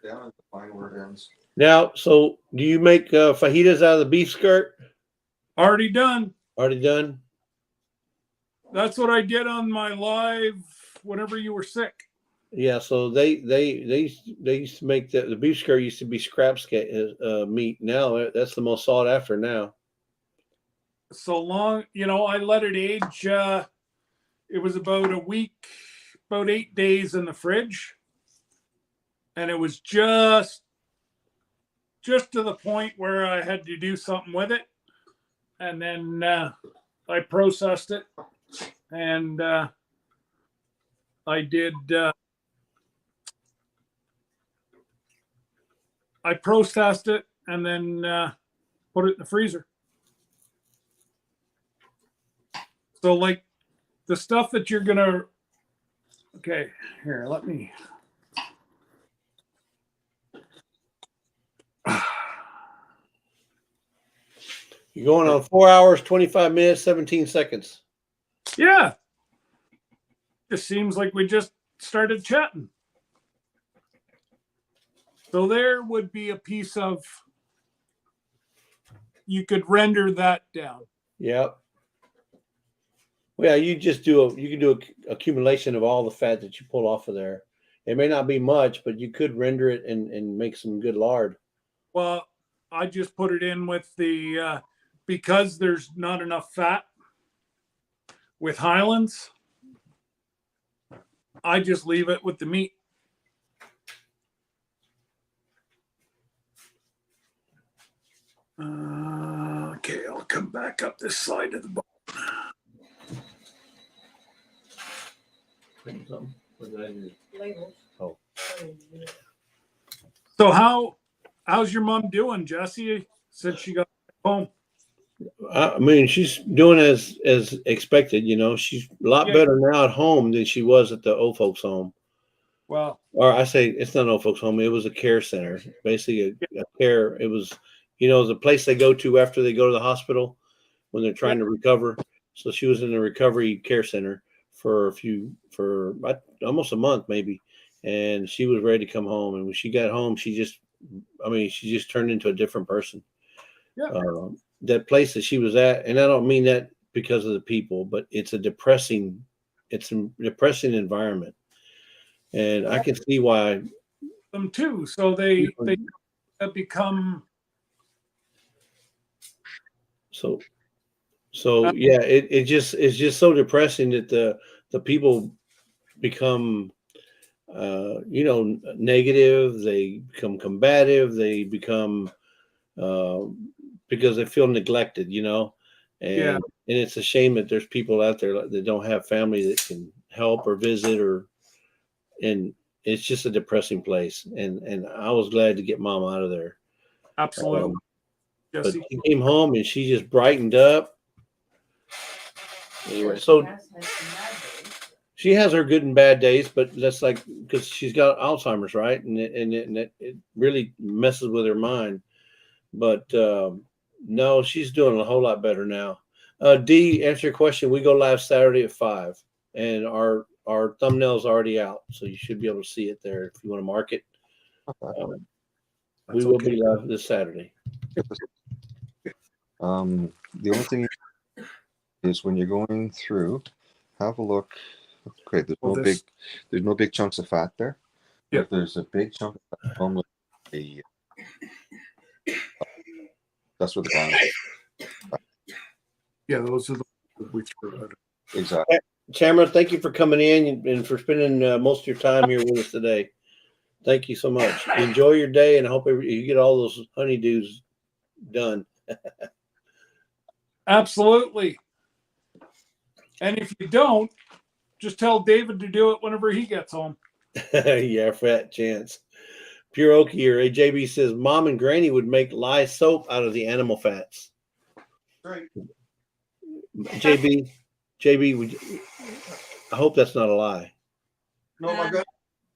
Down and find where it ends. Now, so do you make fajitas out of the beef skirt? already done. Already done? That's what I did on my live whenever you were sick. Yeah. So they used to make the beef skirt used to be scrap meat. Now that's the most sought after now. So long, I let it age. It was about a week, about 8 days in the fridge, and it was just to the point where I had to do something with it, and then I processed it, and I did. I processed it and then put it in the freezer. So, like the stuff that you're gonna. Okay, here, let me. You're going on 4 hours, 25 minutes, 17 seconds. Yeah. Just seems like we just started chatting. So there would be a piece of, you could render that down. Yep. Well, you can do a accumulation of all the fat that you pull off of there. It may not be much, but you could render it and make some good lard. Well, I just put it in with the, because there's not enough fat with Highlands, I just leave it with the meat. Okay, I'll come back up this side of the bone. What did I do? Labels. Oh. So how's your mom doing, Jesse, since she got home? I mean, she's doing as expected. She's a lot better now at home than she was at the old folks' home. Well, Or I say it's not an old folks' home. It was a care center, basically a care. It was, it was a place they go to after they go to the hospital when they're trying to recover. So she was in a recovery care center for almost a month maybe, and she was ready to come home. And when she got home, she just turned into a different person. Yeah. That place that she was at, and I don't mean that because of the people, but it's a depressing environment, and I can see why. Them too. So they have become. So yeah, it's just so depressing that the people become negative. They become combative. They become because they feel neglected, and it's a shame that there's people out there that don't have family that can help or visit, and it's just a depressing place. And I was glad to get Mom out of there. Absolutely. But she came home and she just brightened up. Anyway, so she has her good and bad days, but that's like because she's got Alzheimer's, right? And it really messes with her mind. But no, she's doing a whole lot better now. D, answer your question. We go live Saturday at 5, and our thumbnail's already out, so you should be able to see it there if you want to mark it. We will be live this Saturday. The only thing is when you're going through, have a look. Okay, there's no big chunks of fat there. Yep. But there's a big chunk of fat. Normally, that's what the ground is. Yeah, those are the we threw out. Exactly. Tamara, thank you for coming in and for spending most of your time here with us today. Thank you so much. Enjoy your day, and I hope you get all those honeydews done. Absolutely. And if you don't, just tell David to do it whenever he gets home. Yeah, fat chance. Pure Oak here. AJB says Mom and Granny would make lye soap out of the animal fats. Right. JB, would you, I hope that's not a lie. No, my God.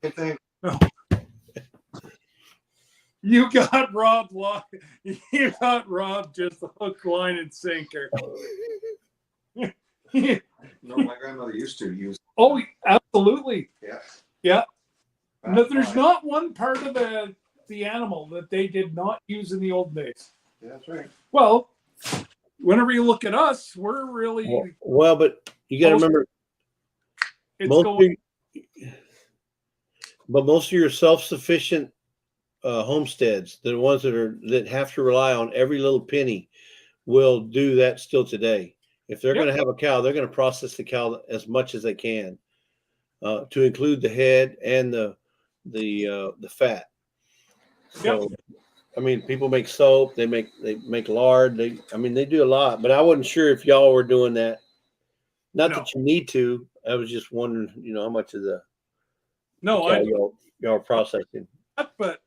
I think. You got Rob. You got Rob just hook, line, and sinker. No, my grandmother used to use. Oh, absolutely. Yeah. Yeah. No, Fat there's lye. not one part of the animal that they did not use in the old days. Yeah, that's right. Well, whenever you look at us, we're really Well, but you got to remember, it's most going. of your self-sufficient homesteads, the ones that have to rely on every little penny, will do that still today. If they're going to have a cow, they're going to process the cow as much as they can, to include the head and the fat. So, I mean, people make soap, they make lard. They do a lot, but I wasn't sure if y'all were doing that. Not that you need to. I was just wondering, how much of the cow y'all are processing. But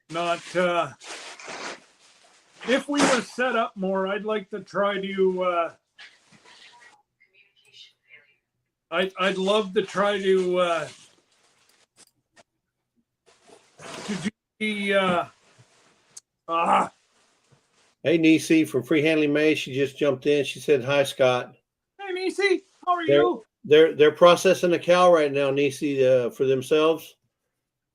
not if we were set up more, I'd like to try to I'd love to try to do the Hey, Nisi from Free Handling May, she just jumped in. She said, "Hi, Scott." Hey Nisi, how are you? They're processing a cow right now, Nisi, for themselves.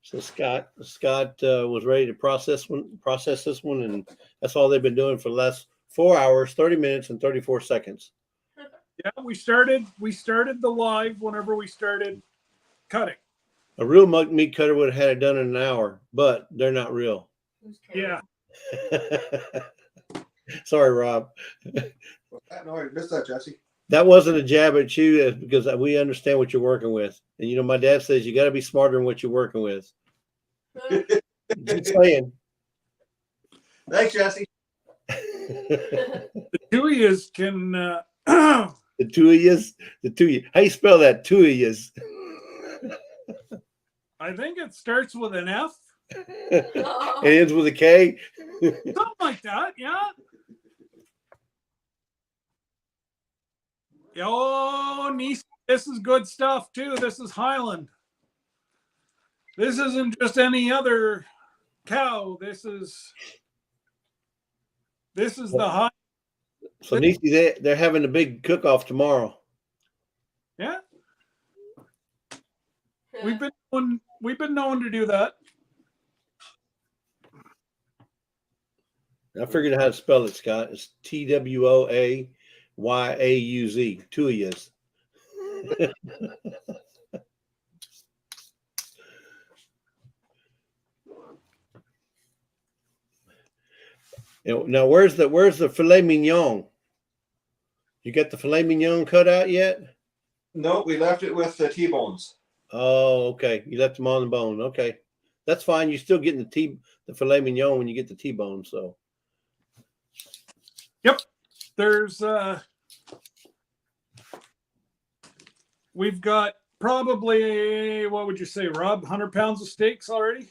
So Scott was ready to process this one, and that's all they've been doing for the last 4 hours, 30 minutes, and 34 seconds. Yeah, we started the live whenever we started cutting. A real meat cutter would have had it done in an hour, but they're not real. Yeah. Sorry, Rob. No, I missed that, Jesse. That wasn't a jab at you, because we understand what you're working with. And my dad says you got to be smarter in what you're working with. Just saying. Thanks, Jesse. The two of yous can The two of yous. How you spell that? Two of yous. I think it starts with an F. It ends with a K. Something like that, yeah. Oh, niece, this is good stuff too. This is Highland. This isn't just any other cow. This is the high. So Nisi, they're having a big cook-off tomorrow. Yeah. We've been known to do that. I figured out how to spell it, Scott. It's TWOAYAUZ. Two of yous. Now, where's the filet mignon? You got the filet mignon cut out yet? No, we left it with the T-bones. Oh, okay. You left them on the bone. Okay, that's fine. You're still getting the filet mignon when you get the T-bone. So. Yep. There's we've got probably, what would you say, Rob, 100 pounds of steaks already?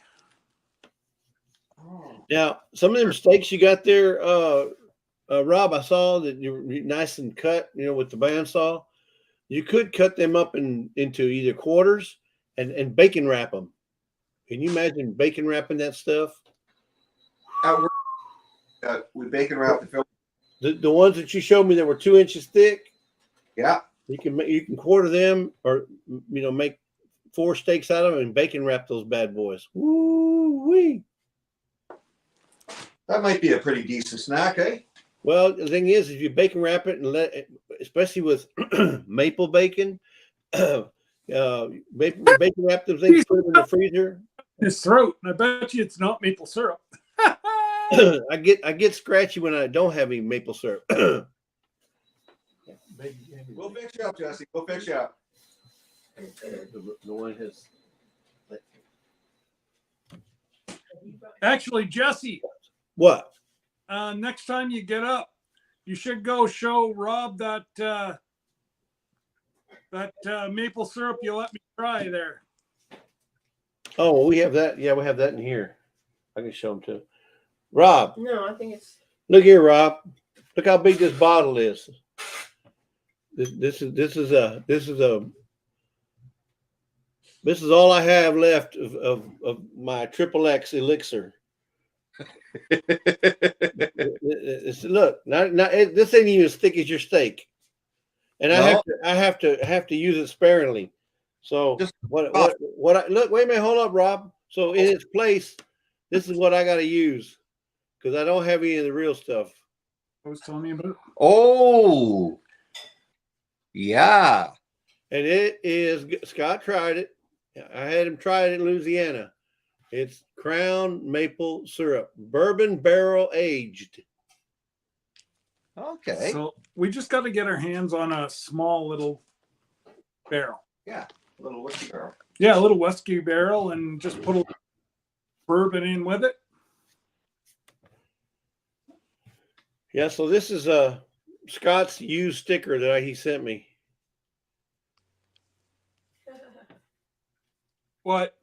Now, some of them steaks you got there, Rob, I saw that you're nice and cut, with the bandsaw. You could cut them up into either quarters and bacon wrap them. Can you imagine bacon wrapping that stuff? We bacon wrap the film. The ones that you showed me that were 2 inches thick. Yeah. You can quarter them, or make 4 steaks out of them and bacon wrap those bad boys. Woo wee! That might be a pretty decent snack, eh? Well, the thing is, if you bacon wrap it and let, especially with maple bacon, bacon wrap them things, put them in the freezer. His throat, and I bet you it's not maple syrup. I get scratchy when I don't have any maple syrup. We'll fix you up, Jesse. We'll fix you up. The one has. Actually, Jesse, What? next time you get up, you should go show Rob that maple syrup you let me try there. Oh, well, we have that. Yeah, we have that in here. I can show him too. Rob, No, I think it's. look here, Rob. Look how big this bottle is. This is all I have left of my XXX elixir. Look, this ain't even as thick as your steak, and No. I have to use it sparingly. So Just what I look? Wait a minute, hold up, Rob. So in its place, this is what I got to use because I don't have any of the real stuff. I was telling you about. Oh, yeah. And it is. Scott tried it. I had him try it in Louisiana. It's Crown maple syrup, bourbon barrel aged. Okay. So we just got to get our hands on a small little barrel. Yeah, a little whiskey barrel. Yeah, a little whiskey barrel, and just put a little bourbon in with it. Yeah, so this is Scott's used sticker that he sent me. What?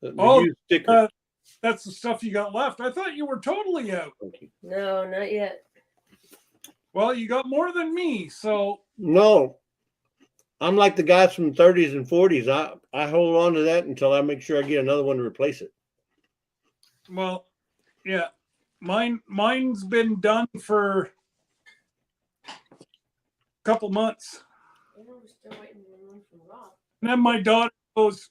The Oh, used sticker. That's the stuff you got left. I thought you were totally out. No, not yet. Well, you got more than me, so No, I'm like the guys from the 30s and 40s. I hold on to that until I make sure I get another one to replace it. well, yeah. Mine's been done for a couple months. Yeah, we're still waiting for one from Rob. And then my daughter goes,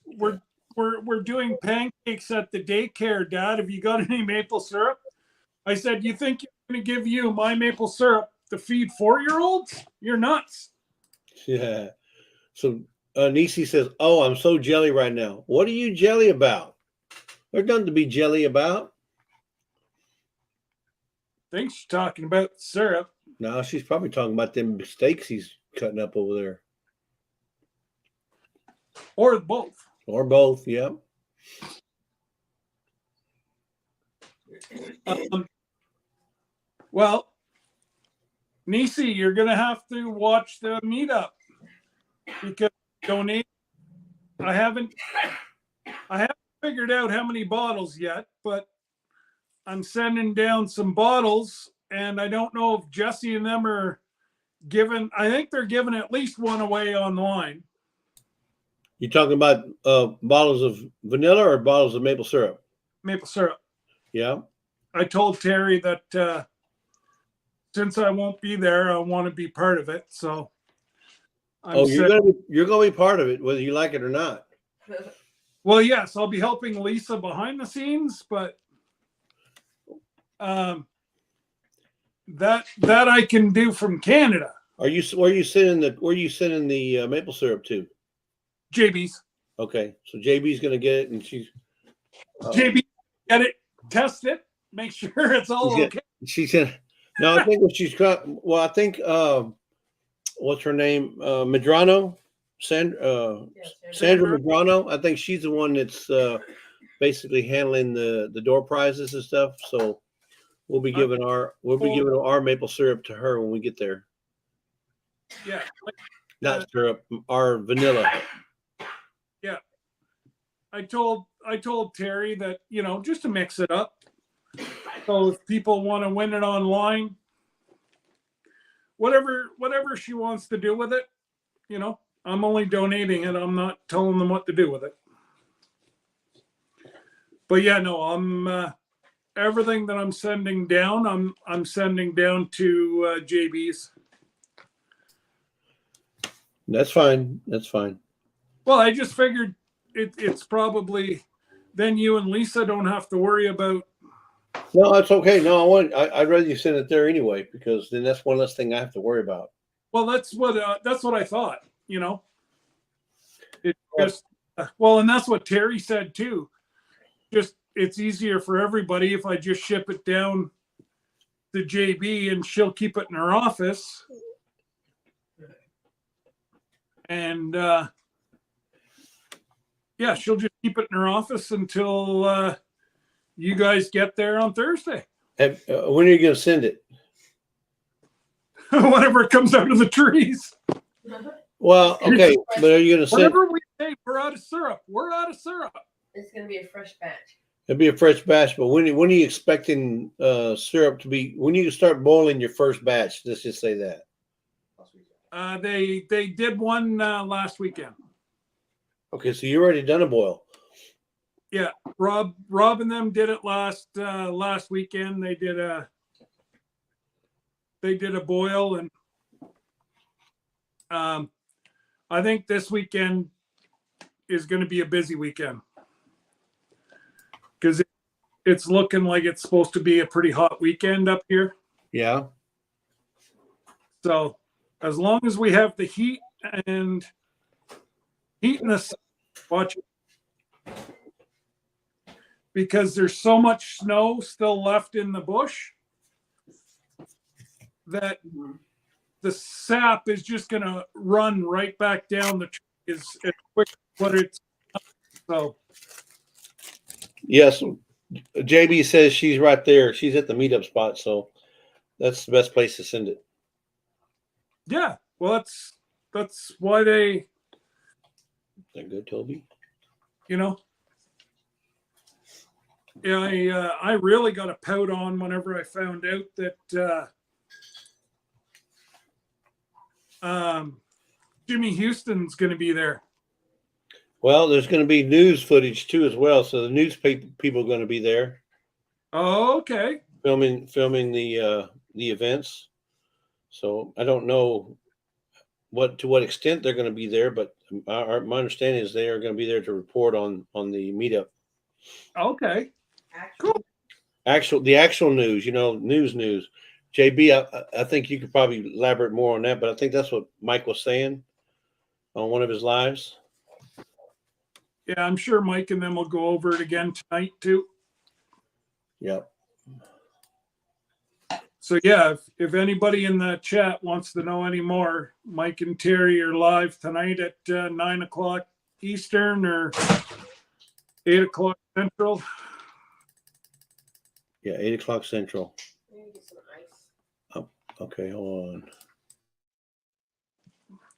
We're doing pancakes at the daycare, Dad. Have you got any maple syrup? I said, you think you're going to give you my maple syrup to feed 4-year-olds? You're nuts. Yeah. So Nisi says, "Oh, I'm so jelly right now." What are you jelly about? There's nothing to be jelly about. Think she's talking about syrup. No, she's probably talking about them steaks he's cutting up over there. Or both. Or both, yeah. Well, Nisi, you're going to have to watch the meetup because donate. I haven't figured out how many bottles yet, but I'm sending down some bottles, and I don't know if Jesse and them are giving. I think they're giving at least one away online. You talking about bottles of vanilla or bottles of maple syrup? Maple syrup. Yeah. I told Terry that since I won't be there, I want to be part of it. So, you're gonna be part of it, whether you like it or not. Well, yes, I'll be helping Lisa behind the scenes, but that I can do from Canada. Where are you sending the maple syrup to? JB's. Okay, so JB's gonna get it, and she's JB, get it, test it, make sure it's all okay. She said, "No, I think what she's got. Well, I think what's her name? Medrano, Sandra Medrano. I think she's the one that's basically handling the door prizes and stuff. So we'll be giving our maple syrup to her when we get there. Yeah, not syrup, our vanilla. Yeah, I told Terry that, just to mix it up. So if people want to win it online, whatever she wants to do with it, I'm only donating it. I'm not telling them what to do with it. But yeah, no, I'm everything that I'm sending down, I'm sending down to JB's. That's fine. That's fine. Well, I just figured it's probably then you and Lisa don't have to worry about. No, it's okay. No, I'd rather you send it there anyway, because then that's one less thing I have to worry about. Well, that's what I thought. You know, it Well- just well, and that's what Terry said too. Just it's easier for everybody if I just ship it down to JB and she'll keep it in her office. And yeah, she'll just keep it in her office until you guys get there on Thursday. When are you going to send it? Whenever it comes out of the trees. Well, okay, but are you going to send? Whenever we say we're out of syrup, we're out of syrup. It's going to be a fresh batch. It'll be a fresh batch, but when are you expecting syrup to be? When you start boiling your first batch? Let's just say that. They did one last weekend. Okay, so you already done a boil. Yeah, Rob and them did it last weekend. They did a boil, and I think this weekend is going to be a busy weekend because it's looking like it's supposed to be a pretty hot weekend up here. Yeah. So as long as we have the heat and the watch it. Because there's so much snow still left in the bush that the sap is just going to run right back down the tree as quick as what it's so. Yes, JB says she's right there. She's at the meetup spot, so that's the best place to send it. Yeah, well, that's why they. Is that good, Toby? You know. Yeah, I really got a pout on whenever I found out that Jimmy Houston's going to be there. Well, there's going to be news footage too as well, so the newspaper people are going to be there. Oh, okay. Filming the events. So I don't know to what extent they're going to be there, but my understanding is they are going to be there to report on the meetup. Okay. Cool. The actual news, news. JB, I think you could probably elaborate more on that, but I think that's what Mike was saying on one of his lives. Yeah, I'm sure Mike and them will go over it again tonight too. Yep. So yeah, if anybody in the chat wants to know any more, Mike and Terry are live tonight at 9:00 Eastern or 8:00 Central. Yeah, 8:00 Central. Maybe get some ice. Oh, okay, hold on.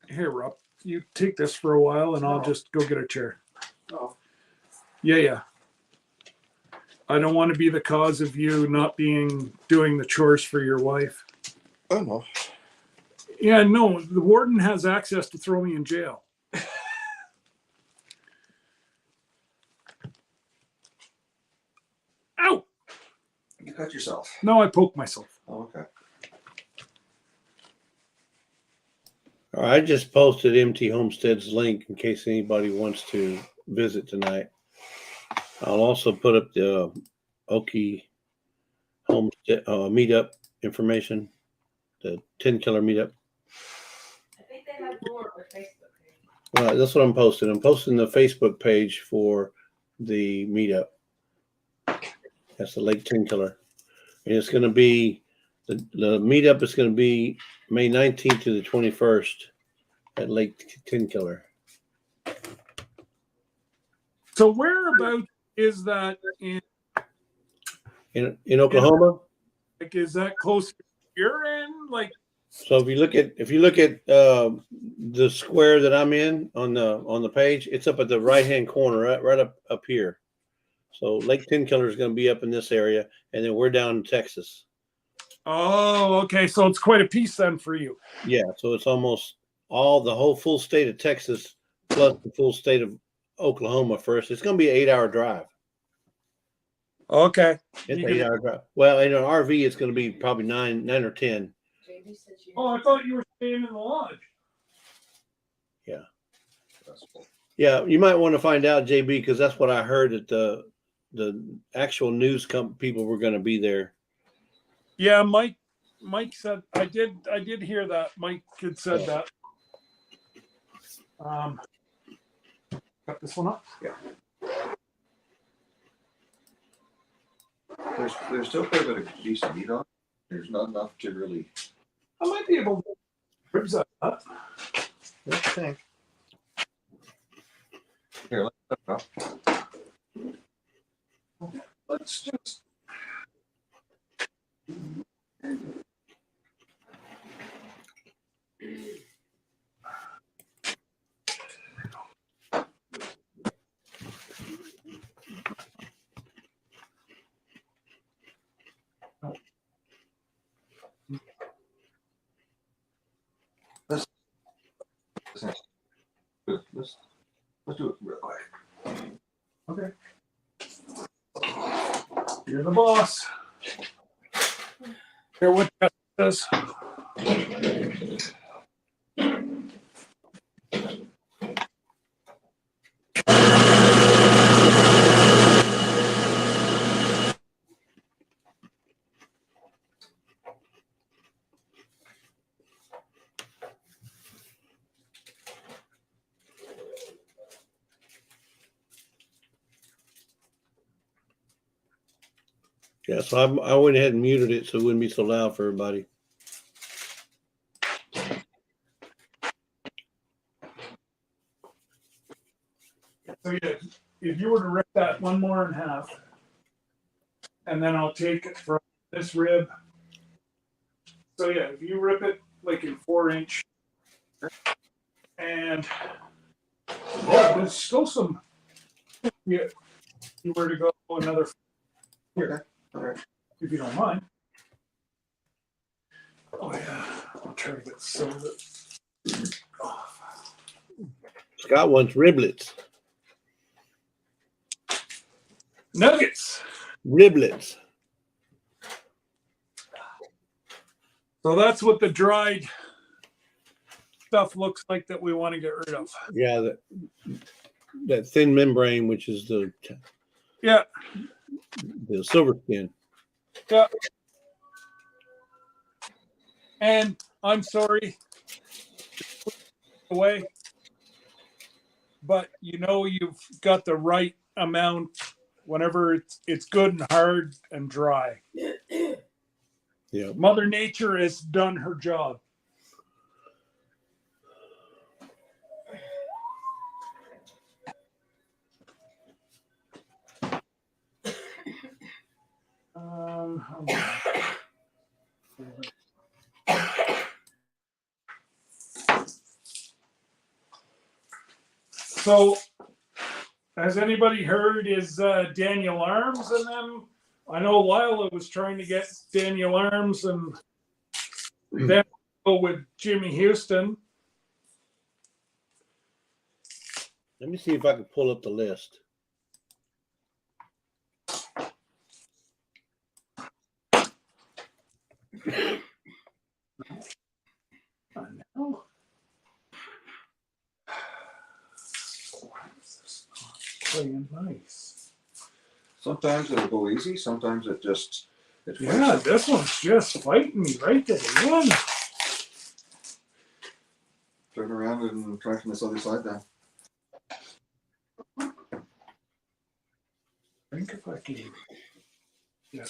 Here, Rob, you take this for a while, and I'll just go get a chair. Oh. Yeah. I don't want to be the cause of you not doing the chores for your wife. Oh no. Yeah, no, the warden has access to throw me in jail. Ow! You cut yourself. No, I poked myself. Oh, okay. All right, I just posted MT Homestead's link in case anybody wants to visit tonight. I'll also put up the Okie Homestead meetup information, the 10 killer meetup. I think they have more on Facebook page. Well, that's what I'm posting. I'm posting the Facebook page for the meetup. That's the Lake 10 killer. And it's going to be, the meetup is going to be May 19th to the 21st at Lake 10 killer. So whereabouts is that In Oklahoma. like, is that close to your end? Like, So if you look at the square that I'm in on the page, it's up at the right hand corner, right up here. So Lake 10 killer is going to be up in this area, and then we're down in Texas. oh, okay. So it's quite a piece then for you. Yeah, so it's almost the whole full state of Texas plus the full state of Oklahoma first. It's going to be an 8-hour drive. Okay. It's an 8-hour drive. Well, in an RV, it's going to be probably 9 or 10. JB said you. Oh, I thought you were staying in the lodge. Yeah. That's cool. Yeah, you might want to find out, JB, because that's what I heard that the actual news people were going to be there. Yeah, Mike said I did hear that. Mike had said Yeah. that. Got this one up? Yeah. There's still quite a bit of decent meat on it. There's not enough to really. I might be able to ribs that up. What do you think? Here, let's put it up. Let's just. Let's do it real quick. Okay. You're the boss. Hear what that says. Yeah, so I went ahead and muted it so it wouldn't be so loud for everybody. So yeah, if you were to rip that one more in half, and then I'll take it from this rib. So yeah, if you rip it like in 4-inch, and yeah, there's still some. Yeah, you were to go another here, All right. if you don't mind. Oh yeah, I'll try to get some of it off. Scott wants riblets. Nuggets. Riblets. So that's what the dried stuff looks like that we want to get rid of. Yeah, that thin membrane, which is the silver skin. Yeah. And I'm sorry, away, but you know you've got the right amount whenever it's good and hard and dry. Yeah. Mother Nature has done her job. Hold on. So, has anybody heard is Daniel Arms and them? I know Lila was trying to get Daniel Arms and then go with Jimmy Houston. Let me see if I can pull up the list. I know. Playing nice. Sometimes it'll go easy. Sometimes it just. Yeah, this one's just fighting me right to the end. Turn around and try from this other side now. I think if I can. Yeah.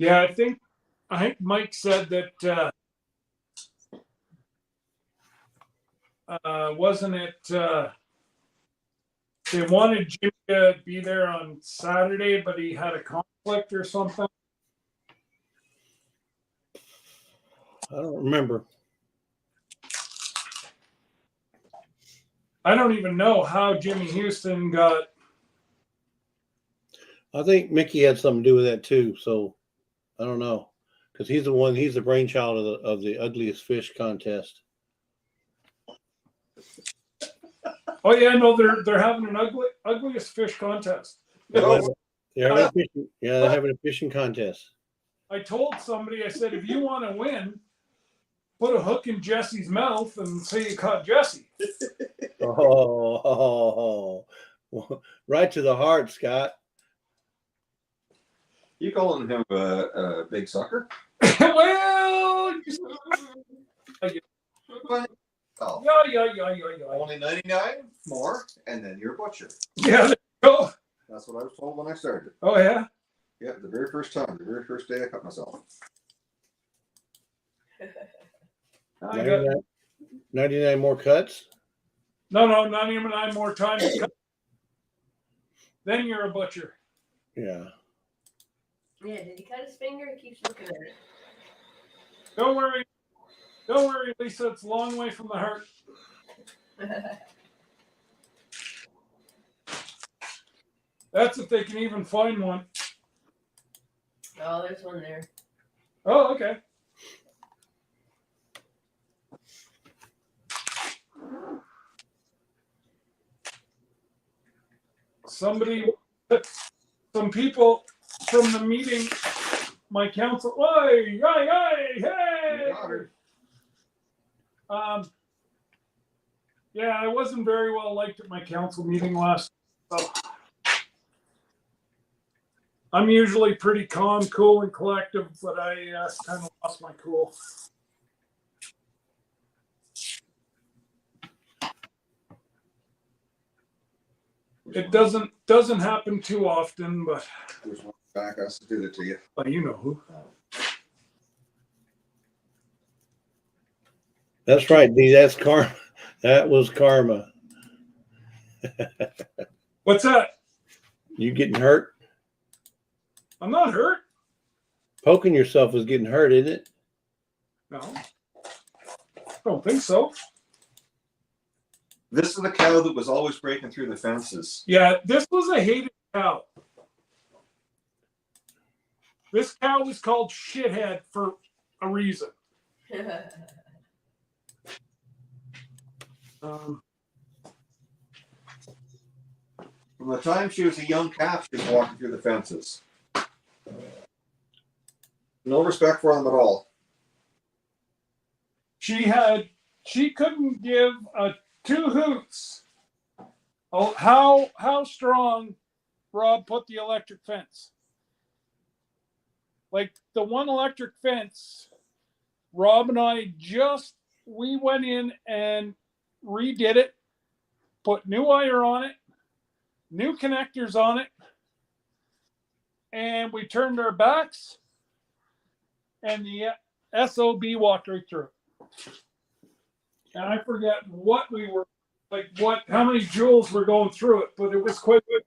Yeah, I think Mike said that wasn't it they wanted Jimmy to be there on Saturday, but he had a conflict or something. I don't remember. I don't even know how Jimmy Houston got. I think Mickey had something to do with that too. So I don't know, because he's the brainchild of the ugliest fish contest. Oh yeah, no, they're having an ugliest fish contest. Oh. They're having a fishing, they're having a fishing contest. I told somebody, I said, if you want to win, put a hook in Jesse's mouth and say you caught Jesse. Oh, right to the heart, Scott. You calling him a big sucker? Well, Oh, yeah. only 99 more, and then you're a butcher. Yeah, there you go. That's what I was told when I started. Oh yeah. Yeah, the very first time, the very first day I cut myself. I got 99 more cuts. no, not even 9 more times. Then you're a butcher. Yeah. Yeah, did he cut his finger? He keeps looking at it. Don't worry, Lisa. It's a long way from the heart. That's if they can even find one. Oh, there's one there. Oh, okay. Some people from the meeting, my council, hey, yeah, I wasn't very well liked at my council meeting last. So I'm usually pretty calm, cool, and collective, but I kind of lost my cool. It doesn't happen too often, but There's one back. I to do that to you. well, you know who. That's right, D. That's karma. That was karma. What's that? You getting hurt? I'm not hurt. Poking yourself is getting hurt, isn't it? No, don't think so. This is the cow that was always breaking through the fences. Yeah, this was a hated cow. This cow was called Shithead for a reason. From the time she was a young calf, she was walking through the fences. No respect for them at all. She couldn't give two hoots. Oh, how strong Rob put the electric fence. Like the one electric fence, Rob and I we went in and redid it, put new wire on it, new connectors on it, and we turned our backs, and the SOB walked right through it. And I forget what we were, how many joules were going through it, but it was quite good.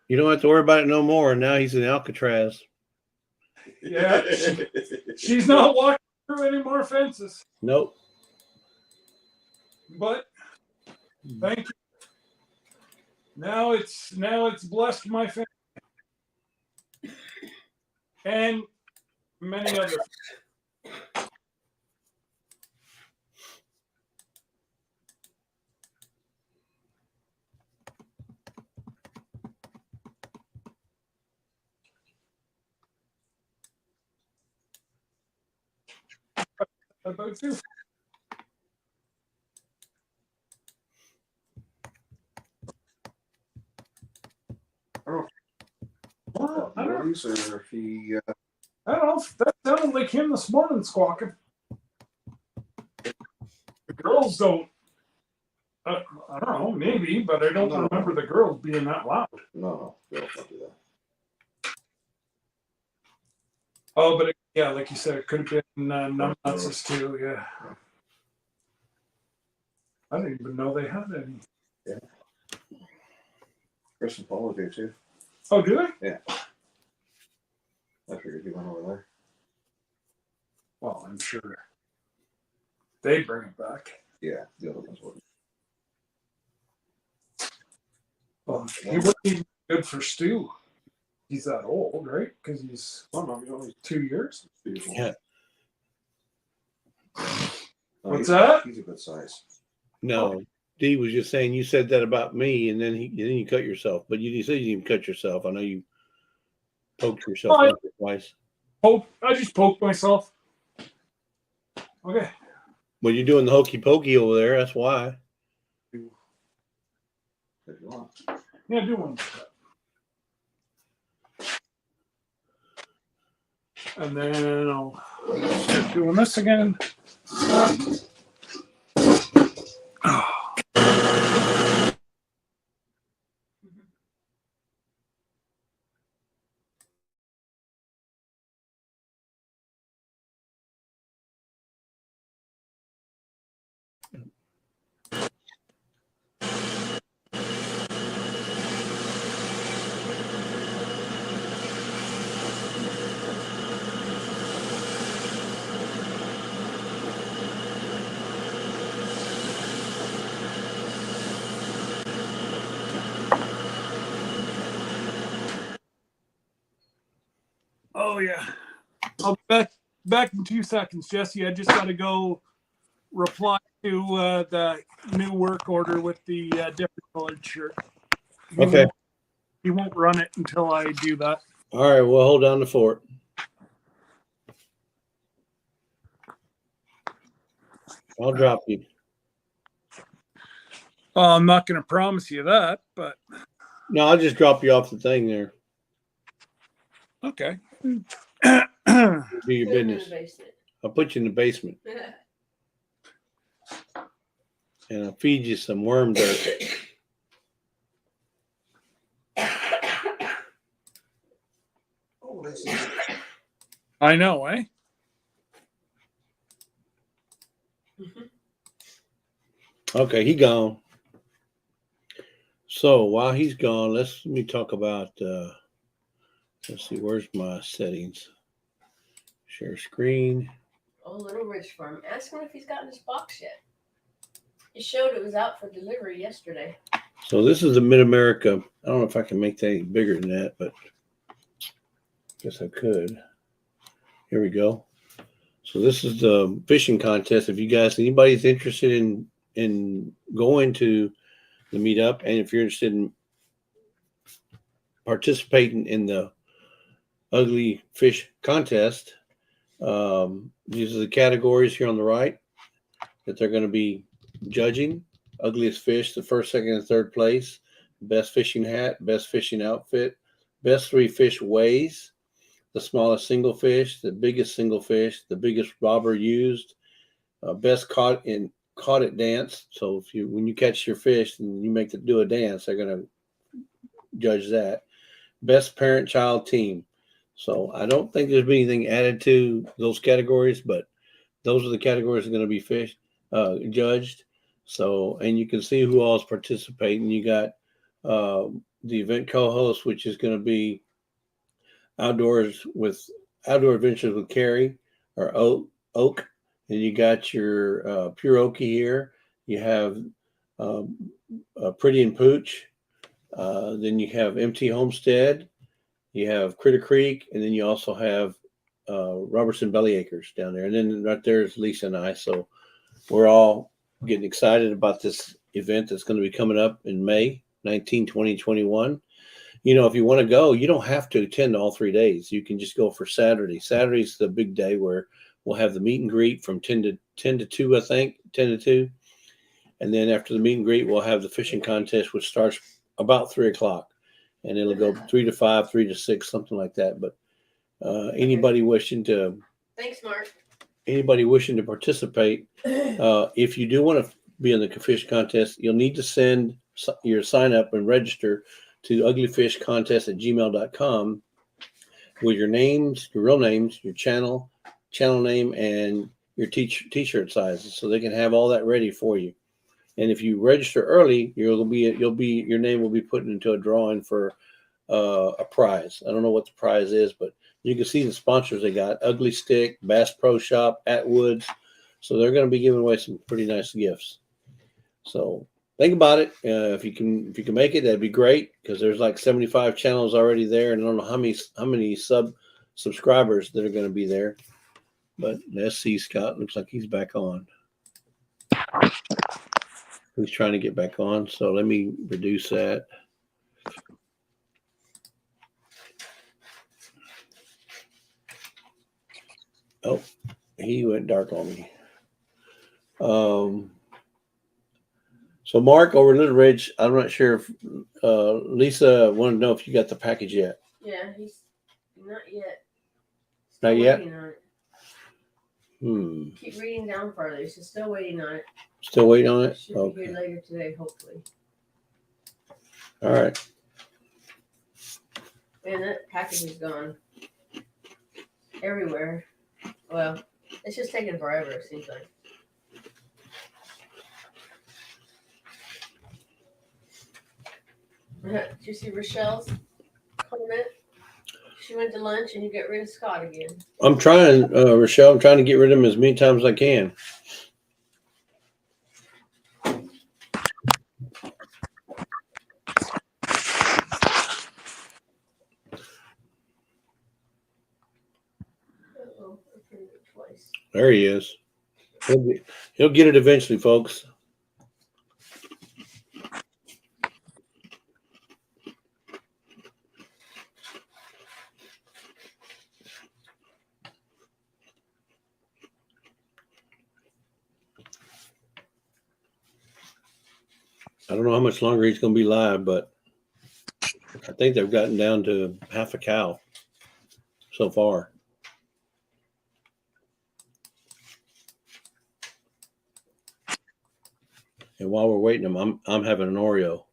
You don't have to worry about it no more. Now he's in Alcatraz. Yeah, she's not walking through any more fences. Nope. But thank you. Now it's blessed my family and many others. About you. Well, I don't know. Or if he, I don't know. That sounded like him this morning squawking. The girls don't. I don't know, maybe, but I don't remember the girls being that loud. no, girls don't do that. Oh, but yeah, like you said, it could have been numbnutses too. Yeah. I didn't even know they had any. Chris and Paul was here too. Oh, do they? I figured he went over there. Well, I'm sure they bring it back. Yeah, the other ones wouldn't. Well, he wouldn't even be good for Stu. He's that old, right? Because he's Oh no, he's only 2 years. 2 years old. Yeah. No, What's he's, that? He's a good size. No, Dee was just saying you said that about me, and then you cut yourself. But you said you didn't cut yourself. I know you poked yourself Oh, once or twice. I just poked myself. Okay. Well, you're doing the hokey pokey over there. That's why. If you want. Yeah, do one. And then I'll start doing this again. Oh yeah. I'll be back in 2 seconds, Jesse. I just got to go reply to the new work order with the different colored shirt. Okay. He won't run it until I do that. All right. Well, hold down the fort. I'll drop you. Well, I'm not going to promise you that, but No, I'll just drop you off the thing there. okay. Do your Put him in the business. basement. I'll put you in the basement and I'll feed you some worm dirt. Oh, that's easy. I know, eh? Okay, he gone. So while he's gone, let me talk about. Let's see, where's my settings? Share screen. Oh, Little Ridge Farm. Ask him if he's gotten his box yet. It showed it was out for delivery yesterday. So this is the Mid America. I don't know if I can make that any bigger than that, but I guess I could. Here we go. So this is the fishing contest. If you guys, anybody's interested in going to the meetup, and if you're interested in participating in the ugly fish contest, these are the categories here on the right that they're going to be judging. Ugliest fish, the first, second, and third place. Best fishing hat, best fishing outfit, best 3 fish weighs, the smallest single fish, the biggest single fish, the biggest bobber used, best caught at dance. So if you, when you catch your fish and you make it do a dance, they're going to judge that. Best parent-child team. So I don't think there's been anything added to those categories, but those are the categories that are going to be judged. So, and you can see who all is participating. You got the event co-host, which is going to be Outdoor Adventures with Carrie or Oak. And you got your Pure Okie here. You have Pretty and Pooch. Then you have MT Homestead. You have Critter Creek, and then you also have Robertson Bellyacres down there. And then right there is Lisa and I. So we're all getting excited about this event that's going to be coming up in May 19, 2021. You know, if you want to go, you don't have to attend all 3 days. You can just go for Saturday. Saturday's the big day where we'll have the meet and greet from 10 to 2, I think, 10 to 2. And then after the meet and greet, we'll have the fishing contest, which starts about 3 o'clock. And it'll go 3 to 5, 3 to 6, something like that. But anybody wishing to Thanks, Mark. anybody wishing to participate, if you do want to be in the fish contest, you'll need to send your sign up and register to uglyfishcontest@gmail.com. with your names, your real names, your channel name, and your t-shirt sizes, so they can have all that ready for you. And if you register early, your name will be put into a drawing for a prize. I don't know what the prize is, but you can see the sponsors they got: Ugly Stick, Bass Pro Shop, Atwoods. So they're going to be giving away some pretty nice gifts. So think about it. If you can make it, that'd be great, because there's like 75 channels already there, and I don't know how many subscribers that are going to be there. But the SC Scott looks like he's back on. He's trying to get back on, so let me reduce that. Oh, he went dark on me. So Mark over Little Ridge, I'm not sure if Lisa wanted to know if you got the package yet. Yeah, he's not yet. Not yet? Waiting on it. Keep reading down further. He's still waiting on it. Still waiting on it? Should be here later today, hopefully. All right. Man, that package is gone everywhere. Well, it's just taking forever, it seems like. Did you see Rochelle's comment? She went to lunch and you get rid of Scott again. I'm trying, Rochelle. I'm trying to get rid of him as many times as I can. Uh-oh, I printed it twice. There he is. He'll get it eventually, folks. I don't know how much longer he's going to be live, but I think they've gotten down to half a cow so far. And while we're waiting him, I'm having an Oreo.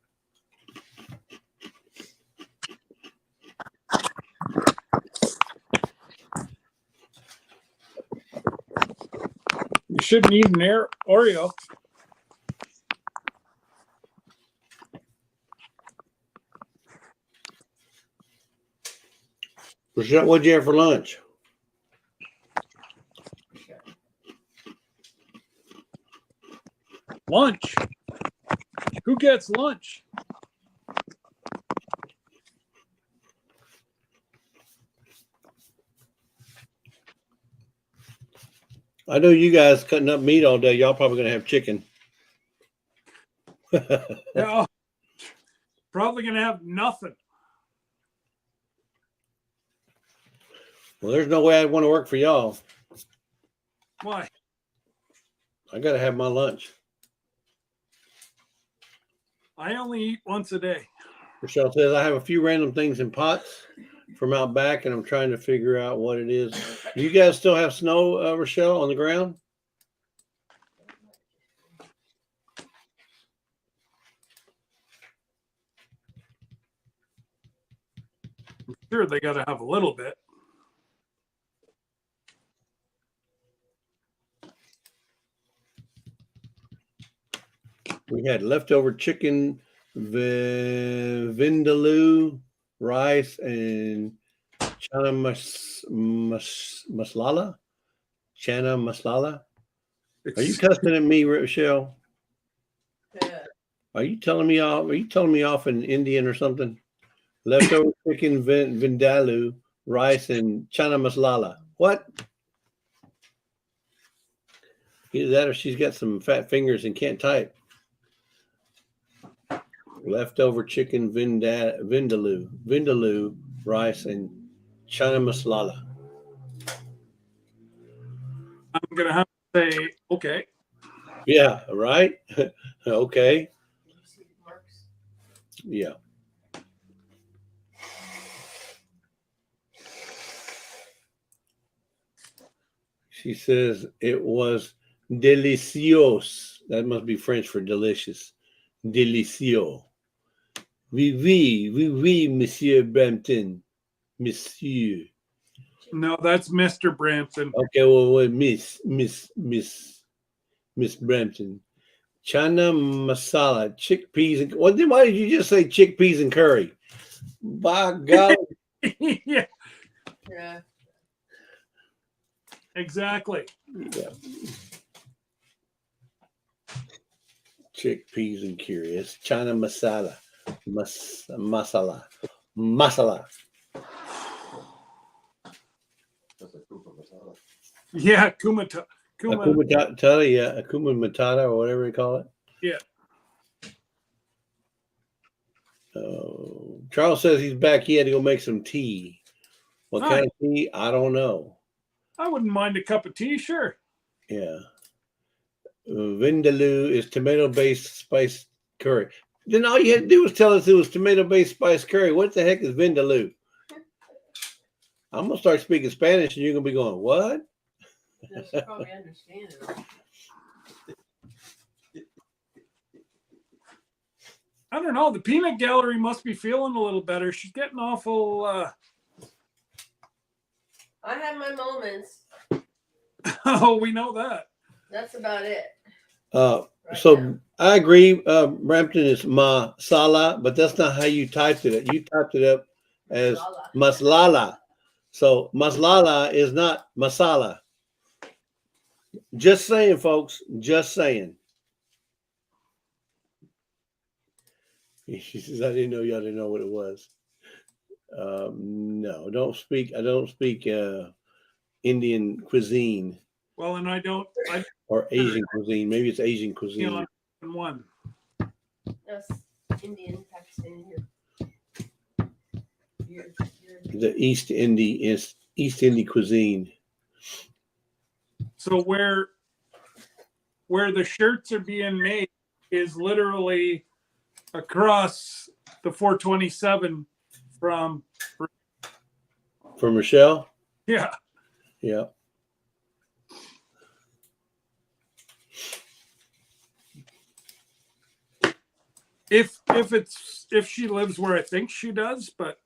You shouldn't eat an Oreo. Rochelle, what'd you have for lunch? Lunch? Who gets lunch? I know you guys cutting up meat all day. Y'all probably going to have chicken. Yeah, probably gonna have nothing. Well, there's no way I'd want to work for y'all. Why? I got to have my lunch. I only eat once a day. Rochelle says, I have a few random things in pots from out back, and I'm trying to figure out what it is. Do you guys still have snow, Rochelle, on the ground? I'm sure they got to have a little bit. We had leftover chicken, vindaloo, rice, and chana maslala. Chana maslala. Are you cussing at me, Rochelle? Yeah. Are you telling me off? Are you telling me off in Indian or something? Leftover chicken, vindaloo, rice, and chana maslala. What? Either that or she's got some fat fingers and can't type. Leftover chicken, vindaloo, rice, and chana maslala. I'm gonna have to say, okay. Yeah, right? Okay. Yeah. She says it was delicious. That must be French for delicious. Delicio. Oui, oui, oui, oui, Monsieur Brampton. Monsieur. No, that's Mr. Brampton. Okay, well, wait, Miss Brampton. Chana masala, chickpeas, and what? Why did you just say chickpeas and curry? By God, Yeah, Yeah. exactly. yeah. Chickpeas and curry. It's Chana masala, masala. That's a Cooper masala. Yeah, Kumata. Kuma. Akuma matata, yeah, Akuma matata or whatever they call it. Yeah. Charles says he's back. He had to go make some tea. What kind of tea? I don't know. I wouldn't mind a cup of tea, sure. Yeah. Vindaloo is tomato-based spice curry. Then all you had to do was tell us it was tomato-based spice curry. What the heck is Vindaloo? I'm gonna start speaking Spanish, and you're gonna be going, "What?" She'll probably understand it. I don't know. The peanut gallery must be feeling a little better. She's getting awful. I have my moments. Oh, we know that. That's about it. Uh, right so now. I agree. Brampton is masala, but that's not how you typed it. You typed it up as Lala. maslala. So maslala is not masala. Just saying, folks. Just saying. She says, "I didn't know y'all didn't know what it was." No, don't speak. I don't speak Indian cuisine Well, and I or Asian cuisine. Maybe it's Asian cuisine. on one. That's Indian, Pakistani. You're The East Indian cuisine. So where the shirts are being made is literally across the 427 from. For Michelle? Yeah. Yeah. If she lives where I think she does, but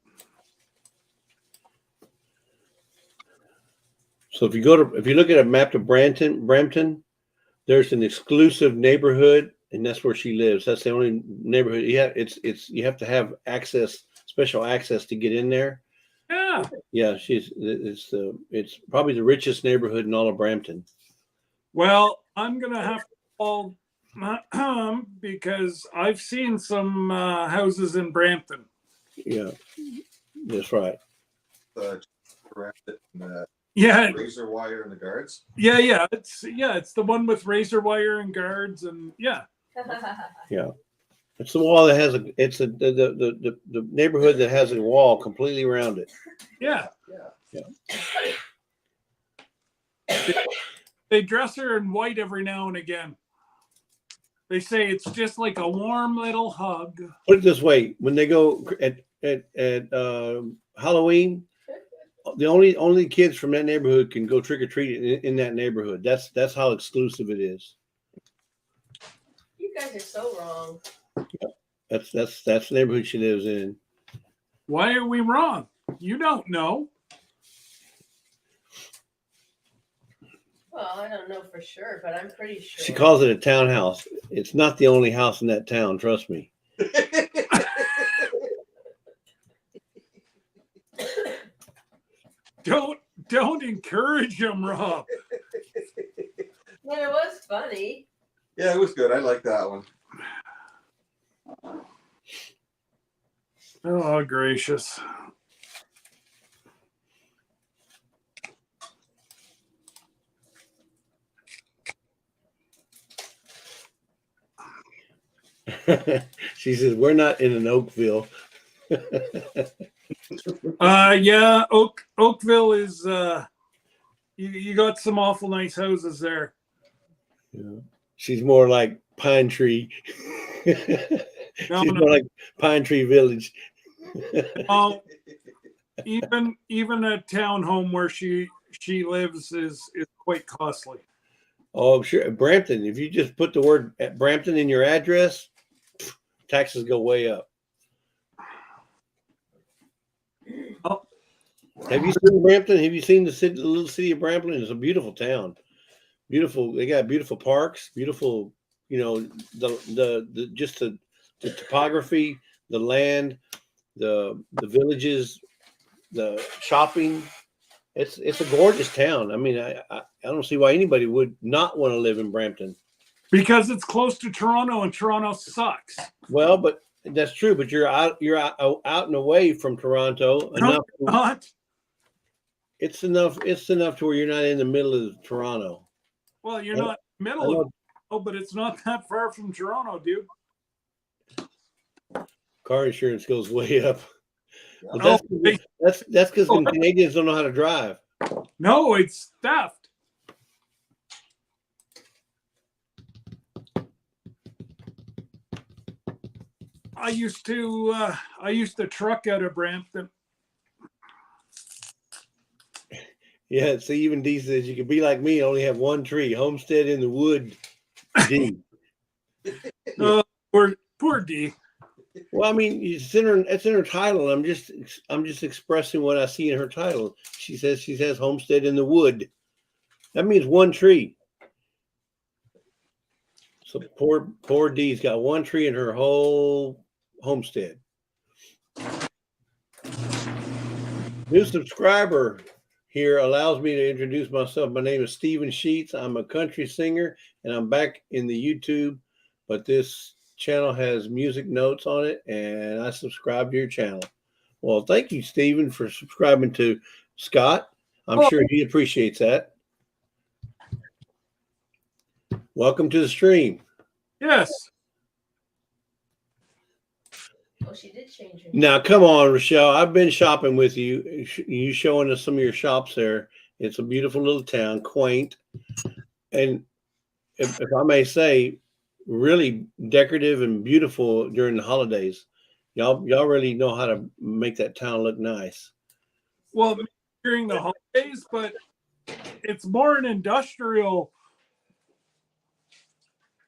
So if you look at a map of Brampton, there's an exclusive neighborhood, and that's where she lives. That's the only neighborhood. Yeah, you have to have special access to get in there. yeah. Yeah, it's probably the richest neighborhood in all of Brampton. Well, I'm gonna have to call because I've seen some houses in Brampton. Yeah, that's right. Yeah, Razor wire and the guards. yeah. It's the one with razor wire and guards, and yeah. Yeah, it's the wall that has the neighborhood that has a wall completely around it. Yeah. Yeah. They dress her in white every now and again. They say it's just like a warm little hug. Put it this way: when they go at Halloween, the only kids from that neighborhood can go trick or treat in that neighborhood. That's how exclusive it is. You guys are so wrong. That's the neighborhood she lives in. Why are we wrong? You don't know. Well, I don't know for sure, but I'm pretty sure. She calls it a townhouse. It's not the only house in that town. Trust me. Don't encourage him, Rob. But it was funny. Yeah, it was good. I like that one. Oh, gracious. She says, "We're not in an Oakville." Yeah, Oakville is you got some awful nice houses there. Yeah. She's more like Pine Tree. She's more like Pine Tree Village. Oh, even a townhome where she lives is quite costly. Oh, sure. Brampton. If you just put the word Brampton in your address, taxes go way up. Have you seen Brampton? Have you seen the little city of Brampton? It's a beautiful town. Beautiful. They got beautiful parks, beautiful, the just the topography, the land, the villages, the shopping. It's a gorgeous town. I mean, I don't see why anybody would not want to live in Brampton. Because it's close to Toronto, and Toronto sucks. Well, but that's true. But you're out and away from Toronto No, enough. you're not. It's enough. It's enough to where you're not in the middle of Toronto. Well, you're not middle of Toronto, but it's not that far from Toronto, dude. Car insurance goes way up. Well, No, that's because Canadians don't know how to drive. no, it's theft. I used to truck out of Brampton. Yeah, so even D says you could be like me, only have one tree, homestead in the wood. D. Poor D. Well, I mean, it's in her title. I'm just expressing what I see in her title. She says homestead in the wood. That means one tree. So poor D's got one tree in her whole homestead. New subscriber here allows me to introduce myself. My name is Stephen Sheets. I'm a country singer, and I'm back in the YouTube, but this channel has music notes on it, and I subscribe to your channel. Well, thank you, Stephen, for subscribing to Scott. I'm sure he appreciates that. Welcome to the stream. Yes. Oh, she did change her. Now, come on, Rochelle. I've been shopping with you. You showing us some of your shops there. It's a beautiful little town, quaint, and if I may say, really decorative and beautiful during the holidays. Y'all really know how to make that town look nice. Well, during the holidays, but it's more an industrial.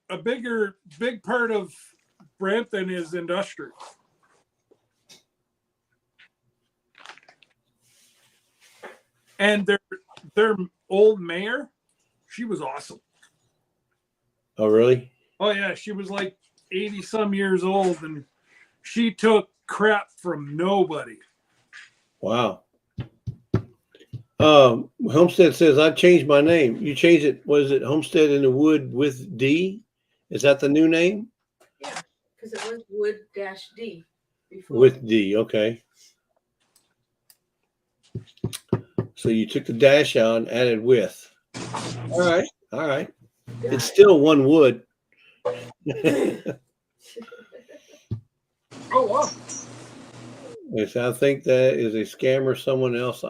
A big part of Brampton is industrial. And their old mayor, she was awesome. Oh, really? Oh yeah, she was like 80 some years old, and she took crap from nobody. Wow. Homestead says I changed my name. You changed it. Was it Homestead in the Wood with D? Is that the new name? Yeah, because it was Wood-D before. With D, okay. So you took the dash out and added with. All right. It's still one wood. Oh wow. Yes, I think that is a scammer. Someone else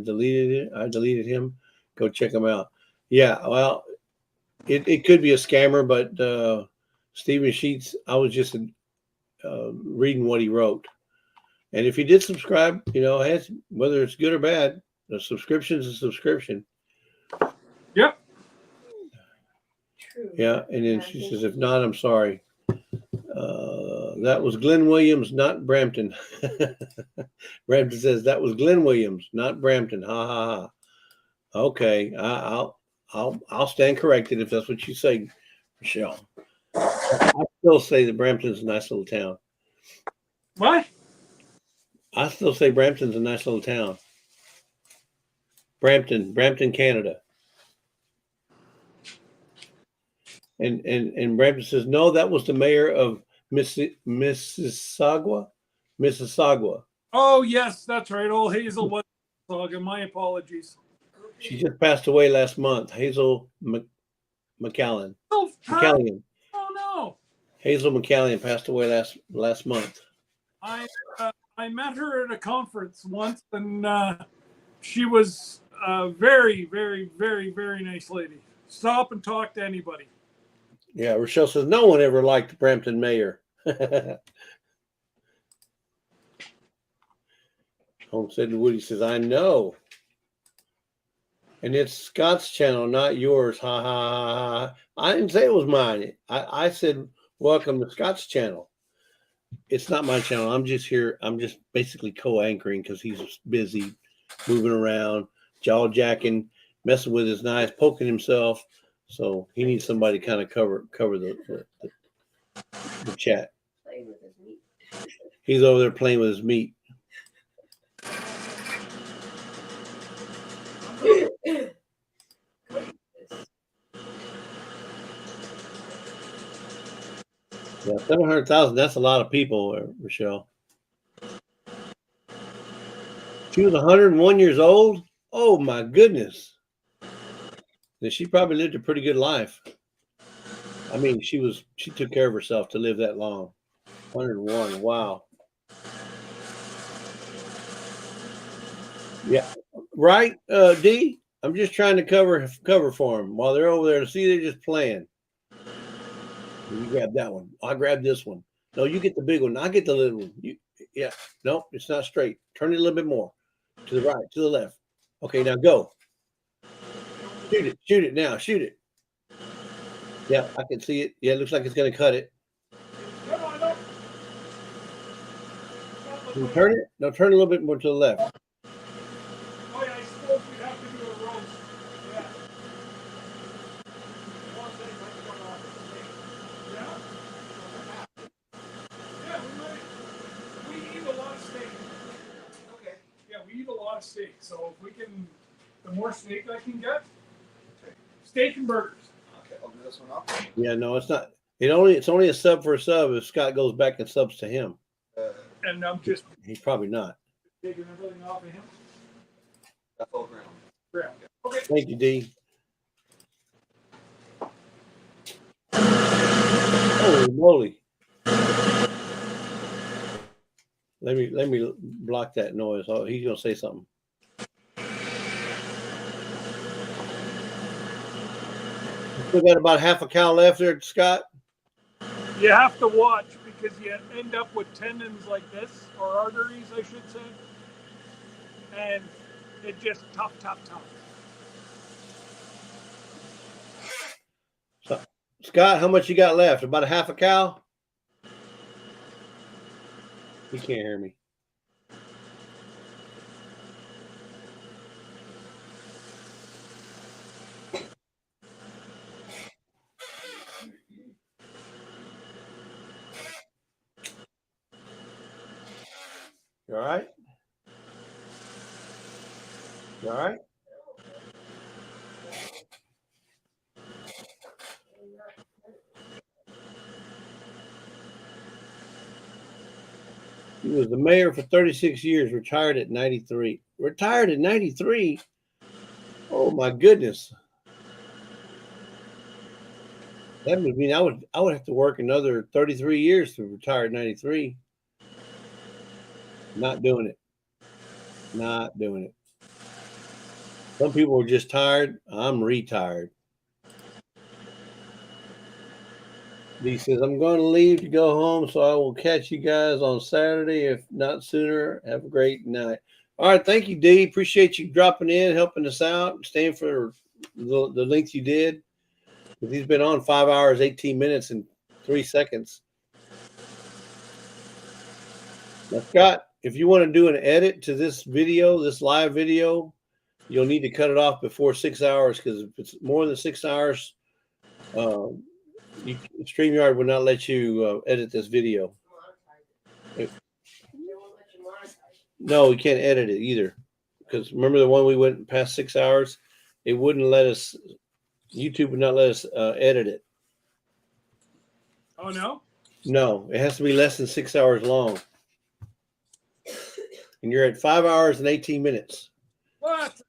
deleted it. I deleted him. Go check him out. Yeah, well, it could be a scammer, but Stephen Sheets, I was just reading what he wrote. And if you did subscribe, whether it's good or bad, a subscription is a subscription. Yep. True. Yeah, and then she says, if not, I'm sorry. That was Glenn Williams, not Brampton. Brampton says that was Glenn Williams, not Brampton. Ha ha ha. Okay, I'll stand corrected if that's what you say, Michelle. I still say that Brampton's a nice little town. What? I still say Brampton's a nice little town. Brampton, Canada. And Brampton says, no, that was the mayor of Mississauga. Oh yes, that's right. Old Hazel was Saga. My apologies. She just passed away last month. Hazel McCallan. Oh, McCallion. Oh no. Hazel McCallion passed away last month. I met her at a conference once, and she was a very, very, very, very nice lady. Stop and talk to anybody. Yeah, Rochelle says no one ever liked the Brampton mayor. Homestead and Woody says, I know. And it's Scott's channel, not yours. Ha ha ha ha. I didn't say it was mine. I said, welcome to Scott's channel. It's not my channel. I'm just here. I'm just basically co-anchoring because he's busy moving around, jaw jacking, messing with his knives, poking himself. So he needs somebody to kind of cover the chat. Playing with his meat. He's over there playing with his meat. Yeah, 700,000. That's a lot of people, Rochelle. She was 101 years old. Oh my goodness. Then she probably lived a pretty good life. I mean, she took care of herself to live that long. 101. Wow. Yeah. Right, D? I'm just trying to cover for them while they're over there. See, they're just playing. You grab that one. I'll grab this one. No, you get the big one. I get the little one. Yeah. Nope, it's not straight. Turn it a little bit more. To the right, to the left. Okay, now go. Shoot it. Shoot it now. Shoot it. Yeah, I can see it. Yeah, it looks like it's going to cut it. Can you turn it? No, turn a little bit more to the left. Oh yeah, I suppose we'd have to do a roast. Yeah. Yeah, we eat a lot of steak. Okay. Yeah, we eat a lot of steak. So if we can, the more steak I can get, steak and burgers. Okay, I'll do this one off. Yeah, no, it's not. It's only a sub for a sub if Scott goes back and subs to him. And I'm just He's probably not. taking everything off of him. That's all ground. Yeah. Okay. Thank you, D. Holy moly. Let me block that noise. Oh, he's gonna say something. Still got about half a cow left there, Scott. You have to watch because you end up with tendons like this, or arteries, I should say. And it just tough. So, Scott, how much you got left? About a half a cow? He can't hear me. You all right? You all right? He was the mayor for 36 years, retired at 93. Retired at 93? Oh my goodness. That would mean I would have to work another 33 years to retire at 93. Not doing it. Not doing it. Some people are just tired. I'm retired. He says, I'm going to leave to go home, so I will catch you guys on Saturday, if not sooner. Have a great night. All right. Thank you, D. Appreciate you dropping in, helping us out, staying for the length you did. He's been on 5 hours, 18 minutes, and 3 seconds. Now, Scott, if you want to do an edit to this video, this live video, you'll need to cut it off before 6 hours, because if it's more than 6 hours, StreamYard will not let you edit this video. No, we can't edit it either. Because remember the one we went past 6 hours? It wouldn't let us, YouTube would not let us edit it. Oh no? No, it has to be less than 6 hours long. And you're at 5 hours and 18 minutes. What?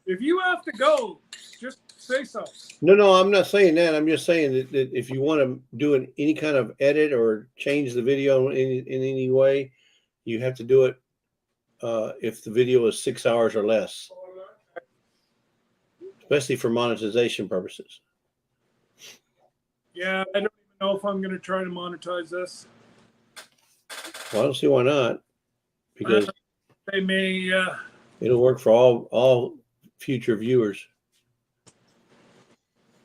If you have to go, just say so. No, I'm not saying that. I'm just saying that if you want to do any kind of edit or change the video in any way, you have to do it if the video is 6 hours or less, especially for monetization purposes. Yeah, I don't even know if I'm going to try to monetize this. Well, I don't see why not, because they may. It'll work for all future viewers.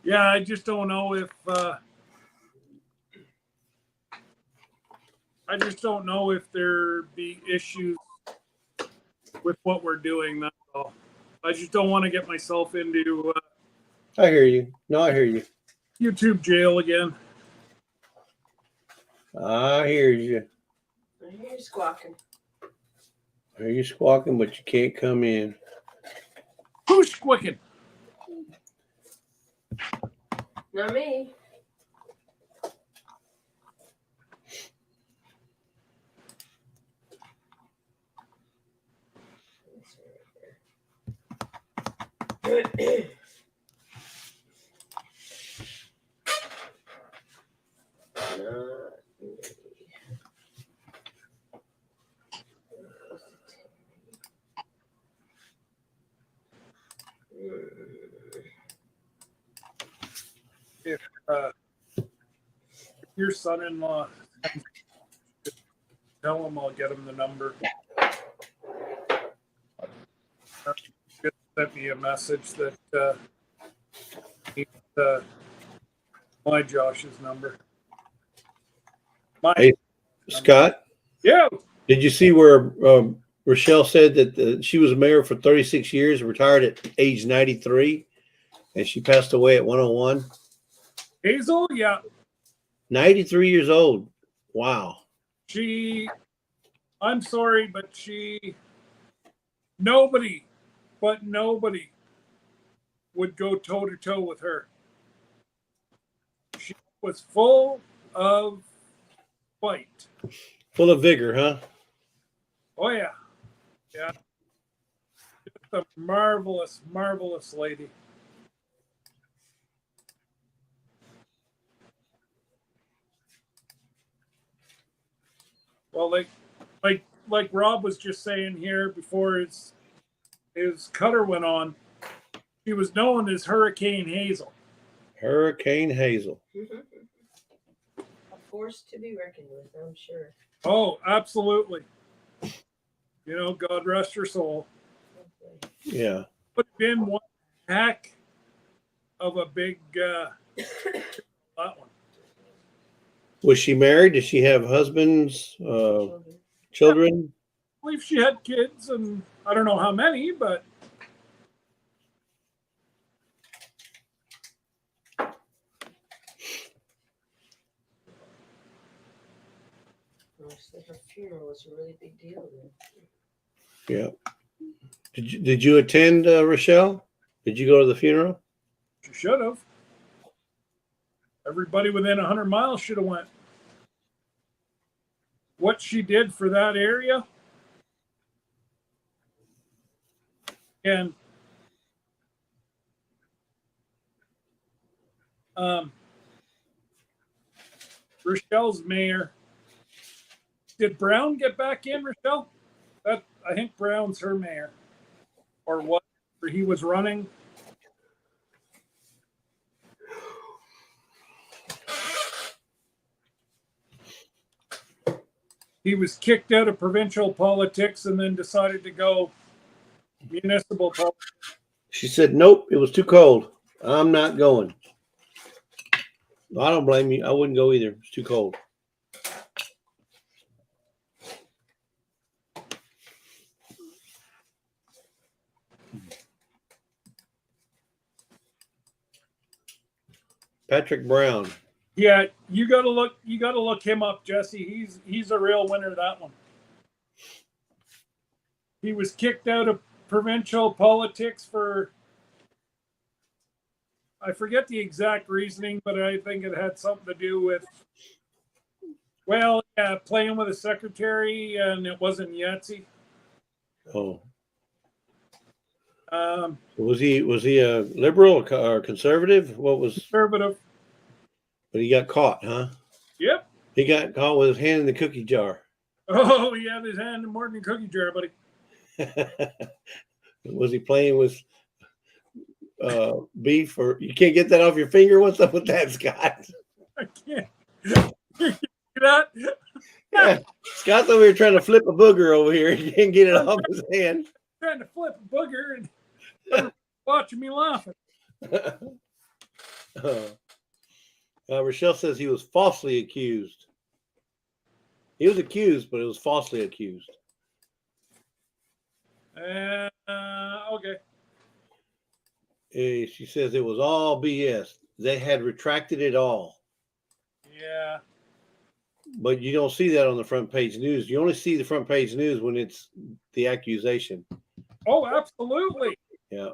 Yeah, I just don't know if I just don't know if there be issues with what we're doing. That's all. I just don't want to get myself into I hear you. No, I hear you. YouTube jail again. I hear you. I hear you squawking. I hear you squawking, but you can't come in. Who's squicking? Not me. If your son-in-law, tell him I'll get him the number. Just sent me a message that he's my Josh's number. My Hey, Scott, yeah. did you see where Rochelle said that she was mayor for 36 years, retired at age 93, and she passed away at 101? Hazel, yeah. 93 years old. Wow. I'm sorry, but nobody would go toe to toe with her. She was full of fight. Full of vigor, huh? Oh yeah. Yeah. Just a marvelous, marvelous lady. Well, like Rob was just saying here before his cutter went on, she was known as Hurricane Hazel. Hurricane Hazel. A force to be reckoned with, I'm sure. Oh, absolutely. You know, God rest her soul. Yeah. But been one heck of a big that one. Was she married? Did she have husbands, children? I believe she had kids, and I don't know how many, but Her funeral was a really big deal then. Yeah. Did you attend, Rochelle? Did you go to the funeral? she should have. Everybody within 100 miles should have went. What she did for that area, and Rochelle's mayor. Did Brown get back in, Rochelle? That I think Brown's her mayor, or what? Or he was running. He was kicked out of provincial politics and then decided to go municipal politics. She said, nope, it was too cold. I'm not going. I don't blame you. I wouldn't go either. It's too cold. Patrick Brown. Yeah, you gotta look him up, Jesse. He's a real winner, that one. He was kicked out of provincial politics for, I forget the exact reasoning, but I think it had something to do with, well, yeah, playing with a secretary, and it wasn't Yahtzee. Oh. Was he a liberal or conservative? What was? Conservative. But he got caught, huh? Yep. He got caught with his hand in the cookie jar. Oh, he had his hand in more than a cookie jar, buddy. Was he playing with beef, or you can't get that off your finger? What's up with that, Scott? I can't. That? Yeah. Scott's over here trying to flip a booger over here. He can't get it off his hand. Trying to flip a booger and watching me laughing. Rochelle says he was falsely accused. He was accused, but it was falsely accused. Okay. She says it was all BS. They had retracted it all. Yeah. But you don't see that on the front page news. You only see the front page news when it's the accusation. Oh, absolutely. Yeah.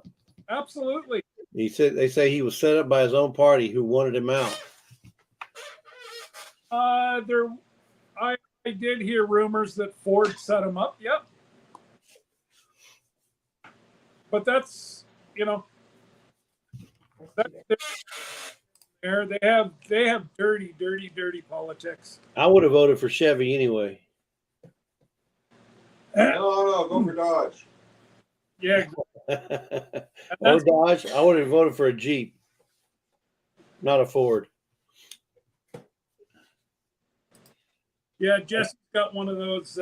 Absolutely. They say he was set up by his own party who wanted him out. I did hear rumors that Ford set him up. Yep. But that's, there. They have dirty politics. I would have voted for Chevy anyway. No, go for Dodge. Yeah. Or Dodge. I would have voted for a Jeep, not a Ford. Yeah, Jesse's got one of those.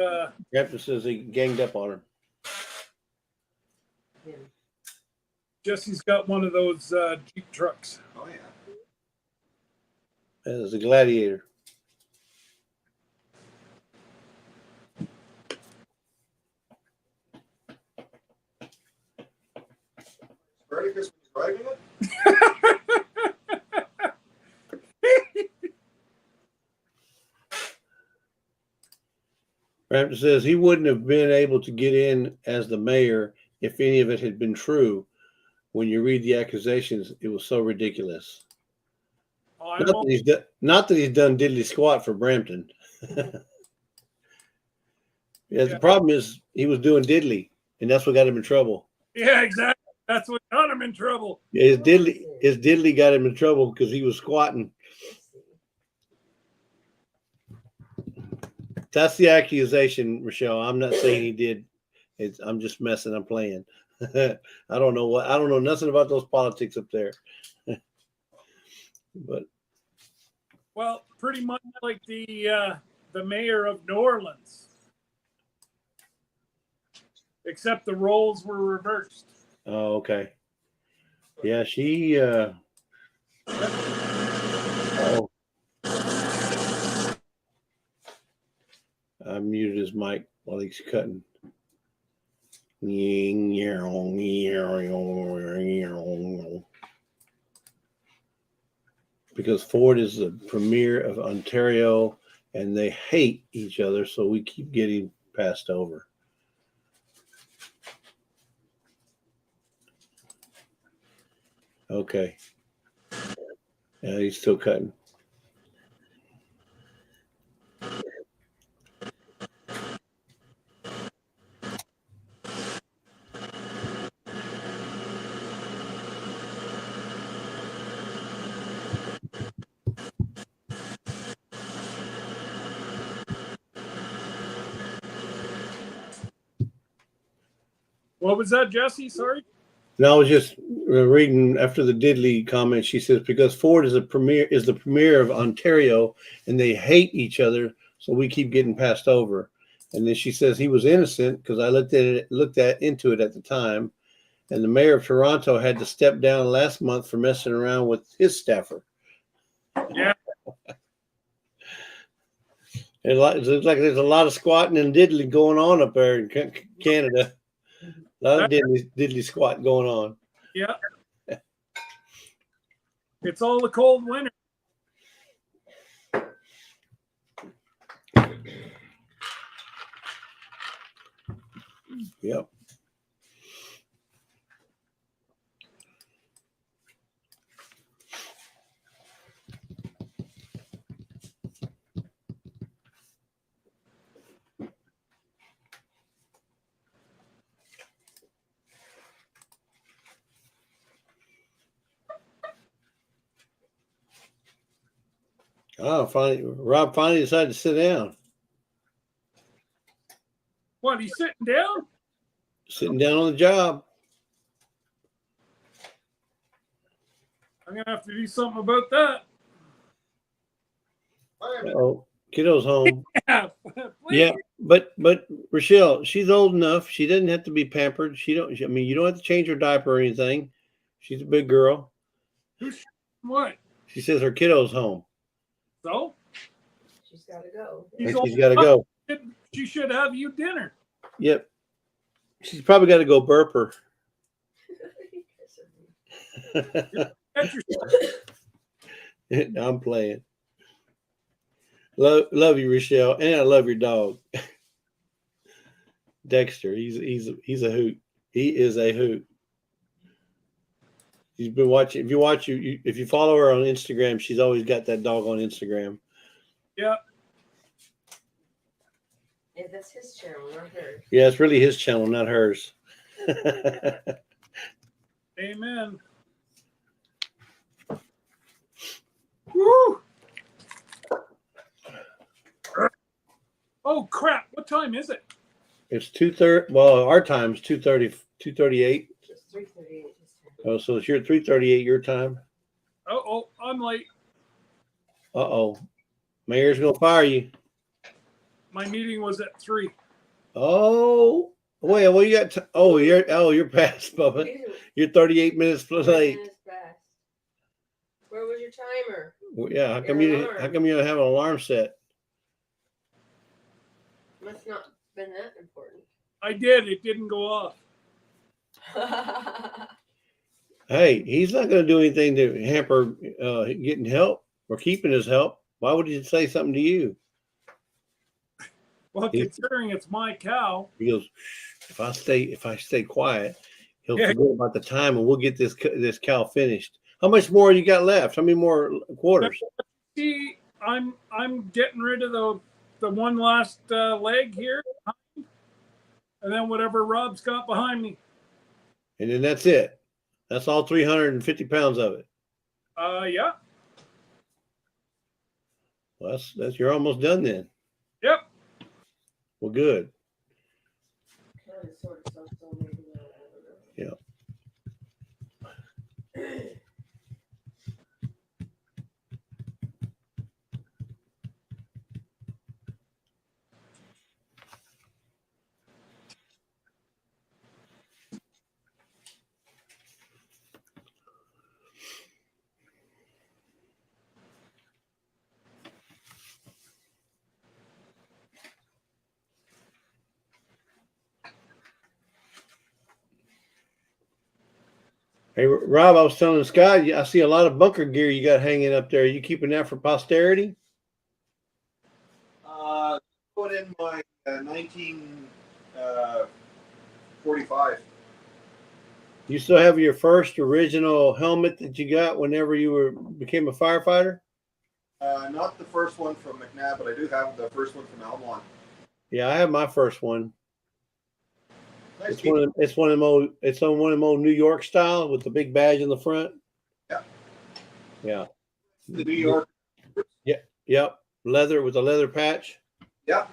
Captain says he ganged up on her. Jesse's got one of those Jeep trucks. Oh yeah. As a Gladiator. Spartacus was driving it? Raptor says he wouldn't have been able to get in as the mayor if any of it had been true. When you read the accusations, it was so ridiculous. Oh, Not that he's done diddly squat for Brampton. The problem is he was doing diddly, and that's what got him in trouble. Yeah, exactly. That's what got him in trouble. His diddly got him in trouble because he was squatting. That's the accusation, Rochelle. I'm not saying he did. I'm just messing. I'm playing. I don't know nothing about those politics up there. But well, pretty much like the mayor of New Orleans, except the roles were reversed. oh, okay. Yeah, she. Oh. I muted his mic while he's cutting. Because Ford is the premier of Ontario and they hate each other, so we keep getting passed over. Okay. Yeah, he's still cutting. What was that, Jesse? Sorry. No, I was just reading after the Diddley comment. She says because Ford is the premier of Ontario, and they hate each other, so we keep getting passed over. And then she says he was innocent because I looked into it at the time, and the mayor of Toronto had to step down last month for messing around with his staffer. Yeah. It looks like there's a lot of squatting and diddly going on up there in Canada. A lot of diddly squat going on. Yeah. It's all the cold winter. Yep. Oh, Rob finally decided to sit down. What, he's sitting down? Sitting down on the job. I'm going to have to do something about that. Oh, kiddo's home. Yeah. Yeah, but Rochelle, she's old enough. She doesn't have to be pampered. You don't have to change her diaper or anything. She's a big girl. What? She says her kiddo's home. So? She's she's got to go. He's And she's got to go. She should have you dinner. Yep. She's probably got to go burp her. That's your I'm playing. Love you, Rochelle, and I love your dog, Dexter. He's a hoot. He is a hoot. She's been watching. If you follow her on Instagram, she's always got that dog on Instagram. yeah. Yeah, that's his channel, not hers. Yeah, it's really his channel, not hers. Amen. Woo! Oh crap! What time is it? It's 2:30. Well, our time's 2:30, 2:38. It's 3:38. Oh, so it's your 3:38 your time. Oh, I'm late. Uh-oh. Mayor's gonna fire you. My meeting was at 3. Oh, wait. Well, you got. You're past, Bubba. You're 38 minutes late. Where was your timer? Well, yeah. How come Your you? alarm. How come you don't have an alarm set? Must not been that important. I did. It didn't go off. Hey, he's not going to do anything to hamper getting help or keeping his help. Why would he say something to you? Well, considering it's my cow. He goes, if I stay quiet, he'll Yeah. forget about the time, and we'll get this cow finished. How much more you got left? How many more quarters? See, I'm getting rid of the one last leg here, and then whatever Rob's got behind me. And then that's it. That's all 350 pounds of it. Yeah. Well, that's you're almost done then. Yep. Well, good. Kind of, sort of, so maybe not, I don't know. Hey, Rob, I was telling Scott, I see a lot of bunker gear you got hanging up there. Are you keeping that for posterity? Put in my 1945. You still have your first original helmet that you got whenever you became a firefighter? Not the first one from McNabb, but I do have the first one from Almon. Yeah, I have my first one. Nice It's one of them old New York style with the big badge in the front. Yeah. Yeah. the New York. Yep. Leather with a leather patch. Yeah.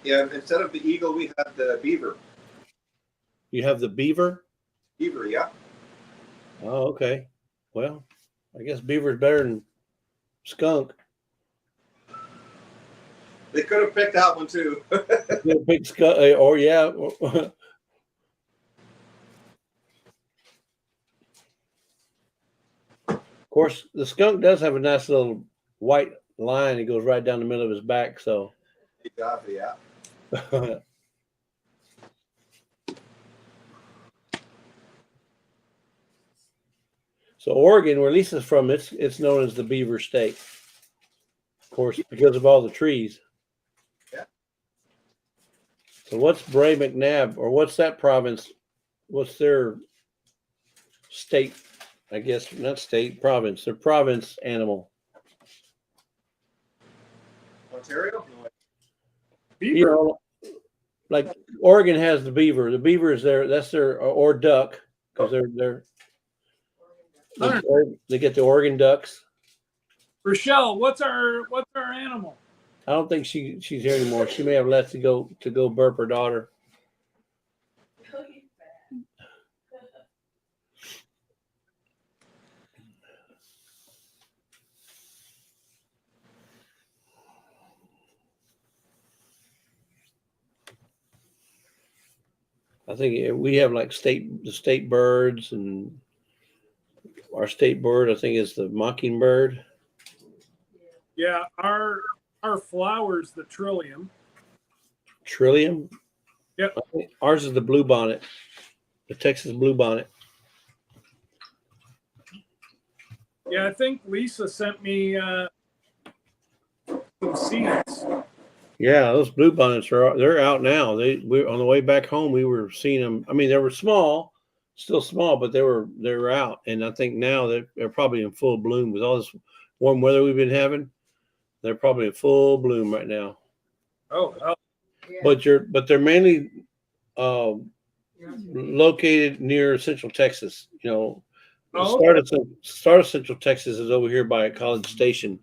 Yeah. Instead of the eagle, we had the beaver. You have the beaver? Beaver, yeah. Oh, okay. Well, I guess beaver's better than skunk. They could have picked that one too. Big skunk, or yeah. Of course, the skunk does have a nice little white line. It goes right down the middle of his back. So, Exactly, yeah. so Oregon, where Lisa's from, it's known as the Beaver State. Of course, because of all the trees. Yeah. So what's Bray McNabb, or what's that province? What's their state? I guess not state, province. Their province animal. Ontario? Beaver. You know, like Oregon has the beaver. The beaver is there. That's their or duck because they get the Oregon ducks. Rochelle, what's our animal? I don't think she's here anymore. She may have left to go burp her daughter. I think we have like the state birds, and our state bird I think is the mockingbird. Yeah, our flowers, the trillium. Trillium. Yep. I think ours is the blue bonnet, the Texas blue bonnet. Yeah, I think Lisa sent me some seeds. Yeah, those blue bonnets they're out now. We on the way back home we were seeing them. I mean, they were small, still small, but they were out. And I think now they're probably in full bloom with all this warm weather we've been having. They're probably in full bloom right now. Oh, hell. Yeah. But they're mainly uh, located near Central Texas. You know, the Oh, start of Central Texas is over here by College Station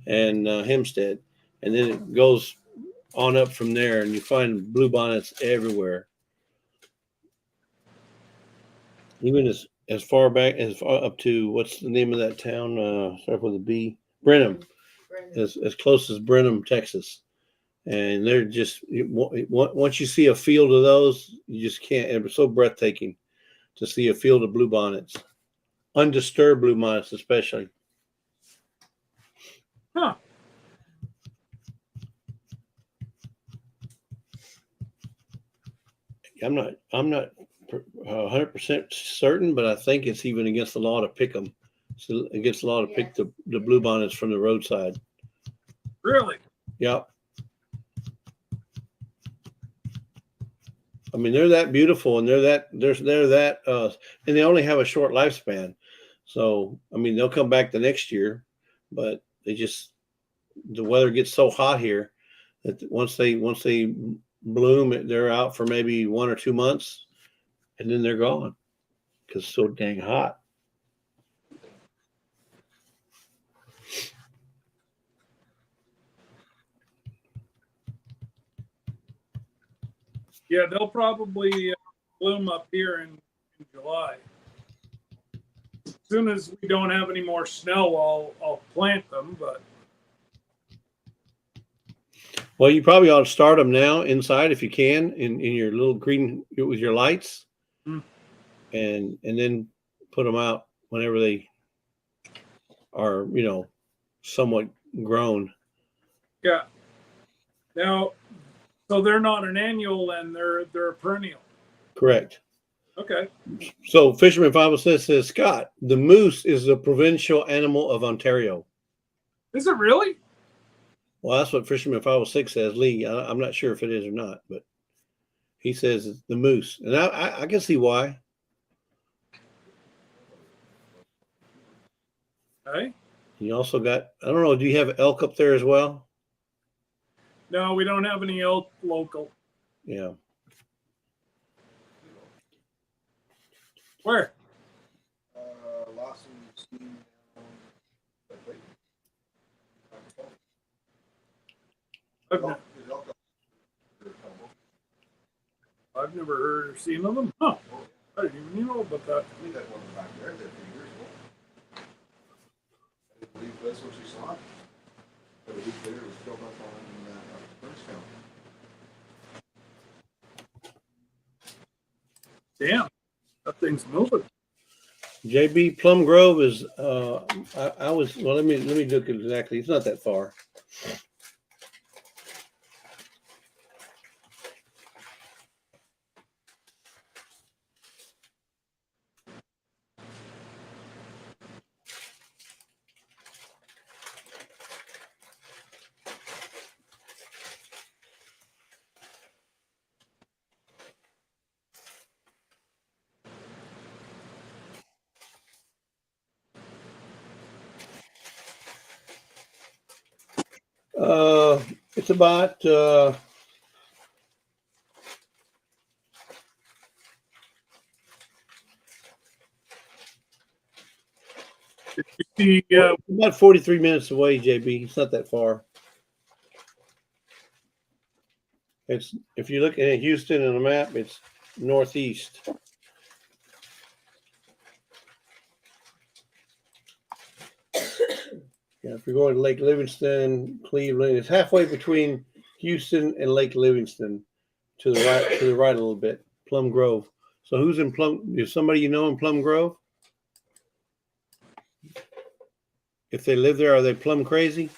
and Hempstead, and then it goes on up from there, and you find blue bonnets everywhere. Even as far back as far up to what's the name of that town? Start with a B. Brenham, as close as Brenham, Texas. And they're just once you see a field of those, you just can't. It was so breathtaking to see a field of blue bonnets, undisturbed blue bonnets, especially. huh. I'm not 100% certain, but I think it's even against the law to pick them. So against the law to pick the blue bonnets from the roadside. Really? Yep. I mean, they're that beautiful, and and they only have a short lifespan. So, I mean, they'll come back the next year, but the weather gets so hot here that once they bloom, they're out for maybe 1 or 2 months, and then they're gone because it's so dang hot. Yeah, they'll probably bloom up here in July. As soon as we don't have any more snow, I'll plant them. But Well, you probably ought to start them now inside if you can in your little green with your lights, Hmm. and then put them out whenever they are, somewhat grown. yeah, now so they're not an annual, and they're a perennial. Correct. Okay. So Fisherman 506 says, Scott, the moose is the provincial animal of Ontario. Is it really? Well, that's what Fisherman 506 says. Lee, I'm not sure if it is or not, but he says it's the moose. And I can see why. Hey. You also got, I don't know, do you have elk up there as well? No, we don't have any elk local. Yeah. Where? Lawson, Steve, wait. I've never heard or seen of them. Huh. I didn't even know about that. We had one back there a few years ago. I believe that's what you saw. But a week later, it was filled up on Burnstown. Damn, that thing's moving. JB Plum Grove is I was well let me look exactly. It's not that far. It's about The about 43 minutes away, JB. It's not that far. It's if you look at Houston on the map, it's northeast. Yeah, if you're going to Lake Livingston, Cleveland, it's halfway between Houston and Lake Livingston to the right a little bit. Plum Grove. So who's in Plum? Is somebody you know in Plum Grove? If they live there, are they plum crazy?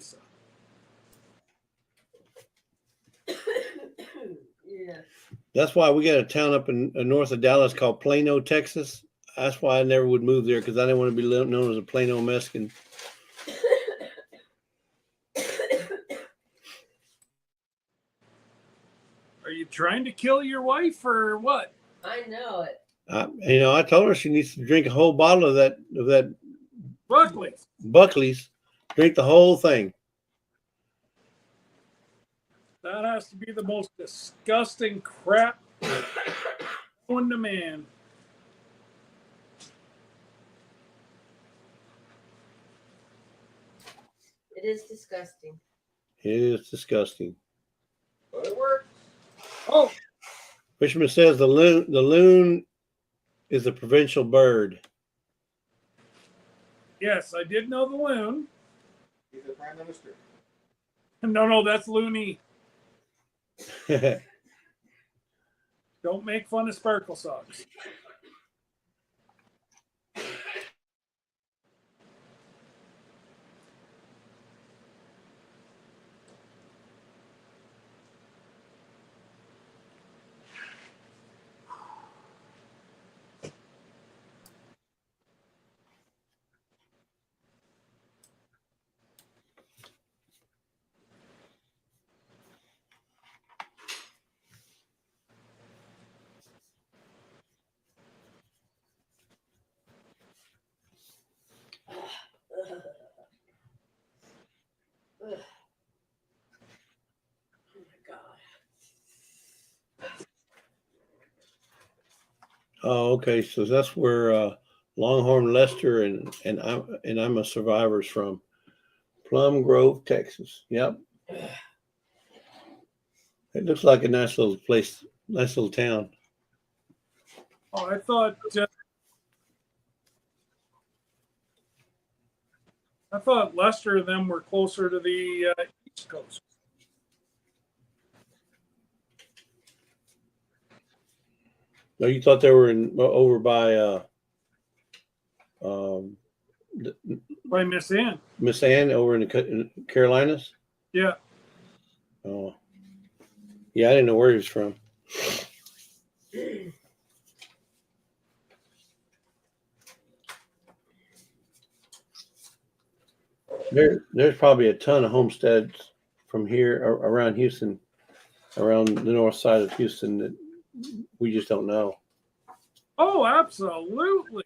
Lisa. Yeah. That's why we got a town up in north of Dallas called Plano, Texas. That's why I never would move there because I didn't want to be known as a Plano Mexican. Are you trying to kill your wife or what? I know it. I told her she needs to drink a whole bottle of that Buckley. Buckley's. Drink the whole thing. That has to be the most disgusting crap known to man. It is disgusting. It is disgusting. But it works. Oh, Fisherman says the loon is a provincial bird. yes, I did know the loon. He's the prime minister. No, that's loony. Don't make fun of Sparkle Socks. Oh my God. Oh, okay. So that's where Longhorn Lester and I'm a Survivor's from. Plum Grove, Texas. Yep. It looks like a nice little place, nice little town. Oh, I thought Lester and them were closer to the East Coast. No, you thought they were over by By Miss Ann. Miss Ann over in the Carolinas? Yeah. Oh, yeah. I didn't know where he was from. There's probably a ton of homesteads from here around Houston, around the north side of Houston that we just don't know. Oh, absolutely.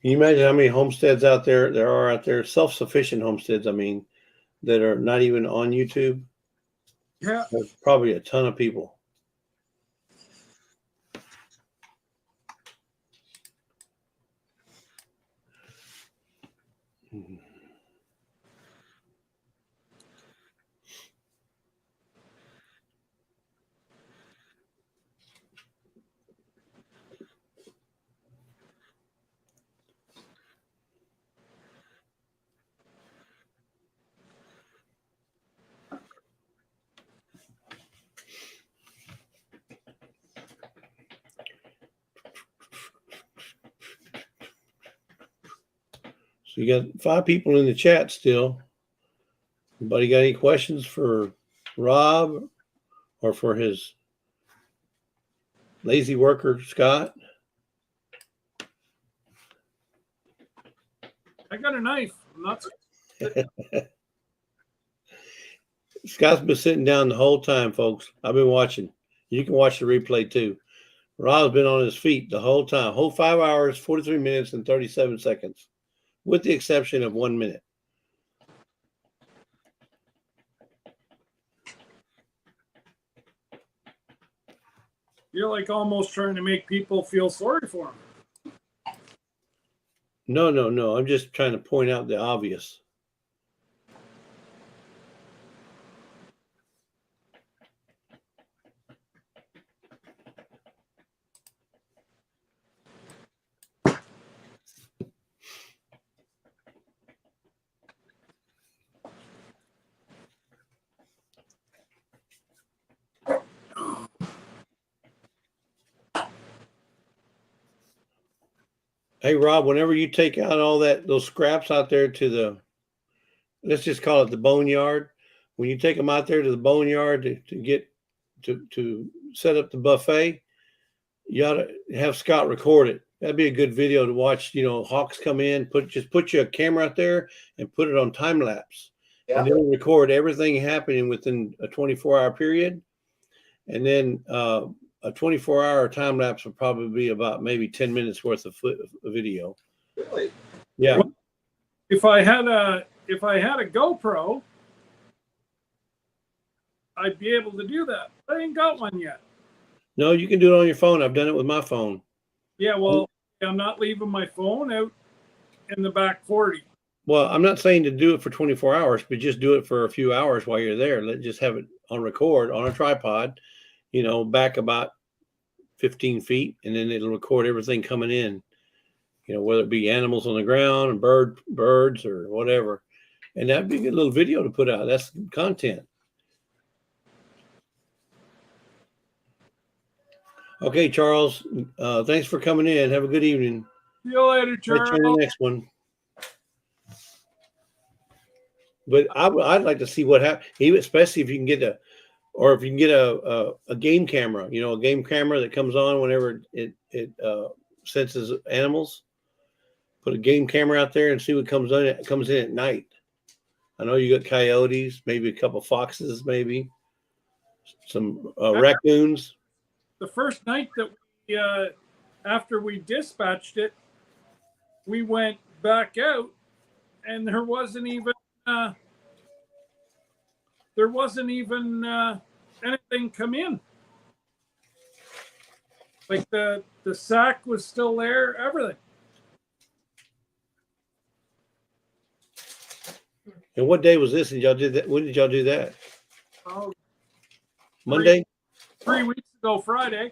Can you imagine how many homesteads there are out there, self-sufficient homesteads, I mean, that are not even on YouTube? Yeah. There's probably a ton of people. So you got 5 people in the chat still. Anybody got any questions for Rob or for his lazy worker, Scott? I got a knife. I'm not. Scott's been sitting down the whole time, folks. I've been watching. You can watch the replay too. Rob's been on his feet the whole time, whole 5 hours, 43 minutes, and 37 seconds, with the exception of 1 minute. You're like almost trying to make people feel sorry for him. No. I'm just trying to point out the obvious. Hey, Rob, whenever you take out all those scraps out there to let's just call it the boneyard. When you take them out there to the boneyard to get to set up the buffet, you ought to have Scott record it. That'd be a good video to watch. You know, hawks come in, put you a camera out there and put it on time lapse, and then record everything happening within a 24-hour period, and then a 24-hour time lapse would probably be about maybe 10 minutes worth of video. Really? Yeah. Well, if I had a GoPro, I'd be able to do that. I ain't got one yet. No, you can do it on your phone. I've done it with my phone. Yeah, well, I'm not leaving my phone out in the back 40. Well, I'm not saying to do it for 24 hours, but just do it for a few hours while you're there. Just have it on record on a tripod, you know, back about 15 feet, and then it'll record everything coming in, you know, whether it be animals on the ground and birds or whatever. And that'd be a good little video to put out. That's content. Okay, Charles, thanks for coming in. Have a good evening. See you later, Catch you in the Charles. next one. But I'd like to see what happens, especially if you can get a game camera, you know, a game camera that comes on whenever it senses animals. Put a game camera out there and see what comes in. It comes in at night. I know you got coyotes, maybe a couple foxes, maybe some raccoons. The first night that we, after we dispatched it, we went back out, and there wasn't even anything come in. Like the sack was still there, everything. And what day was this? And y'all did that? When did y'all do that? Oh, Monday? 3 weeks ago, Friday.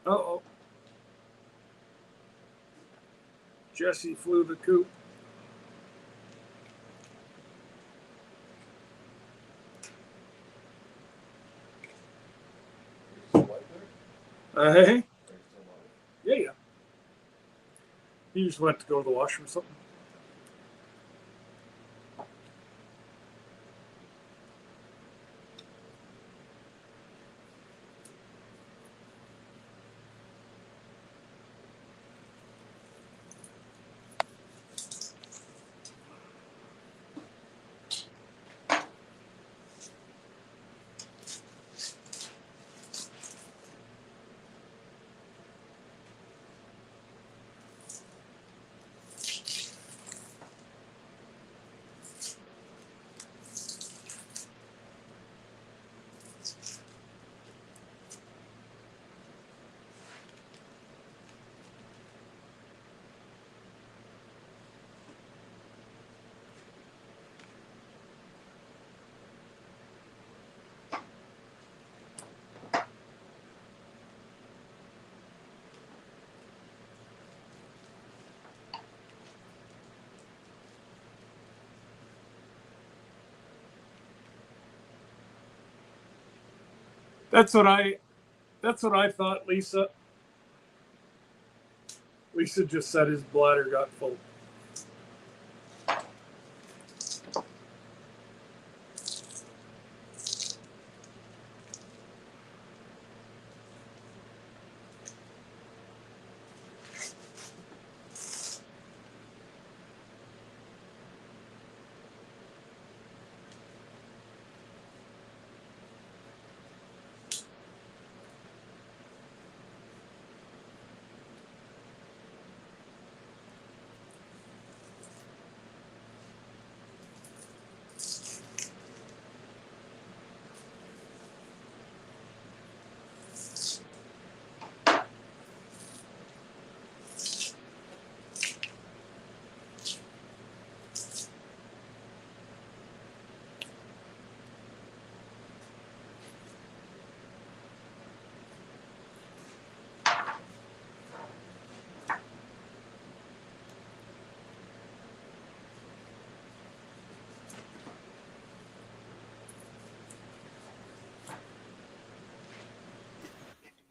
Uh-oh. Jesse flew the coop. Hey? Yeah. He just went to go to the washroom or something. That's what I thought, Lisa. Lisa just said his bladder got full.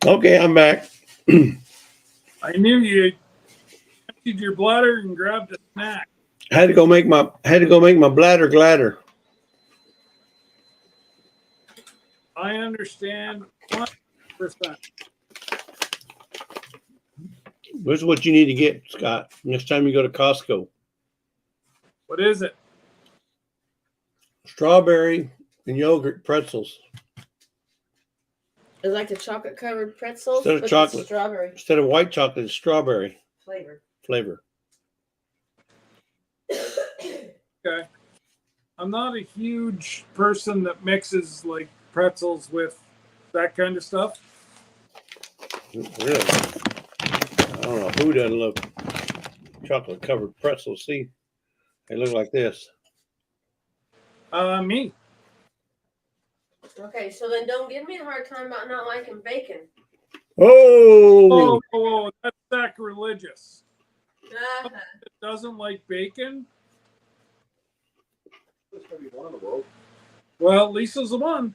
Okay, I'm back. I knew you emptied your bladder and grabbed a snack. I had to go make my bladder gladder. I understand 100%. This is what you need to get, Scott, next time you go to Costco. What is it? Strawberry and yogurt pretzels. It's like the chocolate covered pretzels, Instead of but chocolate. it's strawberry Instead of white chocolate, it's strawberry flavor. flavor. Okay. I'm not a huge person that mixes like pretzels with that kind of stuff. Really? I don't know who doesn't love chocolate covered pretzels. See, they look like this. Me. Okay, so then don't give me a hard time about not liking bacon. Oh, Oh, that's sacrilegious. Uh-huh. It doesn't like bacon. There's gonna be one in the world. Well, Lisa's the one.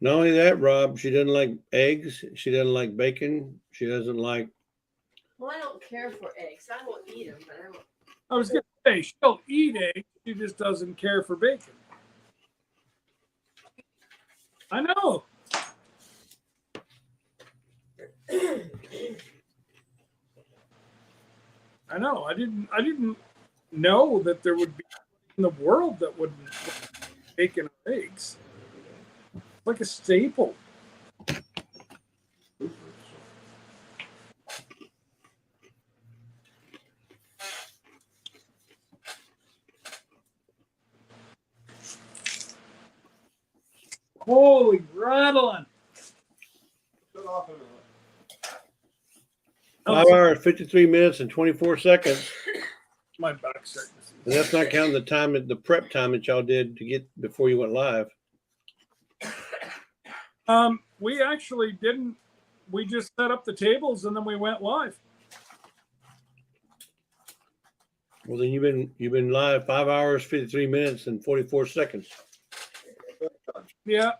not only that, Rob, she doesn't like eggs. She doesn't like bacon. She doesn't like. Well, I don't care for eggs. I will eat them, but I don't. I was gonna say she'll eat eggs. She just doesn't care for bacon. I know. I know. I didn't know that there would be in the world that wouldn't like bacon or eggs. It's like a staple. Holy rattling. Shut off in a minute. 5 hours, 53 minutes, and 24 seconds. My back's starting to see. And that's not counting the time, the prep time that y'all did to get before you went live. We actually didn't. We just set up the tables and then we went live. Well, then you've been live 5 hours, 53 minutes, and 44 seconds. Yeah.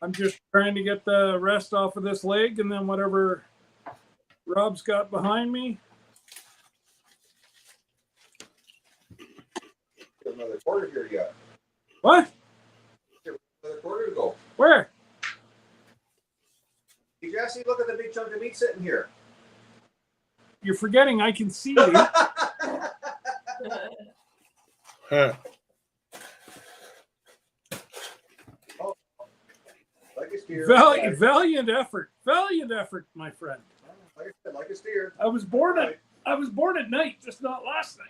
I'm just trying to get the rest off of this leg and then whatever Rob's got behind me. There's another quarter here yet. What? Another quarter to go. Where? Hey, Jesse, look at the big chunk of meat sitting here. You're forgetting I can see you. Huh. Like a steer. Valiant effort. Valiant effort, my friend. Like I said, like a steer. I was born at night, just not last night.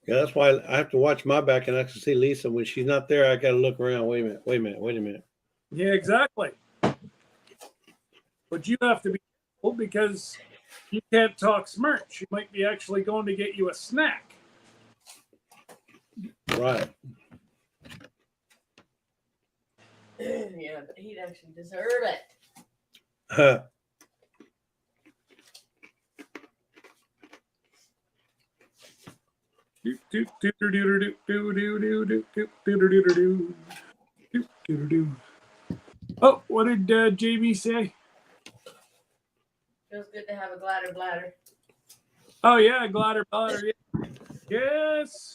Yeah, that's why I have to watch my back and I can see Lisa. When she's not there, I got to look around. Wait a minute. Yeah, exactly. But you have to be careful because you can't talk smart. She might be actually going to get you a snack. Right. Yeah, but he'd actually deserve it. Huh. Oh, what did JB say? Feels good to have a gladder bladder. Oh yeah, gladder bladder. Yes.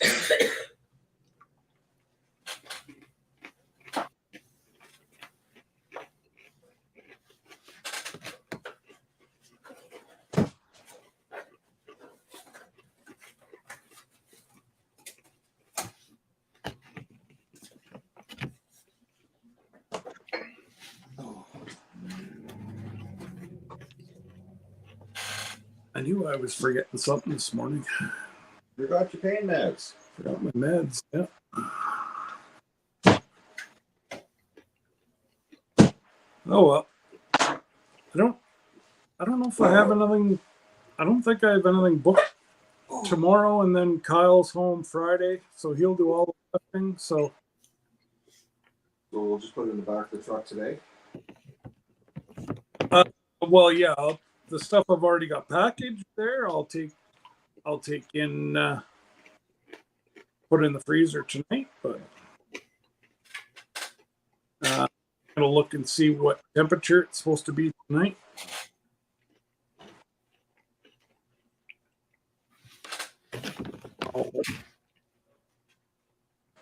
I knew I was forgetting something this morning. Forgot your pain meds. Forgot my meds. Yeah. Oh well. I don't know if I have anything. I don't think I have anything booked tomorrow, and then Kyle's home Friday, so he'll do all the things. So So we'll just put it in the back of the truck today. well, yeah, the stuff I've already got packaged there, I'll take in, put in the freezer tonight. But I'm gonna look and see what temperature it's supposed to be tonight.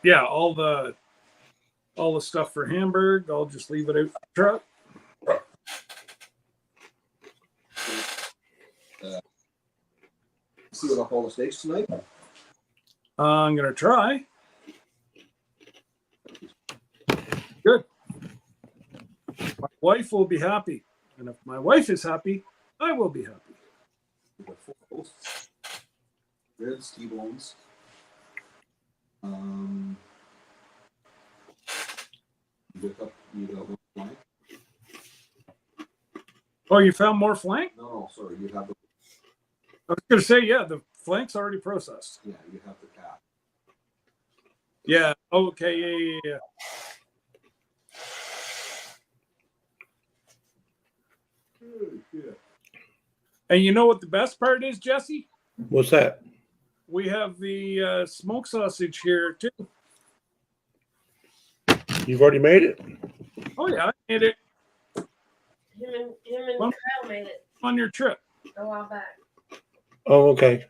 Yeah, all the stuff for Hamburg, I'll just leave it out in the truck. See what I'll call the steaks tonight. I'm gonna try. Good. My wife will be happy, and if my wife is happy, I will be happy. We've got 4 roasts. Ribs, T-bones. You got one flank. Oh, you found more flank? No, sorry, you have the I was gonna say, yeah, the flank's already processed. you have the calf. Yeah. Okay. Yeah. And you know what the best part is, Jesse? What's that? We have the smoked sausage here too. You've already made it? Oh yeah, I made it Him and Well- Kyle made it on your trip. a while back. Oh, okay.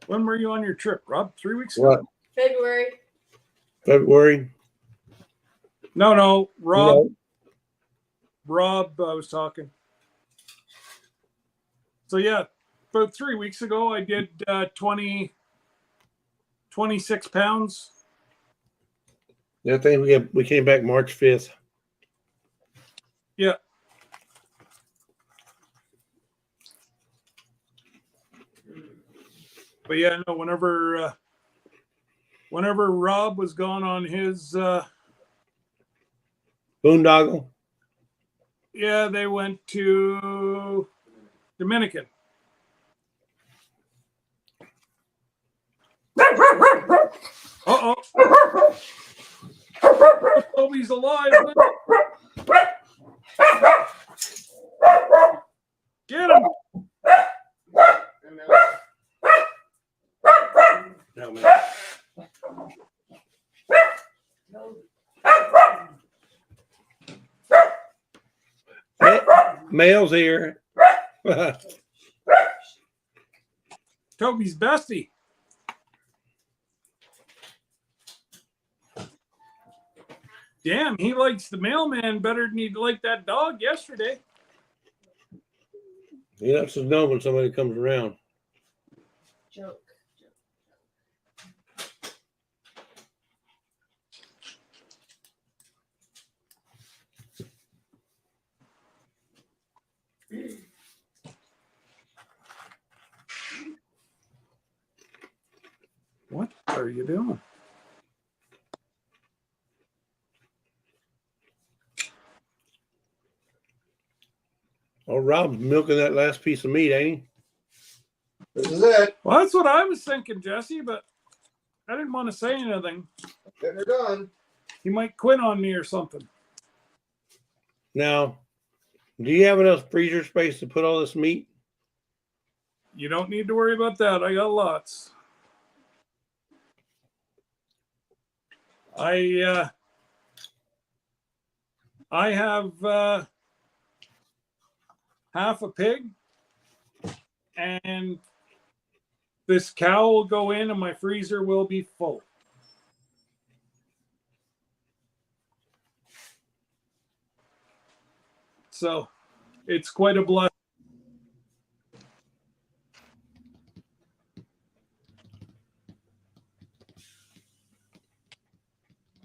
When were you on your trip, Rob? 3 weeks ago? What? February. February? No, Rob. No. Rob, I was talking. So yeah, about 3 weeks ago, I did 26 pounds. I think we came back March 5th. Yeah. But yeah, no, whenever Rob was gone on his Boondoggle? yeah, they went to Dominican. Uh-oh. Toby's alive. Get him. No, man. Male's here. Toby's bestie. Damn, he likes the mailman better than he liked that dog yesterday. He lets us know when somebody comes around. Joke. What are you doing? Oh, Rob's milking that last piece of meat, ain't This is it. Well, that's what I was thinking, Jesse, but I didn't want to say anything. Getting her done. He might quit on me or something. he? Now, do you have enough freezer space to put all this meat? You don't need to worry about that. I got lots. I have half a pig, and this cow will go in, and my freezer will be full. So it's quite a blessing.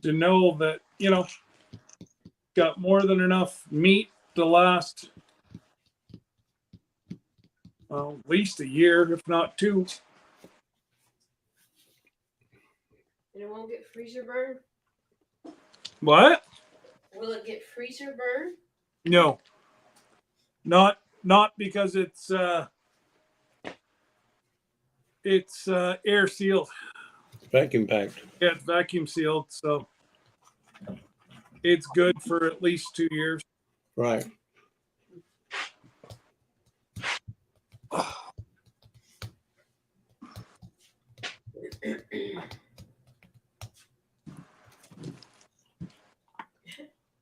To know that, got more than enough meat to last, well, at least a year, if not two. And it won't get freezer burn? What? Will it get freezer burn? No. Not because it's air sealed. Vacuum packed. Yeah, it's vacuum sealed, so it's good for at least 2 years. Right.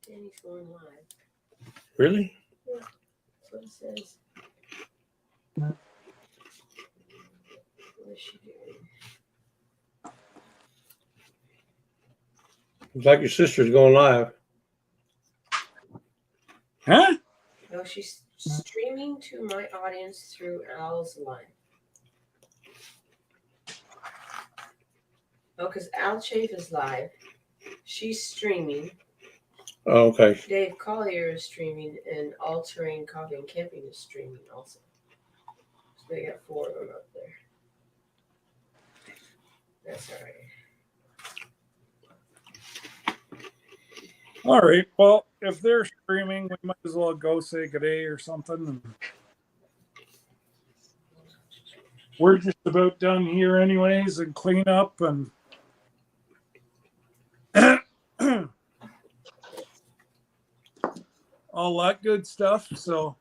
Danny's going live. Really? That's what it says. What is she doing? Looks like your sister's going live. Huh? No, she's streaming to my audience through Al's line. Oh, because Al Chafe is live. She's streaming. Oh, okay. Dave Collier is streaming, and All Terrain Coffee and Camping is streaming also. So they got 4 of them up there. That's all right. All right. Well, if they're streaming, we might as well go say good day or something. We're just about done here anyways, and clean up and all that good stuff. So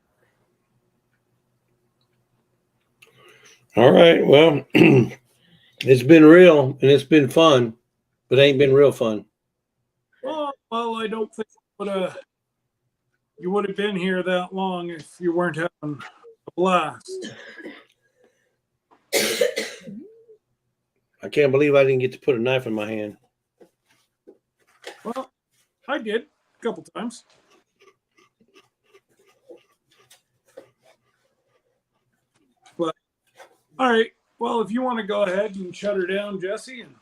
All right. Well, it's been real and it's been fun, but it ain't been real fun. well, I don't think you would have been here that long if you weren't having a blast. I can't believe I didn't get to put a knife in my hand. Well, I did a couple times. But all right. Well, if you want to go ahead and shut her down, Jesse, and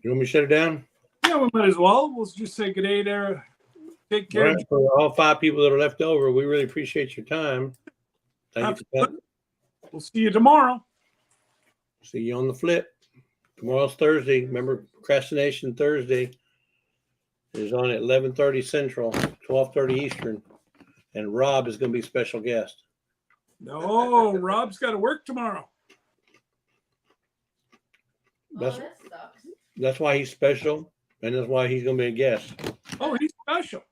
You want me to shut it down? yeah, we might as well. We'll just say good day there. Take All care. right. For all 5 people that are left over, we really appreciate your time. Thank you for coming. We'll see you tomorrow. See you on the flip. Tomorrow's Thursday. Remember, Procrastination Thursday is on at 11:30 Central, 12:30 Eastern, and Rob is going to be special guest. No, Rob's got to work tomorrow. That's that sucks. that's why he's special, and that's why he's going to be a guest. Oh, he's special.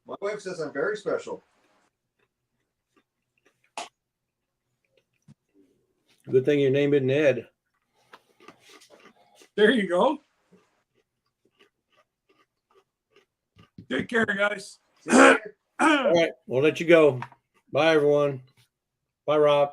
My wife says I'm very special. Good thing your name isn't Ed. There you go. Take care, guys. See you later. All right, we'll let you go. Bye, everyone. Bye, Rob.